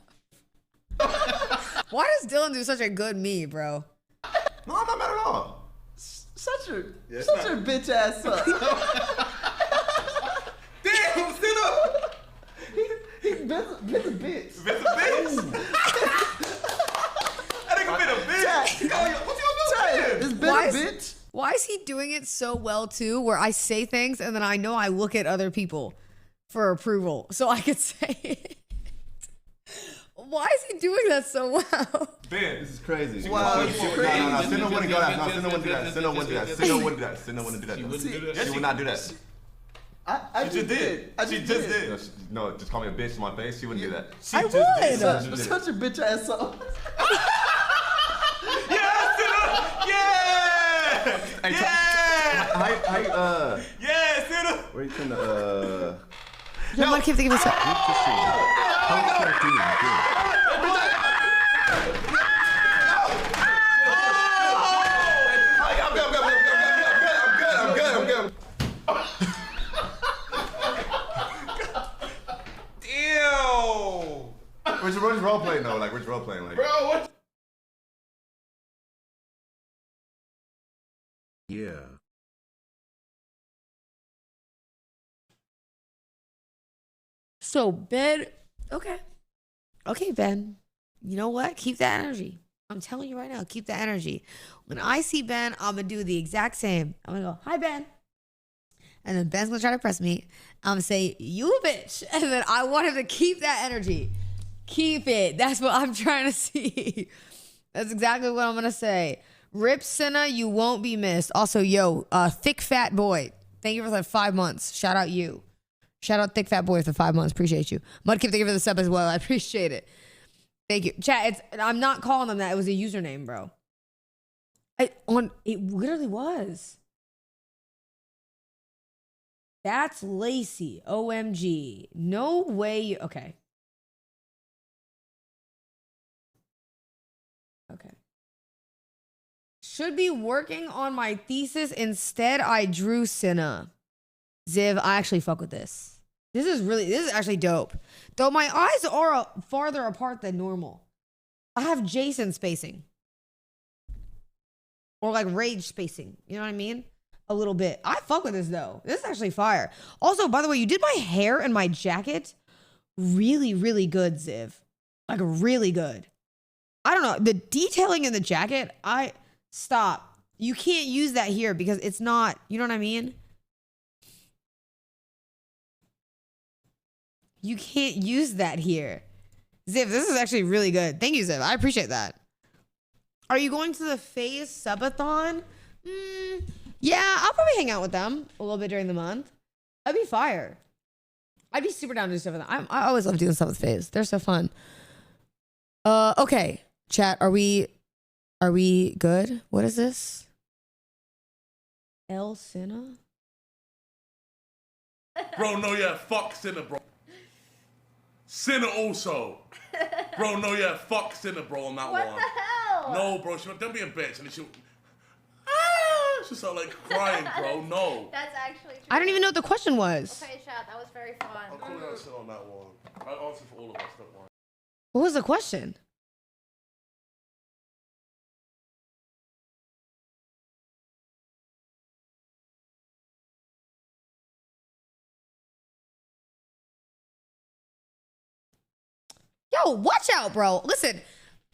[SPEAKER 1] Why does Dylan do such a good me, bro?
[SPEAKER 12] No, I'm not mad at all.
[SPEAKER 18] Shut your
[SPEAKER 12] Yeah,
[SPEAKER 18] shut your bitch ass up.
[SPEAKER 16] Damn, Cinna!
[SPEAKER 18] He's been a bitch.
[SPEAKER 16] Vince a bitch? That nigga been a bitch. What you gonna do?
[SPEAKER 18] It's been a bitch.
[SPEAKER 1] Why is he doing it so well too? Where I say things and then I know I look at other people for approval, so I could say it. Why is he doing that so well?
[SPEAKER 16] Ben,
[SPEAKER 12] This is crazy.
[SPEAKER 18] Wow,
[SPEAKER 12] She-
[SPEAKER 18] it's
[SPEAKER 12] no,
[SPEAKER 18] crazy.
[SPEAKER 12] no, no, Cinna wouldn't go that. No, Cinna wouldn't do that. Cinna wouldn't do that. Cinna wouldn't do that. Cinna wouldn't do that. Cinna wouldn't do that.
[SPEAKER 16] She wouldn't do that?
[SPEAKER 12] She would not do that.
[SPEAKER 18] I
[SPEAKER 16] She just did.
[SPEAKER 18] I
[SPEAKER 16] She
[SPEAKER 18] just
[SPEAKER 16] just
[SPEAKER 18] did.
[SPEAKER 16] did.
[SPEAKER 12] No, just call me a bitch to my face. She wouldn't do that.
[SPEAKER 16] She
[SPEAKER 1] I
[SPEAKER 16] just
[SPEAKER 1] would.
[SPEAKER 16] did.
[SPEAKER 18] Shut your bitch ass up.
[SPEAKER 16] Yeah, Cinna! Yeah!
[SPEAKER 12] Hey,
[SPEAKER 16] Yeah!
[SPEAKER 12] Hi,
[SPEAKER 16] Yeah, Cinna!
[SPEAKER 12] where you turn the
[SPEAKER 1] Yo, I can't think of a sec.
[SPEAKER 12] I'm good.
[SPEAKER 16] Damn!
[SPEAKER 12] Which role playing though? Like which role playing? Like
[SPEAKER 16] Bro, what?
[SPEAKER 25] Yeah.
[SPEAKER 1] So Ben, okay, Ben. You know what? Keep that energy. I'm telling you right now, keep that energy. When I see Ben, I'm gonna do the exact same. I'm gonna go, "Hi, Ben," and then Ben's gonna try to press me. I'm gonna say, "You a bitch," and then I want him to keep that energy. Keep it. That's what I'm trying to see. That's exactly what I'm gonna say. Rip Cinna, you won't be missed. Also, yo, thick fat boy. Thank you for the 5 months. Shout out you. Shout out thick fat boy for 5 months. Appreciate you. Mudkip, thank you for the sub as well. I appreciate it. Thank you. Chat, I'm not calling them that. It was a username, bro. It literally was. That's Lacey. OMG. No way. Okay. Okay. Should be working on my thesis. Instead, I drew Cinna. Ziv, I actually fuck with this. This is actually dope. Though my eyes are farther apart than normal. I have Jason spacing. Or like rage spacing. You know what I mean? A little bit. I fuck with this though. This is actually fire. Also, by the way, you did my hair and my jacket really, really good, Ziv. Like really good. I don't know. The detailing in the jacket, stop. You can't use that here because it's not, you know what I mean? You can't use that here. Ziv, this is actually really good. Thank you, Ziv. I appreciate that. Are you going to the FaZe subathon? Yeah, I'll probably hang out with them a little bit during the month. That'd be fire. I'd be super down to do stuff with them. I always love doing stuff with FaZe. They're so fun. Okay, chat. Are we good? What is this? El Cinna?
[SPEAKER 11] Bro, no, yeah, fuck Cinna, bro. Cinna also. Bro, no, yeah, fuck Cinna, bro, on that
[SPEAKER 10] What
[SPEAKER 11] one.
[SPEAKER 10] the hell?
[SPEAKER 11] No, bro, she went, don't be a bitch. And then she started like crying, bro. No.
[SPEAKER 10] That's actually true.
[SPEAKER 1] I don't even know what the question was.
[SPEAKER 10] Okay, chat, that was very fun.
[SPEAKER 11] I'll call you out on that one. I answer for all of us, don't worry.
[SPEAKER 1] What was the question? Yo, watch out, bro. Listen,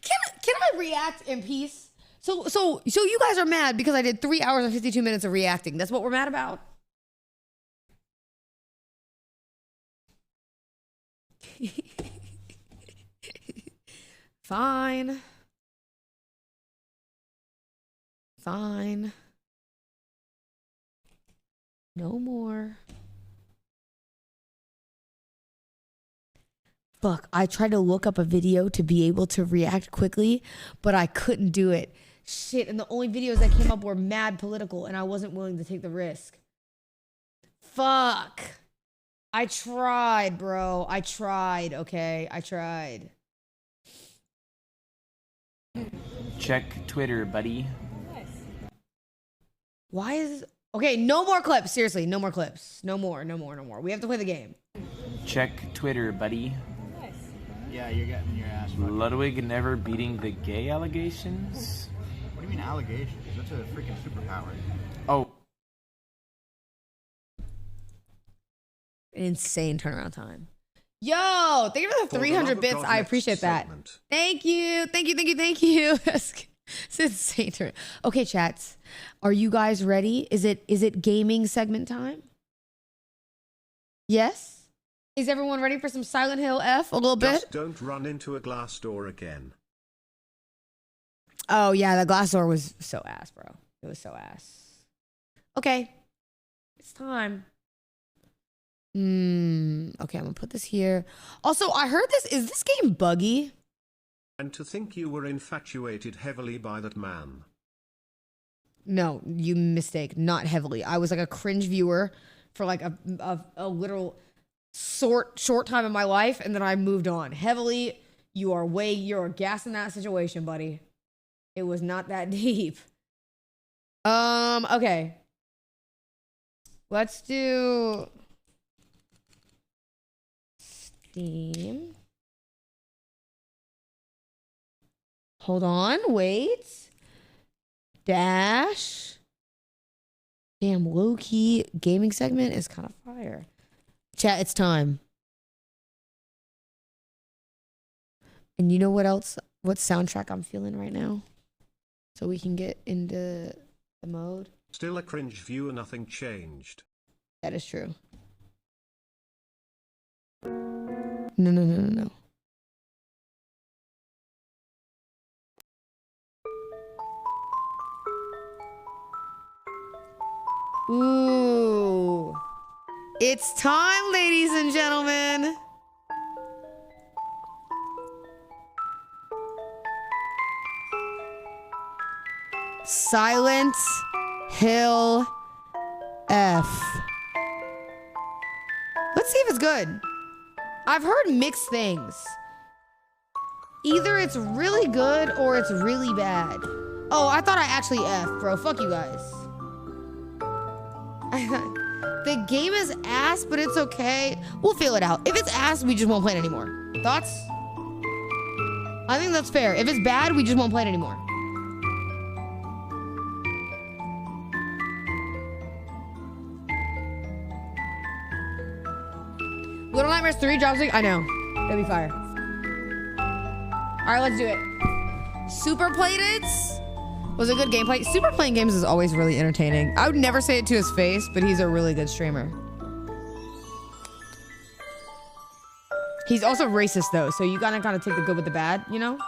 [SPEAKER 1] can I react in peace? So you guys are mad because I did 3 hours and 52 minutes of reacting. That's what we're mad about? Fine. Fine. No more. Fuck, I tried to look up a video to be able to react quickly, but I couldn't do it. Shit, and the only videos that came up were mad political, and I wasn't willing to take the risk. Fuck. I tried, bro. I tried, okay? I tried.
[SPEAKER 2] Check Twitter, buddy.
[SPEAKER 1] Why is... Okay, no more clips. Seriously, no more clips. No more. We have to play the game.
[SPEAKER 2] Check Twitter, buddy.
[SPEAKER 9] Yeah, you're getting your ass fucked.
[SPEAKER 2] Ludwig never beating the gay allegations?
[SPEAKER 9] What do you mean allegations? That's a freaking superpower.
[SPEAKER 2] Oh.
[SPEAKER 1] An insane turnaround time. Yo, thank you for the 300 bits. I appreciate that. Thank you. Thank you. Thank you. Thank you. It's insane. Okay, chats. Are you guys ready? Is it gaming segment time? Yes? Is everyone ready for some Silent Hill F a little bit?
[SPEAKER 25] Just don't run into a glass door again.
[SPEAKER 1] Oh, yeah, the glass door was so ass, bro. It was so ass. Okay. It's time. Okay, I'm gonna put this here. Also, I heard is this game buggy?
[SPEAKER 25] And to think you were infatuated heavily by that man.
[SPEAKER 1] No, you mistake. Not heavily. I was like a cringe viewer for like a literal short time in my life, and then I moved on. Heavily, you're a gas in that situation, buddy. It was not that deep. Okay. Let's do Steam. Hold on, wait. Dash. Damn, low-key gaming segment is kind of fire. Chat, it's time. And you know what else? What soundtrack I'm feeling right now? So we can get into the mode.
[SPEAKER 25] Still a cringe viewer, nothing changed.
[SPEAKER 1] That is true. No. Ooh. It's time, ladies and gentlemen. Silent Hill F. Let's see if it's good. I've heard mixed things. Either it's really good or it's really bad. Oh, I thought I actually F, bro. Fuck you guys. The game is ass, but it's okay. We'll feel it out. If it's ass, we just won't play it anymore. Thoughts? I think that's fair. If it's bad, we just won't play it anymore. Little Nightmares 3 drops like, I know. That'd be fire. Alright, let's do it. Super Played It was a good gameplay. Super playing games is always really entertaining. I would never say it to his face, but he's a really good streamer. He's also racist though, so you gotta kind of take the good with the bad, you know?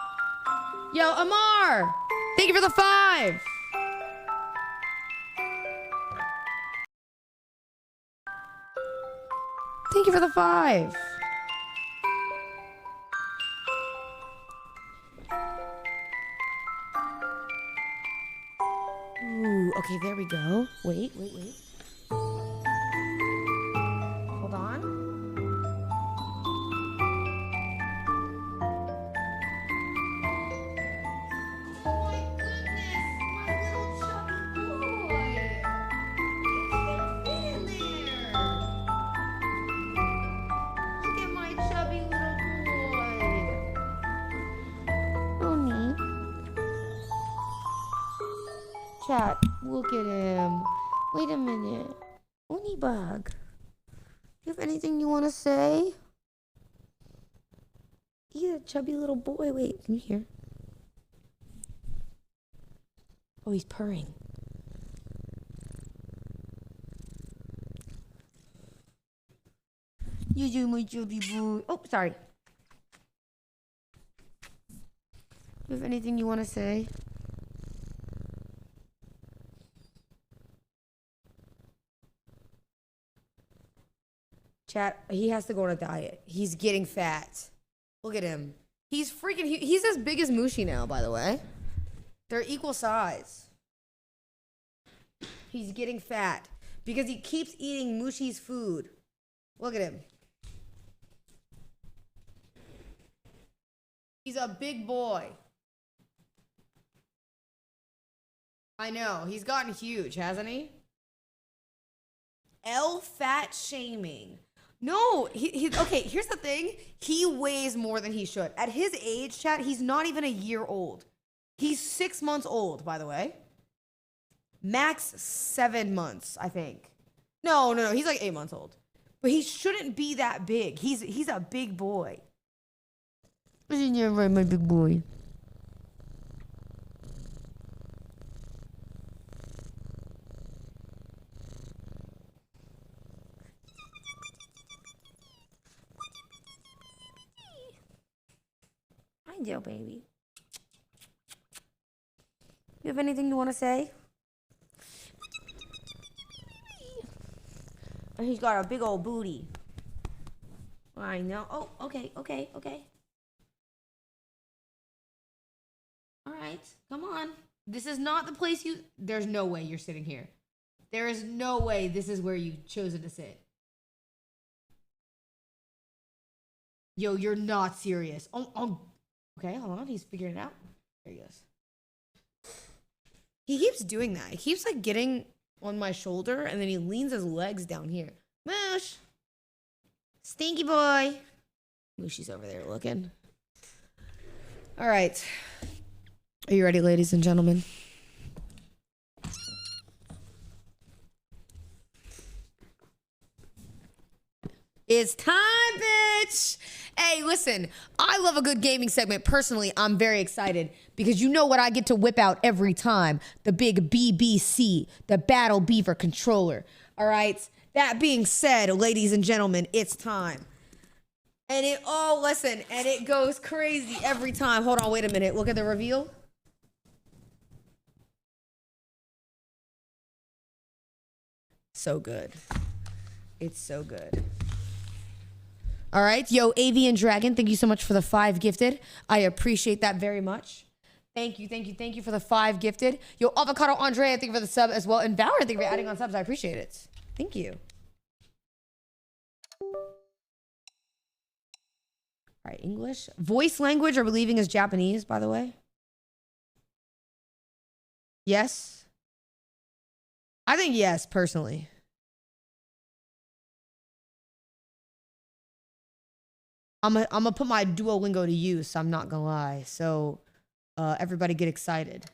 [SPEAKER 1] Yo, Amar! Thank you for the 5! Thank you for the 5. Ooh, okay, there we go. Wait. Hold on. Oh my goodness, my little chubby boy. He can't fit in there. Look at my chubby little boy. Oh, neat. Chat, look at him. Wait a minute. Onibug, you have anything you want to say? He's a chubby little boy. Wait, can you hear? Oh, he's purring. You do my chubby boy. Oh, sorry. You have anything you want to say? Chat, he has to go on a diet. He's getting fat. Look at him. He's freaking, he's as big as Mushi now, by the way. They're equal size. He's getting fat because he keeps eating Mushi's food. Look at him. He's a big boy. I know. He's gotten huge, hasn't he? L fat shaming. No, okay, here's the thing. He weighs more than he should. At his age, chat, he's not even a year old. He's 6 months old, by the way. Max 7 months, I think. No, he's like 8 months old. But he shouldn't be that big. He's a big boy. Yeah, right, my big boy. Hi, Joe, baby. You have anything you want to say? And he's got a big old booty. I know. Oh, okay. All right, come on. This is not the place you... There's no way you're sitting here. There is no way this is where you've chosen to sit. Yo, you're not serious. Oh. Okay, hold on. He's figuring it out. There he goes. He keeps doing that. He keeps like getting on my shoulder and then he leans his legs down here. Moosh. Stinky boy. Mooshy's over there looking. All right. Are you ready, ladies and gentlemen? It's time, bitch! Hey, listen, I love a good gaming segment. Personally, I'm very excited because you know what I get to whip out every time? The big BBC, the Battle Beaver controller. All right? That being said, ladies and gentlemen, it's time. And it goes crazy every time. Hold on, wait a minute. Look at the reveal. So good. It's so good. All right. Yo, Avian Dragon, thank you so much for the 5 gifted. I appreciate that very much. Thank you for the 5 gifted. Yo, Avocado Andrea, thank you for the sub as well. And Valor, thank you for adding on subs. I appreciate it. Thank you. All right, English. Voice language, are we leaving as Japanese, by the way? Yes? I think yes, personally. I'm gonna put my Duolingo to use, so I'm not gonna lie. So, everybody get excited.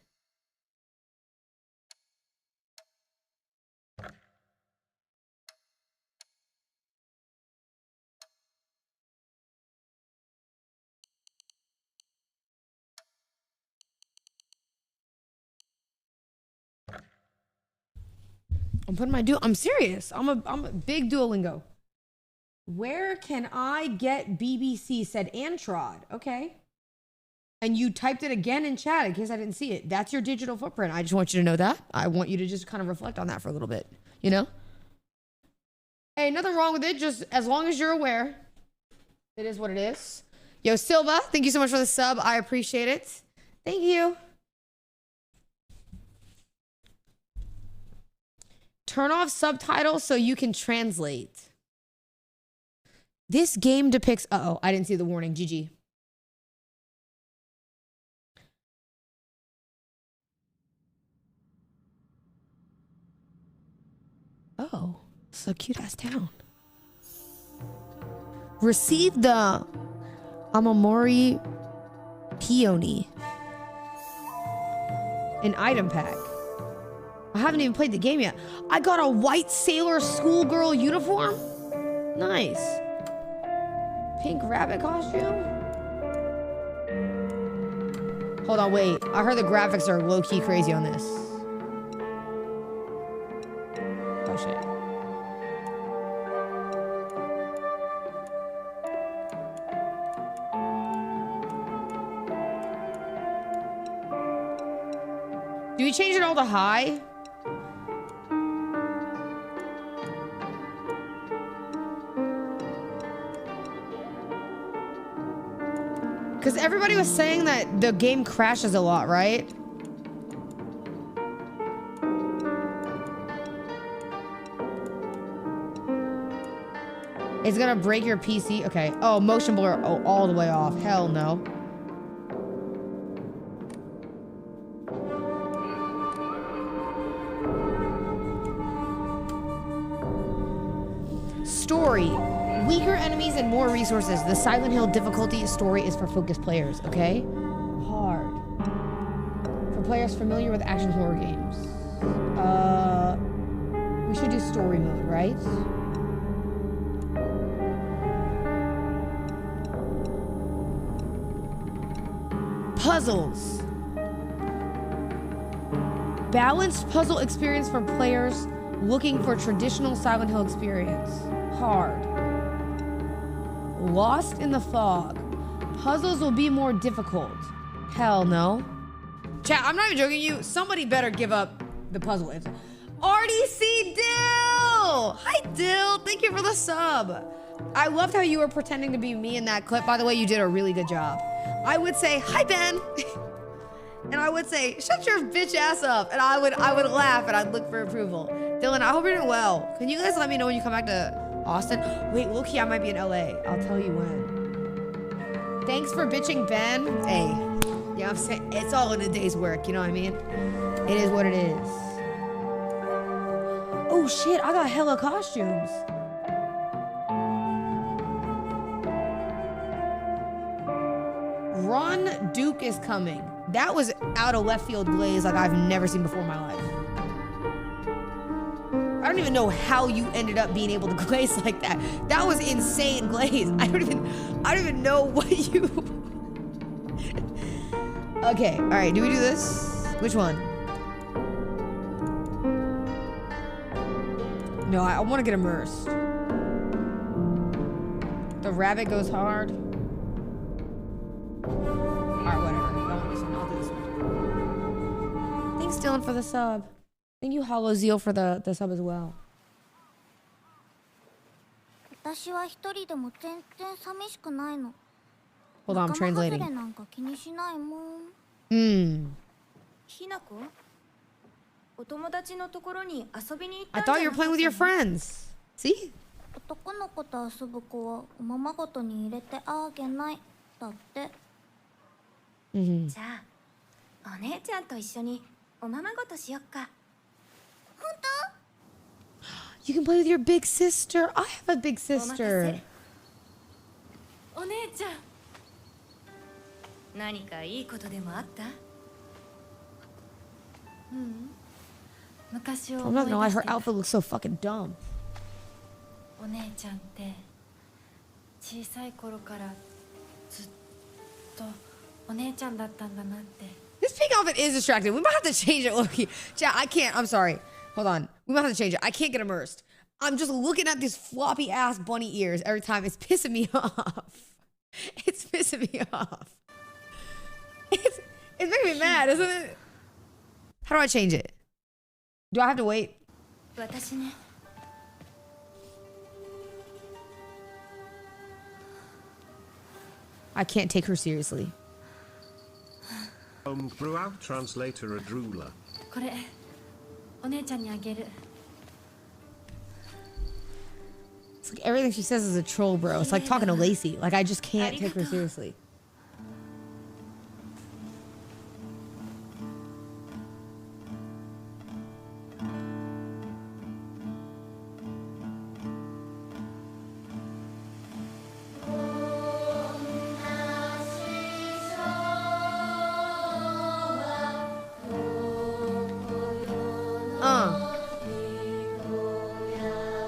[SPEAKER 1] I'm serious. I'm a big Duolingo. Where can I get BBC? Said Antrod. Okay. And you typed it again in chat in case I didn't see it. That's your digital footprint. I just want you to know that. I want you to just kind of reflect on that for a little bit. You know? Hey, nothing wrong with it. Just as long as you're aware. It is what it is. Yo, Silva, thank you so much for the sub. I appreciate it. Thank you. Turn off subtitles so you can translate. This game depicts... Uh-oh, I didn't see the warning. GG. Oh, it's a cute-ass town. Receive the Amamori Peony. An item pack. I haven't even played the game yet. I got a white sailor schoolgirl uniform? Nice. Pink rabbit costume? Hold on, wait. I heard the graphics are low-key crazy on this. Oh, shit. Do we change it all to high? Because everybody was saying that the game crashes a lot, right? It's gonna break your PC. Okay. Oh, motion blur all the way off. Hell no. Story. Weaker enemies and more resources. The Silent Hill difficulty story is for focused players, okay? Hard. For players familiar with action horror games. we should do story mode, right? Puzzles. Balanced puzzle experience for players looking for traditional Silent Hill experience. Hard. Lost in the fog. Puzzles will be more difficult. Hell no. Chat, I'm not even joking you. Somebody better give up the puzzle. RDC Dill! Hi Dill, thank you for the sub. I loved how you were pretending to be me in that clip. By the way, you did a really good job. I would say, hi Ben. And I would say, shut your bitch ass up. And I would laugh and I'd look for approval. Dylan, I hope you're doing well. Can you guys let me know when you come back to Austin? Wait, look-key, I might be in LA. I'll tell you when. Thanks for bitching, Ben. Hey, you know what I'm saying? It's all in a day's work, you know what I mean? It is what it is. Oh shit, I got hella costumes. Ron Duke is coming. That was out of left field glaze like I've never seen before in my life. I don't even know how you ended up being able to glaze like that. That was insane glaze. I don't even know what you... Okay, all right, do we do this? Which one? No, I want to get immersed. The rabbit goes hard. Alright, whatever. Don't want this one. I'll do this one. Thanks, Dylan, for the sub. Thank you, Hollow Zeal, for the sub as well. Hold on, I'm translating. I thought you were playing with your friends. See?
[SPEAKER 4] 男の子と遊ぶ子はおままごとに入れてあげないだって。
[SPEAKER 1] Mm-hmm.
[SPEAKER 4] じゃあ、お姉ちゃんと一緒におままごとしよっか。本当？
[SPEAKER 1] You can play with your big sister. I have a big sister.
[SPEAKER 4] お姉ちゃん。何かいいことでもあった？うん。昔を
[SPEAKER 1] I'm not gonna lie, her outfit looks so fucking dumb.
[SPEAKER 4] お姉ちゃんって小さい頃からずっとお姉ちゃんだったんだなって。
[SPEAKER 1] This pink outfit is distracting. We might have to change it, Loki. Chat, I can't. I'm sorry. Hold on. We might have to change it. I can't get immersed. I'm just looking at these floppy ass bunny ears every time. It's pissing me off. It's pissing me off. It's making me mad, isn't it? How do I change it? Do I have to wait?
[SPEAKER 4] 私ね。
[SPEAKER 1] I can't take her seriously.
[SPEAKER 25] Throughout translator a drooler.
[SPEAKER 4] これお姉ちゃんにあげる。
[SPEAKER 1] It's like everything she says is a troll, bro. It's like talking to Lacey. Like I just can't take her seriously.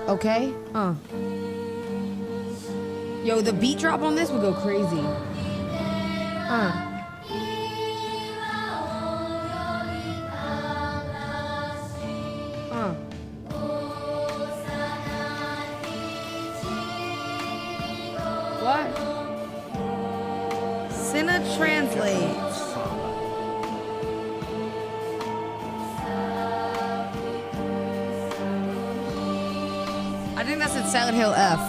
[SPEAKER 1] Okay. Yo, the beat drop on this would go crazy. What? Cinna translates. I think that's in Silent Hill F.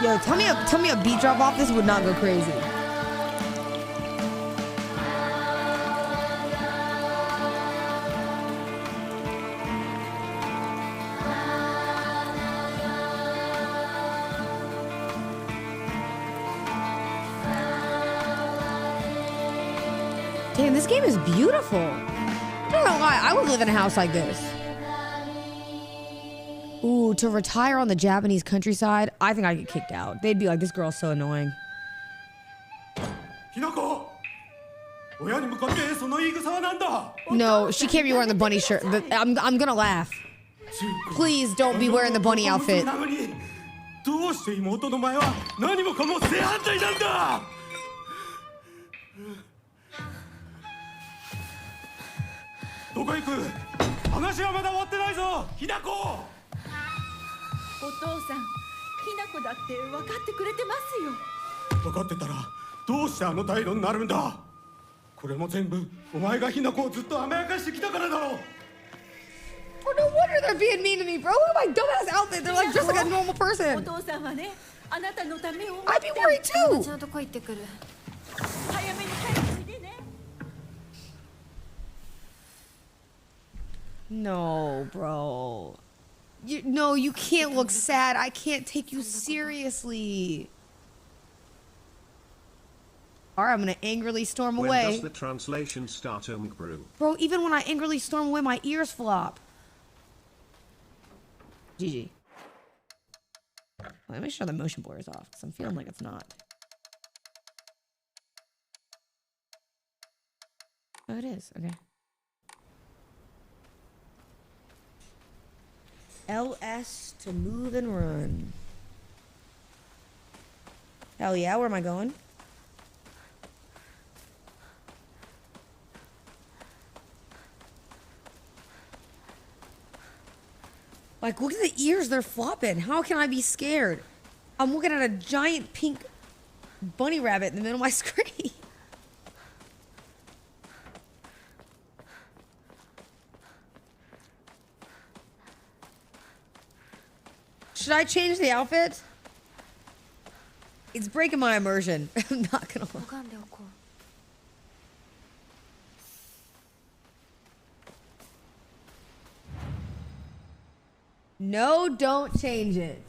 [SPEAKER 1] Yo, tell me a beat drop off this would not go crazy. Damn, this game is beautiful. I'm not gonna lie, I would live in a house like this. Ooh, to retire on the Japanese countryside, I think I'd get kicked out. They'd be like, this girl's so annoying. No, she can't be wearing the bunny shirt. I'm gonna laugh. Please don't be wearing the bunny outfit.
[SPEAKER 16] どうして妹の前は何もかも正反対なんだ。どこ行く？話はまだ終わってないぞ、ひなこ。お
[SPEAKER 7] 父さん、ひなこだって分かってくれてますよ。
[SPEAKER 16] 分かってたらどうしてあの態度になるんだ。これも全部お前がひなこをずっと甘やかしてきたからだろう。
[SPEAKER 1] Oh, no wonder they're being mean to me, bro. Look at my dumbass outfit. They're like just like a normal person.
[SPEAKER 7] お父さんはね、あなたのためを。
[SPEAKER 1] I'd be worried too.
[SPEAKER 4] ちゃんとこ行ってくる。
[SPEAKER 7] 早めに帰ってね。
[SPEAKER 1] No, bro. No, you can't look sad. I can't take you seriously. All right, I'm gonna angrily storm
[SPEAKER 25] When
[SPEAKER 1] away.
[SPEAKER 25] does the translation start, Omgbrew?
[SPEAKER 1] Bro, even when I angrily storm away, my ears flop. GG. Let me make sure the motion blur is off, because I'm feeling like it's not. Oh, it is. Okay. LS to move and run. Hell yeah, where am I going? Like, look at the ears, they're flopping. How can I be scared? I'm looking at a giant pink bunny rabbit in the middle of my screen. Should I change the outfit? It's breaking my immersion. I'm not gonna lie. No, don't change it.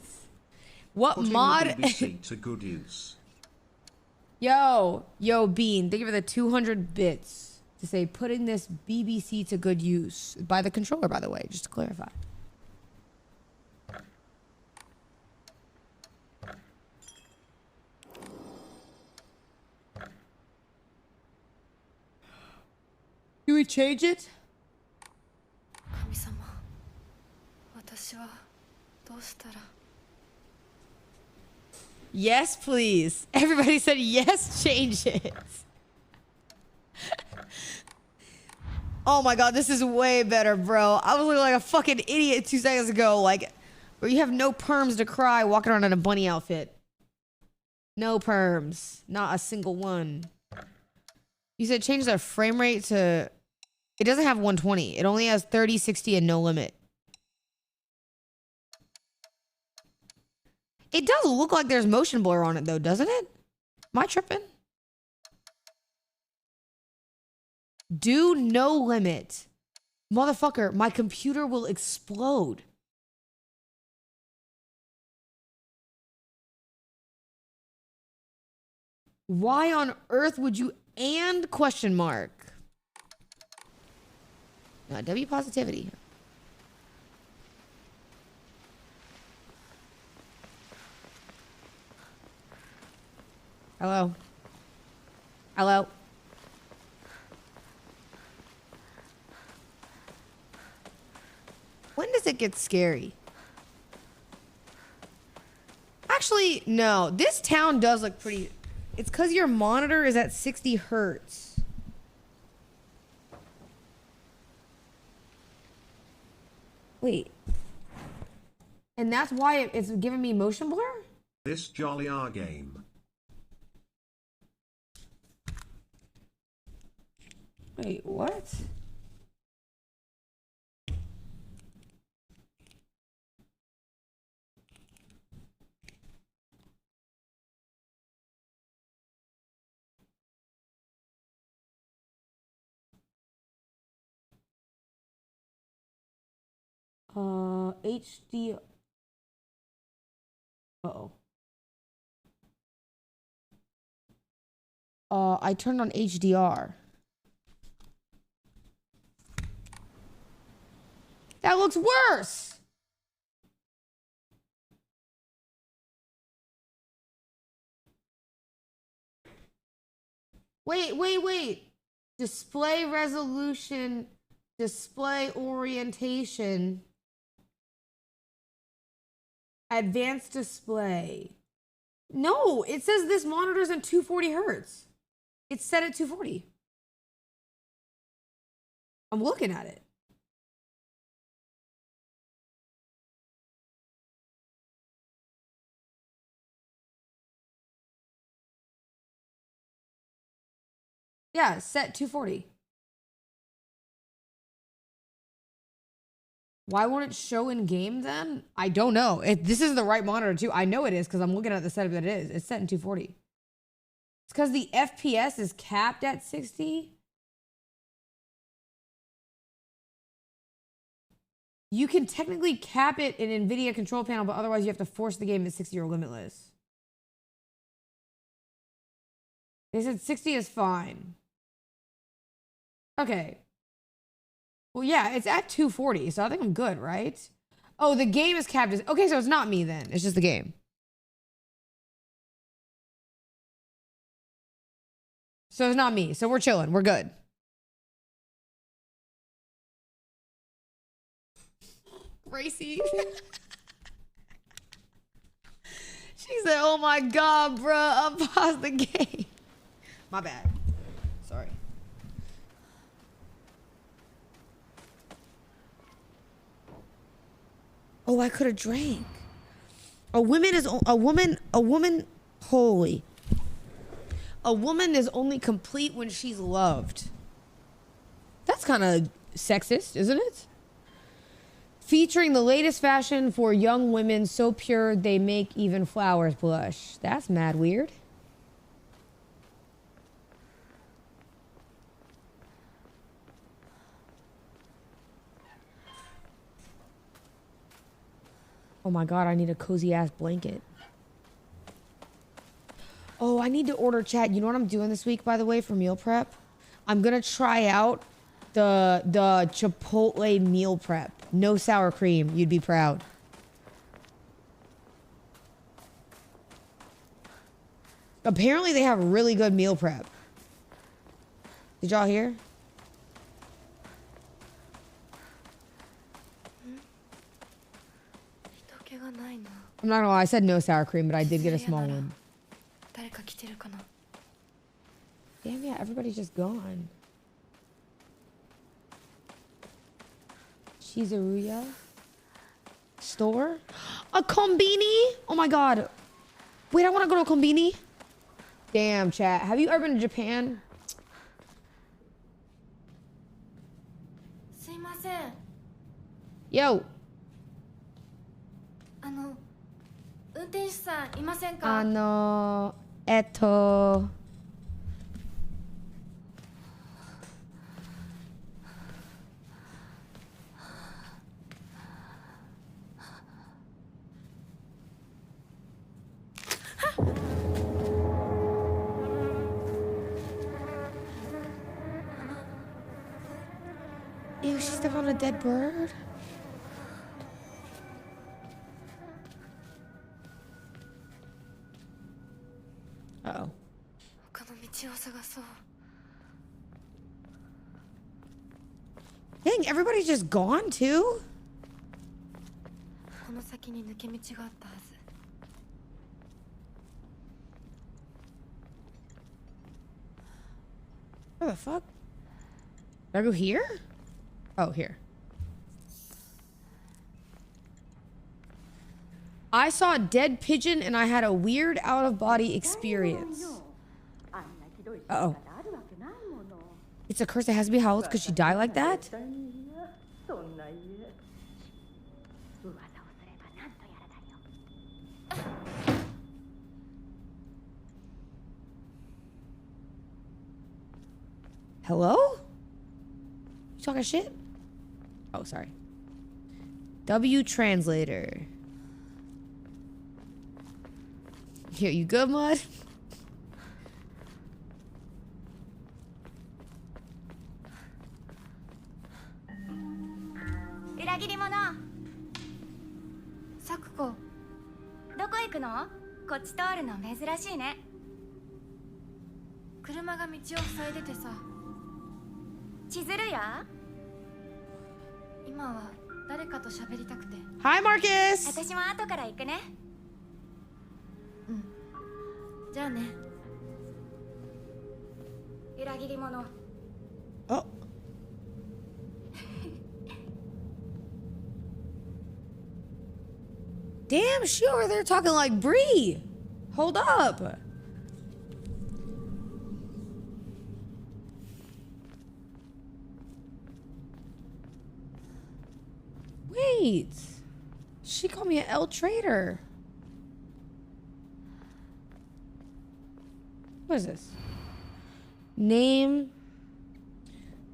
[SPEAKER 1] What
[SPEAKER 25] Putting
[SPEAKER 1] mod?
[SPEAKER 25] the BBC to good use.
[SPEAKER 1] Yo, Bean, thank you for the 200 bits to say putting this BBC to good use by the controller, by the way, just to clarify. Do we change it?
[SPEAKER 4] 神様、私はどうしたら。
[SPEAKER 1] Yes, please. Everybody said yes, change it. Oh my god, this is way better, bro. I was looking like a fucking idiot 2 seconds ago. Like, where you have no perms to cry walking around in a bunny outfit. No perms. Not a single one. You said change the frame rate to... It doesn't have 120. It only has 30, 60, and no limit. It does look like there's motion blur on it, though, doesn't it? Am I tripping? Do no limit. Motherfucker, my computer will explode. Why on earth would you and question mark? W positivity. Hello. Hello. When does it get scary? Actually, no. This town does look pretty... It's because your monitor is at 60 hertz. Wait. And that's why it's giving me motion blur?
[SPEAKER 25] This jolly R game.
[SPEAKER 1] Wait, what? HD. Uh-oh. I turned on HDR. That looks worse. Wait. Display resolution, display orientation, advanced display. No, it says this monitor's at 240 hertz. It's set at 240. I'm looking at it. Yeah, set 240. Why won't it show in game then? I don't know. This is the right monitor too. I know it is because I'm looking at the setup that it is. It's set in 240. It's because the FPS is capped at 60. You can technically cap it in NVIDIA control panel, but otherwise you have to force the game at 60 or limitless. They said 60 is fine. Okay. Well, yeah, it's at 240, so I think I'm good, right? Oh, the game is capped. Okay, so it's not me then. It's just the game. So it's not me. So we're chilling. We're good. Gracie. She said, oh my God, bruh, unpause the game. My bad. Sorry. Oh, I could have drank. A woman is holy. A woman is only complete when she's loved. That's kind of sexist, isn't it? Featuring the latest fashion for young women, so pure they make even flowers blush. That's mad weird. Oh my God, I need a cozy ass blanket. Oh, I need to order, chat. You know what I'm doing this week, by the way, for meal prep? I'm gonna try out the Chipotle meal prep. No sour cream. You'd be proud. Apparently they have really good meal prep. Did y'all hear? I'm not gonna lie, I said no sour cream, but I did get a small one. Damn, yeah, everybody's just gone. Shizuruya store? A Konbini? Oh my God. Wait, I want to go to a Konbini. Damn, chat. Have you ever been to Japan? Yo. Ew, she stepped on a dead bird? Uh-oh. Dang, everybody's just gone too? Where the fuck? Did I go here? Oh, here. I saw a dead pigeon and I had a weird out-of-body experience. Uh-oh. It's a curse that has to be howled. Could she die like that? Hello? You talking shit? Oh, sorry. W translator. Here, you good, Mud?
[SPEAKER 4] 裏切り者。サクコ、どこ行くの？こっち通るの珍しいね。車が道を塞いでてさ。千鶴や？今は誰かと喋りたくて。
[SPEAKER 1] Hi, Marcus!
[SPEAKER 4] 私も後から行くね。うん。じゃあね。裏切り者。
[SPEAKER 1] Oh. Damn, she over there talking like Bree. Hold up. Wait. She called me an L traitor. What is this? Name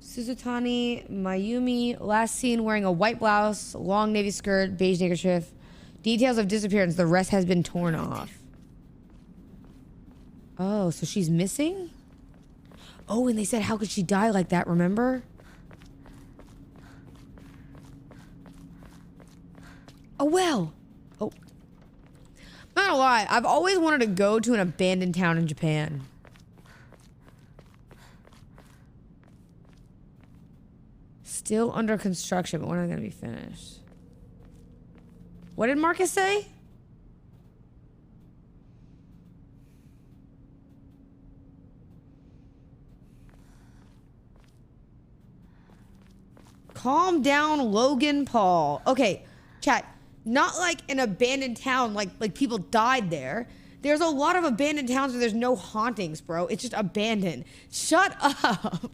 [SPEAKER 1] Suzutani Mayumi. Last seen wearing a white blouse, long navy skirt, beige neckerchief. Details of disappearance. The rest has been torn off. Oh, so she's missing? Oh, and they said, how could she die like that, remember? Oh, well. Oh. Not gonna lie, I've always wanted to go to an abandoned town in Japan. Still under construction, but when are they gonna be finished? What did Marcus say? Calm down, Logan Paul. Okay, chat. Not like an abandoned town, like people died there. There's a lot of abandoned towns where there's no hauntings, bro. It's just abandoned. Shut up.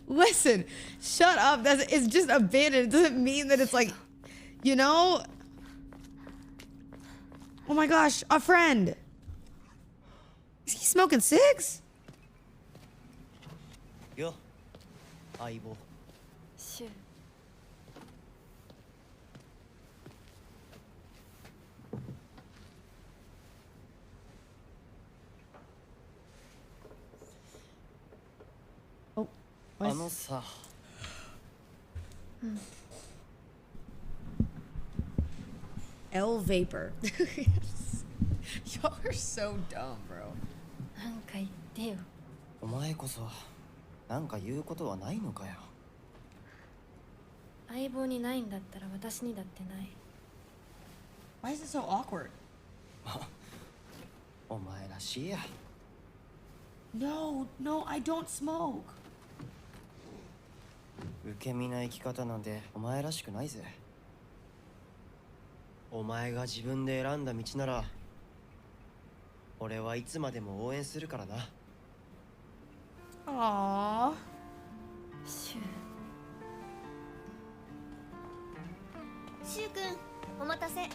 [SPEAKER 1] Listen, shut up. It's just abandoned. It doesn't mean that it's like, you know? Oh my gosh, a friend. Is he smoking cigs?
[SPEAKER 8] Yo, Aibo.
[SPEAKER 4] Sure.
[SPEAKER 1] Oh, L Vapor. Y'all are so dumb, bro.
[SPEAKER 4] なんか言ってよ。
[SPEAKER 8] お前こそなんか言うことはないのかよ。
[SPEAKER 4] 相棒にないんだったら私にだってない。
[SPEAKER 1] Why is it so awkward?
[SPEAKER 8] お前らしいや。
[SPEAKER 1] No, I don't smoke.
[SPEAKER 8] 受け身な生き方なんてお前らしくないぜ。お前が自分で選んだ道なら俺はいつまでも応援するからな。
[SPEAKER 1] Aww.
[SPEAKER 4] シュウ君、お待たせ。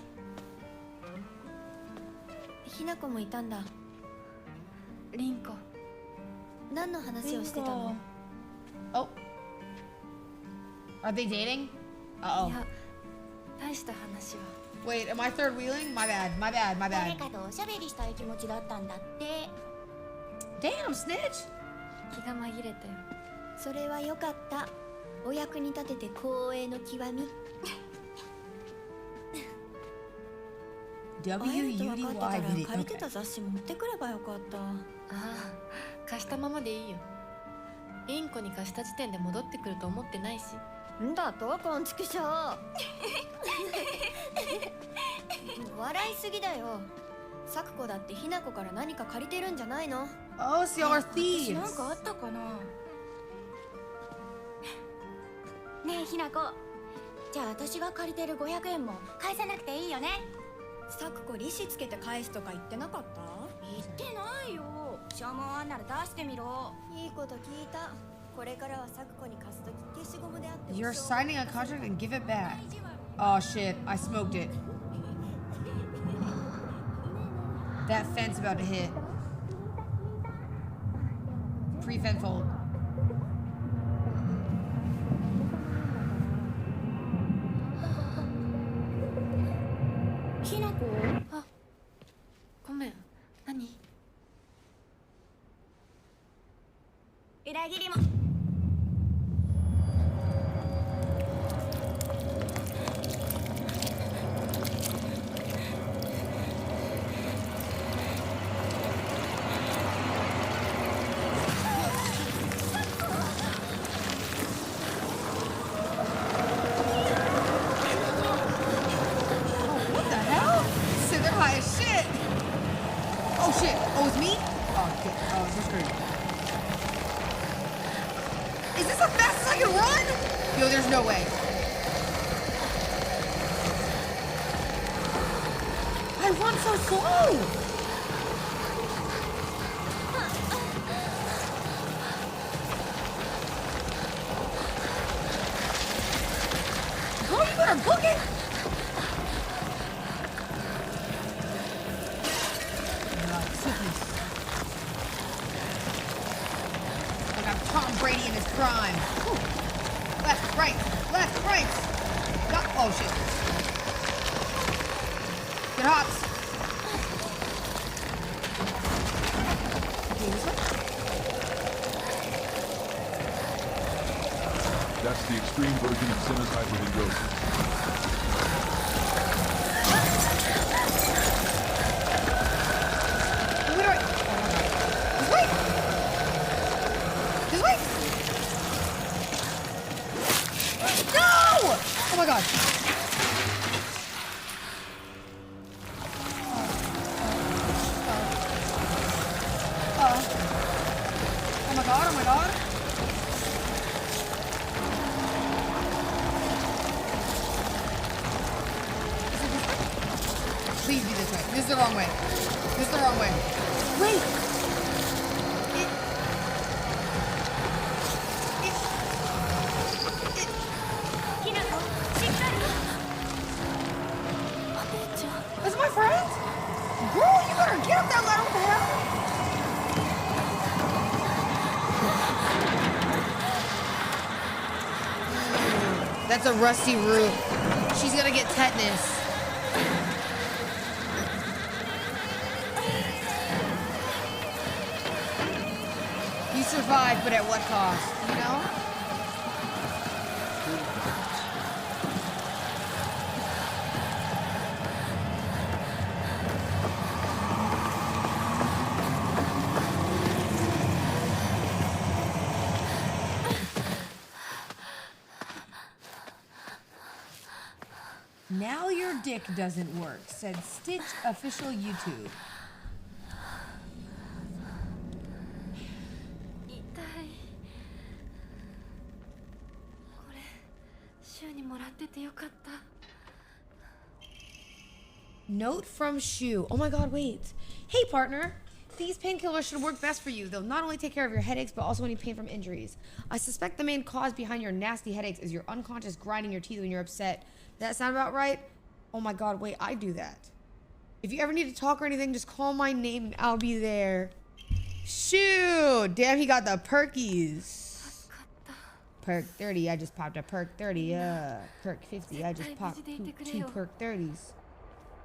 [SPEAKER 4] ひなこもいたんだ。リンコ。何の話をしてたの？
[SPEAKER 1] Oh. Are they dating? Uh-oh.
[SPEAKER 4] いや、大した話は。
[SPEAKER 1] Wait, am I third wheeling? My bad.
[SPEAKER 4] 誰かとおしゃべりしたい気持ちだったんだって。
[SPEAKER 1] Damn, snitch.
[SPEAKER 4] 気が紛れたよ。それは良かった。お役に立てて光栄の極み。
[SPEAKER 1] WUDY
[SPEAKER 4] 借りてた雑誌持ってくればよかった。ああ、貸したままでいいよ。インコに貸した時点で戻ってくると思ってないし。んだとこんちくしょう。笑いすぎだよ。サクコだってひなこから何か借りてるんじゃないの？
[SPEAKER 1] Oh, so y'all are thieves.
[SPEAKER 4] なんかあったかな。ねえひなこ、じゃあ私が借りてる500円も返さなくていいよね。サクコ利子つけて返すとか言ってなかった？言ってないよ。消耗あんなら出してみろ。いいこと聞いた。これからはサクコに貸すとき消しゴムであって。
[SPEAKER 1] You're signing a contract and give it back. Oh shit, I smoked it. That fence about to hit. Pre-fence fold.
[SPEAKER 4] Hinako? あ、ごめん。何？裏切りも。
[SPEAKER 1] Is this the fastest I can run? Yo, there's no way. I run so slow. Girl, you better book it. I got Tom Brady in his prime. Whew. Left, right, left, right. Oh shit. Good hops. Okay, this way.
[SPEAKER 13] That's the extreme version of Senna's hyperhidrosis.
[SPEAKER 1] Oh my god. Oh my god, oh my god. Please be this way. This is the wrong way. This is the wrong way. Wait. That's my friend? Girl, you better get up that ladder. What the hell? That's a rusty roof. She's gonna get tetanus. You survived, but at what cost, you know? Now your dick doesn't work, said Stitch official YouTube.
[SPEAKER 4] 痛い。これ、シュウにもらっててよかった。
[SPEAKER 1] Note from Shu. Oh my god, wait. Hey partner. These painkillers should work best for you. They'll not only take care of your headaches, but also any pain from injuries. I suspect the main cause behind your nasty headaches is your unconscious grinding your teeth when you're upset. Does that sound about right? Oh my god, wait, I do that. If you ever need to talk or anything, just call my name and I'll be there. Shoot! Damn, he got the perkies. Perk 30, I just popped a perk 30. Perk 50, I just popped two perk 30s.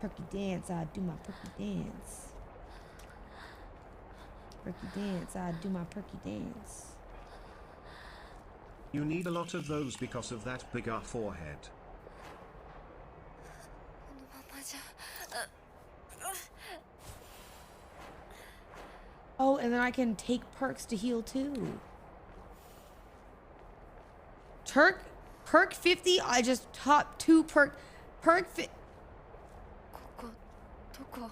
[SPEAKER 1] Perky dance, I do my perky dance. Perky dance, I do my perky dance.
[SPEAKER 25] You need a lot of those because of that bigger forehead.
[SPEAKER 1] Oh, and then I can take perks to heal too. Perk 50, I just topped two perk 50.
[SPEAKER 4] どこ?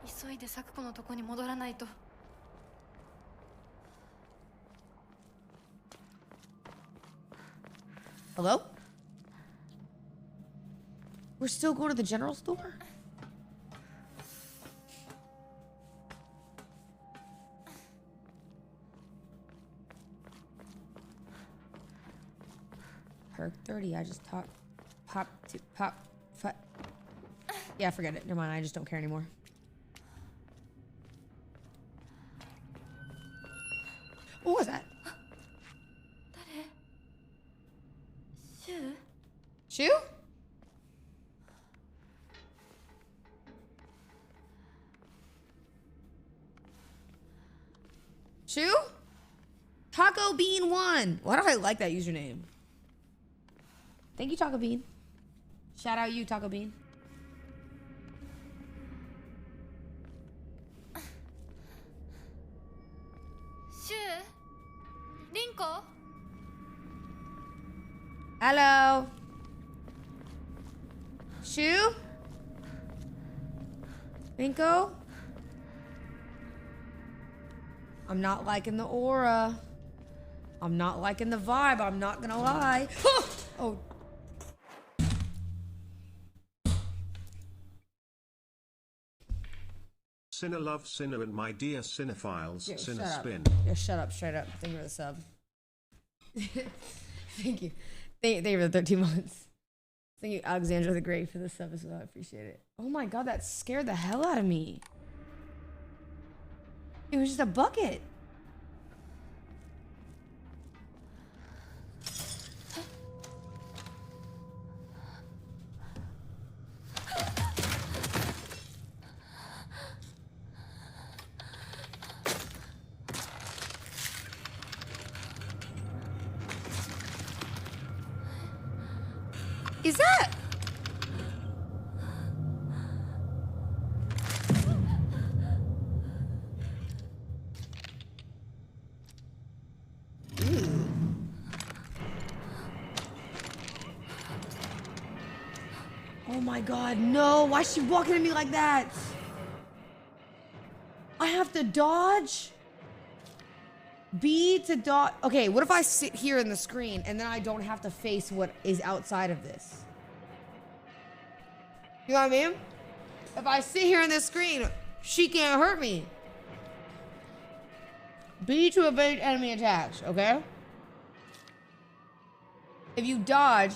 [SPEAKER 4] 急いでサクコのとこに戻らないと。
[SPEAKER 1] Hello? We're still going to the general store? Perk 30, I just pop. Yeah, forget it. Never mind, I just don't care anymore. What was that? Shu? Shu? Taco Bean 1. Why do I like that username? Thank you, Taco Bean. Shout out you, Taco Bean.
[SPEAKER 4] Shu? Rinko?
[SPEAKER 1] Hello? Shu? Rinko? I'm not liking the aura. I'm not liking the vibe. I'm not gonna lie. Oh.
[SPEAKER 25] Sinner love Sinner and my dear Cinephiles,
[SPEAKER 1] Yeah,
[SPEAKER 25] Sinner
[SPEAKER 1] shut up.
[SPEAKER 25] spin.
[SPEAKER 1] Yeah, shut up, straight up. Thank you for the sub. Thank you. Thank you for the 13 months. Thank you, Alexandra the Great, for the sub as well. I appreciate it. Oh my god, that scared the hell out of me. It was just a bucket. Is that? Oh my god, no. Why is she walking at me like that? I have to dodge? B to dodge. Okay, what if I sit here in the screen and then I don't have to face what is outside of this? You know what I mean? If I sit here in this screen, she can't hurt me. B to evade enemy attacks, okay? If you dodge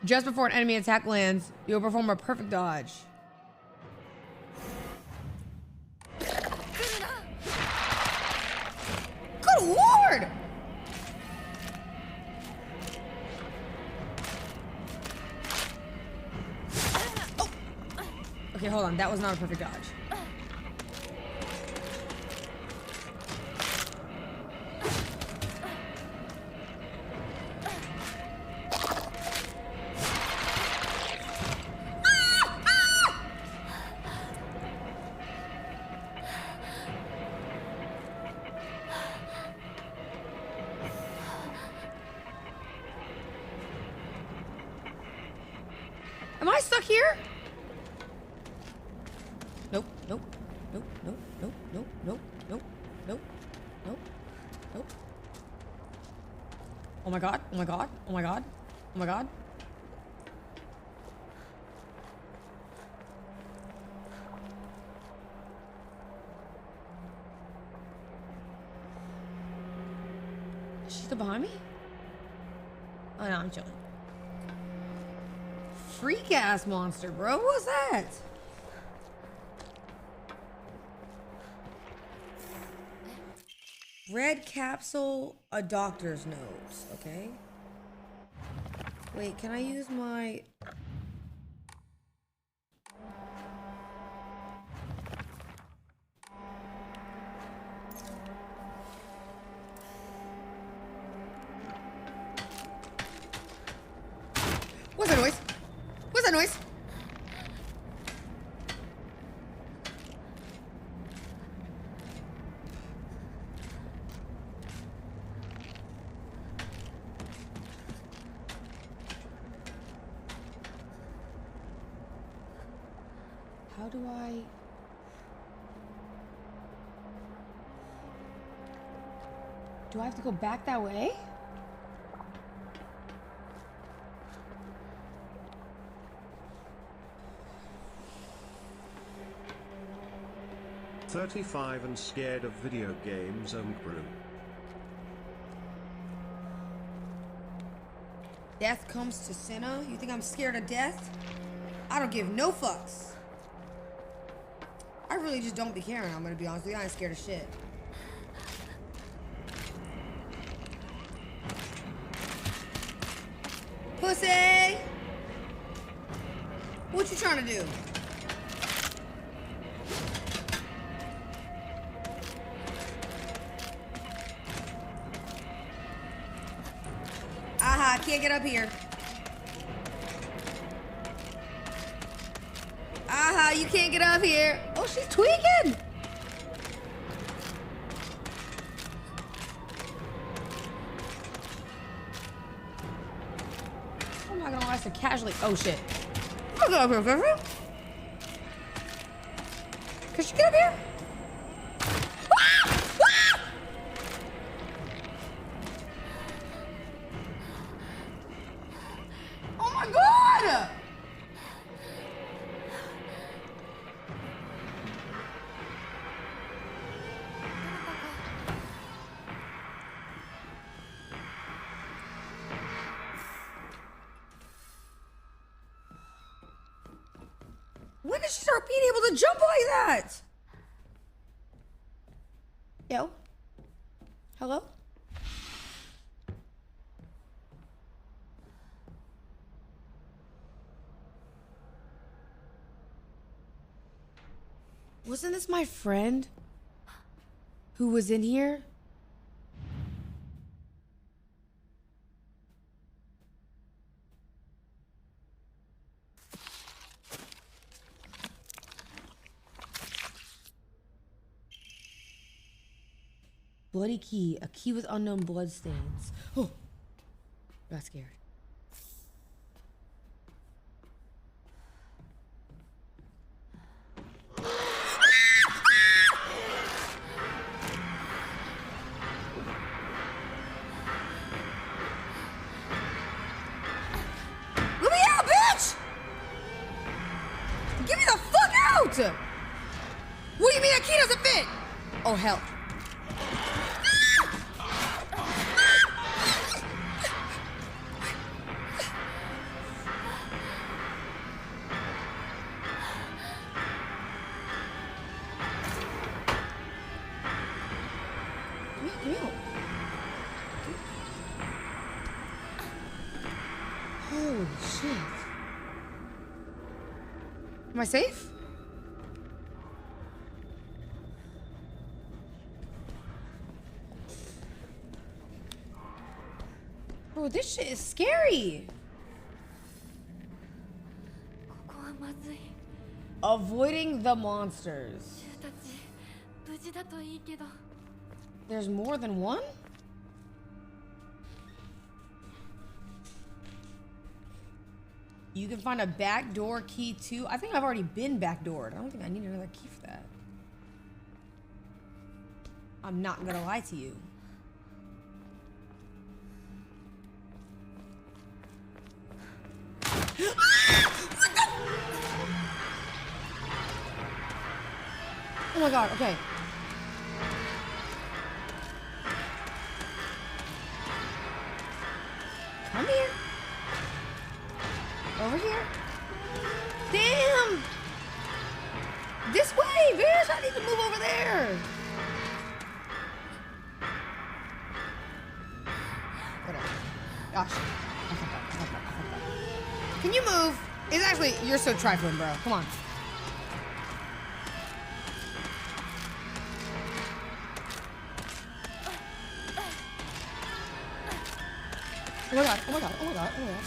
[SPEAKER 1] just before an enemy attack lands, you'll perform a perfect dodge. Good lord! Oh. Okay, hold on. That was not a perfect dodge. Am I stuck here? Nope, nope, nope, nope, nope, nope, nope, nope, nope, nope, nope. Oh my god, oh my god, oh my god, oh my god. Is she still behind me? Oh no, I'm chilling. Freak ass monster, bro. What was that? Red capsule, a doctor's note. Okay. Wait, can I use my... What's that noise? What's that noise? How do I... Do I have to go back that way?
[SPEAKER 25] "35 and scared of video games and brew."
[SPEAKER 1] Death comes to Senna? You think I'm scared of death? I don't give no fucks. I really just don't be caring, I'm gonna be honest with you. I ain't scared of shit. Pussy! What you trying to do? Aha, can't get up here. Aha, you can't get up here. Oh, she's tweaking. I'm not gonna lie, so casually. Oh shit. I'll get up here, girlfriend. Could you get up here? Ah! Ah! start being able to jump like that. Yo. Hello? Wasn't this my friend who was in here? Bloody key. A key with unknown bloodstains. Oh, got scared. Let me out, bitch! Get me the fuck out! What do you mean that key doesn't fit? Oh, hell. Holy shit. Am I safe? Bro, this shit is scary. Avoiding the monsters. There's more than one? You can find a backdoor key too. I think I've already been backdoored. I don't think I need another key for that. I'm not gonna lie to you. Oh my god, okay. Come here. Over here. Damn! This way, bitch! I need to move over there. Whatever. Gosh. I fucked up. Can you move? It's actually, you're so trifling, bro. Come on. Oh my god, oh my god, oh my god, oh my god.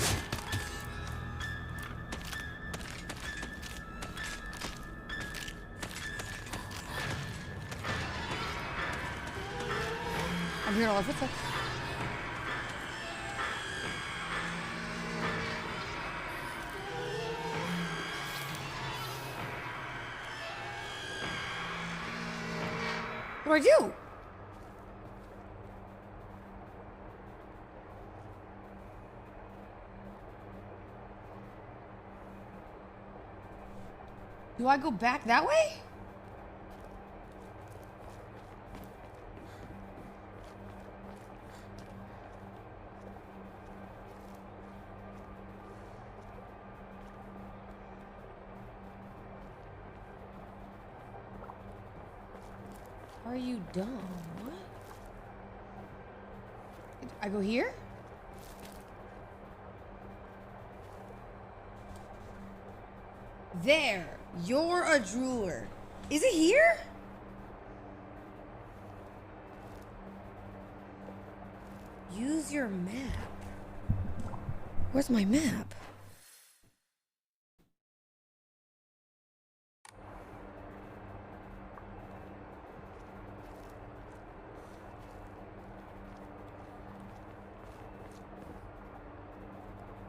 [SPEAKER 1] I'm hearing all the footsteps. What do I do? Do I go back that way? Are you dumb? What? I go here? There. You're a drooler. Is it here? Use your map. Where's my map?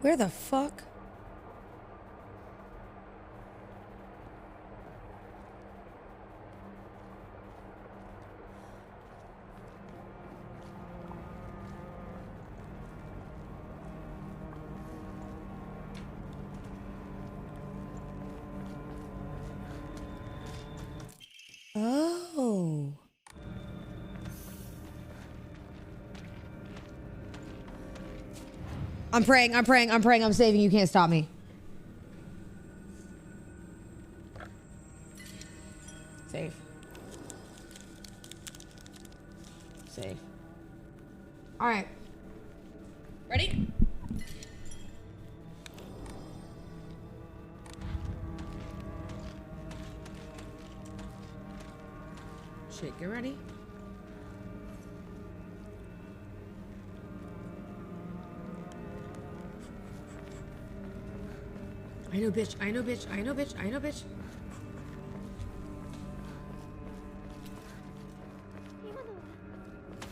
[SPEAKER 1] Where the fuck? Oh. I'm praying, I'm praying, I'm praying, I'm saving, you can't stop me. safe. All right. Ready? Shit, get ready. I know, bitch. I know, bitch. I know, bitch. I know, bitch.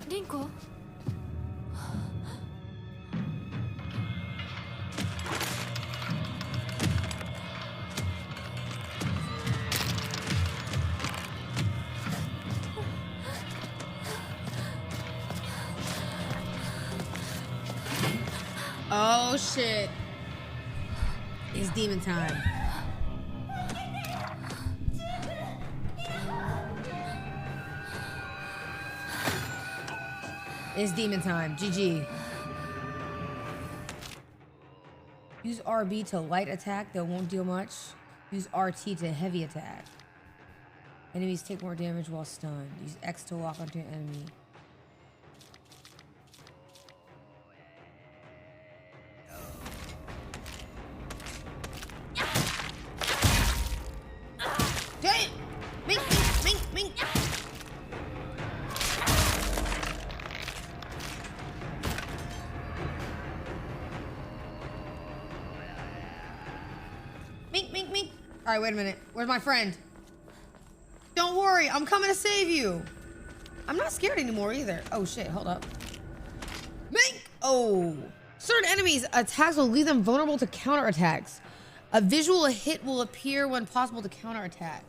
[SPEAKER 4] Rinko?
[SPEAKER 1] Oh shit. It's demon time. It's demon time. GG. Use RB to light attack that won't deal much. Use RT to heavy attack. Enemies take more damage while stunned. Use X to lock onto an enemy. Damn! Mink, mink, mink, mink! Mink, mink, mink! Alright, wait a minute. Where's my friend? Don't worry, I'm coming to save you! I'm not scared anymore either. Oh shit, hold up. Mink! Oh! Certain enemies' attacks will leave them vulnerable to counterattacks. A visual hit will appear when possible to counterattack.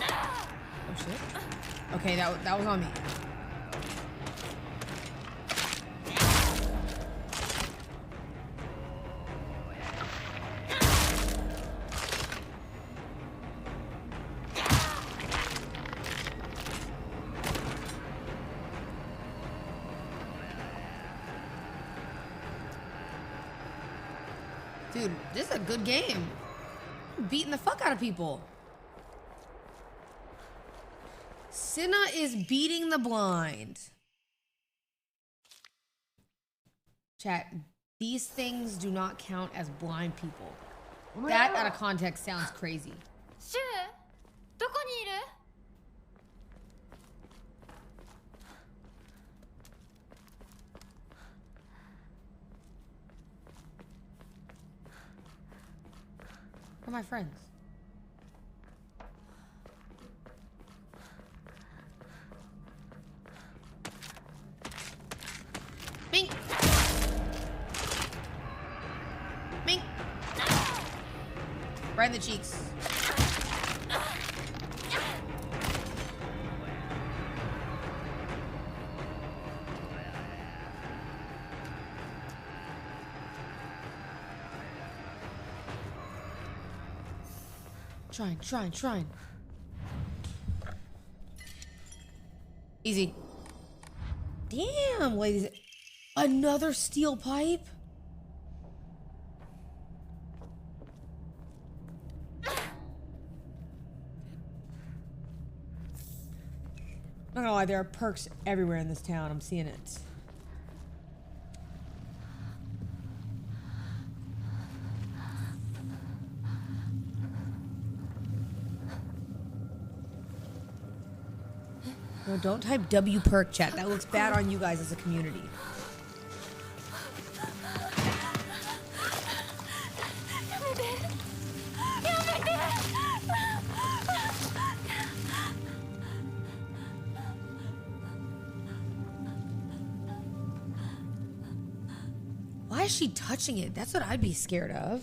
[SPEAKER 1] Oh shit. Okay, that was on me. Dude, this is a good game. I'm beating the fuck out of people. Cinna is beating the blind. Chat, these things do not count as blind people. That out of context sounds crazy.
[SPEAKER 4] Shu, どこにいる?
[SPEAKER 1] Where are my friends? Mink! Mink! Right in the cheeks. Shrine. Easy. Damn, ladies. Another steel pipe? Not gonna lie, there are perks everywhere in this town. I'm seeing it. No, don't type W perk chat. That looks bad on you guys as a community. Why is she touching it? That's what I'd be scared of.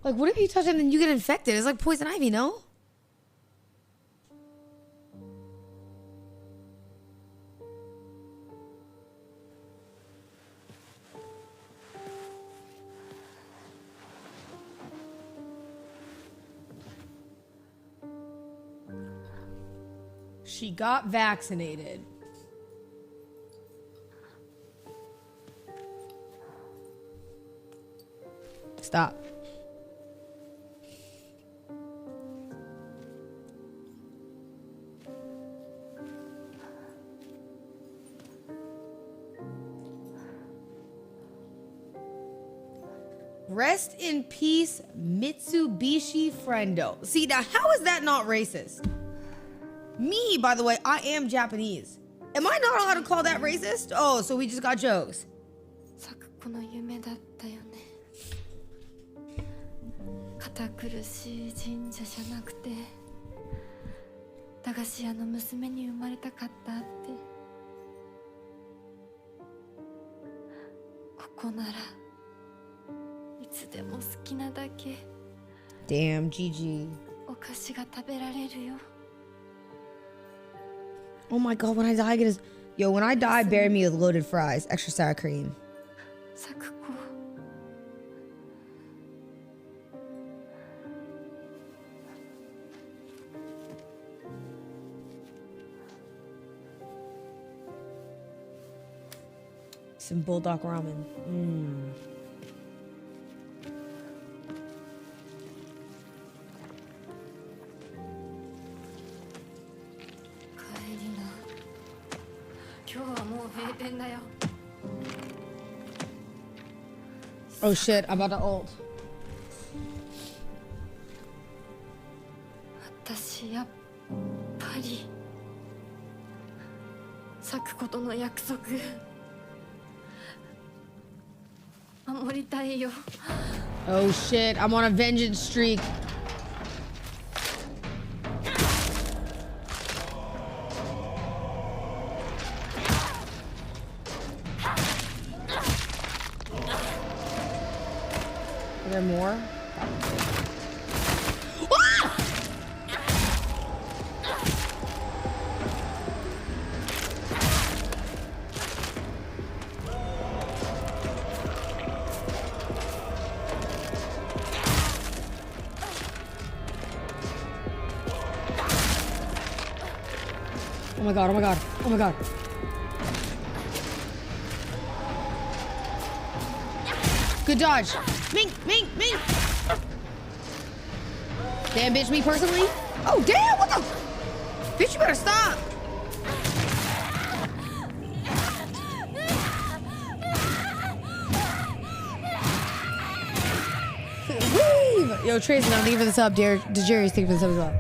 [SPEAKER 1] Like, what if you touch it and then you get infected? It's like poison ivy, no? She got vaccinated. Stop. Rest in peace, Mitsubishi Friendo. See, now how is that not racist? Me, by the way, I am Japanese. Am I not allowed to call that racist? Oh, so we just got jokes.
[SPEAKER 6] この夢だったよね。堅苦しい神社じゃなくて、駄菓子屋の娘に生まれたかったって。ここならいつでも好きなだけ。
[SPEAKER 1] Damn, GG.
[SPEAKER 6] お菓子が食べられるよ。
[SPEAKER 1] Oh my god, when I die, when I die, bury me with loaded fries, extra sour cream.
[SPEAKER 6] 咲子。
[SPEAKER 1] Some bulldog ramen. Mmm. Oh shit, I'm about to ult.
[SPEAKER 6] 私やっぱり咲くことの約束守りたいよ。
[SPEAKER 1] Oh shit, I'm on a vengeance streak. Are there more? Ah! Oh my god, oh my god, oh my god. Good dodge. Mink, mink, mink. Damn, bitch, me personally? Oh, damn, what the? Bitch, you better stop. Leave. Yo, Tracy, I'm leaving this up, dear. DeJerry's taking this up as well.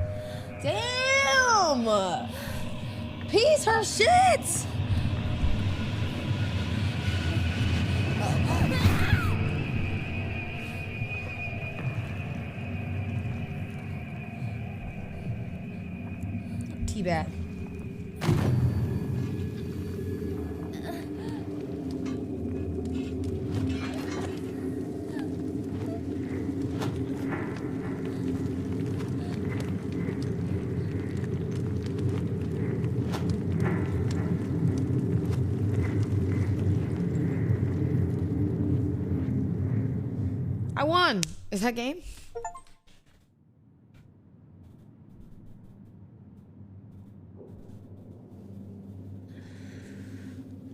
[SPEAKER 1] Damn. Piece her shit. Teabag. I won. Is that game?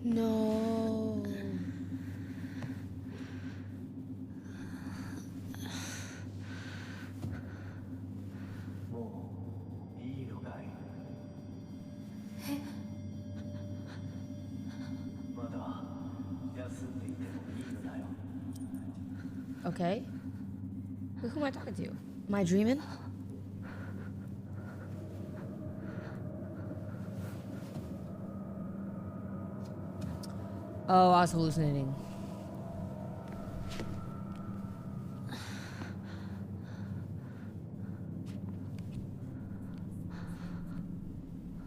[SPEAKER 1] No. Okay. Who am I talking to? Am I dreaming? Oh, I was hallucinating.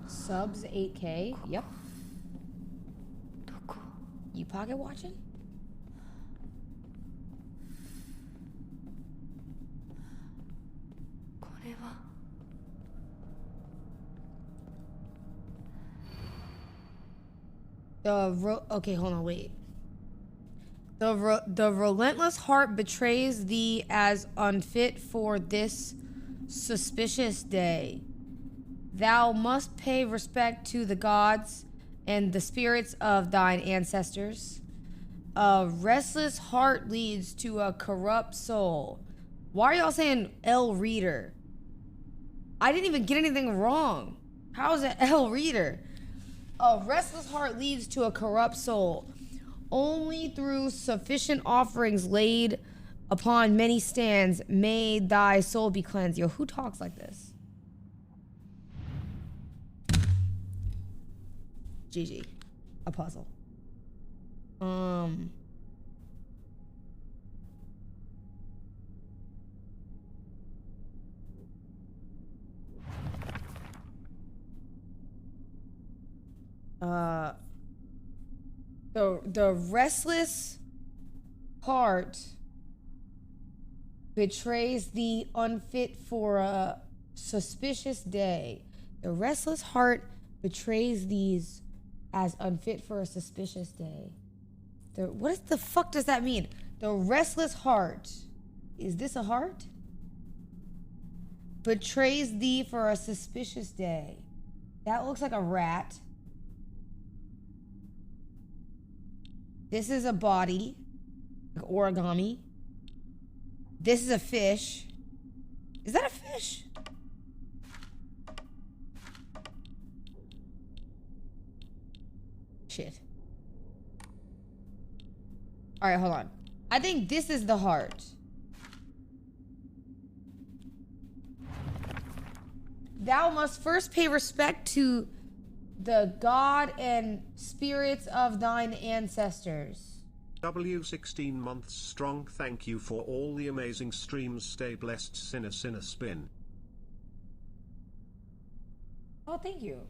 [SPEAKER 1] Subs 8K. Yep. You pocket watching? Okay, hold on, wait. The relentless heart betrays thee as unfit for this suspicious day. Thou must pay respect to the gods and the spirits of thine ancestors. A restless heart leads to a corrupt soul. Why are y'all saying L reader? I didn't even get anything wrong. How is it L reader? A restless heart leads to a corrupt soul. Only through sufficient offerings laid Upon many stands, may thy soul be cleansed. Yo, who talks like this? GG. A puzzle. The restless heart betrays the unfit for a suspicious day. The restless heart betrays these as unfit for a suspicious day. What the fuck does that mean? The restless heart. Is this a heart? Betrays thee for a suspicious day. That looks like a rat. This is a body, like origami. This is a fish. Is that a fish? Shit. All right, hold on. I think this is the heart. Thou must first pay respect to the God and spirits of thine ancestors.
[SPEAKER 25] W16 months strong. Thank you for all the amazing streams. Stay blessed, Sinner Spin.
[SPEAKER 1] Oh, thank you.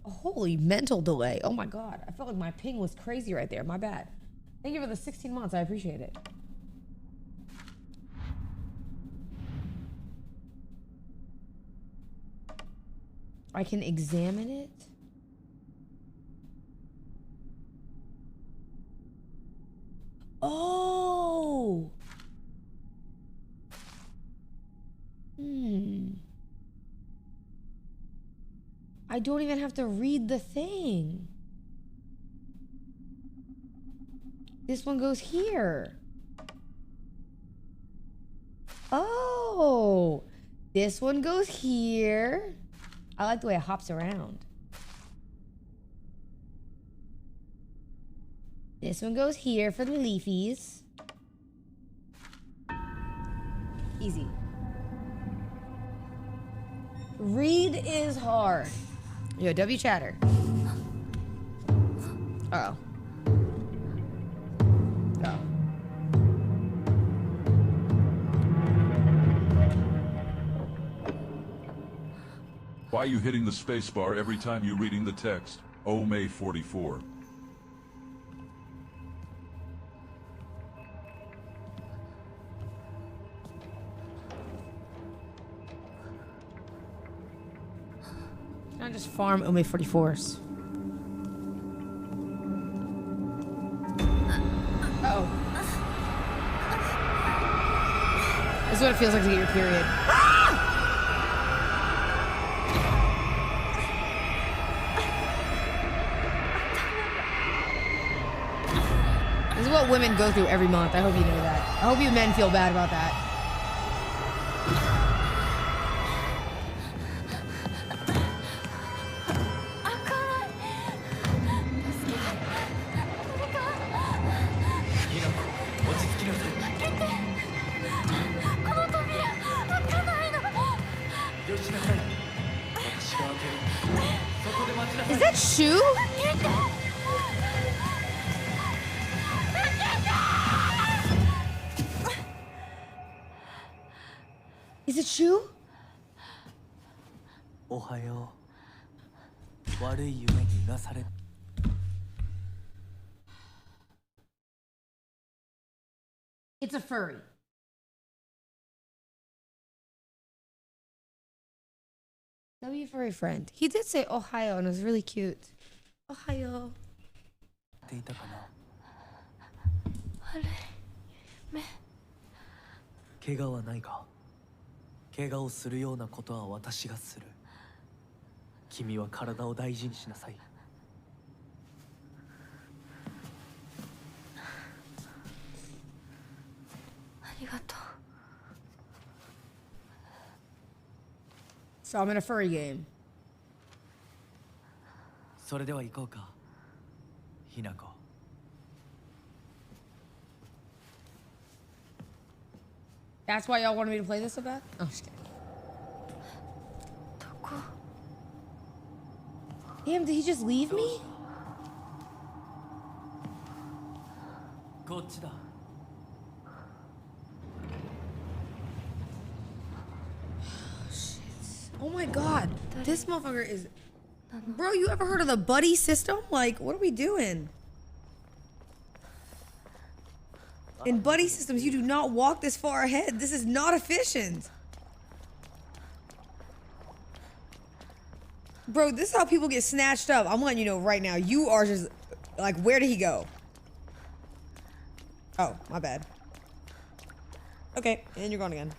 [SPEAKER 1] Holy mental delay. Oh my God. I felt like my ping was crazy right there. My bad. Thank you for the 16 months. I appreciate it. I can examine it. Oh. I don't even have to read the thing. This one goes here. Oh. This one goes here. I like the way it hops around. This one goes here for the leafies. Easy. Read is hard. Yo, W chatter. Uh-oh. Uh-oh.
[SPEAKER 13] Why are you hitting the spacebar every time you're reading the text? Oh, May 44.
[SPEAKER 1] I just farm Ome 44s. Uh-oh. This is what it feels like to get your period. This is what women go through every month. I hope you know that. I hope you men feel bad about that. Is that Shu? Is it Shu?
[SPEAKER 14] おはよう。悪い夢にうなされ。
[SPEAKER 1] It's a furry. W furry friend. He did say Ohio and it was really cute. Ohio.
[SPEAKER 14] っていたかな。
[SPEAKER 6] 悪い目。
[SPEAKER 14] 怪我はないか。怪我をするようなことは私がする。君は体を大事にしなさい。
[SPEAKER 6] ありがとう。
[SPEAKER 1] So I'm in a furry game.
[SPEAKER 14] それでは行こうか。ひなこ。
[SPEAKER 1] That's why y'all wanted me to play this so bad? Oh, just kidding. Damn, did he just leave me? Shit. Oh my god. This motherfucker is... Bro, you ever heard of the buddy system? Like, what are we doing? In buddy systems, you do not walk this far ahead. This is not efficient. Bro, this is how people get snatched up. I'm letting you know right now. You are just... Like, where did he go? Oh, my bad. Okay, and you're gone again.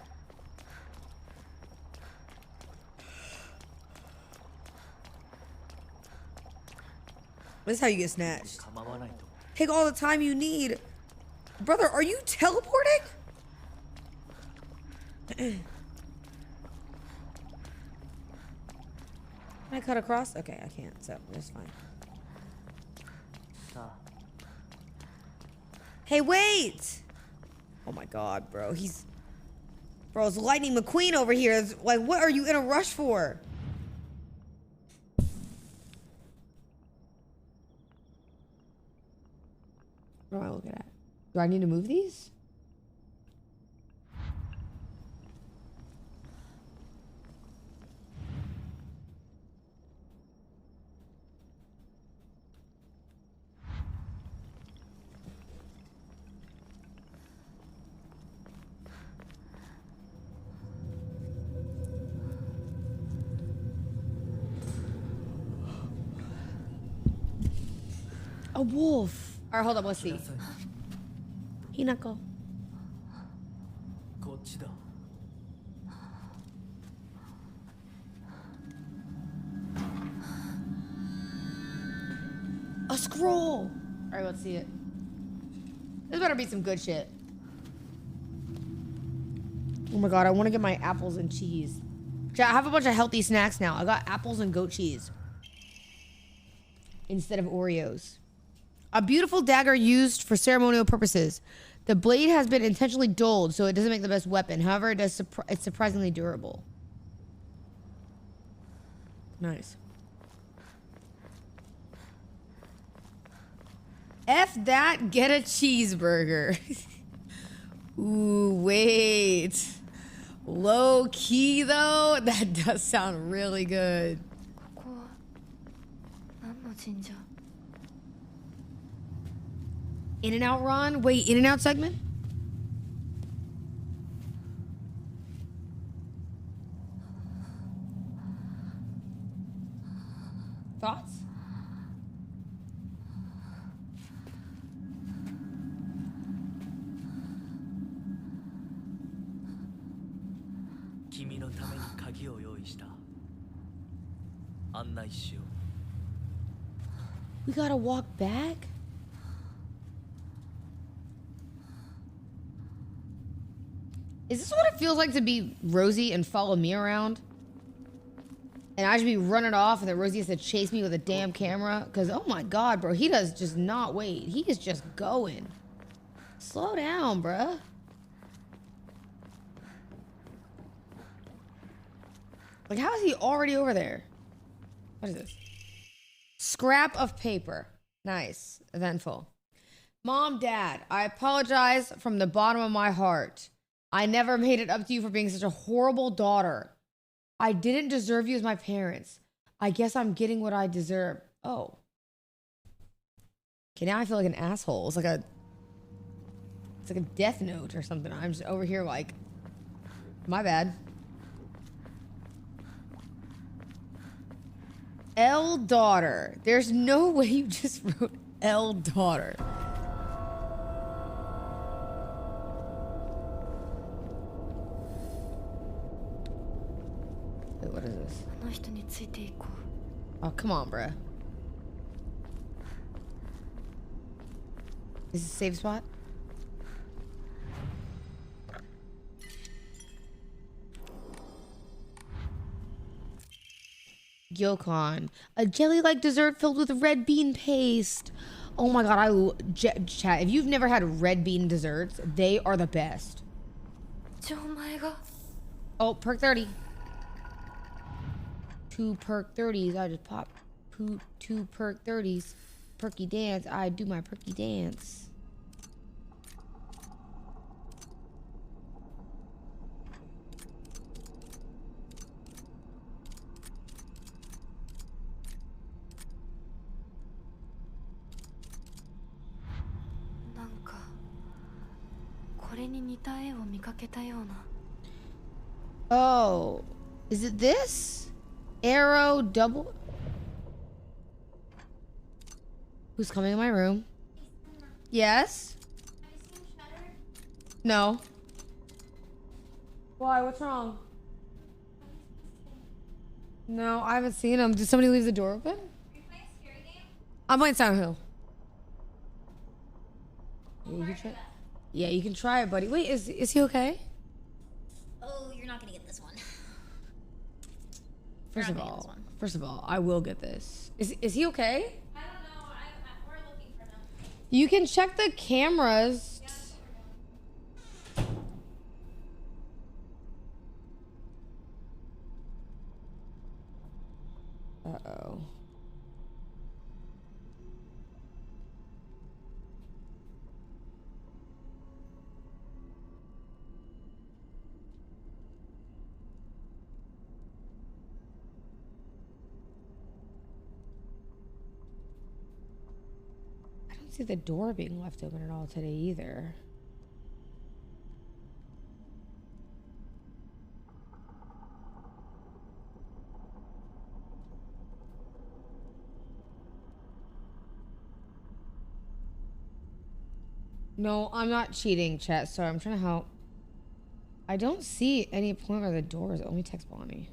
[SPEAKER 1] This is how you get snatched. Take all the time you need. Brother, are you teleporting? Can I cut across? Okay, I can't, so that's fine. Hey, wait! Oh my god, bro. Bro, it's Lightning McQueen over here. It's like, what are you in a rush for? What am I looking at? Do I need to move these? A wolf. All right, hold up. Let's see. Hinako. A scroll. All right, let's see it. This better be some good shit. Oh my god, I want to get my apples and cheese. I have a bunch of healthy snacks now. I got apples and goat cheese instead of Oreos. A beautiful dagger used for ceremonial purposes. The blade has been intentionally dulled, so it doesn't make the best weapon. However, it's surprisingly durable. Nice. F that, get a cheeseburger. Ooh, wait. Low key, though? That does sound really good. In-N-Out run? Wait, In-N-Out segment? Thoughts? We gotta walk back? Is this what it feels like to be Rosie and follow me around? And I should be running off and then Rosie has to chase me with a damn camera? Because, oh my god, bro, he does just not wait. He is just going. Slow down, bruh. Like, how is he already over there? What is this? Scrap of paper. Nice. Eventful. Mom, Dad, I apologize from the bottom of my heart. I never made it up to you for being such a horrible daughter. I didn't deserve you as my parents. I guess I'm getting what I deserve. Oh. Okay, now I feel like an asshole. It's like a death note or something. I'm just over here like, my bad. L daughter. There's no way you just wrote L daughter. Wait, what is this? Oh, come on, bruh. Is this a safe spot? Gyokon. A jelly-like dessert filled with red bean paste. Oh my god, chat, if you've never had red bean desserts, they are the best.
[SPEAKER 6] じゃあお前が
[SPEAKER 1] Oh, perk 30. 2 perk 30s. I just popped 2 perk 30s. Perky dance. I do my perky dance. Oh, is it this? Arrow double. Who's coming in my room? Yes? No. Why? What's wrong? No, I haven't seen him. Did somebody leave the door open? I'm playing Silent Hill. Yeah, you can try. Yeah, you can try it, buddy. Wait, is he okay?
[SPEAKER 4] Oh, you're not gonna get this one.
[SPEAKER 1] First of all, I will get this. Is he okay?
[SPEAKER 4] I don't know. We're looking for them.
[SPEAKER 1] You can check the cameras. Uh-oh. I don't see the door being left open at all today either. No, I'm not cheating, chat. Sorry, I'm trying to help. I don't see any point where the door is. Only text Bonnie.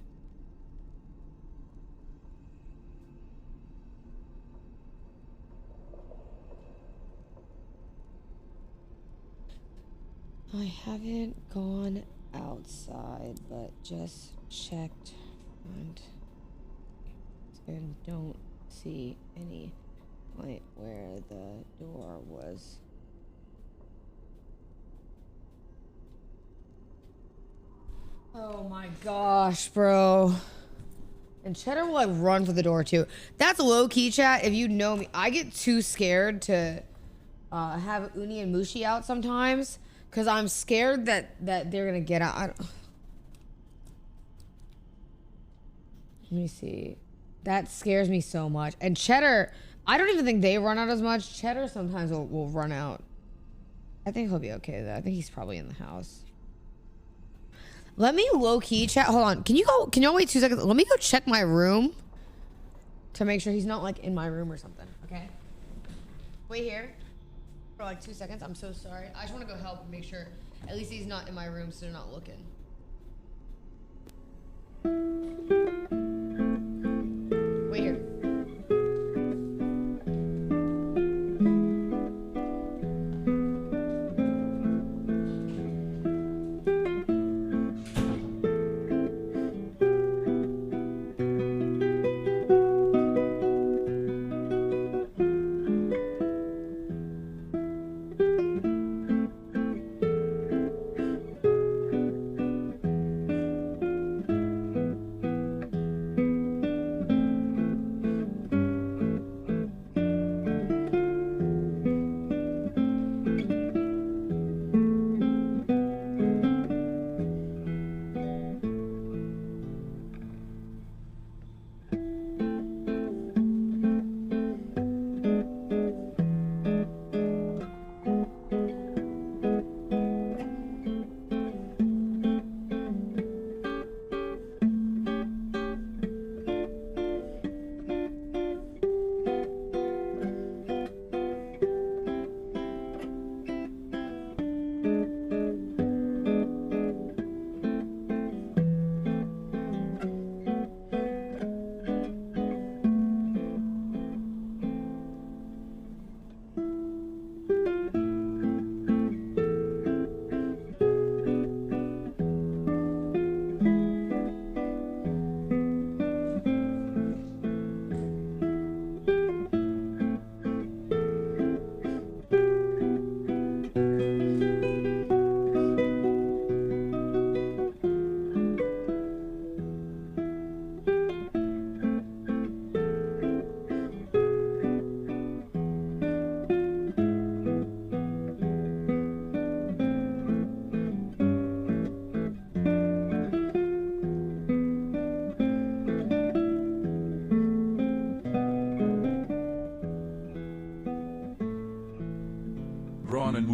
[SPEAKER 1] I haven't gone outside, but just checked and don't see any point where the door was. Oh my gosh, bro. And Cheddar will like run for the door too. That's low key, chat. If you know me, I get too scared to have Uni and Mushi out sometimes because I'm scared that they're gonna get out. Let me see. That scares me so much. And Cheddar, I don't even think they run out as much. Cheddar sometimes will run out. I think he'll be okay though. I think he's probably in the house. Let me low-key chat. Hold on. Can y'all wait 2 seconds? Let me go check my room to make sure he's not like in my room or something. Okay? Wait here for like 2 seconds. I'm so sorry. I just want to go help and make sure at least he's not in my room so they're not looking. Wait here.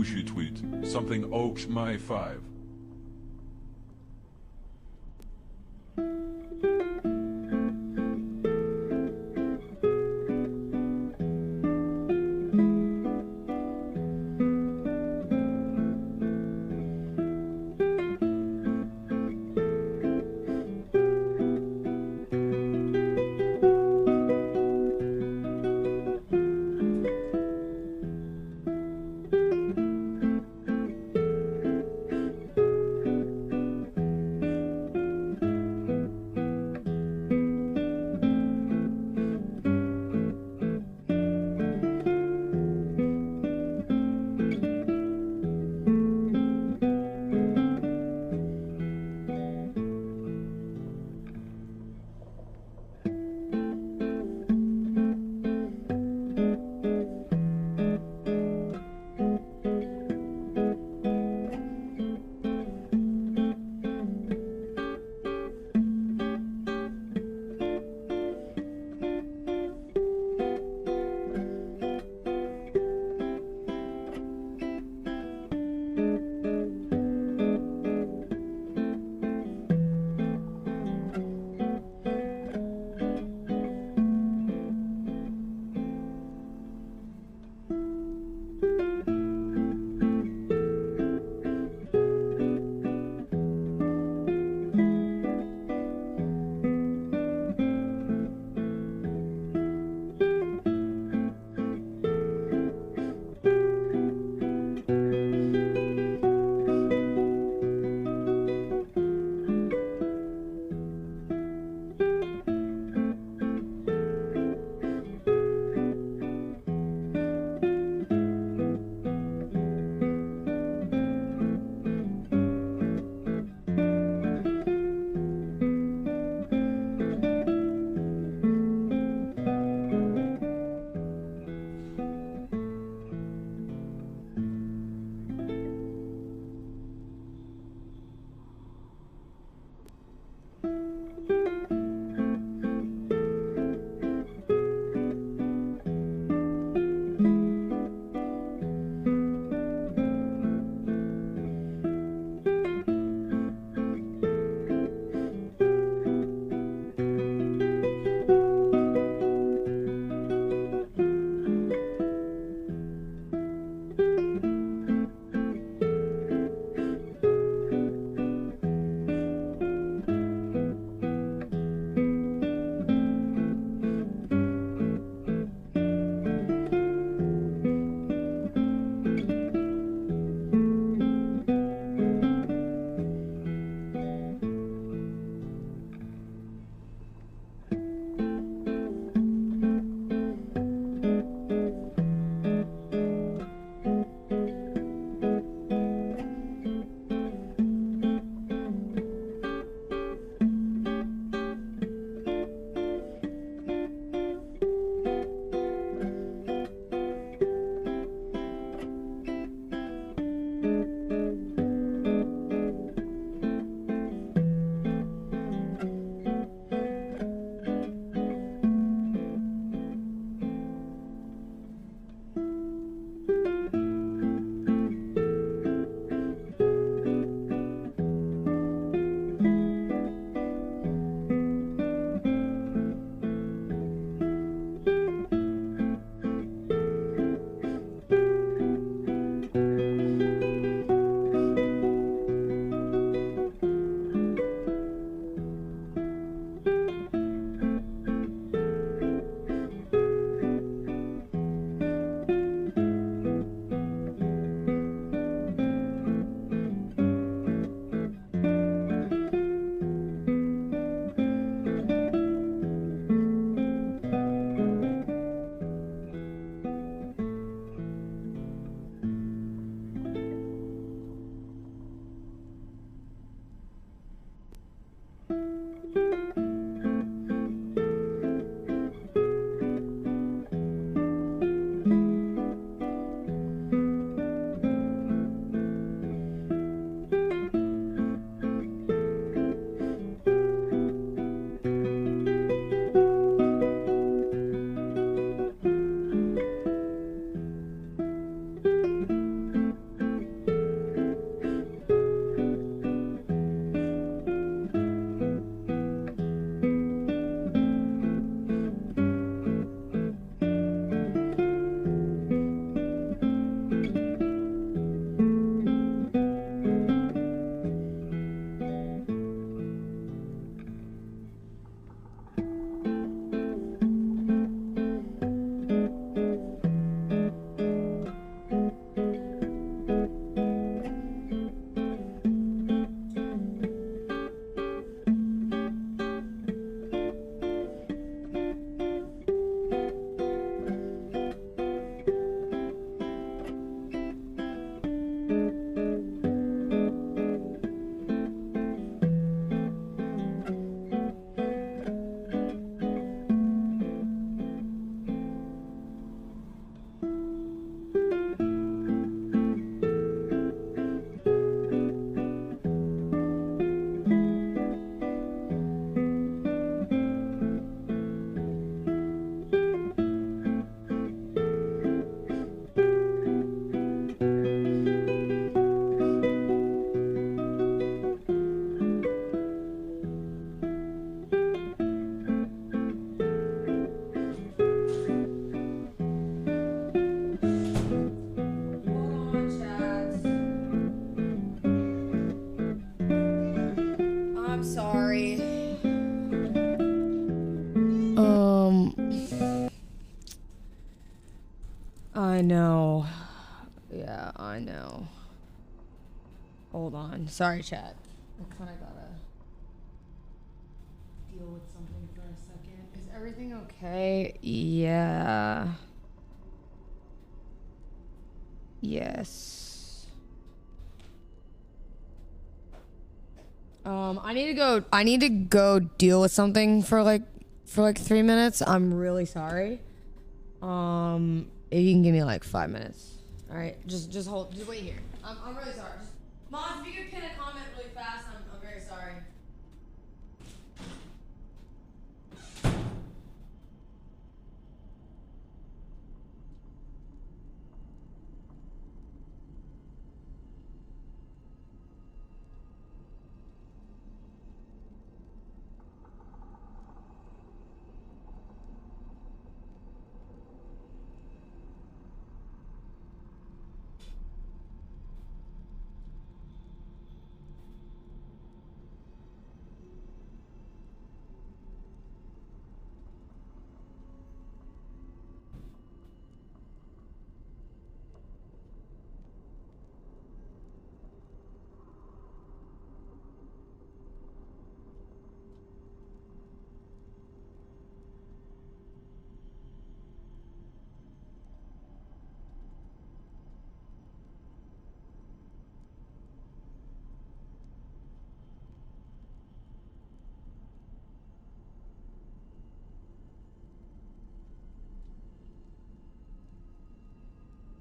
[SPEAKER 13] Fushi tweet. Something oaks my 5.
[SPEAKER 1] I know. Yeah, I know. Hold on. Sorry, chat. I kind of gotta deal with something for a second. Is everything okay? Yeah. Yes. I need to go deal with something for like 3 minutes. I'm really sorry. If you can give me like 5 minutes. All right, just hold, just wait here. I'm really sorry. Mom, if you could pin a comment really fast, I'm very sorry.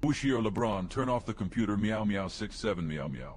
[SPEAKER 13] Wushi or LeBron, turn off the computer. Meow meow 67 meow meow.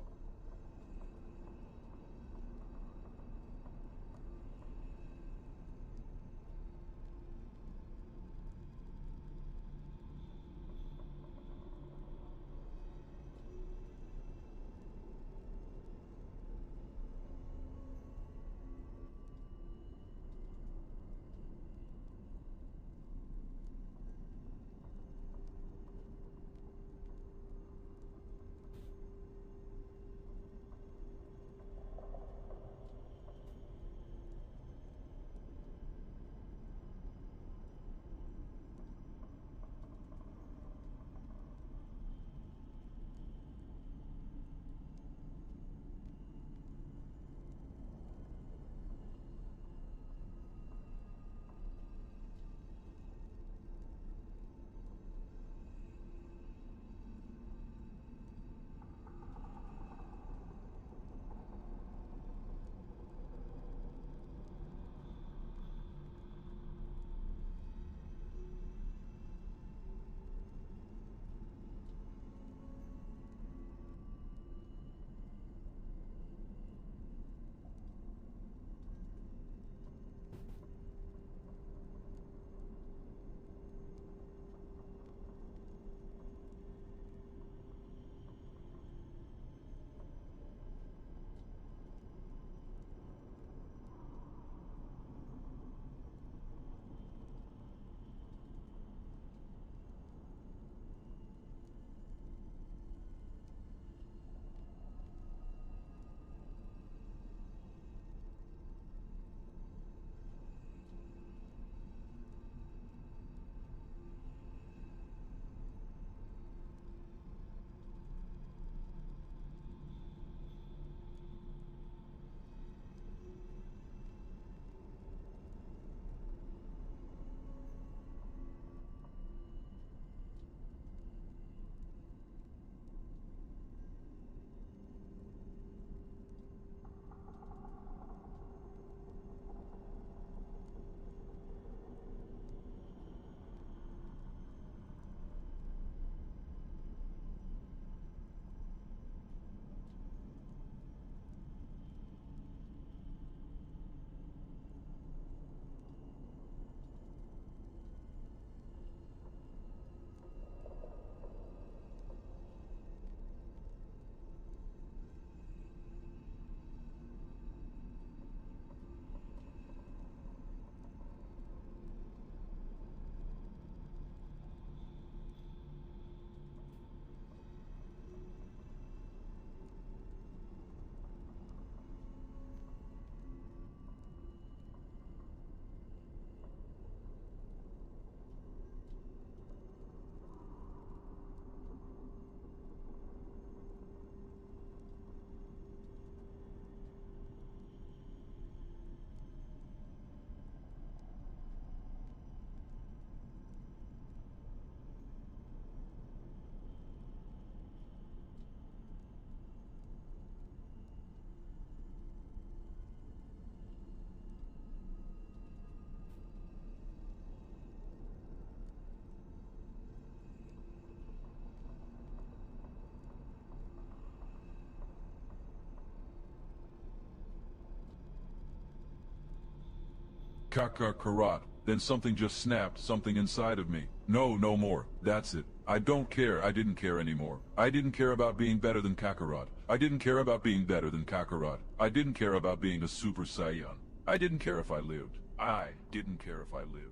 [SPEAKER 13] Kakarot. Then something just snapped, something inside of me. No, no more. That's it. I don't care. I didn't care anymore. I didn't care about being better than Kakarot. I didn't care about being better than Kakarot. I didn't care about being a Super Saiyan. I didn't care if I lived. I didn't care if I lived.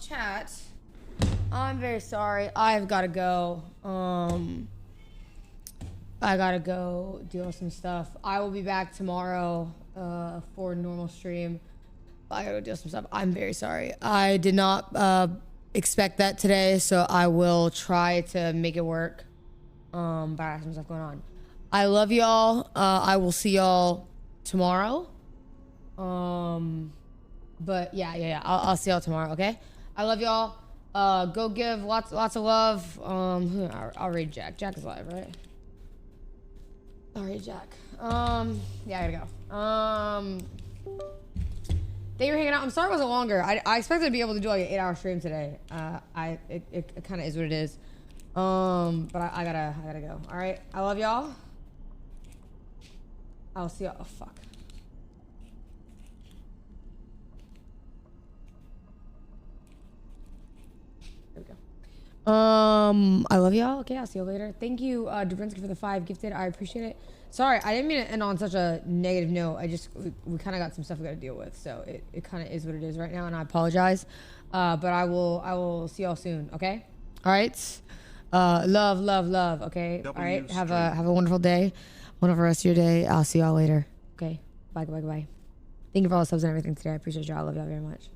[SPEAKER 1] Chat. I'm very sorry. I've got to go. I gotta go deal with some stuff. I will be back tomorrow for a normal stream. I gotta go deal with some stuff. I'm very sorry. I did not expect that today, so I will try to make it work. But I have some stuff going on. I love y'all. I will see y'all tomorrow. But yeah. I'll see y'all tomorrow. Okay. I love y'all. Go give lots of love. I'll read Jack. Jack is live, right? I'll read Jack. Yeah, I gotta go. Thank you for hanging out. I'm sorry it wasn't longer. I expected to be able to do like an 8-hour stream today. It kind of is what it is. But I gotta go. All right. I love y'all. I'll see y'all. Oh fuck. There we go. I love y'all. Okay, I'll see you later. Thank you, Dubrinsky, for the 5 gifted. I appreciate it. Sorry, I didn't mean to end on such a negative note. We kind of got some stuff we got to deal with, so it kind of is what it is right now, and I apologize. But I will see y'all soon. Okay. All right. Love. Okay. All right. Have a wonderful day. Wonderful rest of your day. I'll see y'all later. Okay. Bye. Thank you for all the subs and everything today. I appreciate y'all. I love y'all very much.